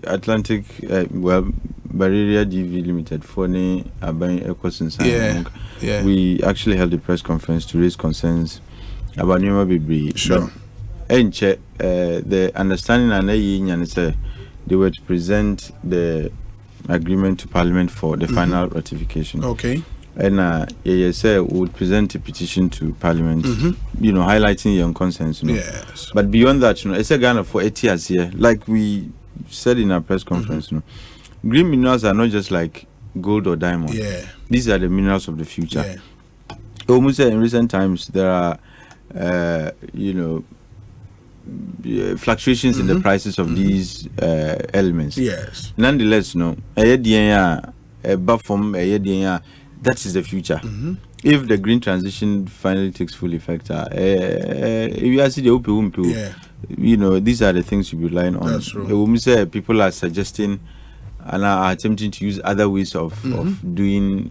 Atlantic Barrier DV Limited for ne Aban Ekosiisen. Yeah. We actually held a press conference to raise concerns about Nima Bibri. Sure. Enche the understanding and they were to present the agreement to Parliament for the final ratification. Okay. And say would present a petition to Parliament, highlighting your concerns. Yes. But beyond that, it's a Ghana for 8 years here. Like we said in our press conference, green minerals are not just like gold or diamond. Yeah. These are the minerals of the future. Yeah. Almost in recent times, there are, fluctuations in the prices of these elements. Yes. Nonetheless, that is the future. If the green transition finally takes full effect, these are the things you'll be relying on. That's true. People are suggesting and are attempting to use other ways of doing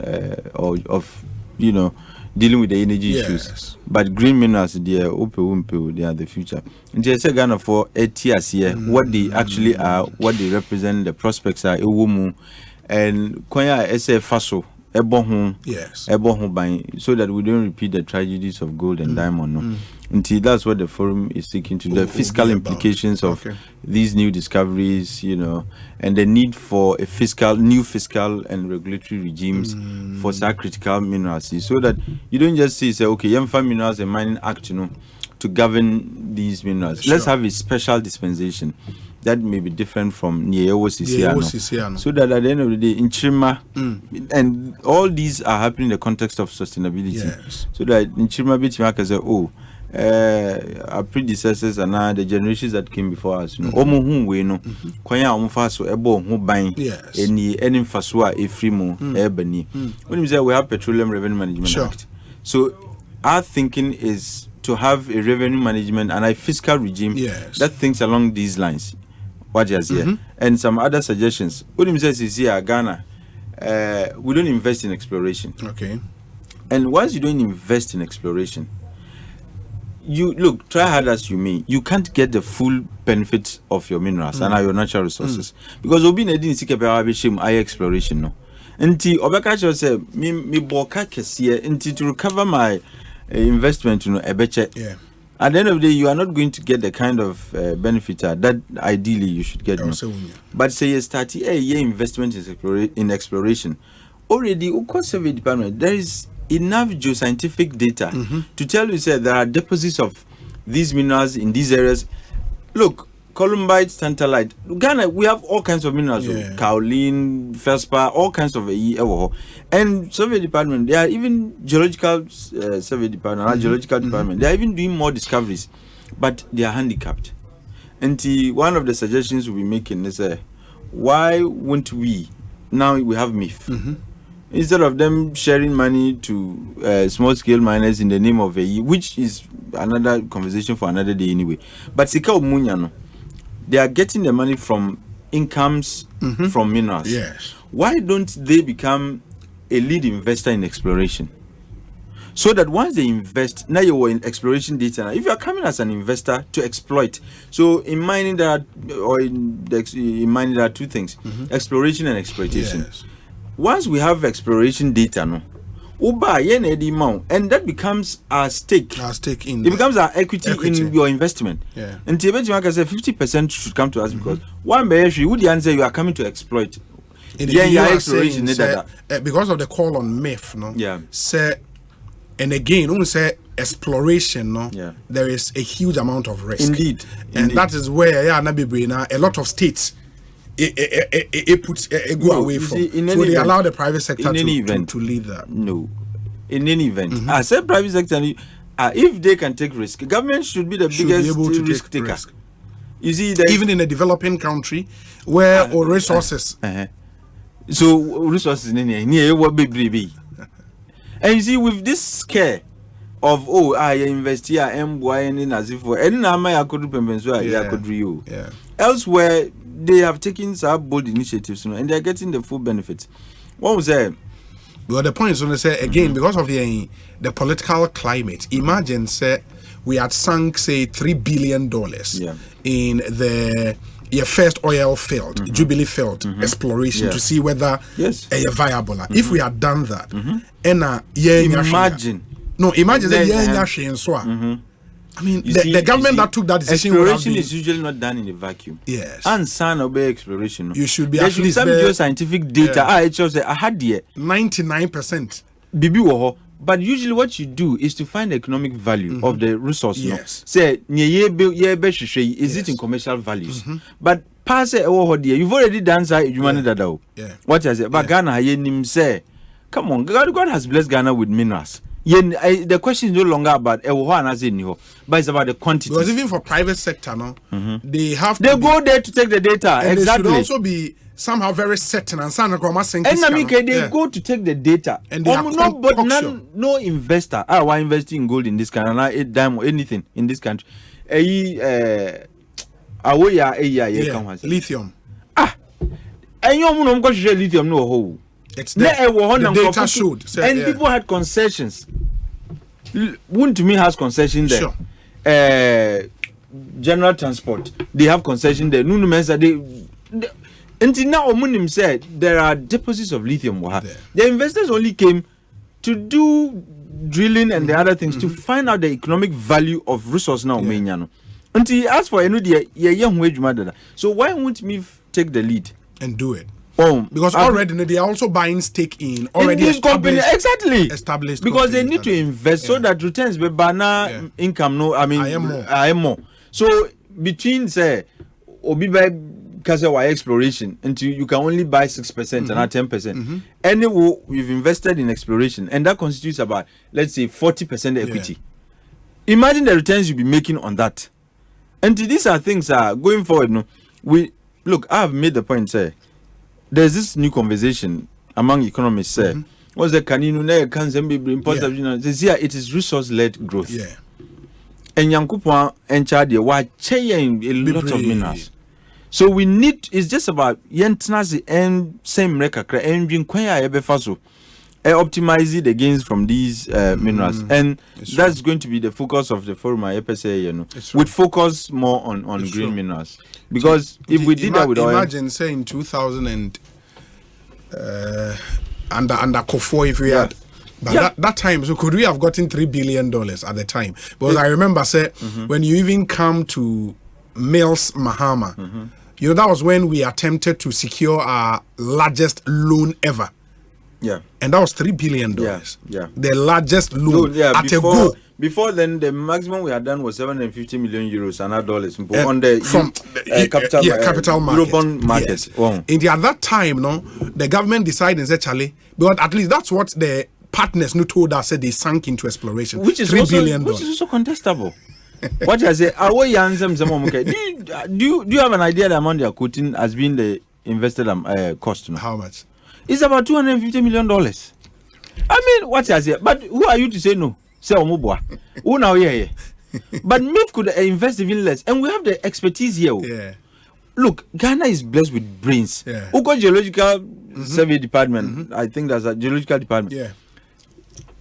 dealing with the energy issues. But green minerals, they are the future. And just a Ghana for 8 years here, what they actually are, what they represent, the prospects are, and Konya Faso. Yes. So that we don't repeat the tragedies of gold and diamond. Until that's what the forum is seeking to the fiscal implications of these new discoveries, and the need for a new fiscal and regulatory regimes for such critical minerals, so that you don't just say okay, Yemfa Minerals and Mining Act, to govern these minerals. Sure. Let's have a special dispensation that may be different from Ekosiisen, so that at the end of the day, in Chima, and all these are happening in the context of sustainability. Yes. So that in Chima, Bichima say, our predecessors and now the generations that came before us, any fasua efrimo ebani. When we say we have Petroleum Revenue Management Act, so our thinking is to have a revenue management and a fiscal regime that thinks along these lines. What is here and some other suggestions. What he says is here, Ghana, we don't invest in exploration. Okay. And once you don't invest in exploration, you look, try hard as you may, you can't get the full benefit of your minerals and your natural resources. Because obi na din sika pe abe shim eye exploration no. Nti obeka cho say me boka kese nti to recover my investment ebeche. Yeah. At the end of the day, you are not going to get the kind of benefit that ideally you should get. But say you start a year investment in exploration. Already, of survey department, there is enough geoscientific data to tell you say there are deposits of these minerals in these areas. Look, columbite, tantalite. Ghana, we have all kinds of minerals, kaolin, feldspar, all kinds of and survey department. They are even geological survey department, geological department. They are even doing more discoveries, but they are handicapped. And one of the suggestions we'll be making is, why won't we now we have MIF? Instead of them sharing money to small-scale miners in the name of which is another conversation for another day anyway. But Sika Omunyano, they are getting the money from incomes from minerals. Yes. Why don't they become a lead investor in exploration? So that once they invest, now you are in exploration data. If you are coming as an investor to exploit, so in mining there are two things: exploration and exploitation. Yes. Once we have exploration data, and that becomes our stake. Our stake in it becomes our equity in your investment. Yeah. And I say 50% should come to us because one bear would the answer you are coming to exploit. In the exploration because of the call on MIF, no. Yeah. Say, and again, when we say exploration, no. Yeah. There is a huge amount of risk. Indeed. And that is where a lot of states. It puts go away from. So they allow the private sector to lead that. No. In any event, I said private sector, if they can take risk, government should be the biggest risk taker. You see, even in a developing country where resources. So resources near what baby. And you see, with this scare of I invest here, and as if for any I could do elsewhere. They have taken some bold initiatives, and they are getting the full benefits. What was that? Well, the point is going to say again because of the political climate. Imagine, say, we had sunk say $3 billion in the first oil field, Jubilee field exploration to see whether it's viable. If we had done that, imagine. I mean, the government that took that decision. Exploration is usually not done in a vacuum. Yes. And son obey exploration. You should be there at should least some geoscientific data. It shows I had 99%. Bibi but usually what you do is to find the economic value of the resource. Yes. Say is it in commercial values? But pass it you've already done that. What is it? But Ghana say, come on, God has blessed Ghana with minerals. The question is no longer about but it's about the quantity. Because even for private sector, they go there to take the data. And exactly. They should also be somehow very certain and they go to take the data. And they no investor. We're investing in gold in this country, diamond, anything in this country. Lithium. And you lithium no. It's there. The data showed. And people had concessions. Wouldn't me has concession there. Sure. General transport. They have concession there. Until now, Omunim said there are deposits of lithium. The investors only came to do drilling and the other things to find out the economic value of resource now. Until as for young wage matter. So why won't me take the lead and do it? Because already they are also buying stake in this company established because they need to invest so that returns be banner income I am more. So between say Obiba Kasawa exploration until you can only buy 6% and not 10%. Anyway, we've invested in exploration and that constitutes about let's say 40% equity. Imagine the returns you'll be making on that. And these are things going forward. No, I have made the point say. There's this new conversation among economists. What's the canino? Can be important? It is resource-led growth. Yeah. And Yankupon and Chadi were chaying a lot of minerals. So we need. It's just about yentnazi and same rekakra and Faso. optimize the gains from these minerals, and that's going to be the focus of the forum. I say, you know, with focus more on green minerals, because if we did that with oil, imagine say in 2000 and under Kofo, if we had. But that time, so could we have gotten $3 billion at the time? Because I remember, say, when you even come to Mills Mahama, you know, that was when we attempted to secure our largest loan ever. Yeah. And that was $3 billion. Yeah. The largest loan at a go. Before then, the maximum we had done was 750 million euros and not dollars on the capital market. Eurobond market. Yes. Wow. At that time, no, the government decided and said, Charlie, but at least that's what the partners who told us, said they sank into exploration. Which is $3 billion. Which is also contestable. What I say, do you have an idea the amount they are quoting as being the invested cost? No? How much? It's about $250 million. I mean, what I say, but who are you to say no? Say Omubwa. Who now here? But MIF could invest even less, and we have the expertise here. Yeah. Look, Ghana is blessed with brains. Yeah. Who got geological survey department? I think that's a geological department. Yeah.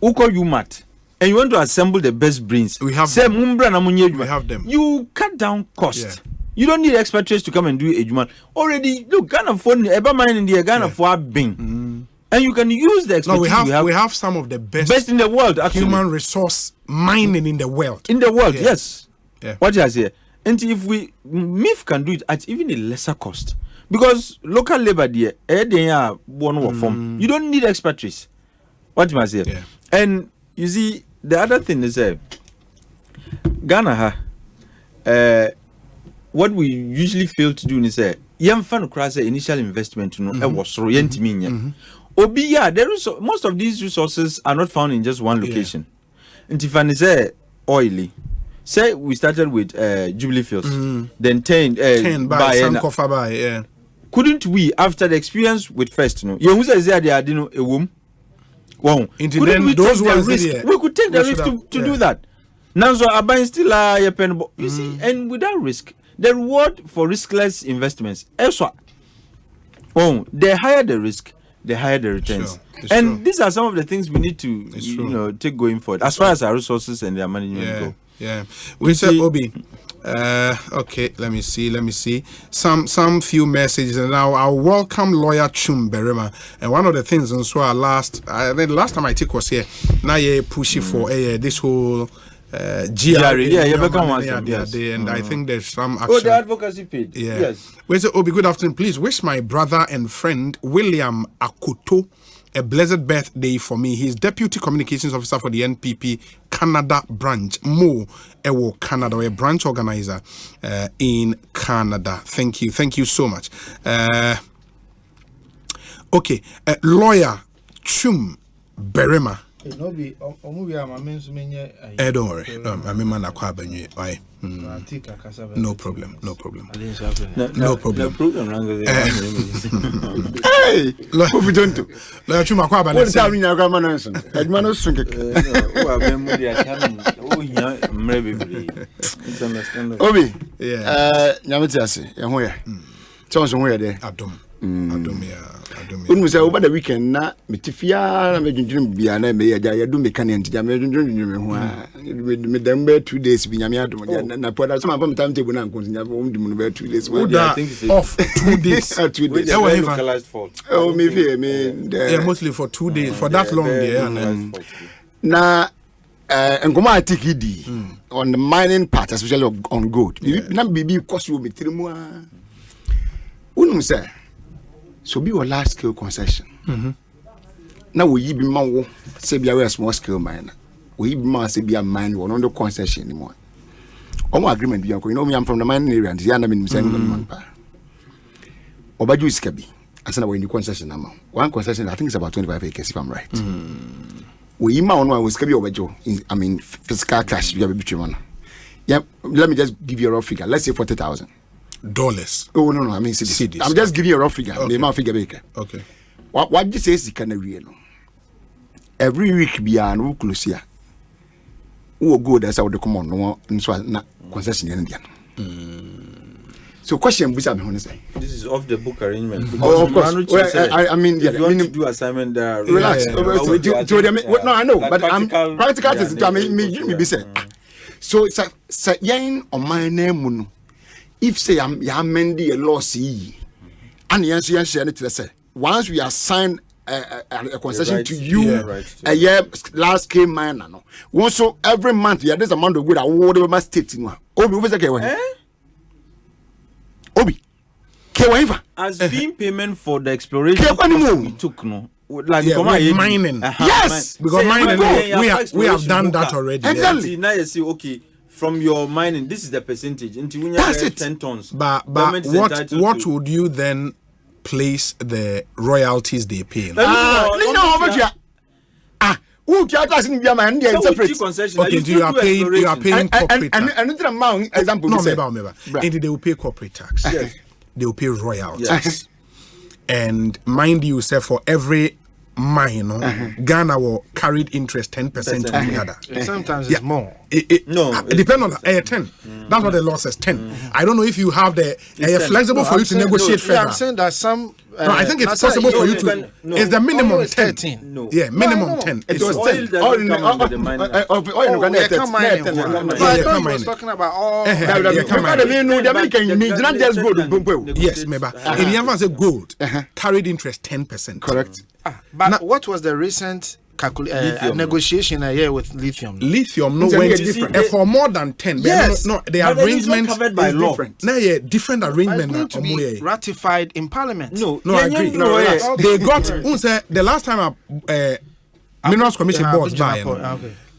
Who call you UMAT? And you want to assemble the best brains. We have them. We have them. You cut down cost. You don't need expatriates to come and do a human. Already, look, Ghana for ever mine in the Ghana for Bing. And you can use the expertise we have some of the best in the world, actually. Human resource mining in the world. In the world, yes. Yeah. What I say. And if MIF can do it at even a lesser cost. Because local labor there, form. You don't need expatriates. What you must say. Yeah. And you see, the other thing is Ghana, what we usually fail to do is initial investment, was there is most of these resources are not found in just one location. And if I say oily, say we started with Jubilee Fields, then 10 by Sankofa by, yeah. Couldn't we, after the experience with first, you say they are a womb? Wow. Couldn't we those ones we could take the risk to do that. Now, so I buy still a pen. You see, and without risk, the reward for riskless investments, the higher the risk, the higher the returns. And these are some of the things we need to take going forward as far as our resources and their management go. Yeah. We said Obi. Okay, let me see. Some few messages, and now I'll welcome lawyer Chum Berema. And one of the things and so last time I took was here. Now you pushing for this whole GRE. And I think there's some action. The advocacy paid. Yeah. Yes. We say Obi, good afternoon. Please wish my brother and friend William Akoto a blessed birthday for me. He's Deputy Communications Officer for the NPP Canada branch. Mo Ewo Canada, a branch organizer in Canada. Thank you so much. Okay, lawyer Chum Berema. Don't worry. No problem. Hey, we don't do. Obi, say over the weekend na metifia na medwundwum bia na me ya do mechanic ntia me dwundwum ho me dem be 2 days bi nyame adom na poda some am time table na nkonsinya om dim no be 2 days off 2 days 2 days localized fault. Mostly for 2 days for that long there na ngoma atikidi on the mining part, especially on gold. Na bibi cost you metrimu unum say so be your large scale concession. Now we be man say be a small scale miner. We be man say be a mine one on the concession anymore. Omo agreement be you know me I'm from the mining area and the under me saying man pa. Obaju is kabi. Asana we in the concession now. One concession I think it's about 25 acres if I'm right. We ma on was kabi obaju. I mean physical cash be between one. Yeah, let me just give you a rough figure. Let's say $40,000. Oh no, I mean cedis. I'm just giving you a rough figure. Okay. The amount figure maker. Okay. What this is can real. Every week be an close here. Who go that's how they come on no so na concession Indian. So question Busa me honest. This is off the book arrangement. Of course. I mean, if you want to do assignment there. Relax. No, I know, but I'm practical things to me be said. So say yen on my name if say I'm mendi a law see and the answer to say once we assign a concession to you a year last scale minor no one so every month there's amount of good award my state in obi was okay obi as being payment for the exploration we took no like mining yes because mining we have done that already exactly now you see okay from your mining this is the percentage into when you have 10 tons but what would you then place the royalties they pay who can't ask me man there separate okay you are paying corporate tax and the amount example no and they will pay corporate tax they will pay royalties and mind you say for every mine Ghana will carried interest 10% on the other sometimes it's more it depends on the 10 that's what the law says 10 I don't know if you have the flexible for you to negotiate further. I'm saying that some no, I think it's possible for you to. It's the minimum 10. No. Yeah, minimum 10. It was 10. Oil in the was talking about all. Yes, maybe. In the answer gold carried interest 10%. Correct. But now, what was the recent negotiation here with lithium? Lithium, no, when for more than 10. Yes, no, the arrangement covered by law. Different. No, different arrangement. It's going to be ratified in Parliament. No, I agree. They got. The last time Minerals Commission boards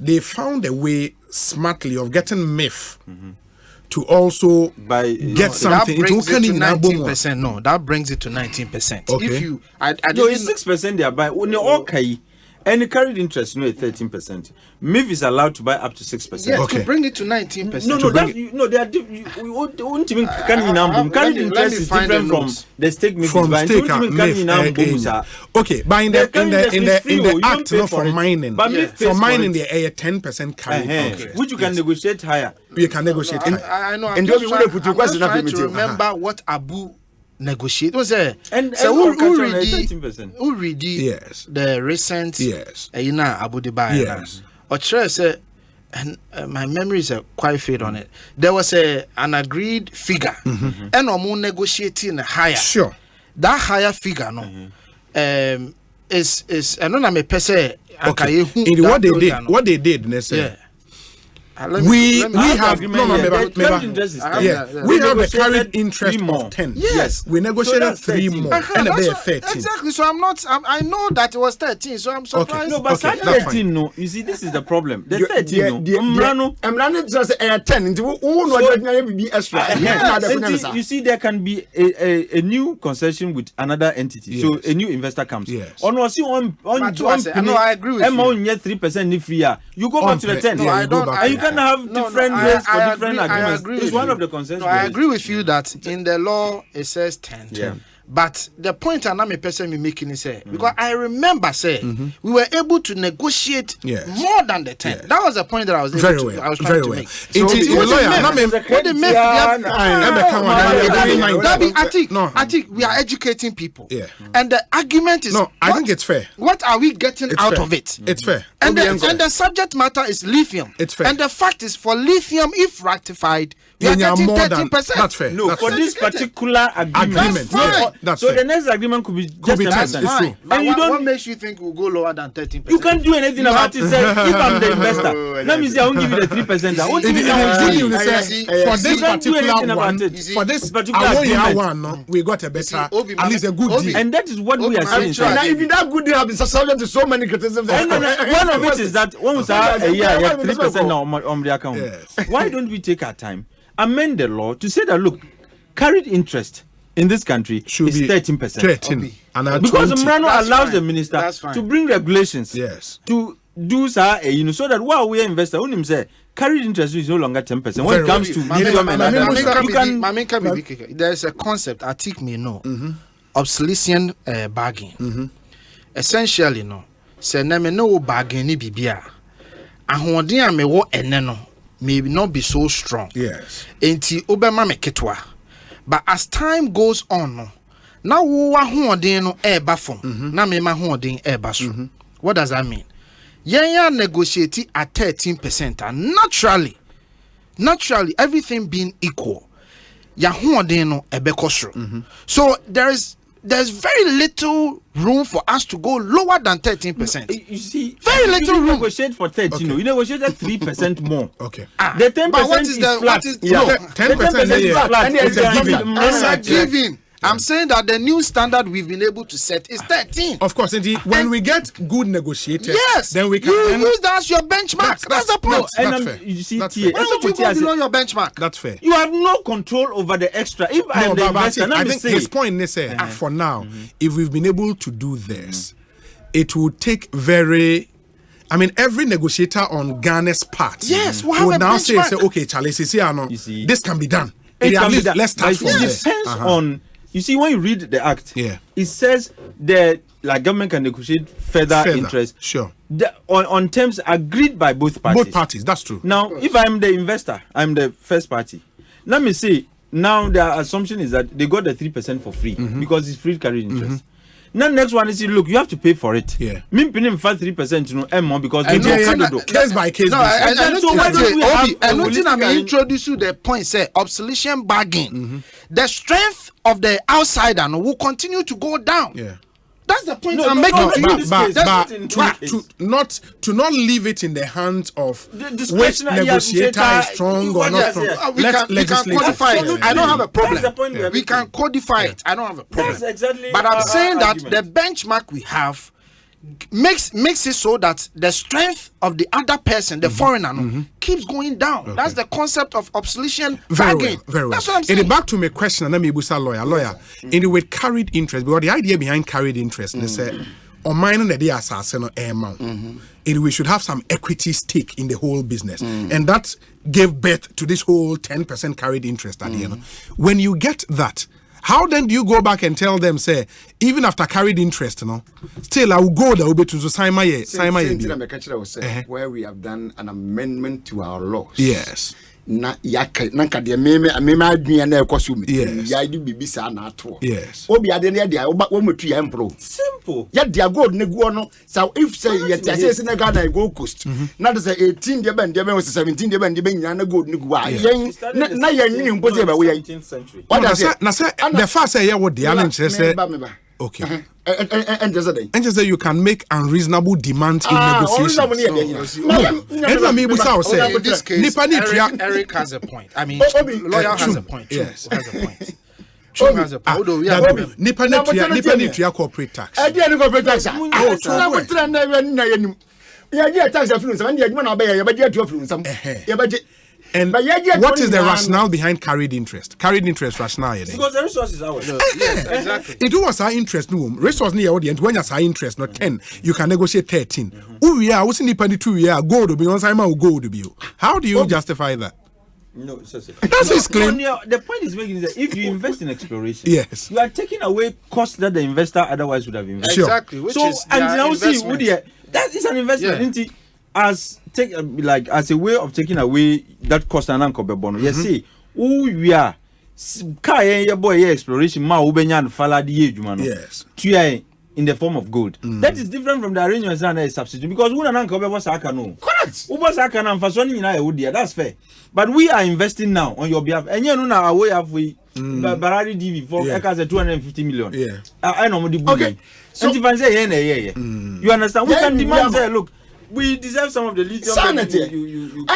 they found a way smartly of getting MIF. To also get something. That brings it to 19%. No, that brings it to 19%. Okay. If you, it's 6% there, but when you're okay. And the carried interest, no, 13%. MIF is allowed to buy up to 6%. Yes, to bring it to 19%. No, they are we won't even carried interest is different from the stake MIF. From stake okay, but in the act, not for mining. But for mining, they are 10% carried, which you can negotiate higher. You can negotiate. I know. I'm just trying to remember what Abu negotiate was there so who read the recent Abu Dubai or say and my memories are quite fade on it. There was an agreed figure and omo negotiating higher. Sure, that higher figure is I don't know me person what they did they say we have we have a carried interest of 10. Yes, we negotiated 3 more and they are 13. Exactly. So I know that it was 13. So I'm surprised. Okay. No, but 13. No, you see, this is the problem. The 13. You see, there can be a new concession with another entity. So a new investor comes. Yes. I agree with you. 3% free. You go back to the 10. No, I don't. You can have different rates for different agreements. It's one of the concerns. No, I agree with you that in the law it says 10. Yeah. But the point another person me making is because I remember we were able to negotiate more than the 10. That was the point that I was able to I was trying to make. So I think we are educating people. Yeah. And the argument is I think it's fair. What are we getting out of it? It's fair. And the subject matter is lithium. It's fair. And the fact is for lithium, if ratified, we are getting 13%. That's fair. No, for this particular agreement. So the next agreement could be just 10%. But what makes you think we'll go lower than 13%? You can't do anything about it. If I'm the investor, let me say I won't give you the 3%. I won't give you for this particular one. For this particular one, we got a better, at least a good deal. And that is what we are saying. Now, even that good deal have been subject to so many criticisms. One of it is that when we say a year, 3% on the account. Why don't we take our time, amend the law to say that look, carried interest in this country should is be 13%. 13. And because Mrano allows the minister to bring regulations to do so that while we are investors, when him say carried interest is no longer 10%. When it comes to lithium, there is a concept I think me know obsolescence bargain. Essentially, say no bargain ni bibia. Ahoɔden a mewɔ ene no may not be so strong. Yes. Enti obema me ketwa. But as time goes on, now we are holding eba phone. Now me ma holding eba so. What does that mean? Yeah, negotiate at 13%, and naturally, everything being equal, ya holding no ebe kosro. So there's very little room for us to go lower than 13%. You see, very little room. Negotiate for 13. You negotiated 3% more. Okay. The 10% is flat. What is no, 10% is flat. It's a given. I'm saying that the new standard we've been able to set is 13. Of course, indeed. When we get good negotiators, yes, then we can use that as your benchmark. That's the point. That's fair. You see, why don't you go below your benchmark? That's fair. You have no control over the extra. If I am the investor, I think his point is for now, if we've been able to do this, it will take every negotiator on Ghana's part. Yes, will now say, okay, Charlie, this can be done. Let's start from there. It depends on. You see, when you read the act, it says that government can negotiate further interest. Sure. On terms agreed by both parties. Both parties, that's true. Now, if I'm the investor, I'm the first party. Let me say, now the assumption is that they got the 3% for free because it's free carried interest. Now, next one is, look, you have to pay for it. Yeah. Me paying 3%, more because they know case by case. No, so why don't we have I introduce you the point, say, obsolescence bargain. The strength of the outsider will continue to go down. Yeah. That's the point I'm making to not leave it in the hands of which negotiator is strong or not strong. We can codify it. I don't have a problem. We can codify it. I don't have a problem. But I'm saying that the benchmark we have makes it so that the strength of the other person, the foreigner, keeps going down. Okay. That's the concept of obsolescence bargain. Very well. That's what I'm saying. And back to my question, and let me use a lawyer. In the way carried interest, because the idea behind carried interest is on mining the assassin or amount. We should have some equity stake in the whole business, and that gave birth to this whole 10% carried interest at the end. When you get that, how then do you go back and tell them, say, even after carried interest, still I will go there to sign my where we have done an amendment to our laws. Yes. Na nanka de meme adwia na ekoso me ya di bibisa na ato yes obi ade ne dia wo metu ya empro simple ya dia gold ne guo no so if say ya say na Ghana go coast na de say 18 de ben 17 de ben nyina na gold ne guo yen na ya nyini mpo say ba wo yen na say the first say ya wo dia na say okay and just say you can make unreasonable demands in negotiations. Eric has a point. I mean, lawyer has a point. Yes. Has a point. Nipa corporate tax. And what is the rationale behind carried interest? Carried interest rationale. Because the resource is ours. Yes, exactly. It was our interest. No, resource near audience. When you say interest, not 10, you can negotiate 13. We are also independent 2 years. Gold will be on time. Gold will be. How do you justify that? No, that's his claim. The point is making is that if you invest in exploration, yes, you are taking away costs that the investor otherwise would have invested. Sure. Exactly. Which so is and now see, that is an investment. Yeah. As a way of taking away that cost and bono. Yes, see, we are boy exploration ma ubenya and fala di ejuma no. Yes. In the form of gold. That is different from the arrangements and a substitute because we na nko bebo saka no. Correct. Ubo saka na mfaso ni nyina e that's fair. But we are investing now on your behalf. Enye no na way have we Barari DV for eka 250 million. Yeah. I know the okay. So you understand? We can demand say look, we deserve some of the lithium.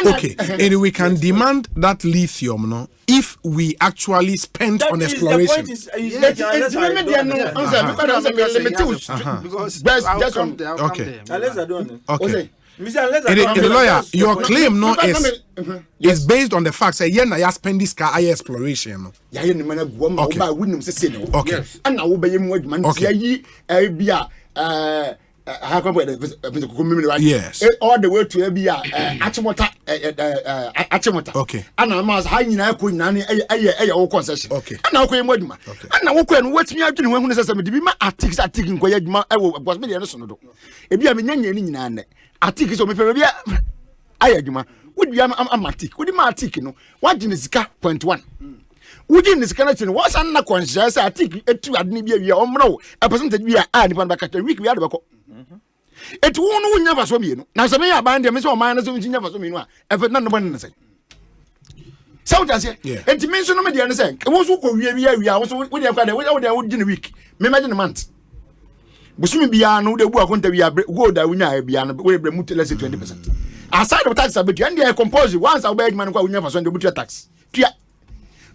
Okay, and we can demand that lithium, no, if we actually spend on exploration. Because I'll come there. Unless I don't. Okay. The lawyer, your claim no is based on the fact that you are spend this car exploration. Okay. Yes. All the way to Achimota. Okay. And I'm as high in a concession. Okay. And now I'm waiting. And now what's me after when says some be my articles are taking Kwabena was made a son. If you have been articles of me, I would be a matic. Would be my article. What in is 0.1? Within this connection, what's an conscious? I think it to admit be a percentage be a back at the week we had about. It won't never so me. Now, some may abandon the Miss Miners who never so me. Ever none of one say. So that's it. And to mention no media and say, was who we are also with their father without their own week. Imagine a month. Busumi biano de work on the go that we know beyond we remove less than 20%. Aside of tax, but you and compose once I beg man, we never send the butcher tax.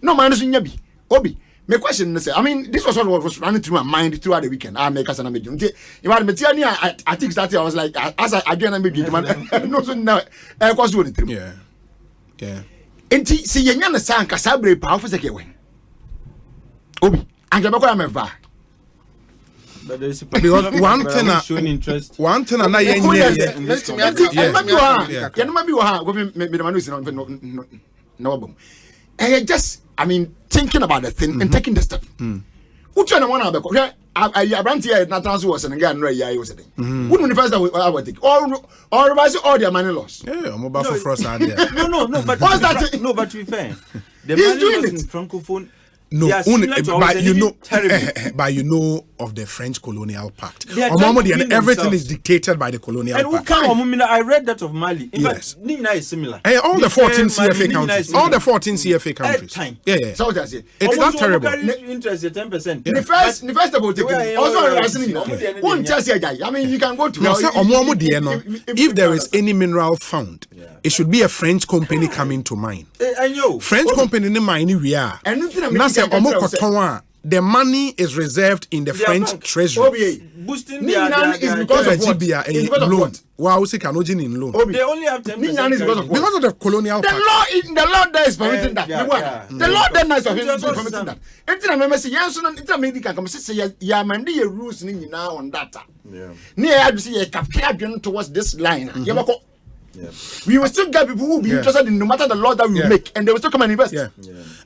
No minus in Yabi. Obi. My question is, I mean, this was what was running through my mind throughout the weekend. I make us an amazing. You want me I think that I was like, as I again, I made no, so now, I was doing it. Yeah. And see, you know, San Casabre, powerful second. Obi, and the Boko Ameva. But there's because one thing, showing interest. One thing, and I just, I mean, thinking about the thing and taking the step. Which one I want to be? I ran here at Natan's was and again, I was saying. Wouldn't the first I would think, or revise all their money loss. Yeah, I'm about for frost out there. No, but what's that? No, but to be fair, the money loss in Francophone. No, but you know of the French colonial pact. And everything is dictated by the colonial pact. I read that of Mali. In yes. fact, Nina is similar. Hey, all the 14 CFA countries. All the 14 CFA countries. Yeah. So that's it. It's not terrible. Interest is 10%. The first about the also one just I mean, you can go to if there is any mineral found, it should be a French company coming to mine. French company in mine we are. The money is reserved in the French treasury. Boosting is because of what? Loan. Wow, we can in loan. They only have 10%. Because of the colonial pact. The law there is permitting that. The law there is permitting that. Anything I remember say yes, it's a medical come say ya mandi rules now on data. Near I see a capture towards this line. We will still get people who will be interested in no matter the law that we make, and they will still come and invest.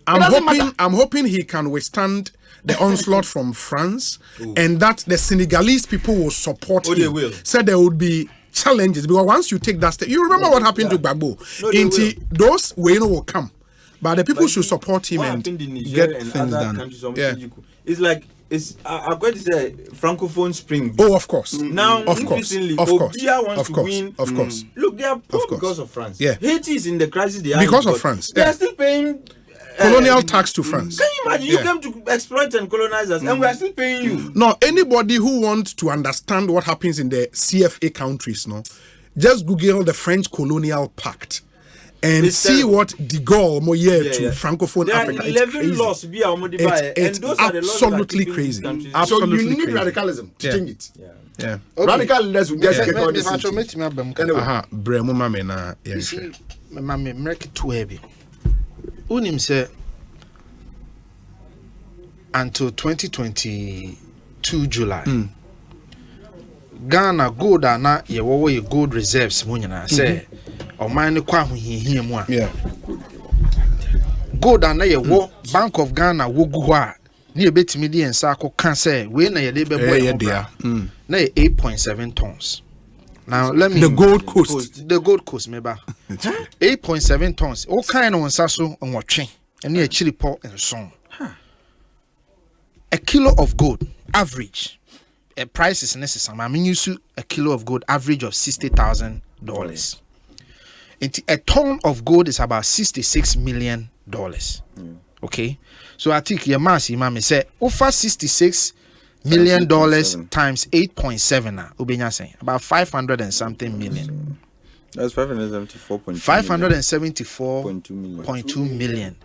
I'm hoping he can withstand the onslaught from France, and that the Senegalese people will support him. They will. So there would be challenges because once you take that step, you remember what happened to Gbagbo. Those will come, but the people should support him and get things done. It's like. I'm going to say Francophone Spring. Oh, of course. Now, of course. Of course. Look, they are poor because of France. Haiti is in the crisis they are because of France. They are still paying colonial tax to France. Can you imagine? You came to exploit and colonize us, and we are still paying you. No, anybody who wants to understand what happens in the CFA countries, just Google the French colonial pact. And see what de Gaulle to Francophone Africa. 11 laws it's absolutely crazy. So you need radicalism to change it. Radicalism will just get all this. Bremo mame na you see, mame make too heavy. Unim say until 2022 July. Ghana gold na ye gold reserves mo nyina say o man ne kwa hohihia mu a gold na ye Bank of Ghana wo gu ho a ne ye betimi de ensa akoka say we na ye de bebo na ye 8.7 tons. Now let me the Gold Coast meba 8.7 tons o kind of ensa so onwotwe ene achiri po enson. A kilo of gold average a price is necessary. I mean, you see a kilo of gold average of $60,000. A ton of gold is about $66 million. Okay, so I think your mass, Imam say, offer $66 million times 8.7. Ubenya saying about 500 and something million. That's 574.2 million.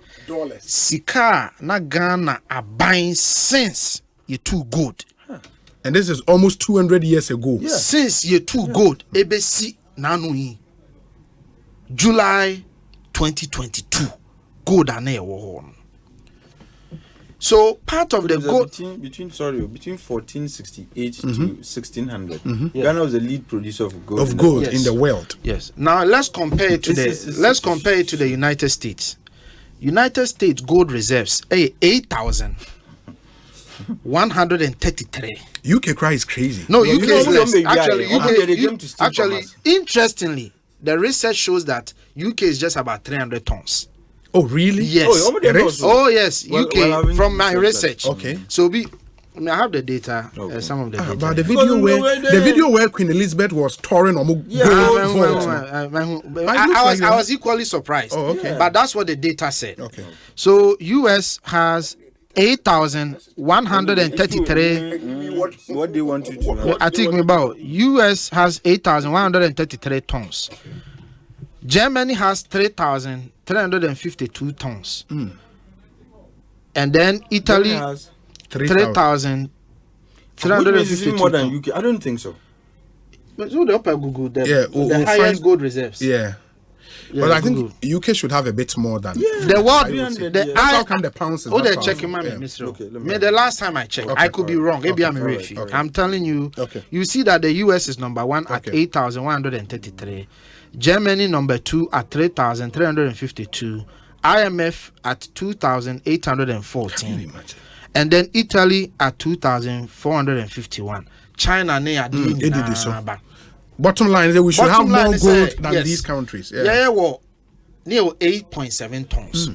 Sika na Ghana are buying since you too good. And this is almost 200 years ago. Since you're too good, ABC Nanui July 2022. Gold and air. So part of the gold between 1468 to 1600. Ghana was the lead producer of gold. In the world. Yes. Now let's compare it to the United States. United States gold reserves 8,133. UK cry is crazy. No, UK is less. Actually, interestingly, the research shows that UK is just about 300 tons. Oh, really? Yes. Yes. Well, UK from my research. Okay. So I have the data. Some of the data. But the video where Queen Elizabeth was touring on I was equally surprised. Oh, okay. But that's what the data said. Okay. So US has 8,133. What do you want you to? I think about US has 8,133 tons. Germany has 3,352 tons. And then Italy has 3,352 more than UK. I don't think so. But so the upper Google, the highest gold reserves. Yeah. But I think UK should have a bit more than the world. How come the pounds is they're checking my the last time I checked, I could be wrong. Maybe I'm a I'm telling you. You see that the US is number 1 at 8,133. Germany number 2 at 3,352. IMF at 2,814. And then Italy at 2,451. China bottom line, we should have more gold than these countries. Well, near 8.7 tons.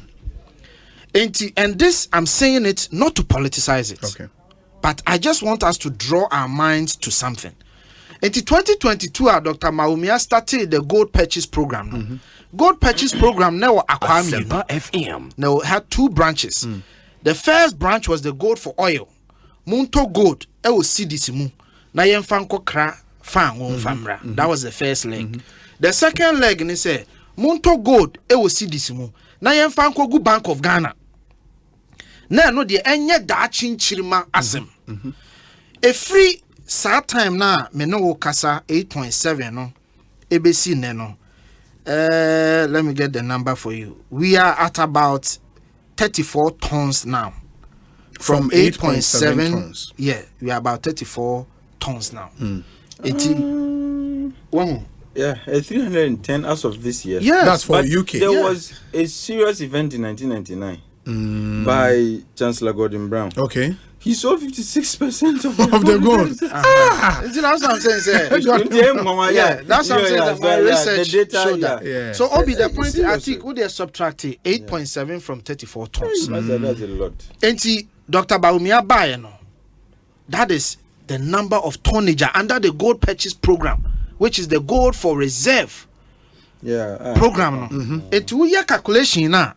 And this, I'm saying it not to politicize it. Okay. But I just want us to draw our minds to something. In 2022, Dr. Maumia started the gold purchase program. Gold purchase program now Asempa FM. Now had 2 branches. The first branch was the gold for oil. Munto gold, e was CDC mu. Na yemfanko kra fan won famra. That was the first leg. The second leg ni say Munto gold e was CDC mu. Na yemfanko gu Bank of Ghana. Na no de enye da chinchirima asem. A free sa time na me no kasa 8.7 no ebesi ne no. Let me get the number for you. We are at about 34 tons now. From 8.7 tons. Yeah, we are about 34 tons now. 310 as of this year. Yes, that's for UK. There was a serious event in 1999 by Chancellor Gordon Brown. Okay. He sold 56% of the gold. That's what I'm saying. That's what I'm saying. My research showed that. So, Obi, the point I think would they subtract 8.7 from 34 tons. That's a lot. And Dr. Baumia Bayano, that is the number of tonnage under the gold purchase program, which is the gold for reserve program. It will your calculation now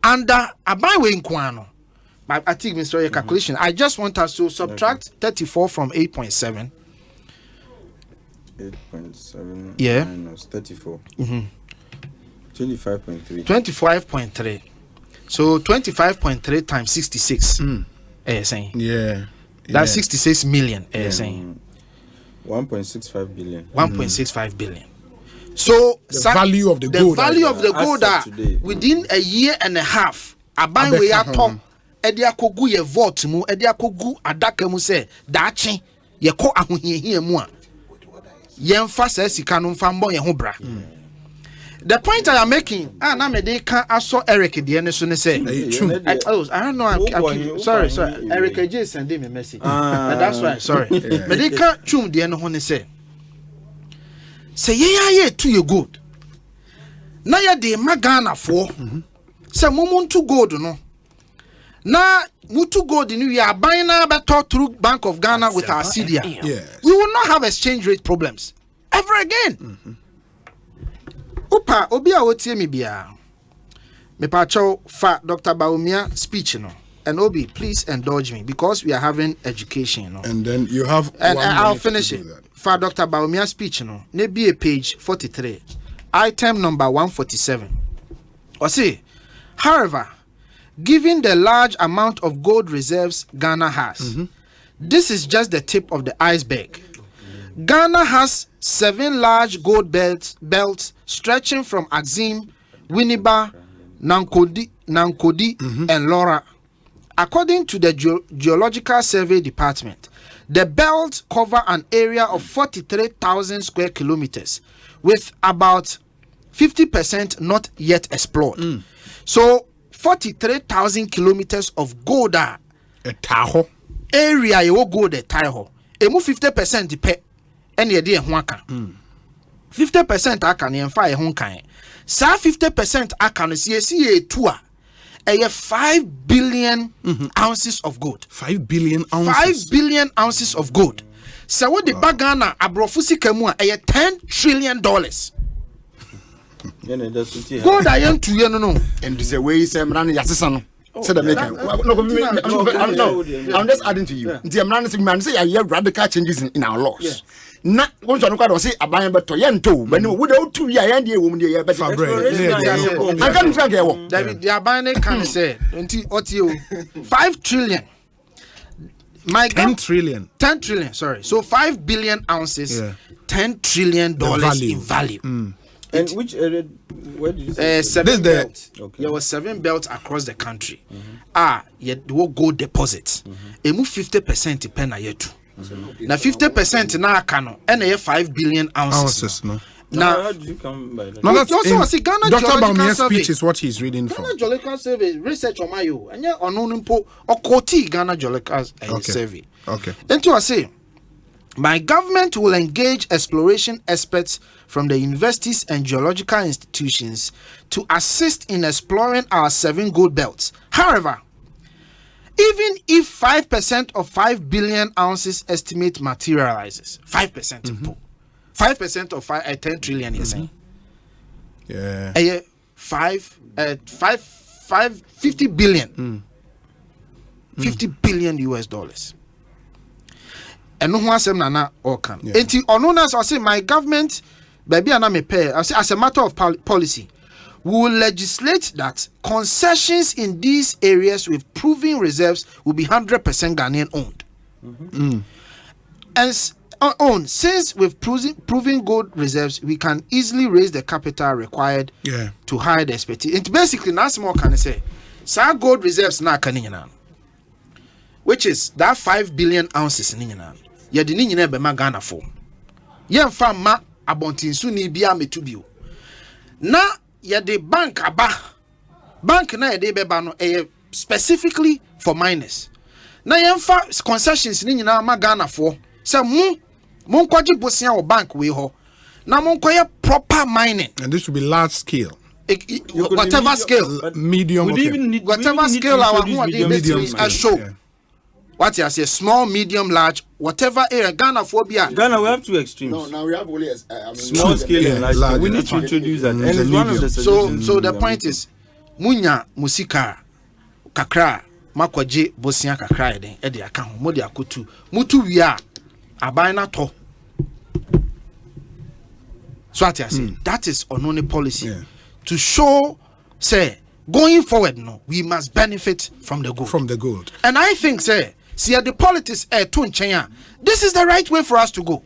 under a byway in Kwano. I think, Mr. Your calculation. I just want us to subtract 34 from 8.7. 8.7 minus 34. 25.3. 25.3. So 25.3 times 66. Saying. Yeah. That's 66 million. Saying. 1.65 billion. 1.65 billion. So the value of the gold. The value of the gold within a year and a half. Aban we are talking. Edi akogu ye vote mu edi akogu adaka mu se daache ye ko ahohiehie mu a yemfa sa sika no mfa mbon ye ho bra. The point I am making na me dey kan aso Eric de ne so ne say I don't know sorry Eric J send me message that's why sorry me dey kan twum de ne ho ne say ye to ye good na ye de magana fo say mumuntu gold no na mutu gold in we are buying now better through Bank of Ghana with our CDR. We will not have exchange rate problems ever again. Opa obi a wotie me bia. Me pa chow fa Dr. Baumia speech no. And Obi, please indulge me because we are having education, no. And then you have and I'll finish it. For Dr. Baumia speech no. Ne be a page 43. Item number 147. Osei, however, given the large amount of gold reserves Ghana has, this is just the tip of the iceberg. Ghana has 7 large gold belts stretching from Axim, Winneba, Nankodi, and Laura. According to the Geological Survey Department, the belts cover an area of 43,000 square kilometers, with about 50% not yet explored. So 43,000 kilometers of gold area you gold a taho. Emu 50% depend any idea 50% aka ne mfa ye ho kan. Sa 50% aka no see 2 a 5 billion ounces of gold. 5 billion ounces. 5 billion ounces of gold. So what the bagana abrofu sika mu a $10 trillion. Gold I am to you no. And this way is running Yassan. Said the maker. I'm just adding to you. The American man say I hear radical changes in our laws. Not once I look say a buy but to Yento, when you would out 2 years and the woman there, but I can't track it. David, the Abane can say 5 trillion. My 10 trillion. 10 trillion, sorry. So 5 billion ounces, $10 trillion in value. And which area? Where did you say? 7 belts. Okay. There were 7 belts across the country. Yet the gold deposits. It moved 50% to pen a year too. Now 50% now can and a 5 billion ounces. No. Now how did you come by that? No, that's also in Ghana Dr. Baumia's speech is what he's reading from. Ghana Geological Survey research on my you and on Onimpo or Koti Ghana Geological Survey. Okay. Then to say, my government will engage exploration experts from the universities and geological institutions to assist in exploring our 7 gold belts. However, even if 5% of 5 billion ounces estimate materializes, 5%, 5% of 10 trillion, you're saying? Yeah. 50 billion. 50 billion US dollars. And no one said nana or come. Enti ononas I say my government baby and me pay as a matter of policy we will legislate that concessions in these areas with proven reserves will be 100% Ghanaian owned. And owned since with proven gold reserves we can easily raise the capital required to hire the expertise. It basically now small can say sa gold reserves na kanina, which is that 5 billion ounces in ye de nyina be ma Ghana for ye mfa ma abontinsu ni bia metubio na ye de bank na ye de beba no specifically for miners na ye mfa concessions ni nyina ma Ghana for say mon kwaje bosia wo bank we ho na mon koye proper mining, and this should be large scale. Whatever scale, medium, whatever scale our medium show. What you say, small, medium, large, whatever area, Ghana phobia. Ghana, we have 2 extremes. No, now we have only small scale and large. We need to introduce that. And it's one of the so the point is, munya musika kakra makwaje bosia kakra eden e de aka ho modi akotu mutu wi a aban na to. So what you say, that is only policy to show say going forward no we must benefit from the gold. And I think say see the politics to nchen this is the right way for us to go.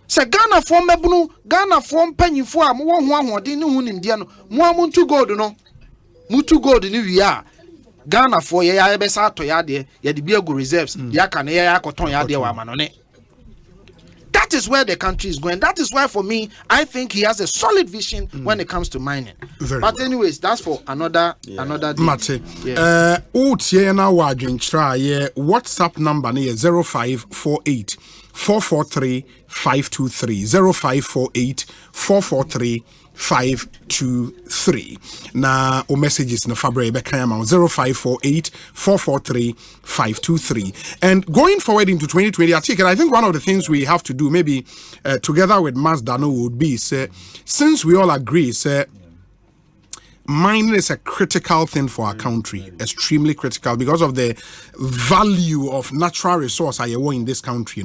Say Ghana form mebunu Ghana form panyifo a mo ho ahode ne hu nimdia no mo amuntu gold no mutu gold ni wi a Ghana for ye ya be sa to ya de ye de bi agu reserves ya ka ne ya akoton ya de wa manone. That is where the country is going. That is why for me I think he has a solid vision when it comes to mining. But anyways, that's for another day. Mate. Na wadwen try WhatsApp number ne 0548 443 523 0548 443 523. Na o messages na Fabre Bekayama 0548 443 523. And going forward into 2020, I think one of the things we have to do, maybe together with Mas Dano, would be since we all agree, mining is a critical thing for our country, extremely critical because of the value of natural resource in this country.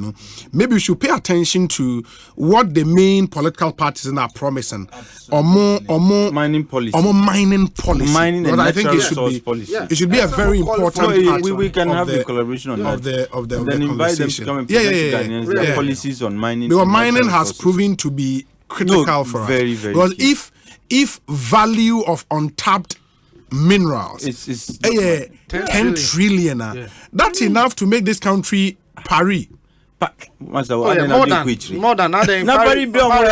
Maybe we should pay attention to what the main political parties are promising, or more mining policy, mining and I think it should be a very important part. We can have a collaboration on that. Then invite them to come and present to Ghanaians policies on mining. Because mining has proven to be critical for us. Very, very. Because if value of untapped minerals is 10 trillion, that's enough to make this country Paris. more than other. Na very be on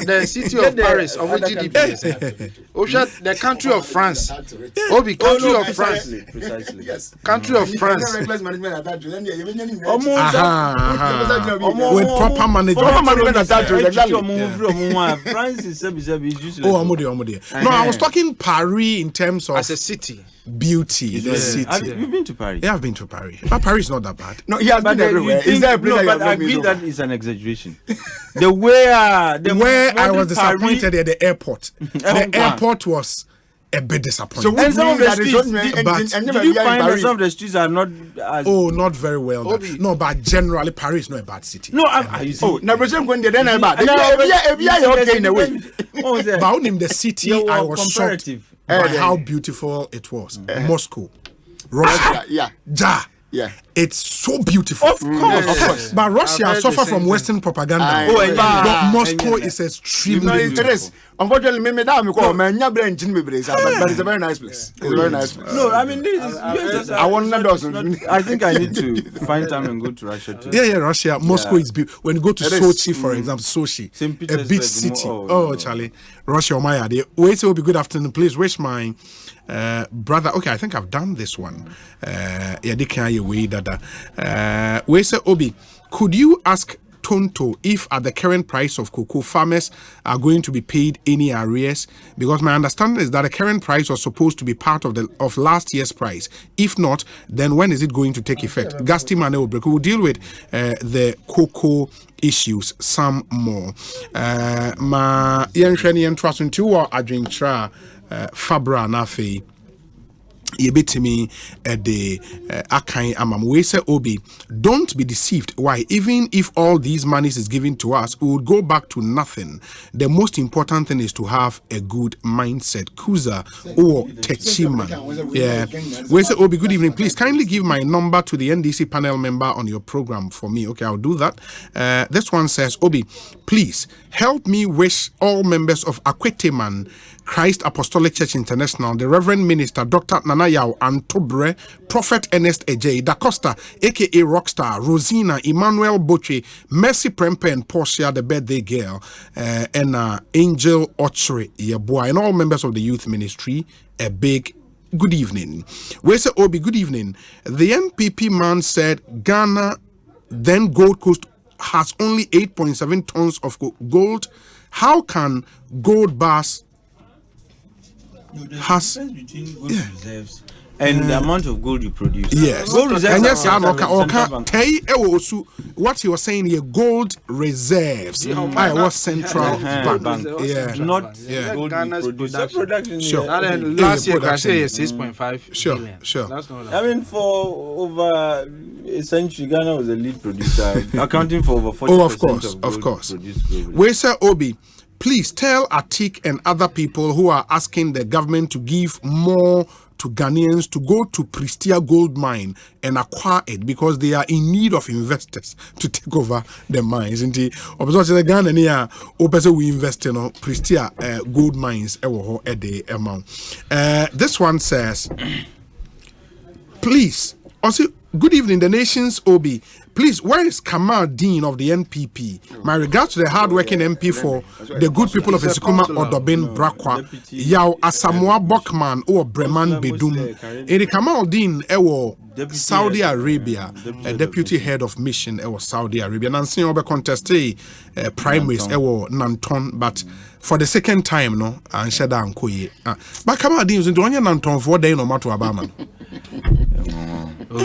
the city of Paris of GDP. The country of France. Country of France. Country of France. With proper management. France is No, I was talking Paris in terms of as a city. Beauty, the city. You've been to Paris? Yeah, I've been to Paris. But Paris is not that bad. No, he has been everywhere. Is there a place but I agree that is an exaggeration. The way I was disappointed at the airport. The airport was a bit disappointing. So and some of the streets, did you find that some of the streets are not as... not very well done. No, but generally Paris is not a bad city. No, never going there then bad. Okay in a way. But in the city, I was shocked by how beautiful it was. Moscow, Russia, yeah. It's so beautiful. Of course. But Russia suffer from Western propaganda. But Moscow is extremely beautiful. Unfortunately, but it's a very nice place. It's a very nice place. No, I mean, I think I need to find time and go to Russia too. Yeah, Russia. Moscow is beautiful. When you go to Sochi, for example, Sochi, a big city. Charlie, Russia, my idea. Wait, it will be good afternoon. Please wish my brother. Okay, I think I've done this one. We say, Obi, could you ask Tonto if at the current price of cocoa, farmers are going to be paid any arrears? Because my understanding is that the current price was supposed to be part of last year's price. If not, then when is it going to take effect? Gasti Mane Obrek will deal with the cocoa issues some more. Ma yenhwene trust into adwentra Fabra Nafe. Yebetimi de akai amam. We say Obi, don't be deceived. Why? Even if all these monies is given to us, we would go back to nothing. The most important thing is to have a good mindset. Kuza or Techima. Yeah. We say Obi, good evening. Please kindly give my number to the NDC panel member on your program for me. Okay, I'll do that. This one says, Obi, please help me wish all members of Akweteman Christ Apostolic Church International, the Reverend Minister Dr. Nanayao Antobre, Prophet Ernest Ejay, Da Costa, aka Rockstar, Rosina, Emmanuel Boche, Mercy Prempe and Portia, the birthday girl, and Angel Ochre, your boy, and all members of the youth ministry, a big good evening. We say, Obi, good evening. The NPP man said Ghana, then Gold Coast, has only 8.7 tons of gold. How can gold bars has between gold reserves and the amount of gold you produce? Yes. Gold reserves. And yes, what he was saying here, gold reserves. I was central bank. Yeah. Not gold production. Sure. Last year, I say 6.5. Sure. That's not I mean, for over a century, Ghana was a lead producer, accounting for over 40% of course. Produced globally. Where's Obi? Please tell Atik and other people who are asking the government to give more to Ghanaians to go to Prestia Gold Mine and acquire it because they are in need of investors to take over the mines. Indeed, obviously the Ghanaian we invest in Prestia Gold Mines at the amount. This one says, please, also, good evening, the nation's Obi. Please, where is Kamal Dean of the NPP? My regards to the hard-working MP for the good people of Esikuma Odobin Brakwa, Yao Asamoah Bokman or Breman Bedum. Eri Kamal Dean Saudi Arabia, deputy head of mission Saudi Arabia. Nancy Obe contested primaries Nanton, but for the second time, no, and Shada and Koye. But Kamal Dean is doing Nanton for day no matter Obama. But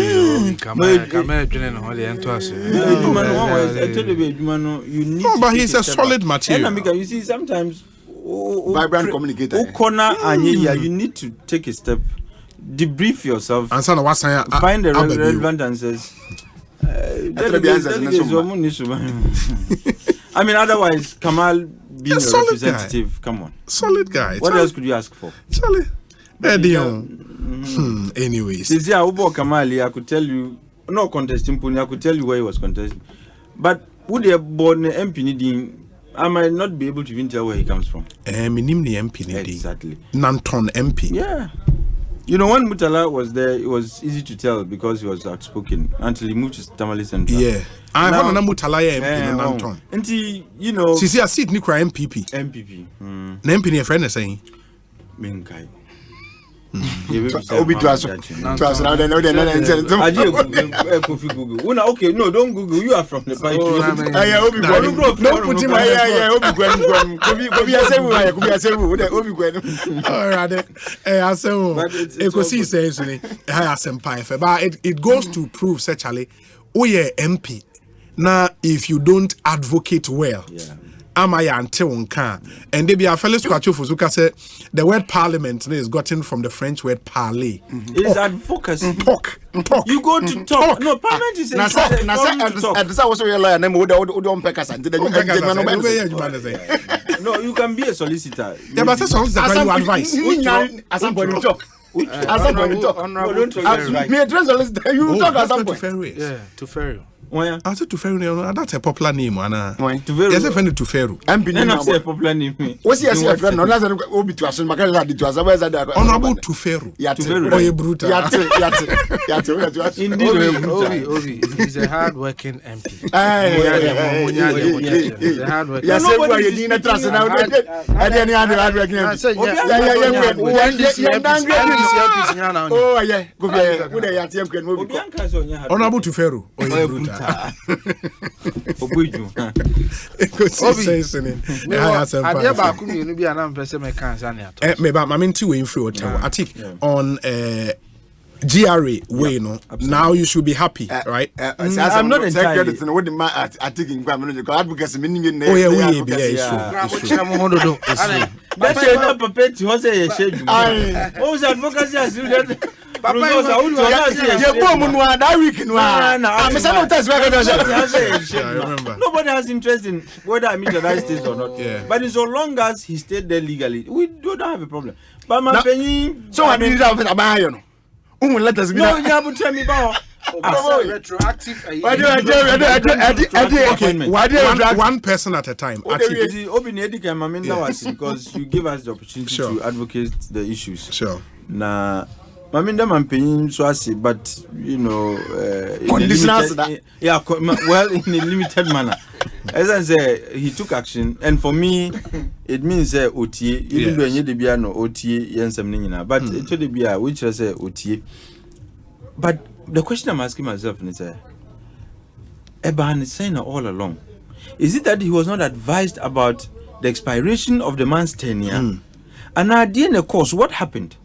he's a solid material. You see, sometimes vibrant communicator. You need to take a step, debrief yourself, find the relevant answers. I mean, otherwise, Kamal being a representative, come on. Solid guy. What else could you ask for? Charlie. Anyways. Kamali, I could tell you, no contesting, I could tell you where he was contesting. But would he have born an MP? I might not be able to even tell where he comes from. Exactly. Nanton MP. Yeah. You know, when Mutala was there, it was easy to tell because he was outspoken until he moved to Tamale Central. Yeah. I want to Mutala MP no Nanton. And you know, see a seat ni cry MPP. MPP. Na MP ni friend saying. Menkai. Obi to us now then Google. Okay, no, don't Google. You are from the party. Don't put him but it goes to prove sexually MP. Now if you don't advocate well, am I until and they be a fellow scratch of say the word parliament is gotten from the French word parler. It's advocacy. Talk. You go to talk. No, parliament is a forum to talk. No, you can be a solicitor. Yeah, but that's solicitor you advise. Asempa talk. You talk at some point. Yeah, to Ferry. I said to Ferry, that's a popular name, Anna. Yes, a friend to Ferry. I'm a popular name. What's your friend? No, that's Obi to Asun Makala to us. Where's that? Honorable to Ferry. Or brutal. Indeed, Obi. He's a hard-working MP. He's a hardworking. Yes, nobody didn't trust now. Any other hardworking MP. Oh, yeah. Honorable to Ferry. On GRA way, no. Now you should be happy, right? I'm not entirely. I think in advocacy meaning. Oh yeah, it's true. That's not prepared to say what was advocacy as you did? Nobody has interest in whether I meet the right states or not. But so long as he stayed there legally, we don't have a problem. But my opinion, so I mean, let us be. No, you have to tell me about retroactive. One person at a time. Because you give us the opportunity to advocate the issues. Sure. Nah. I mean, I'm paying so I see, but you know, in a limited manner. As I say, he took action, and for me, it means OTA. Even though you be no OTA, yensam but it should be which I say OTA. But the question I'm asking myself is, Eban is saying all along, is it that he was not advised about the expiration of the man's tenure? And now, in the course, what happened?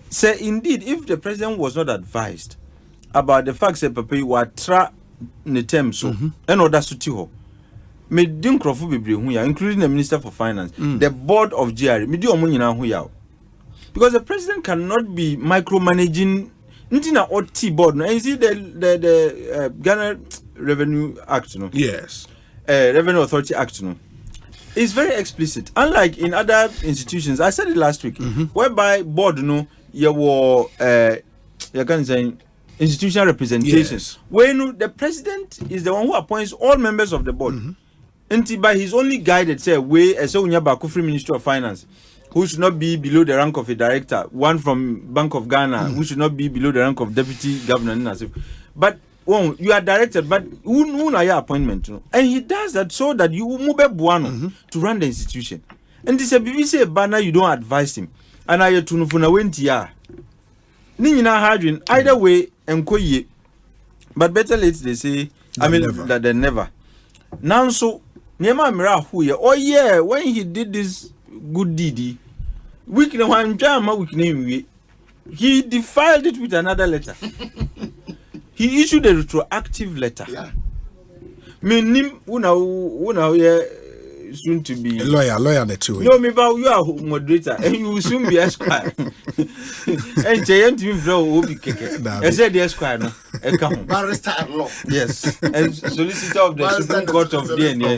Say indeed, if the president was not advised about the fact that Papa were tra netem so and other sutiho, made Dinkrofu be including the Minister for Finance, the board of GRA, because the president cannot be micromanaging Ntina or T board. And you see the Ghana Revenue Act, no? Yes. Revenue Authority Act, no? It's very explicit. Unlike in other institutions, I said it last week, whereby board, no. You were you can say institutional representations. When the president is the one who appoints all members of the board, and by his only guided say way as Free Minister of Finance, who should not be below the rank of a director, one from Bank of Ghana, who should not be below the rank of deputy governor. But you are directed, but who are your appointment? And he does that so that you move buano to run the institution. And this is a BBC banner, you don't advise him. And I to Nufuna went ya. Nina Hadrin, either way, and koye. But better late, they say, that they never. Now, so, Nema Mira, who yeah, when he did this good deed, we can one drama, we can name he defiled it with another letter. He issued a retroactive letter. Meaning, una soon to be a lawyer the two. No, me about you are moderator and you will soon be esquire. And Giant will be kicking. I said the esquire, no, barrister at law. Yes, and solicitor of the Supreme Court of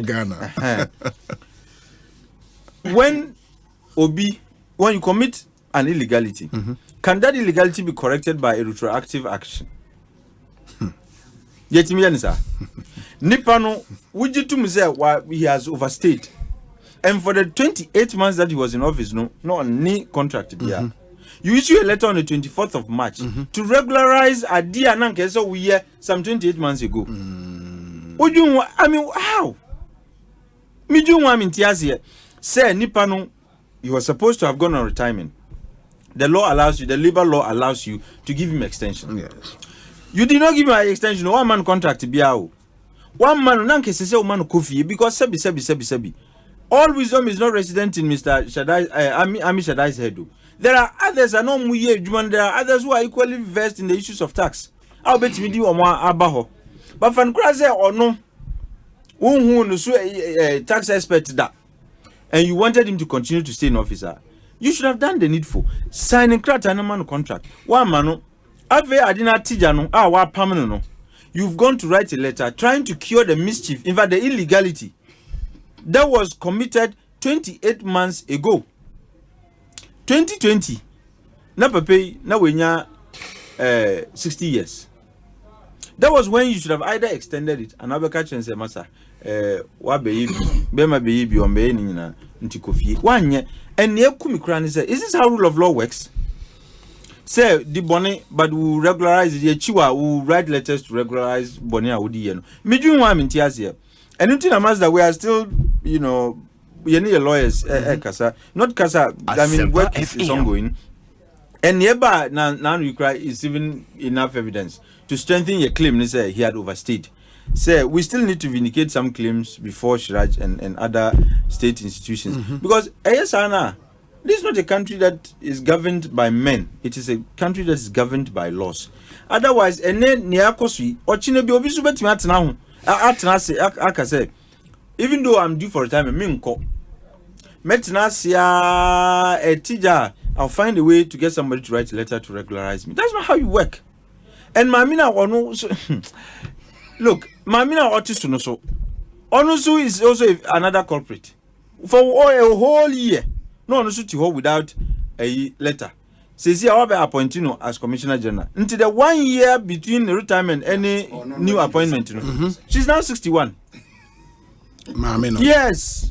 Ghana. When you commit an illegality, can that illegality be corrected by a retroactive action? Yet me answer. Nipano, would you to say why he has overstayed? And for the 28 months that he was in office, no any contract here. You issue a letter on the 24th of March to regularize a dear nanke so we year some 28 months ago. Would you I mean how? Me do want me tiazie. Say Nipano, you were supposed to have gone on retirement. The law allows you, the labor law allows you to give him extension. Yes. You did not give him an extension. 1 man contract to be out. 1 man nanke say man kofi because sebi. All wisdom is not resident in Mr. Shaddai, Ami Shaddai's head. There are others, there are others who are equally versed in the issues of tax. I'll bet me do abaho. But fan crazy or no, tax expert that, and you wanted him to continue to stay in office. You should have done the needful. Signing man contract. 1 man, I did not teach permanent. You've gone to write a letter trying to cure the mischief, in fact, the illegality that was committed 28 months ago. 2020. Na pape na wenya 60 years. That was when you should have either extended it and abeka chense masa wa beyibi be ma beyibi on be ni na ntikofie. Wanye ene ekumi kra ni say is this how rule of law works? Say the boni but we regularize the chiwa we write letters to regularize boni awudi ye no. Medun wa mintiase. And until that we are still, you know, you need lawyers, kasa, not kasa. I mean, work is ongoing. And nearby now you cry is even enough evidence to strengthen your claim. They say he had overstayed. Say we still need to vindicate some claims before Shiraj and other state institutions because Ayasana, this is not a country that is governed by men. It is a country that is governed by laws. Otherwise, and then niakosi or chinebi obisubet now. I can say, even though I'm due for retirement, I'll find a way to get somebody to write a letter to regularize me. That's not how you work. And Mamina look, Mamina Otisu Onusu is also another culprit. For a whole year, no Onusu to hold without a letter. Says here, I'll be appointing as Commissioner General. Until the 1 year between the retirement and any new appointment, she's now 61. Yes.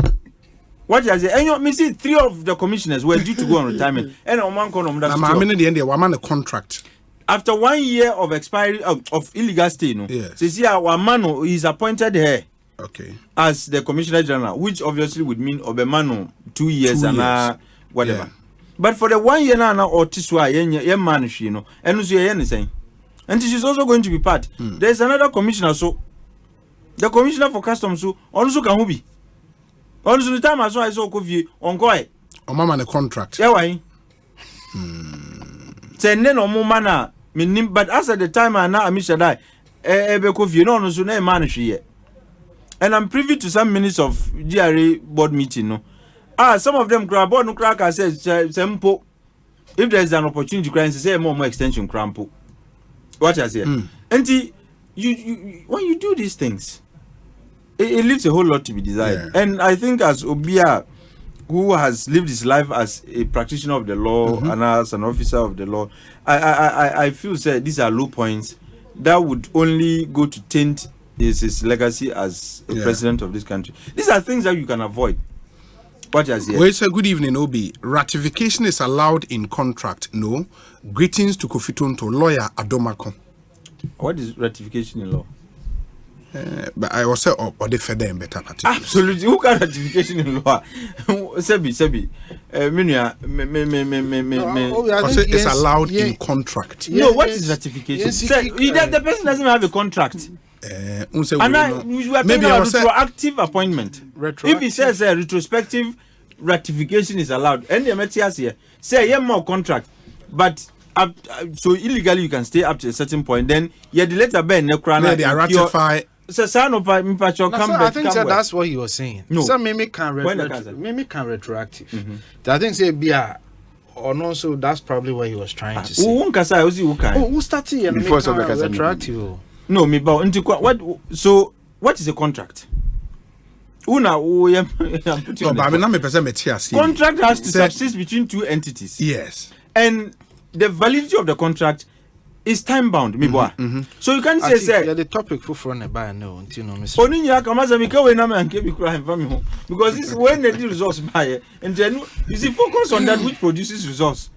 What is it? And you see, 3 of the commissioners were due to go on retirement. And on one corner, the contract. After 1 year of expiry of illegal stay, says here, our man is appointed here. Okay. As the Commissioner General, which obviously would mean Obemano 2 years and whatever. Yeah. But for the 1 year now, or Tiswa, man, you know, and anything. And she's also going to be part. There's another commissioner, so the commissioner for customs, so also can be. Also, the time I saw Kofi on Koi. Or Mama, the contract. Yeah, why? Say, no more manner, but as at the time I now, Miss Shadai, Kofi, no, so no man, she. And I'm privy to some minutes of GRA board meeting, no. Some of them grab on crack. I said, Sempo. If there's an opportunity, to say more extension, crampo. What I say, and you when you do these things, it leaves a whole lot to be desired. Yeah. And I think as Obia, who has lived his life as a practitioner of the law and as an officer of the law, I feel that these are low points that would only go to taint his legacy as a president of this country. These are things that you can avoid. What is here? Well, it's a good evening, Obi. Ratification is allowed in contract. No. Greetings to Kofi Tonto, lawyer Adomako. What is ratification in law? But I was say, or the further and better. Absolutely. Who can ratification in law? Sebi. It's allowed in contract. No, what is ratification? The person doesn't have a contract. Maybe I was retroactive appointment. If he says a retrospective ratification is allowed, and the Metias here say more contract, but so illegally you can stay up to a certain point. Then the letter Ben Nekrana they ratify. I think that's what he was saying. No, some Mimi can retroactive. I think say Bia. Or no, so that's probably what he was trying to say. Who started before retroactive? No, me bow into what? So what is a contract? Contract has to subsist between 2 entities. Yes, and the validity of the contract is time bound. So you can't say the topic for front by no until no because this when the results buy and then you see focus on that which produces results.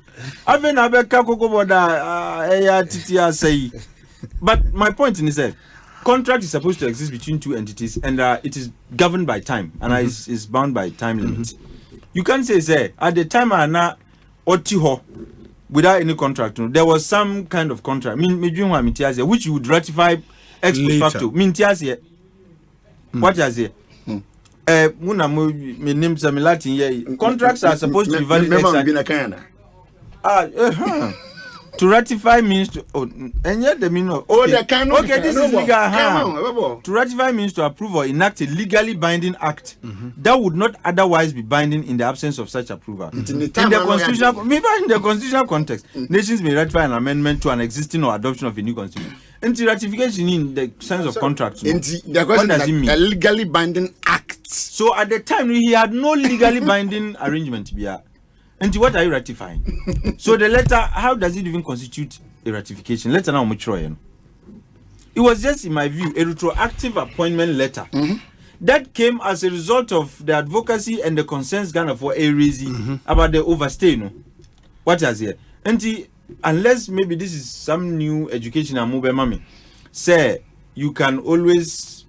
I've never say. But my point is that contract is supposed to exist between two entities, and it is governed by time, and is bound by time limits. You can't say at the time without any contract. There was some kind of contract, which you would ratify ex post facto. What is it? Contracts are supposed to be valid. To ratify means to and yet the meaning of this is legal. To ratify means to approve or enact a legally binding act that would not otherwise be binding in the absence of such approval. In the constitutional context, nations may ratify an amendment to an existing or adoption of a new constitution. And ratification in the sense of contract. What does it mean? A legally binding act. So at the time he had no legally binding arrangement. And what are you ratifying? So the letter, how does it even constitute a ratification? Letter now mature. It was just, in my view, a retroactive appointment letter that came as a result of the advocacy and the concerns Ghana for a reason about the overstay. What is here? And unless maybe this is some new education and move mommy, say you can always,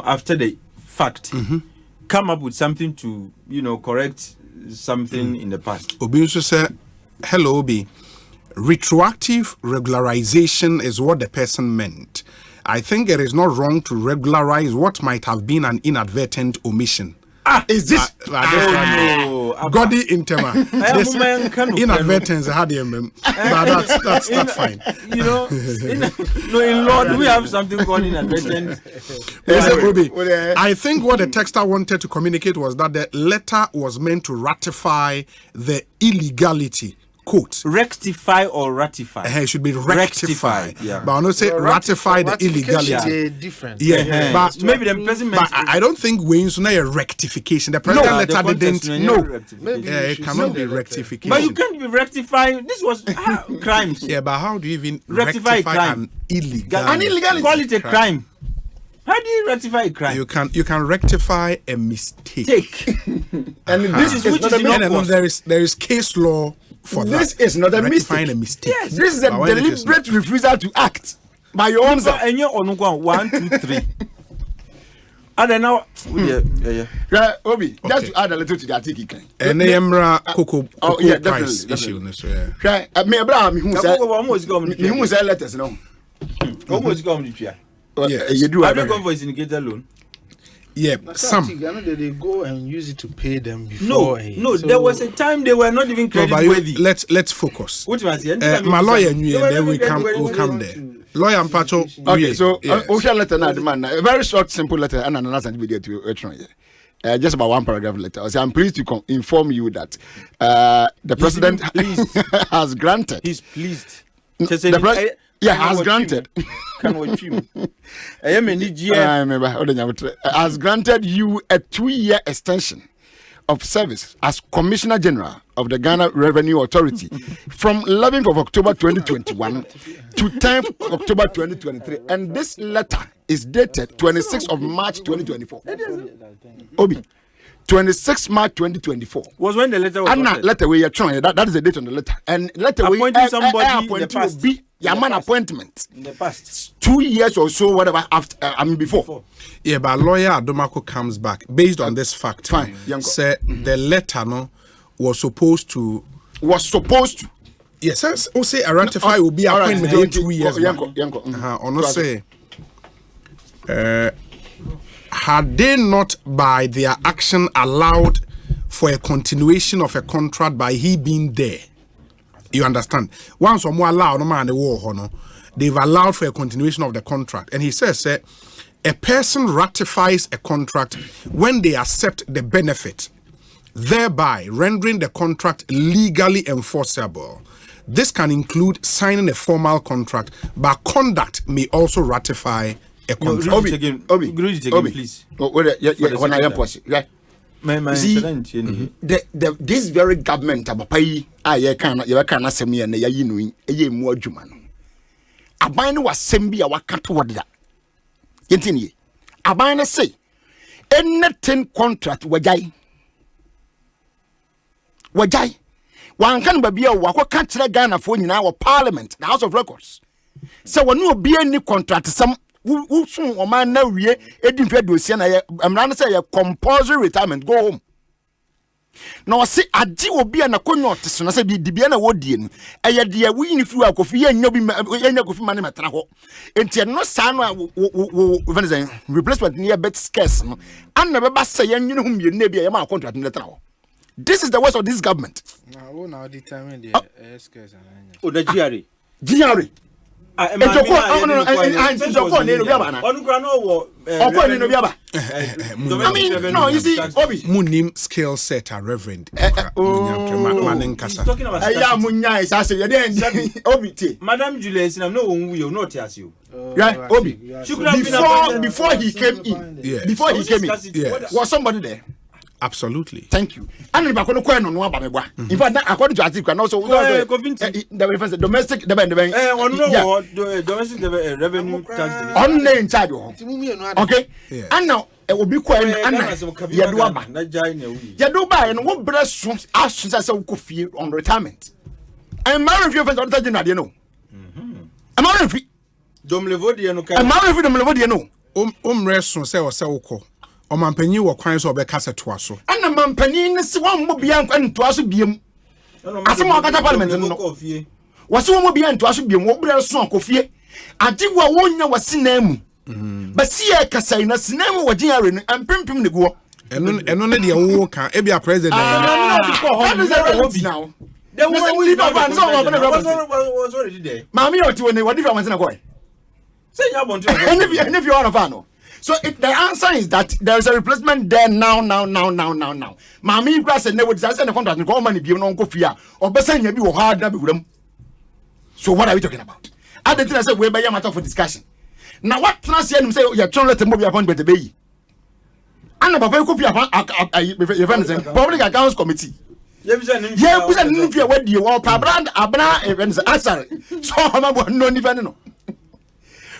after the fact, come up with something to, correct something in the past. Obi also said, hello, Obi. Retroactive regularization is what the person meant. I think it is not wrong to regularize what might have been an inadvertent omission. Is this Godi Intema? Inadvertence had him, but that's fine. In Lord we have something called inadvertent. I think what the texter wanted to communicate was that the letter was meant to ratify the illegality. Quote. Rectify or ratify? It should be rectify. Yeah. But I don't say ratify the illegality. Different. Yeah. But maybe the president. But I don't think Wayne's not a rectification. The president letter didn't. No. It cannot be rectification. But you can't be rectifying. This was crimes. Yeah, but how do you even rectify an illegality? An illegality. Call it a crime. How do you rectify a crime? You can rectify a mistake. And this is which is there is case law for this that. Is not a mistake. Yes. This is a deliberate refusal to act by your own self. And you're on 1, 2, 3. And then now, Obi, just to add a little to the article. And Emra Cocoa price issue. Right, me Abraham, who said letters, no. Almost come to you do have a voice indicator loan. Yeah, some. They go and use it to pay them before. No, there was a time they were not even credit worthy. Let's focus. What was it? My lawyer knew, and then we'll come there. Lawyer and Pacho. Okay, so Osha letter now, demand a very short, simple letter, and another video to just about one paragraph letter. I say, I'm pleased to inform you that the president has granted. He's pleased. Has granted. Has granted you a 2-year extension of service as Commissioner General of the Ghana Revenue Authority from 11th of October 2021 to 10th of October 2023. And this letter is dated 26th of March 2024. Obi. 26 March 2024 was when the letter was written. Letter where you're trying that is the date on the letter. And letter appointing somebody in the past. Man appointment in the past 2 years or so, whatever after before. Yeah, but lawyer Adomako comes back based on this fact. Fine. Say the letter was supposed to. Yes, Osei a ratify will be appointment in 2 years. Say. Had they not by their action allowed for a continuation of a contract by he being there? You understand? Once or more allowed, no man the war, no, they've allowed for a continuation of the contract. And he says, a person ratifies a contract when they accept the benefit, thereby rendering the contract legally enforceable. This can include signing a formal contract, but conduct may also ratify a contract. Obi, please. When I am possible, see, this very government abapai you can asemi na yayi no eye mu adwuma no aban no wasem bia wakato wada yentini aban no say anything contract wajai One can be a walk country Ghana for in our parliament, the House of Records. So when you be any contract, some who soon or man now we didn't do I'm not say a compulsory retirement, go home. Now I say a G will be an aconot, so I say be Diana Wodian. I had the win if you are coffee and you'll be money matraho. And you're no son replacement near bed scarce. And never bust say you know whom you may be a contract in the town. This is the worst of this government. Now determine the scarce. Oh, the Judiciary. Judiciary. You see, Obi. Munim skill set, Reverend. Madam Julius, I'm no one will not ask you. Right, Obi. Before he came in, was somebody there? Absolutely. Thank you. And if I couldn't quite know about me, in fact, according to Article, and also the domestic domestic revenue tax on in charge. Okay, and now it will be quite Yaduba and what breast as I said on retirement. I'm married for the you know. I'm married for Domlevodiano. Reson say or sell. Omanpanyi wo kwan so obekasa to aso ana manpanyi ne se won mo bia nkwan to aso biem asem akata parliament no wase won mo bia nto aso biem wo bre so akofie ade wo wonya wase na mu basi e kasai na sina mu wagin are no ampempem ne go eno ne de wo ka e bia president now the one we live on so was already there mami oti woni what different na go say you want to and if you are a fan. So the answer is that there is a replacement there now. Mami grass and never say the contract go money be no go fear or besan ya bi wo hard na be wuram. So what are we talking about? I didn't say we be matter for discussion. Now what trans here say you trying let be appointment be. And papa ko fi public accounts committee. Yeah, we say no fear we dey or brand abna events answer. So am no even no.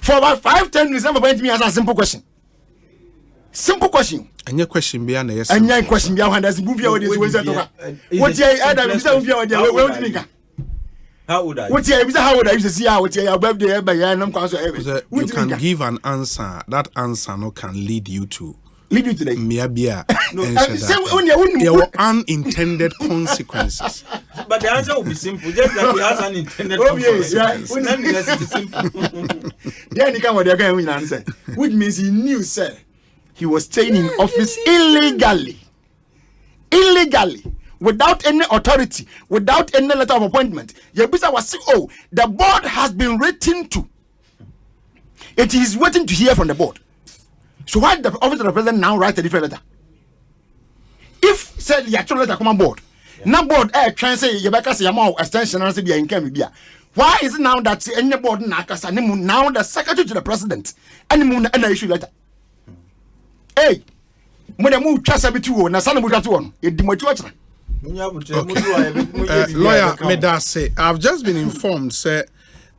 For about 5-10 minutes, I'm going to me ask a simple question. Simple question. And your question be an yes. And your question be a there's movie or this was that. What you how would I? What you how would I use to see how your birthday by you can give an answer. That answer no can lead you to today. There were unintended consequences. But the answer will be simple. Just that he has unintended consequences. Then he come with the answer, which means he knew, sir, he was staying in office illegally, without any authority, without any letter of appointment. Yabisa was saying, the board has been written to. It is waiting to hear from the board. So why the office of the president now write a different letter? If said the actual letter come on board, now board try and say Yabaka say amount extension and say be income be. Why is it now that any board now the secretary to the president and issue letter? Hey, when I move trust between na sana mujatu on it demotivate. Lawyer Medase, I've just been informed say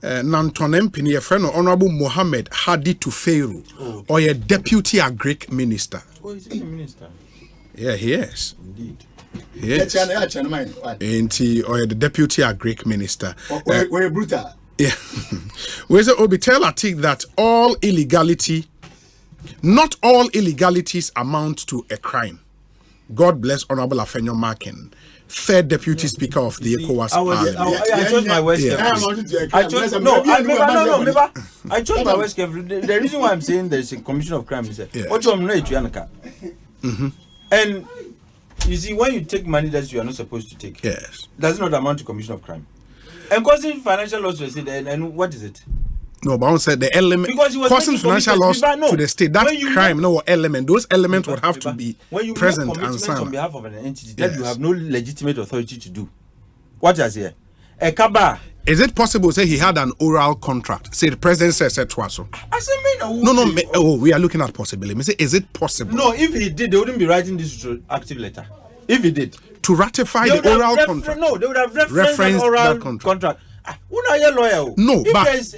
Nantonem Pini, a friend of Honorable Mohammed Hadi Tufeiru, or a deputy Greek minister. Oh, is he a minister? Yeah, he is. Indeed. Yes. And he or the deputy Greek minister. We're brutal. Yeah. Where's the Obitel article that not all illegalities amount to a crime. God bless Honorable Afenyo Markin, third deputy speaker of the ECOWAS Parliament. I chose my West. I chose my West. The reason why I'm saying there's a commission of crime is that and you see, when you take money that you are not supposed to take, yes, does not amount to commission of crime. And causing financial loss to the state, and what is it? No, but I said the element causing financial loss to the state. That crime, no element. Those elements would have to be present and signed on behalf of an entity that you have no legitimate authority to do. What is here? A kaba. Is it possible? Say he had an oral contract. Say the president said to us so. No. We are looking at possibility. Say, is it possible? No, if he did, they wouldn't be writing this active letter. If he did, to ratify the oral contract. No, they would have referenced oral contract. No, if there's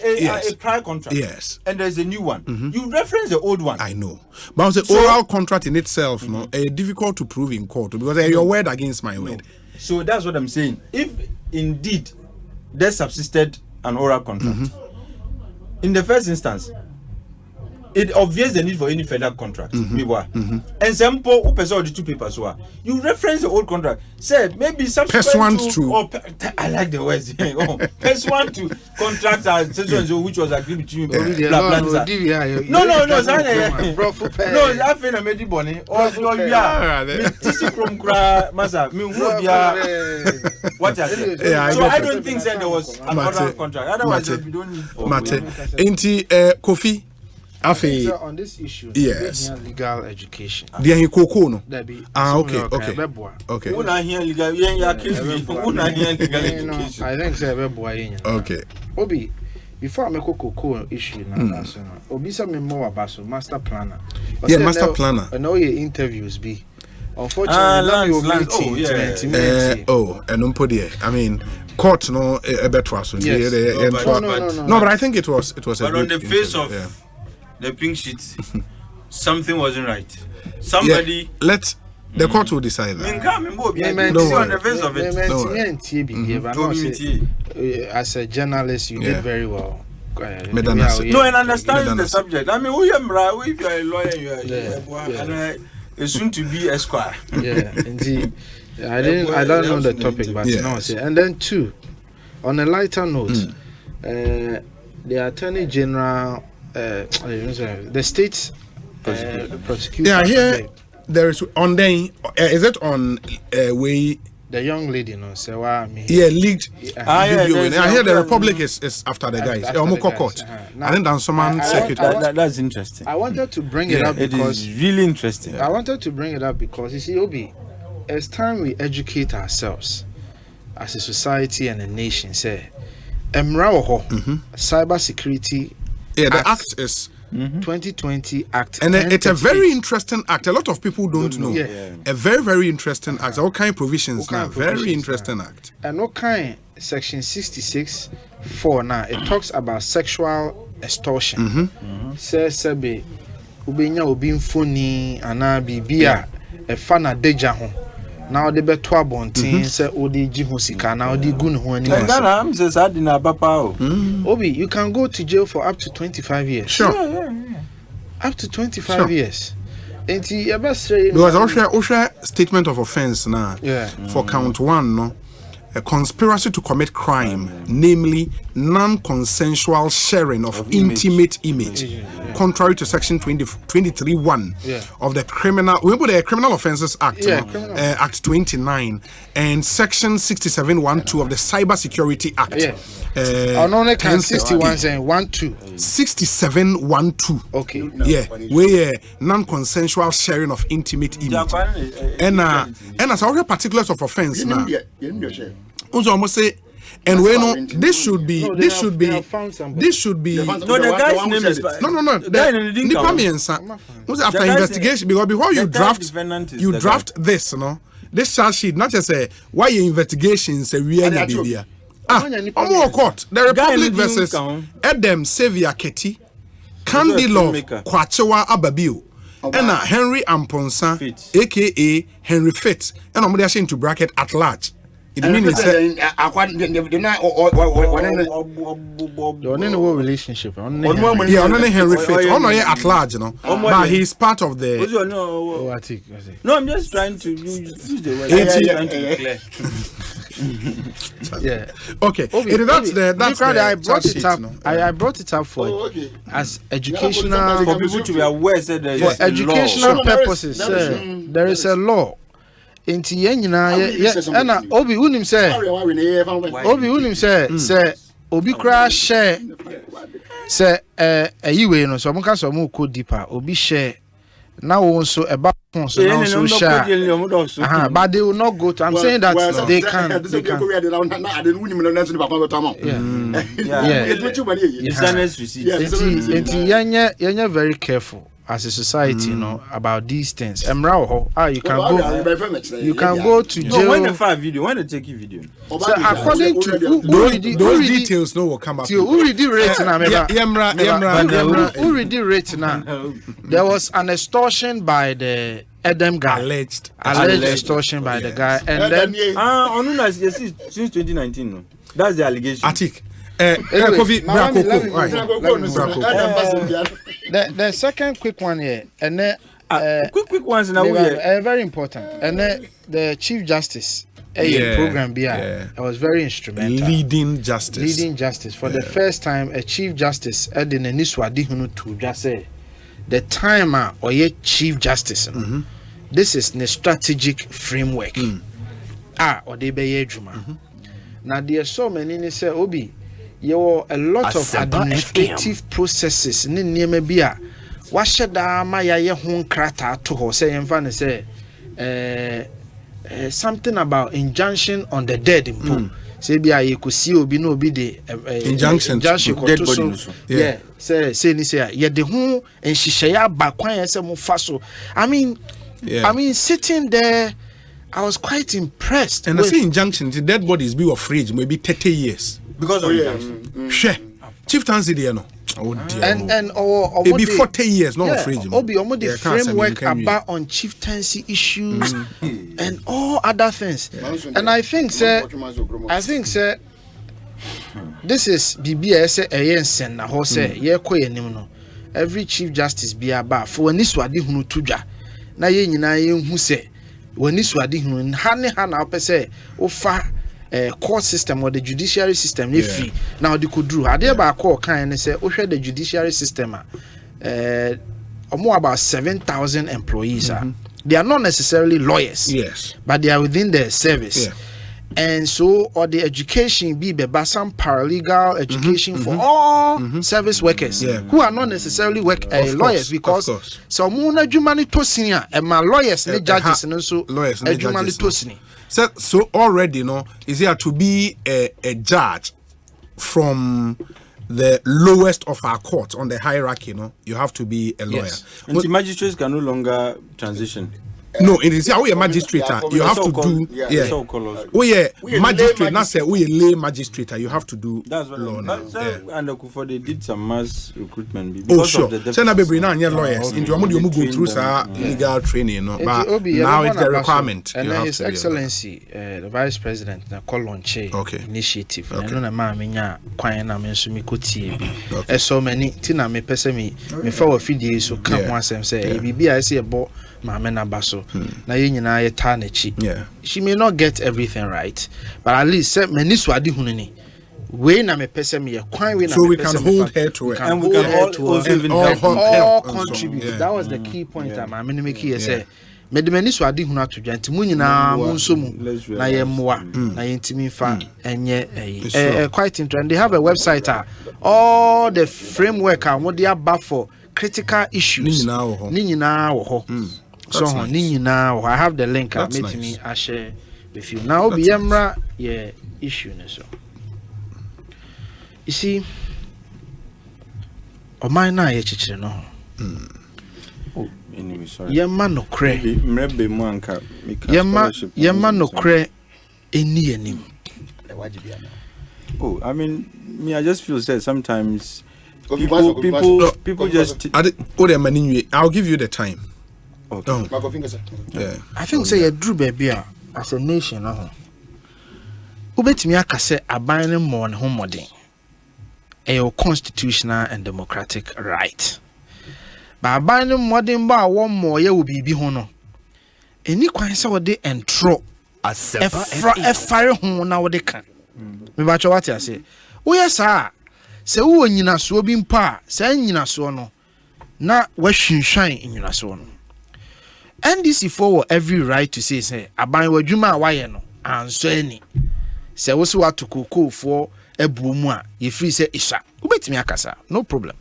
a prior contract, yes, and there's a new one, you reference the old one. I know, but the oral contract in itself, no, difficult to prove in court because your word against my word. So that's what I'm saying. If indeed there subsisted an oral contract, in the first instance, it obviates the need for any further contract. And some people the 2 papers were you reference the old contract. Said maybe subsequent to I like the words. Pursuant to contract which was agreed between No, I feel a medi bonnie or what I said. So I don't think that there was another contract. Otherwise we don't need for Kofi. On this issue, yes, legal education. Okay. I think okay. Obi, before I make a issue now, Obi some more about master planner. Yeah, master planner. I know your interviews be. Unfortunately, I mean, court no better. No, but I think it was but on the face of the pink sheet, something wasn't right. Somebody let the court will decide that. On the face of it. As a journalist, you did very well. No, and understand the subject. I mean, if you are a lawyer, you are soon to be esquire. Yeah, indeed. I don't know the topic, but no. And then 2, on a lighter note, the Attorney General. The state's prosecutor. Yeah, here there is on the is it on way the young lady no say leaked video. I hear the Republic is after the guys. Court. I think someone secretary. That's interesting. I wanted to bring it up because it is really interesting. I wanted to bring it up because you see, Obi, it's time we educate ourselves as a society and a nation. Say, cybersecurity. Yeah, the act is 2020 Act, and it's a very interesting act. A lot of people don't know. Yeah. A very, very interesting act. All kind of provisions now. Very interesting act. And what kind? Section 66(4) now. It talks about sexual extortion. Says sebe ubenya obi mfoni ana bibia e fa na deja ho. Now they be to abontin say odi ji ho sika na odi gu ne ho ani. Obi, you can go to jail for up to 25 years. Sure. Up to 25 years. And because also statement of offense now. For count 1 no. A conspiracy to commit crime, namely non-consensual sharing of intimate image, contrary to Section 23(1) of the Criminal Offences Act, Act 29, and Section 67(1)(2) of the Cybersecurity Act. Only can 61 saying 1-2. 67(1)(2). Okay. Yeah, where non-consensual sharing of intimate image, and as our particulars of offense now. Also, almost say, and we know this should be. No, the guy's name is no. After investigation, because before you draft this, this charge sheet, not just say why your investigations a real idea. Court, the Republic versus Edem Xavier Ketty, Candy Love, Kwachewa Ababiu, and Henry Amponsa, aka Henry Fitz, and I'm into bracket at large. It means relationship. Only Henry Fitz. Only at large, but he's part of the. No, I'm just trying to use the word. Yeah. Okay. I brought it up for as educational for people to be aware that for educational purposes. There is a law. Inti yenyina na obi unim say obi kra share say ayiwe no so mo ka so mo ko deeper obi share na won so eba phone so na so share but they will not go to. I'm saying that they can inti yenye very careful as a society, you know, about these things. You can go to jail. No, when the file video, when they take you video. So according to those details, no will come up. Who read the rate now? Who read the rate now? There was an extortion by the Edem guy. Alleged extortion by the guy, and then since 2019. No, that's the allegation. Atik. The second quick one here, and then quick ones now. Very important, and then the Chief Justice. Program it was very instrumental. Leading justice for the first time. A Chief Justice Edin and Niswadi Hunu to just say the timer or ye Chief Justice. This is the strategic framework. Or they be juma. Now there are so many say Obi. You are a lot of administrative processes. Ni niemebia. Washada ma ya ye hun krata to ho say enfane say something about injunction on the dead impo. Say be you could see obi no be the injunction dead body. Say ni say ye de hu enhihyeya ba kwan ye say mo faso. I mean sitting there I was quite impressed. And I say injunction the dead bodies be of fridge maybe 30 years because of injunction. Chieftaincy there no. And it be 40 years, not afraid. Obi the framework about on chieftaincy issues and all other things. And I think sir, this is BBS ANSN na ho say ye koyenim no. Every Chief Justice be about for when this wadi hunu tudwa. Na ye nyina ye hu say when this wadi hunu ha na opese ofa court system or the judiciary system free. Now they could do they about call kind say the judiciary system more about 7,000 employees they are not necessarily lawyers, but they are within the service. And so or the education be some paralegal education for all service workers who are not necessarily lawyers, because so muna jumani tosini and my lawyers and judges and also lawyers and jumani tosini. So already, is there to be a judge from the lowest of our court on the hierarchy? You have to be a lawyer. And the magistrates can no longer transition. No, it is a magistrate. You have to do magistrate. Not say we lay magistrate. You have to do. That's what law now. And they did some mass recruitment. Sure. Send baby now lawyers. Into you go through legal training. But now it's the requirement. And His Excellency, the Vice President, na Kolonche initiative. I know na ma menya kwan na me nso me kotie. So many tina me pese me fa wa fidie so kan ho asem say bibia say ebo Mamena Baso, na yina ye tanechi. She may not get everything right, but at least meniswadi hunini. We na me pese me kwan we na. So we can hold her to it, and we can all contribute. That was the key point. I'm make here say. Meniswadi huna to janti munyina munsomu na ye moa na ye ntimi fa enye quite interesting. They have a website all the framework what they are for critical issues. Ninyina wo ho. So ninyina I have the link I made me I share with you. Now be emra ye issue so. You see o mine na ye chichire no. Anyway, sorry. Yema no kre. Yema no kre eni enim. Oh, I mean, me I just feel that sometimes people just I'll give you the time. Okay. I think say Drew baby as a nation ubetimi aka say aban ne mo ne homodin constitutional and democratic right. Ba aban ne modern ba wo mo ye wo bibi ho no eni kwan se wo de entro Asempa efare ho na wo de kan me ba cho what ya say wo yes se wo nyina so bi mpa se nyina so no na wa hwinhwan nyina so no NDC for every right to say aban wadwuma waye no anso ani se wo so watokoko for ebuomu a ye free say isa ubetimi akasa no problem.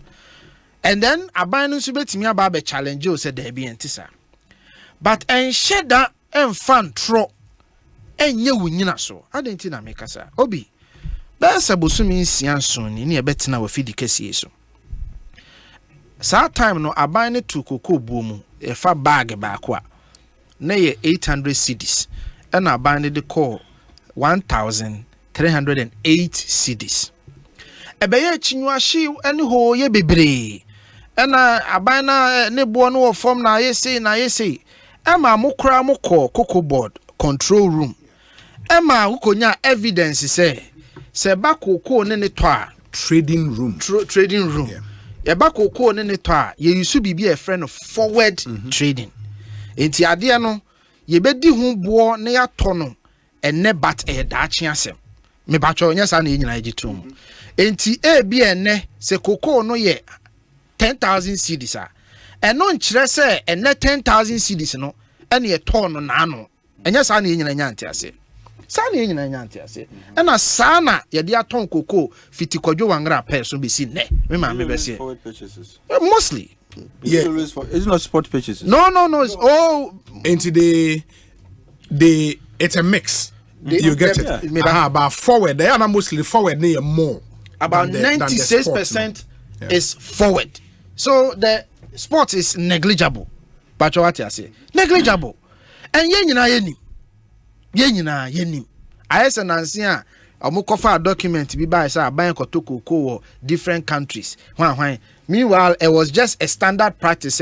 And then aban no so betimi aba be challenge o say there be entisa but enhye da enfan tro enye wunyina so adenti na mekasa obi ba sabosumi nsia so ni e betena wa fidi kase so saa time no aban ne to cocoa boom e fa bag back wa na ye 800 cedis and aban ne de call 1308 cedis ebeye chinwa shi ene ho ye bebre ena aban na ne bo no wo form na ye sei ema mukra mukọ cocoa board control room ema ukonya evidence say ba cocoa ne to a trading room ye ba cocoa ne to a ye yusu bibi e friend of forward trading enti ade no ye bedi hu bo ne ya to no ene bat e da achi asem me ba cho nya sa na nyina agitum enti e bi ene se cocoa no ye 10,000 cedis a eno nkyere se ene 10,000 cedis no ene ye to no na no enya sa na nyina nya ase sa na nyina nya ase ena sa na ye de aton cocoa fiti kwadwo wangra pair so be si ne me ma me be se mostly it's not spot purchases. No, it's all into the it's a mix. You get it. About forward, they are mostly forward near more. About 96% is forward. So the sport is negligible. But what I say, negligible. And yenim. I say Nancy a document be by say buy cocoa different countries. Meanwhile, it was just a standard practice.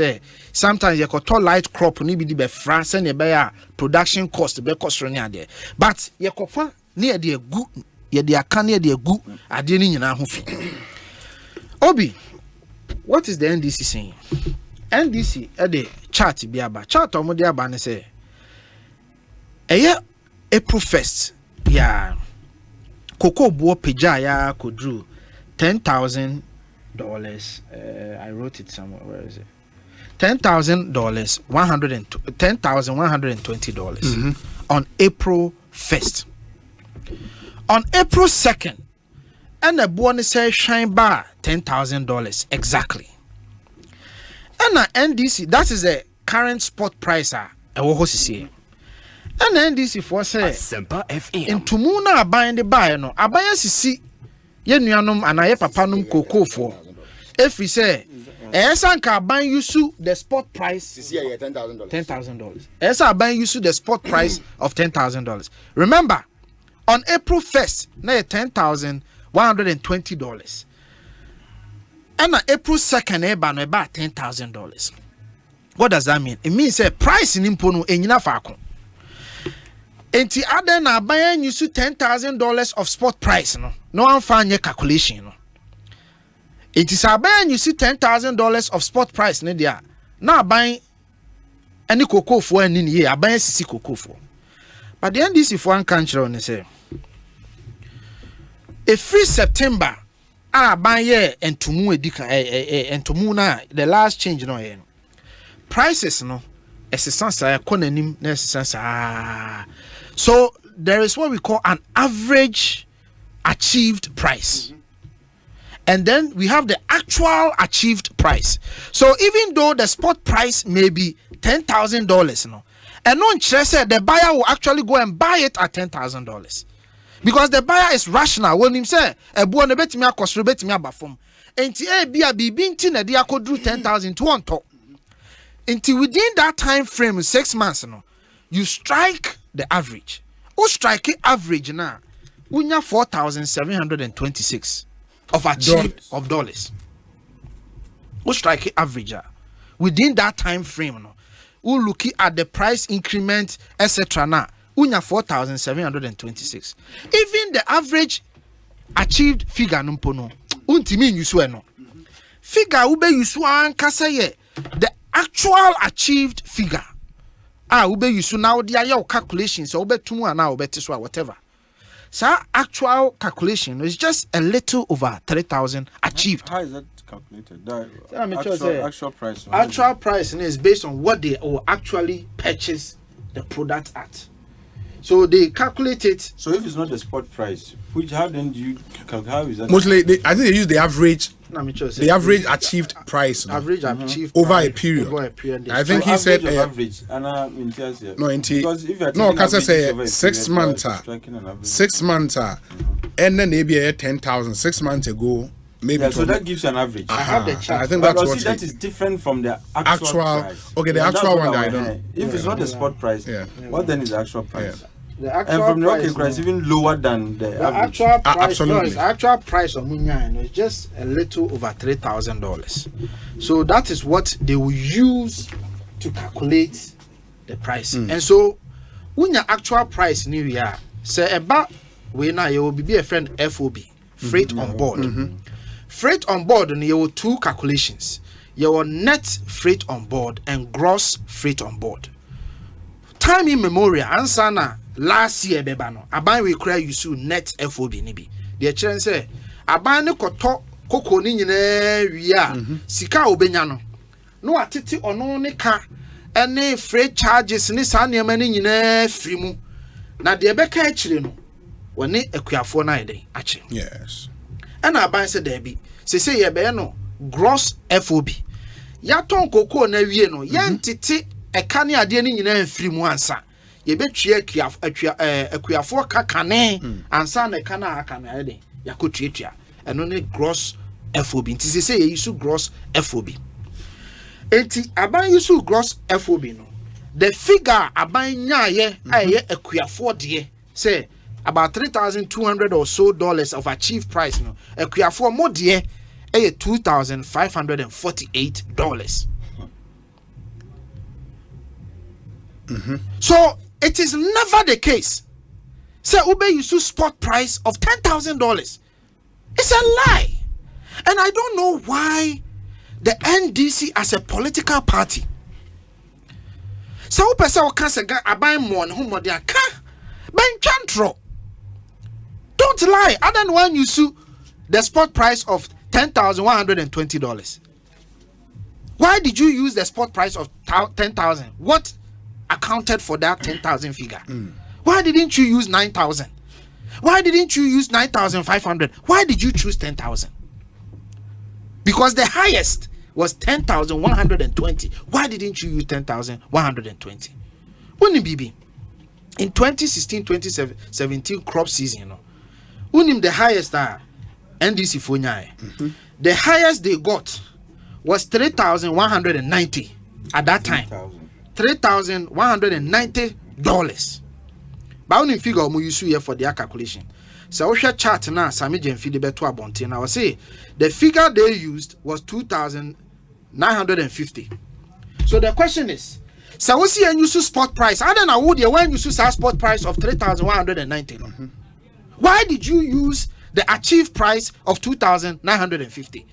Sometimes you could tell light crop ni be the France and the production cost be cost there. But you could find near the good, ye the can near the good. I didn't know who. Obi, what is the NDC saying? NDC at the chart be about chart or media ban say. April 1st, yeah. Cocoa boy pejaya could drew $10,000. I wrote it somewhere. Where is it? $10,120 on April 1st. On April 2nd, and the bonus say shine bar $10,000 exactly. And the NDC, that is the current spot price. I will see. And the NDC for say Asempa FM. In Tumuna buying the buy no abaya sisi ye nuanom anaye papa num cocoa for. If we say Esanka buy you the spot price $10,000. Esa buy you the spot price of $10,000. Remember, on April 1st, na $10,120. And on April 2nd, no about $10,000. What does that mean? It means a price in impono enyina fako. Enti other na buying you $10,000 of spot price no one find your calculation no. It is buying you $10,000 of spot price ne dia na buying any cocoa for any year buying sisi cocoa for. But the NDC for one country on say a free September buying year and tumu edika and tumu na the last change no here prices no esesansa konanim na esesansa. So there is what we call an average achieved price. And then we have the actual achieved price. So even though the spot price may be $10,000, no, and no one said the buyer will actually go and buy it at $10,000. Because the buyer is rational. When him say, a boy na bet me a cost bet me a bafom. And be a bibinti na dia could do 10,000 to one top. Until within that time frame, 6 months, no, you strike the average. Who strike it average now? We have 4,726 of achieved of dollars. Who strike it average within that time frame? No, who look at the price increment, etc. Now, we have 4,726. Even the average achieved figure no pono. Untimi yusu no. Figure ube yusu ankasa ye the actual achieved figure. Ube yusu now dia your calculations ube tumu ana ube tiswa whatever. So actual calculation is just a little over 3,000 achieved. How is that calculated? Actual price. Actual price is based on what they will actually purchase the product at. So they calculate it. So if it's not the spot price, how then do you calculate? How is that? Mostly, I think they use the average. The average achieved price. Average achieved over a period. I think he said average. No, because I say 6 months. 6 months. And then maybe 10,000. 6 months ago, maybe. Yeah, so that gives you an average. I have the chart. I think But that's what that is different from the actual price. Okay, the actual one that I don't. If it's not the spot price, what then is the actual price? The actual and from price, the price even lower than the average. Actual price, absolutely. No, actual price of Munya is just a little over $3,000. So that is what they will use to calculate the price. And so when your actual price new year, say about we now you will be a friend FOB, freight on board. Freight on board, and you will two calculations. Your net freight on board and gross freight on board. Time immemorial, answer na last year bebano. Aban we cry you so net FOB nibi. The children say aban ne koto koko ni nyina wia sika obenya no. No atete ono ne ka ene freight charges ni sa nneema ni nyina firi mu. Na de beka akire no woni akuafo na eden ache. Yes. And aban say there be. Say ye be no gross FOB. Ya ton koko na wie no ye ntete eka ne ade ni nyina mfiri mu ansa ye betue akuafo kakane ansa na eka na aka na eden yakotuatua eno ne gross FOB nti say ye use gross FOB enti aban use gross FOB no the figure aban nyaaye aye akuafo de say about $3,200 or so of achieved price no akuafo mo de $2,548. So it is never the case. Say Ube use spot price of $10,000. It's a lie. And I don't know why the NDC as a political party. So Ube say o can say abai mo ne ho de aka ben chantro. Don't lie. Other than when you sue the spot price of $10,120. Why did you use the spot price of 10,000? What accounted for that 10,000 figure? Why didn't you use 9,000? Why didn't you use 9,500? Why did you choose 10,000? Because the highest was 10,120. Why didn't you use 10,120? Unim BB in 2016-2017 crop season, you know, unim the highest NDC Funyai. The highest they got was 3,190 at that time. $3,190. But only figure we use here for their calculation. So we share chart now. Sami Jenfi de beto abonti. Now I say the figure they used was 2,950. So the question is, so we see a use spot price. I don't know who the when you use a spot price of 3,190. Why did you use the achieved price of 2,950?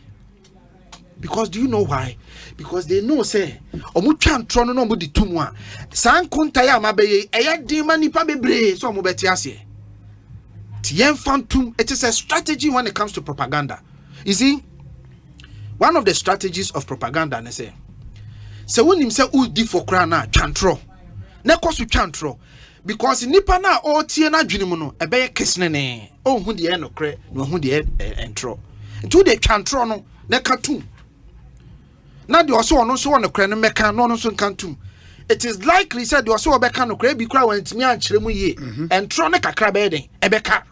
Because do you know why? Because they know say omutwa ntro no di tumu a san konta ya mabeye eya din mani pa bebre so mo beti ase tien fantum. It is a strategy when it comes to propaganda. You see, one of the strategies of propaganda ne say wonim say udi for kra na twantro na koso twantro because nipa na o tie na dwene mu no ebeye kesne ne o hu de no kre no hu de entro ntu de twantro no na katum na de oso ono so no kre no meka no so nkantum. It is likely said de oso obeka no kre bi kra wantimi ankyere mu ye entro ne kakra be den ebeka.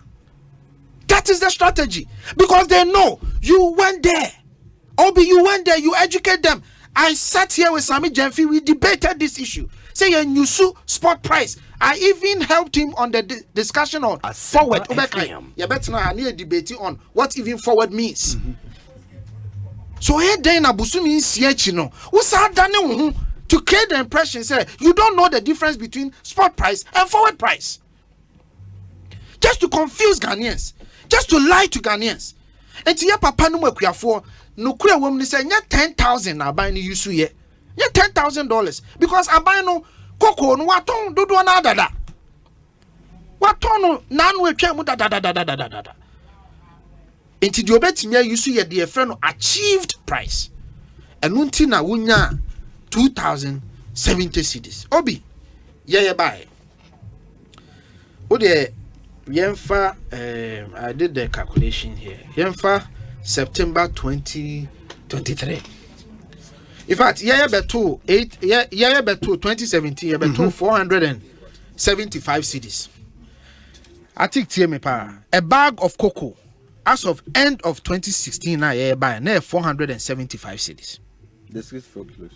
That is the strategy because they know you went there. Obi, you went there, you educate them. I sat here with Sami Jenfi, we debated this issue. Say a new spot price. I even helped him on the discussion on forward. You better know I need a debate on what even forward means. So here then Abusu means no. What's done to create the impression say you don't know the difference between spot price and forward price. Just to confuse Ghanaians, just to lie to Ghanaians. And to your papa no for no clear woman say 10,000 na buy ni yusu ye. $10,000 because I buy no cocoa no waton do na dada. Waton no nan we twa mu dada. Enti di obetimi yusu ye de friend no achieved price. Enu nti na wonya 2,070 cedis. Obi ye buy. O de Yenfa, I did the calculation here. Yenfa September 2023. In fact, beto 2017, beto 475 cedis. I think TMA pa a bag of cocoa as of end of 2016 now buy now 475 cedis. The 64 kilos.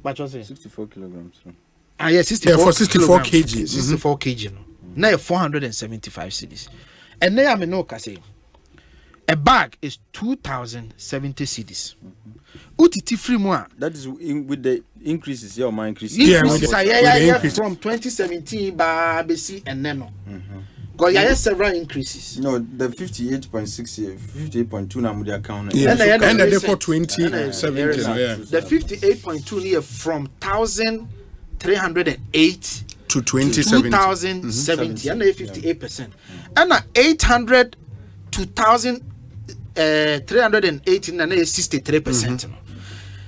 What was it? 64 kilograms. Yeah, 64. Yeah, for 64 kg. 64 kg. No. Now 475 cedis. And now I know say a bag is 2,070 cedis. UTT free more. That is with the increases, yeah, my increases. Yeah, from 2017 BC and then because you have several increases. No, the 58.6, 58.2 now with the account. Yeah, and the for 2017. The 58.2 near from 1,308 to 2070 and 58%. And 800 to 1,318 and 63%.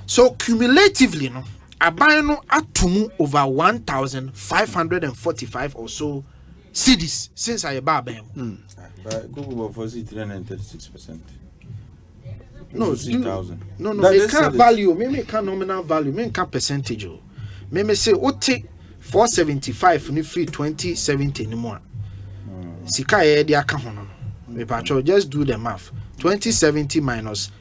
So cumulatively, no, I buy no atumu over 1,545 or so cedis since I buy them. But Google for 336%. No, they can't value. Me can't nominal value. Me can't percentage. Me say take 475 ni free 2070 anymore. Sika ye di aka hono. Me patcho just do the math. 2070 minus